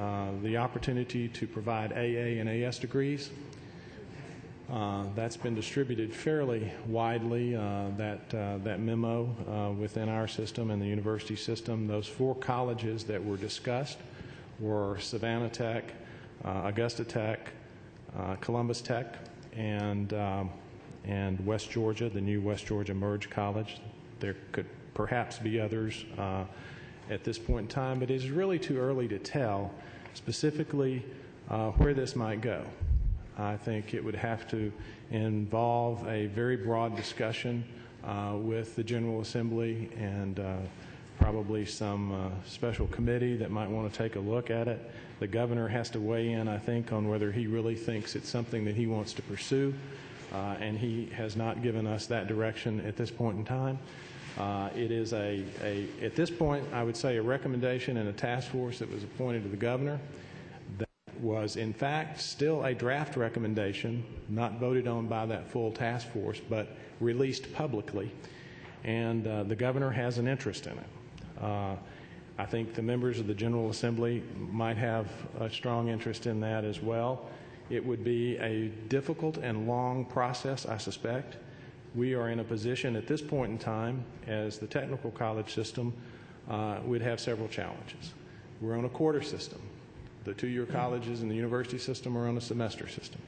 the opportunity to provide AA and AS degrees. That's been distributed fairly widely, that memo within our system and the university system. Those 4 colleges that were discussed were Savannah Tech, Augusta Tech, Columbus Tech, and West Georgia, the new West Georgia Merged College. There could perhaps be others at this point in time, but it's really too early to tell specifically where this might go. I think it would have to involve a very broad discussion with the General Assembly and probably some special committee that might want to take a look at it. The governor has to weigh in, I think, on whether he really thinks it's something that he wants to pursue, and he has not given us that direction at this point in time. It is at this point, I would say, a recommendation and a task force that was appointed to the governor that was, in fact, still a draft recommendation, not voted on by that full task force, but released publicly. And the governor has an interest in it. I think the members of the General Assembly might have a strong interest in that as well. It would be a difficult and long process, I suspect. We are in a position at this point in time, as the technical college system, we'd have several challenges. We're on a quarter system. The two-year colleges and the university system are on a semester system.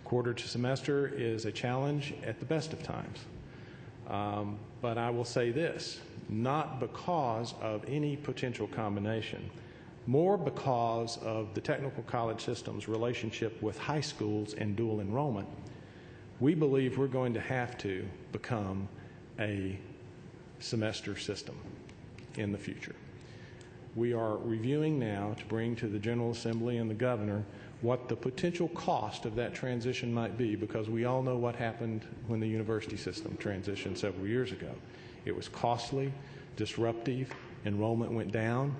Quarter to semester is a challenge at the best of times. But I will say this, not because of any potential combination, more because of the technical college system's relationship with high schools and dual enrollment. We believe we're going to have to become a semester system in the future. We are reviewing now to bring to the General Assembly and the governor what the potential cost of that transition might be, because we all know what happened when the university system transitioned several years ago. It was costly, disruptive, enrollment went down.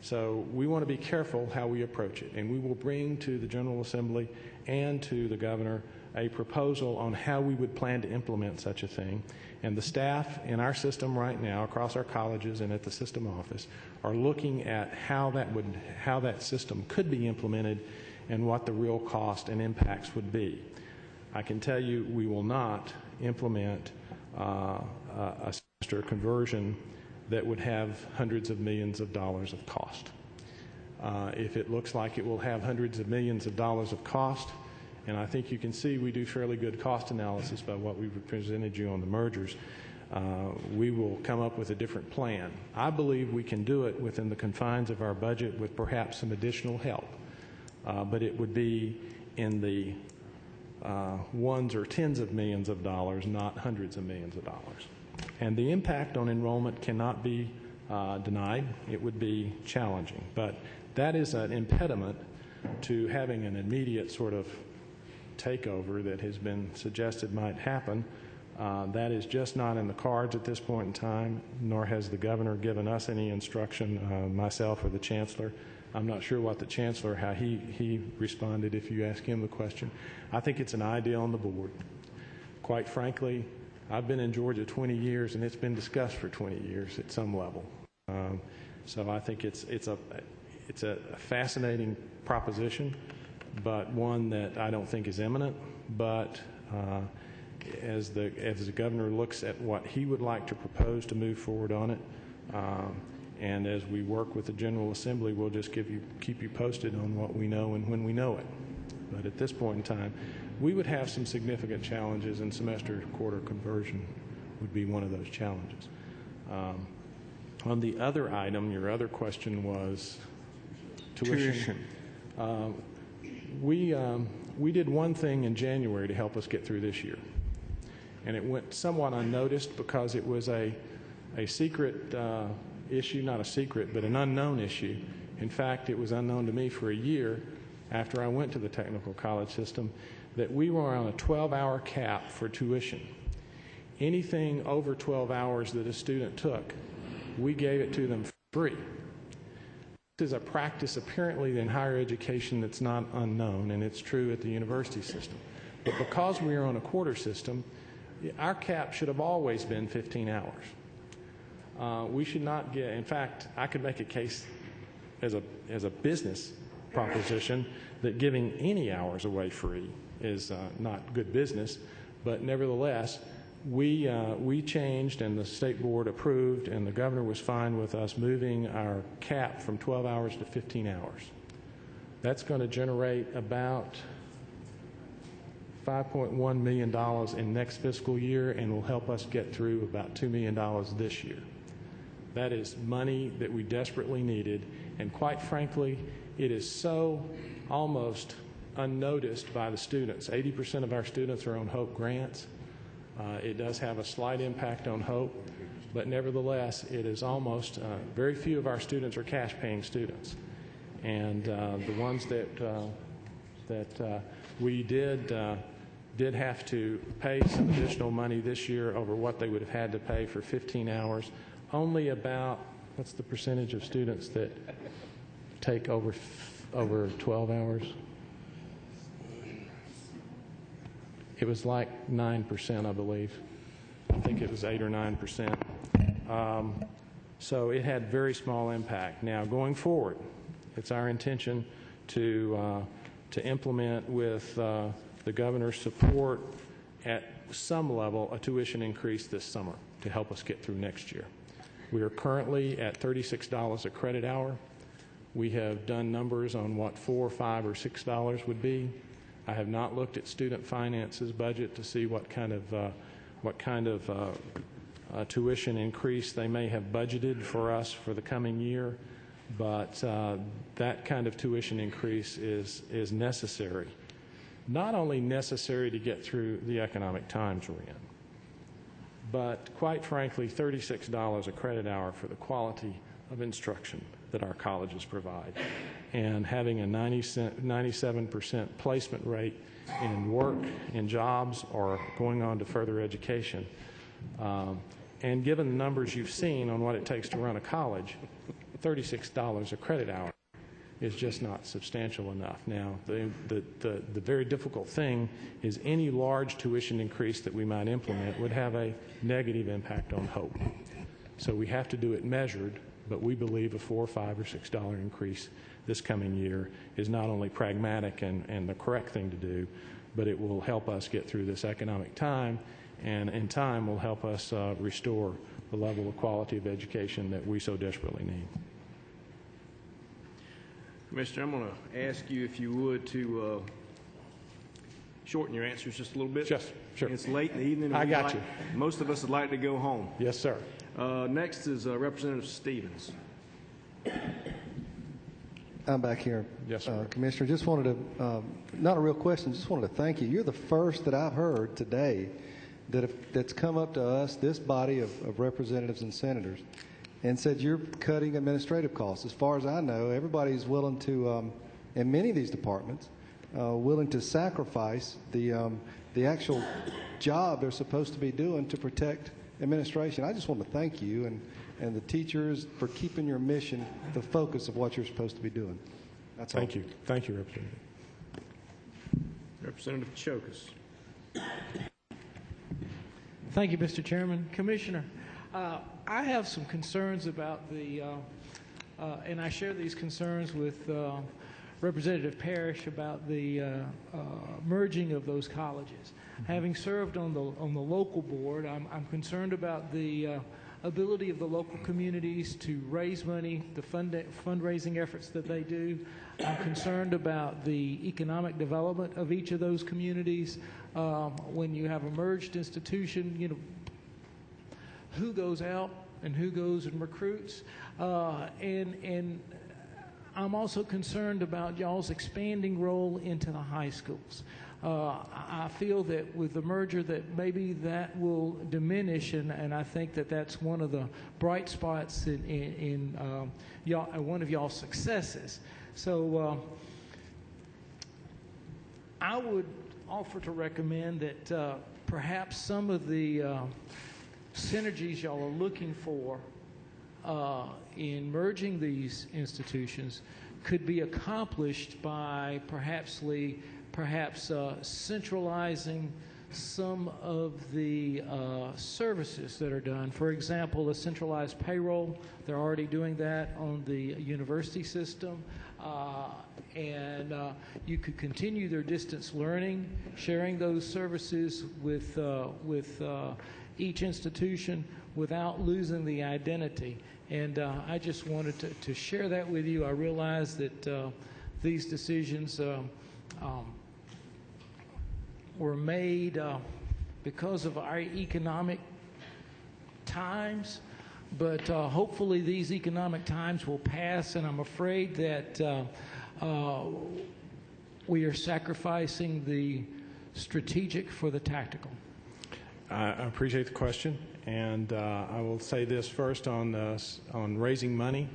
So we want to be careful how we approach it, and we will bring to the General Assembly and to the governor a proposal on how we would plan to implement such a thing. And the staff in our system right now, across our colleges and at the system office, are looking at how that system could be implemented and what the real cost and impacts would be. I can tell you we will not implement a semester conversion that would have hundreds of millions of dollars of cost. If it looks like it will have hundreds of millions of dollars of cost, and I think you can see we do fairly good cost analysis by what we've presented you on the mergers, we will come up with a different plan. I believe we can do it within the confines of our budget with perhaps some additional help, but it would be in the ones or tens of millions of dollars, not hundreds of millions of dollars. And the impact on enrollment cannot be denied. It would be challenging, but that is an impediment to having an immediate sort of takeover that has been suggested might happen. That is just not in the cards at this point in time, nor has the governor given us any instruction, myself or the chancellor. I'm not sure what the chancellor, how he responded if you ask him the question. I think it's an idea on the board. Quite frankly, I've been in Georgia 20 years, and it's been discussed for 20 years at some level. So I think it's a fascinating proposition, but one that I don't think is imminent. But as the governor looks at what he would like to propose to move forward on it, and as we work with the General Assembly, we'll just keep you posted on what we know and when we know it. But at this point in time, we would have some significant challenges, and semester-to-quarter conversion would be one of those challenges. On the other item, your other question was tuition. We did one thing in January to help us get through this year, and it went somewhat unnoticed because it was a secret issue, not a secret, but an unknown issue. In fact, it was unknown to me for a year after I went to the technical college system that we were on a 12-hour cap for tuition. Anything over 12 hours that a student took, we gave it to them for free. This is a practice apparently in higher education that's not unknown, and it's true at the university system. But because we are on a quarter system, our cap should have always been 15 hours. We should not get, in fact, I could make a case as a business proposition that giving any hours away free is not good business, but nevertheless, we changed, and the state board approved, and the governor was fine with us moving our cap from 12 hours to 15 hours. That's going to generate about $5.1 million in next fiscal year, and will help us get through about $2 million this year. That is money that we desperately needed, and quite frankly, it is so almost unnoticed by the students. 80% of our students are on HOPE grants. It does have a slight impact on HOPE, but nevertheless, it is almost, very few of our students are cash-paying students. And the ones that we did have to pay some additional money this year over what they would have had to pay for 15 hours. Only about, what's the percentage of students that take over 12 hours? It was like 9%, I believe. I think it was 8 or 9%. So it had very small impact. Now, going forward, it's our intention to implement with the governor's support at some level a tuition increase this summer to help us get through next year. We are currently at $36 a credit hour. We have done numbers on what $4, $5, or $6 would be. I have not looked at student finances budget to see what kind of tuition increase they may have budgeted for us for the coming year, but that kind of tuition increase is necessary. Not only necessary to get through the economic times we're in, but quite frankly, $36 a credit hour for the quality of instruction that our colleges provide, and having a 97% placement rate in work, in jobs, or going on to further education. And given the numbers you've seen on what it takes to run a college, $36 a credit hour is just not substantial enough. Now, the very difficult thing is any large tuition increase that we might implement would have a negative impact on HOPE. So we have to do it measured, but we believe a $4, $5, or $6 increase this coming year is not only pragmatic and the correct thing to do, but it will help us get through this economic time, and in time will help us restore the level of quality of education that we so desperately need. Commissioner, I'm going to ask you, if you would, to shorten your answers just a little bit. Yes, sure. It's late in the evening. I got you. Most of us would like to go home. Yes, sir. Next is Representative Stevens. I'm back here. Yes, sir. Commissioner, just wanted to, not a real question, just wanted to thank you. You're the first that I've heard today that's come up to us, this body of representatives and senators, and said you're cutting administrative costs. As far as I know, everybody's willing to, in many of these departments, willing to sacrifice the actual job they're supposed to be doing to protect administration. I just want to thank you and the teachers for keeping your mission the focus of what you're supposed to be doing. That's all. Thank you. Thank you, Representative. Representative Chokus. Thank you, Mr. Chairman. Commissioner, I have some concerns about and I share these concerns with Representative Parrish about the merging of those colleges. Having served on the local board, I'm concerned about the ability of the local communities to raise money, the fundraising efforts that they do. I'm concerned about the economic development of each of those communities. When you have a merged institution, who goes out and who goes and recruits. And I'm also concerned about y'all's expanding role into the high schools. I feel that with the merger that maybe that will diminish, and I think that that's one of the bright spots in one of y'all's successes. So I would offer to recommend that perhaps some of the synergies y'all are looking for in merging these institutions could be accomplished by perhaps centralizing some of the services that are done. For example, a centralized payroll. They're already doing that on the university system. And you could continue their distance learning, sharing those services with each institution without losing the identity. And I just wanted to share that with you. I realize that these decisions were made because of our economic times, but hopefully these economic times will pass, and I'm afraid that we are sacrificing the strategic for the tactical. I appreciate the question, and I will say this first on raising money.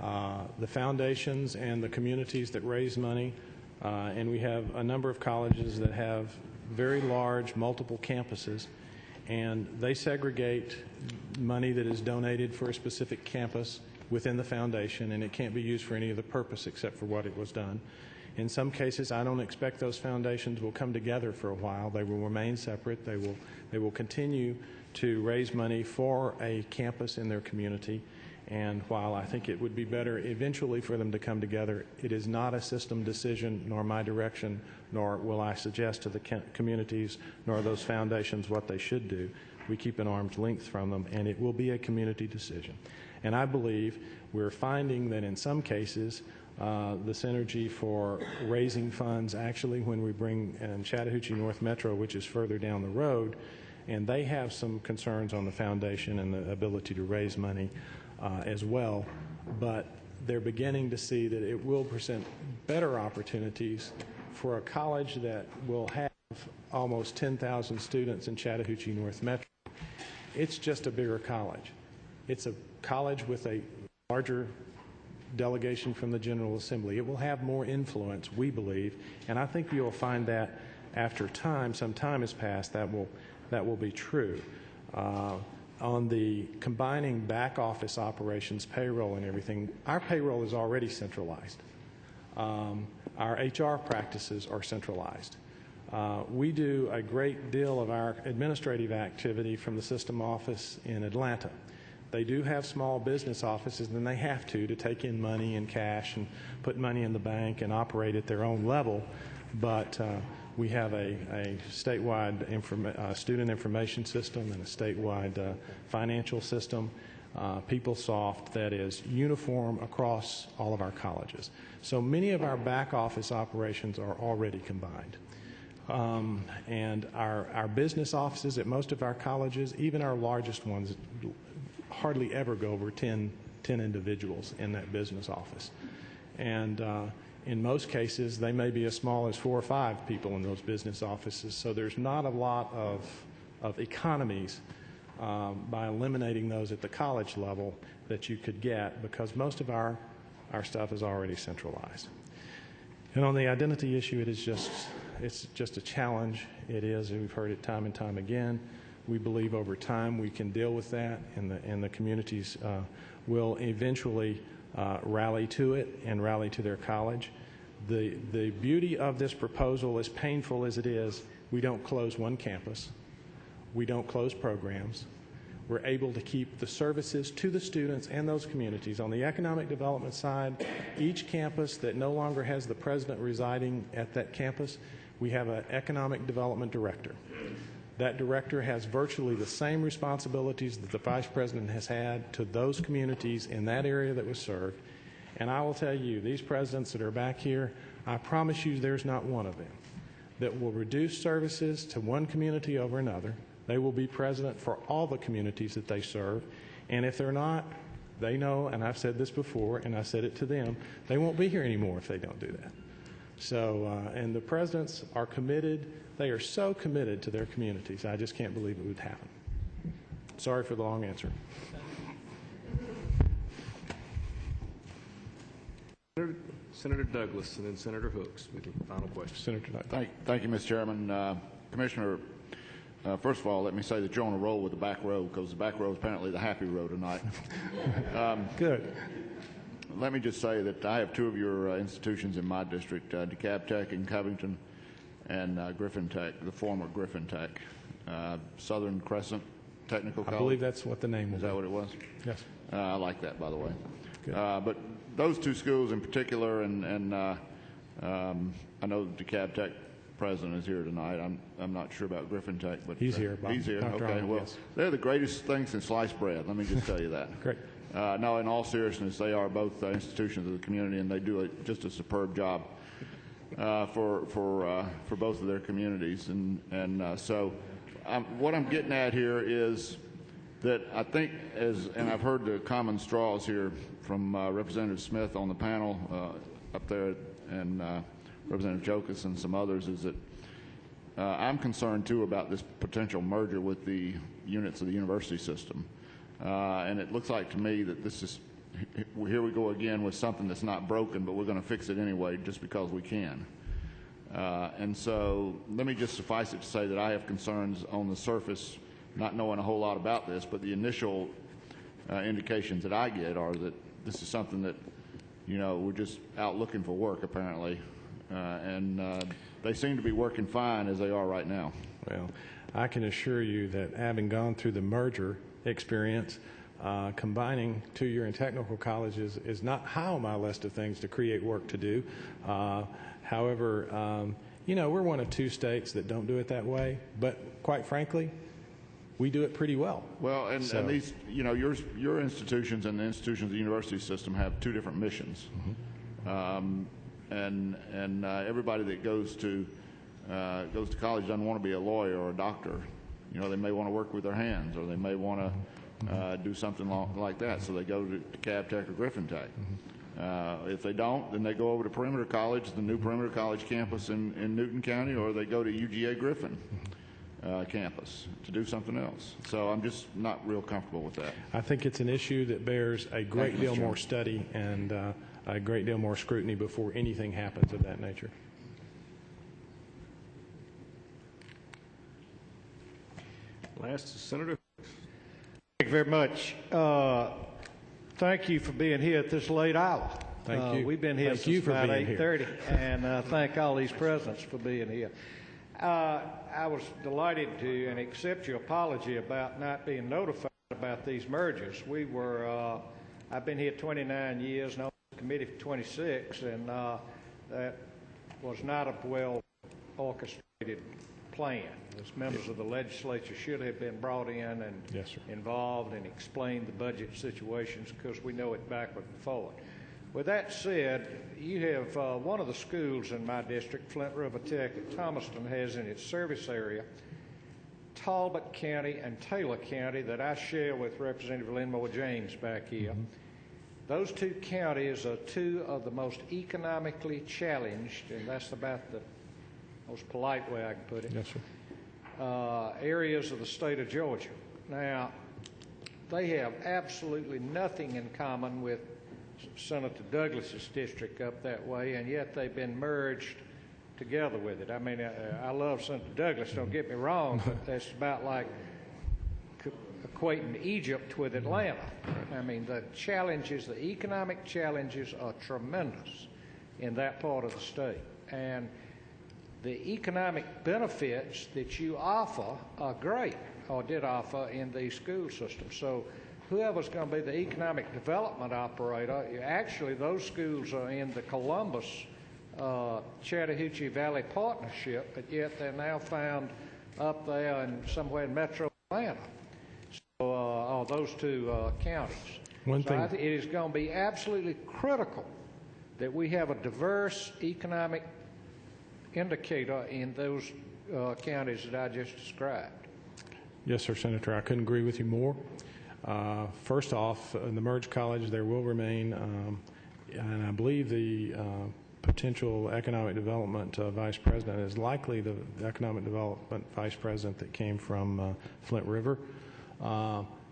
The foundations and the communities that raise money, and we have a number of colleges that have very large multiple campuses, and they segregate money that is donated for a specific campus within the foundation, and it can't be used for any other purpose except for what it was done. In some cases, I don't expect those foundations will come together for a while. They will remain separate. They will continue to raise money for a campus in their community. And while I think it would be better eventually for them to come together, it is not a system decision, nor my direction, nor will I suggest to the communities, nor those foundations what they should do. We keep an arm's length from them, and it will be a community decision. And I believe we're finding that in some cases, the synergy for raising funds, actually when we bring in Chattahoochee North Metro, which is further down the road, and they have some concerns on the foundation and the ability to raise money as well, but they're beginning to see that it will present better opportunities for a college that will have almost 10,000 students in Chattahoochee North Metro. It's just a bigger college. It's a college with a larger delegation from the General Assembly. It will have more influence, we believe, and I think you'll find that after some time has passed, that will be true. On the combining back office operations, payroll and everything, our payroll is already centralized. Our HR practices are centralized. We do a great deal of our administrative activity from the system office in Atlanta. They do have small business offices, and they have to take in money and cash and put money in the bank and operate at their own level, but we have a statewide student information system and a statewide financial system, PeopleSoft, that is uniform across all of our colleges. So many of our back office operations are already combined. And our business offices at most of our colleges, even our largest ones, hardly ever go over 10 individuals in that business office. And in most cases, they may be as small as 4 or 5 people in those business offices. So there's not a lot of economies by eliminating those at the college level that you could get, because most of our stuff is already centralized. And on the identity issue, it's just a challenge. It is, and we've heard it time and time again. We believe over time we can deal with that, and the communities will eventually rally to it and rally to their college. The beauty of this proposal, as painful as it is, we don't close one campus. We don't close programs. We're able to keep the services to the students and those communities. On the economic development side, each campus that no longer has the president residing at that campus, we have an economic development director. That director has virtually the same responsibilities that the vice president has had to those communities in that area that was served. And I will tell you, these presidents that are back here, I promise you there's not one of them that will reduce services to one community over another. They will be president for all the communities that they serve. And if they're not, they know, and I've said this before, and I said it to them, they won't be here anymore if they don't do that. So, and the presidents are committed. They are so committed to their communities. I just can't believe it would happen. Sorry for the long answer. Senator Douglas and then Senator Hooks with the final question. Senator Douglas. Thank you, Mr. Chairman. Commissioner, first of all, let me say that you're on a roll with the back row, because the back row is apparently the happy row tonight. Good. Let me just say that I have two of your institutions in my district, DeKalb Tech in Covington and Griffin Tech, the former Griffin Tech, Southern Crescent Technical College. I believe that's what the name was. Is that what it was? Yes. I like that, by the way. Good. But those two schools in particular, and I know the DeKalb Tech president is here tonight. I'm not sure about Griffin Tech, but he's here. He's here. Dr. Okay. Arnold, Well, yes. They're the greatest thing since sliced bread. Let me just tell you that. Great. No, in all seriousness, they are both institutions of the community, and they do just a superb job for both of their communities. And so, what I'm getting at here is that I think, and I've heard the common straws here from Representative Smith on the panel up there, and Representative Jokas and some others, is that I'm concerned too about this potential merger with the units of the university system. And it looks like to me that this is, here we go again with something that's not broken, but we're going to fix it anyway just because we can. And so let me just suffice it to say that I have concerns on the surface, not knowing a whole lot about this, but the initial indications that I get are that this is something that, we're just out looking for work apparently. And they seem to be working fine as they are right now. Well, I can assure you that having gone through the merger experience, combining two-year and technical colleges is not high on my list of things to create work to do. However, we're one of two states that don't do it that way, but quite frankly, we do it pretty well. Well, and these, your institutions and the institutions of the university system have two different missions. Mm-hmm. And everybody that goes to college doesn't want to be a lawyer or a doctor. They may want to work with their hands, or they may want to do something like that. So they go to DeKalb Tech or Griffin Tech. Mm-hmm. If they don't, then they go over to Perimeter College, the new Perimeter College campus in Newton County, or they go to UGA Griffin campus to do something else. So I'm just not real comfortable with that. I think it's an issue that bears a great deal more study and a great deal more scrutiny before anything happens of that nature. Last is Senator. Thank you very much. Thank you for being here at this late hour. Thank you. We've been here Thank you since for about being here. 8:30, and thank all these presidents for being here. I was delighted to and accept your apology about not being notified about these mergers. I've been here 29 years, and I was on the committee for 26, and that was not a well orchestrated plan. As members of the legislature should have been brought in and involved and explained the budget situations, because we know it backward and forward. With that said, you have one of the schools in my district, Flint River Tech at Thomaston, has in its service area Talbot County and Taylor County that I share with Representative Lenmore James back here. Mm-hmm. Those two counties are two of the most economically challenged, and that's about the most polite way I can put it, yes, sir. Areas of the state of Georgia. Now, they have absolutely nothing in common with Senator Douglas's district up that way, and yet they've been merged together with it. I mean, I love Senator Douglas, don't get me wrong, but that's about like equating Egypt with Atlanta. I mean, the challenges, the economic challenges are tremendous in that part of the state. And the economic benefits that you offer are great, or did offer in the school system. So whoever's going to be the economic development operator, actually those schools are in the Columbus Chattahoochee Valley Partnership, but yet they're now found up there in somewhere in metro Atlanta. So those two counties. I think it is going to be absolutely critical that we have a diverse economic indicator in those counties that I just described. Yes, sir, Senator. I couldn't agree with you more. First off, in the merged college, there will remain, and I believe the potential economic development vice president is likely the economic development vice president that came from Flint River.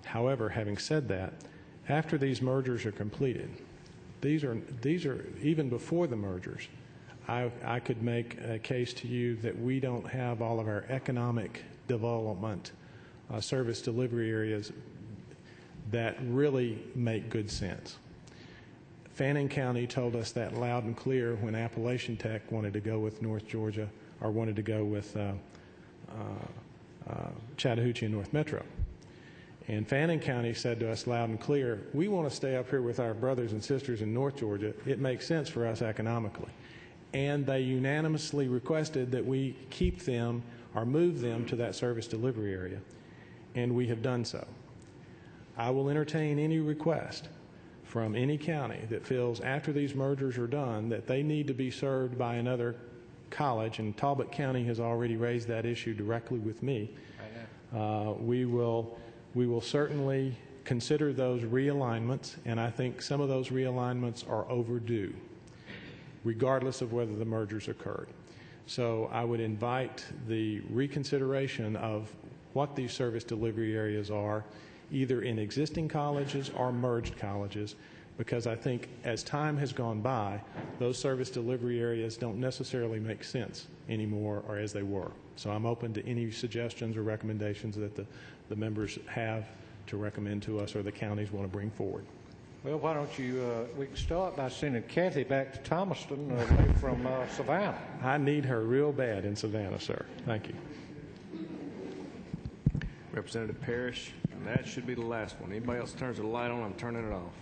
However, having said that, after these mergers are completed, these are even before the mergers, I could make a case to you that we don't have all of our economic development service delivery areas that really make good sense. Fannin County told us that loud and clear when Appalachian Tech wanted to go with North Georgia, or wanted to go with Chattahoochee and North Metro. And Fannin County said to us loud and clear, we want to stay up here with our brothers and sisters in North Georgia. It makes sense for us economically. And they unanimously requested that we keep them or move them to that service delivery area. And we have done so. I will entertain any request from any county that feels after these mergers are done that they need to be served by another college, and Talbot County has already raised that issue directly with me. We will certainly consider those realignments, and I think some of those realignments are overdue, regardless of whether the mergers occurred. So I would invite the reconsideration of what these service delivery areas are, either in existing colleges or merged colleges, because I think as time has gone by, those service delivery areas don't necessarily make sense anymore or as they were. So I'm open to any suggestions or recommendations that the members have to recommend to us or the counties want to bring forward. Well, why don't you, we can start by sending Kathy back to Thomaston away from Savannah. I need her real bad in Savannah, sir. Thank you. Representative Parrish, and that should be the last one. Anybody else turns the light on, I'm turning it off.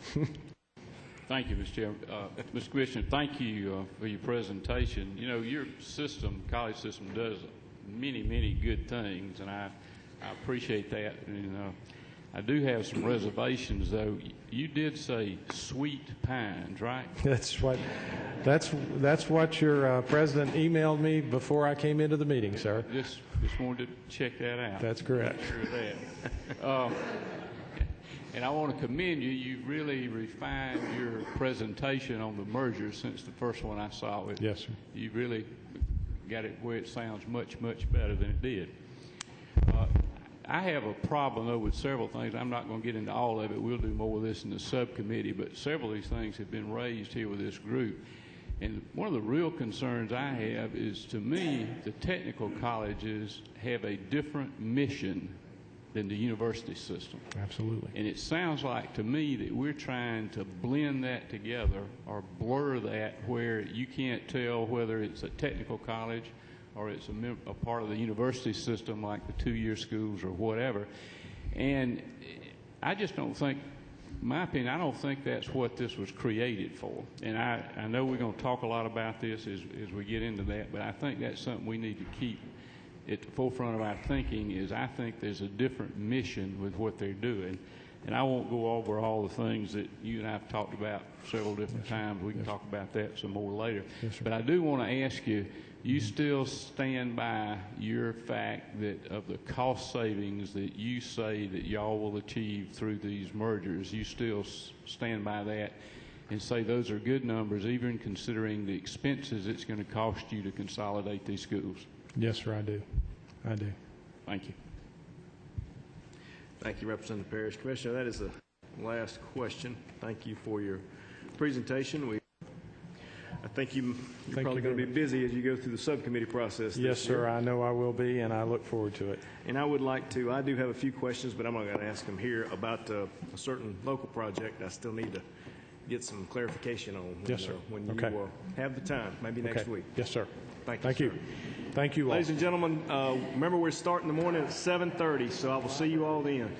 Thank you, Mr. Chairman. Mr. Commissioner, thank you for your presentation. You know, your system, college system, does many, many good things, and I appreciate that. And I do have some reservations, though. You did say Sweet Pines, right? That's what your president emailed me before I came into the meeting, sir. Just wanted to check that out. That's correct. Make sure of that. And I want to commend you. You've really refined your presentation on the merger since the first one I saw. Yes, sir. You really got it where it sounds much, much better than it did. I have a problem, though, with several things. I'm not going to get into all of it. We'll do more of this in the subcommittee, but several of these things have been raised here with this group. And one of the real concerns I have is, to me, the technical colleges have a different mission than the university system. Absolutely. And it sounds like to me that we're trying to blend that together or blur that where you can't tell whether it's a technical college or it's a part of the university system like the two-year schools or whatever. And I just don't think, in my opinion, I don't think that's what this was created for. And I know we're going to talk a lot about this as we get into that, but I think that's something we need to keep at the forefront of our thinking. Is I think there's a different mission with what they're doing. And I won't go over all the things that you and I have talked about several different times. We can talk about that some more later. But I do want to ask you, you still stand by your fact that of the cost savings that you say that y'all will achieve through these mergers, you still stand by that and say those are good numbers, even considering the expenses it's going to cost you to consolidate these schools? Yes, sir, I do. I do. Thank you. Thank you, Representative Parrish. Commissioner, that is the last question. Thank you for your presentation. I think you're probably going to be busy as you go through the subcommittee process. Yes, sir. I know I will be, and I look forward to it. And I do have a few questions, but I'm not going to ask them here about a certain local project I still need to get some clarification on. Yes, sir. When you have the time, maybe next week. Yes, sir. Thank you. Thank you all. Ladies and gentlemen, remember we're starting the morning at 7:30, so I will see you all then.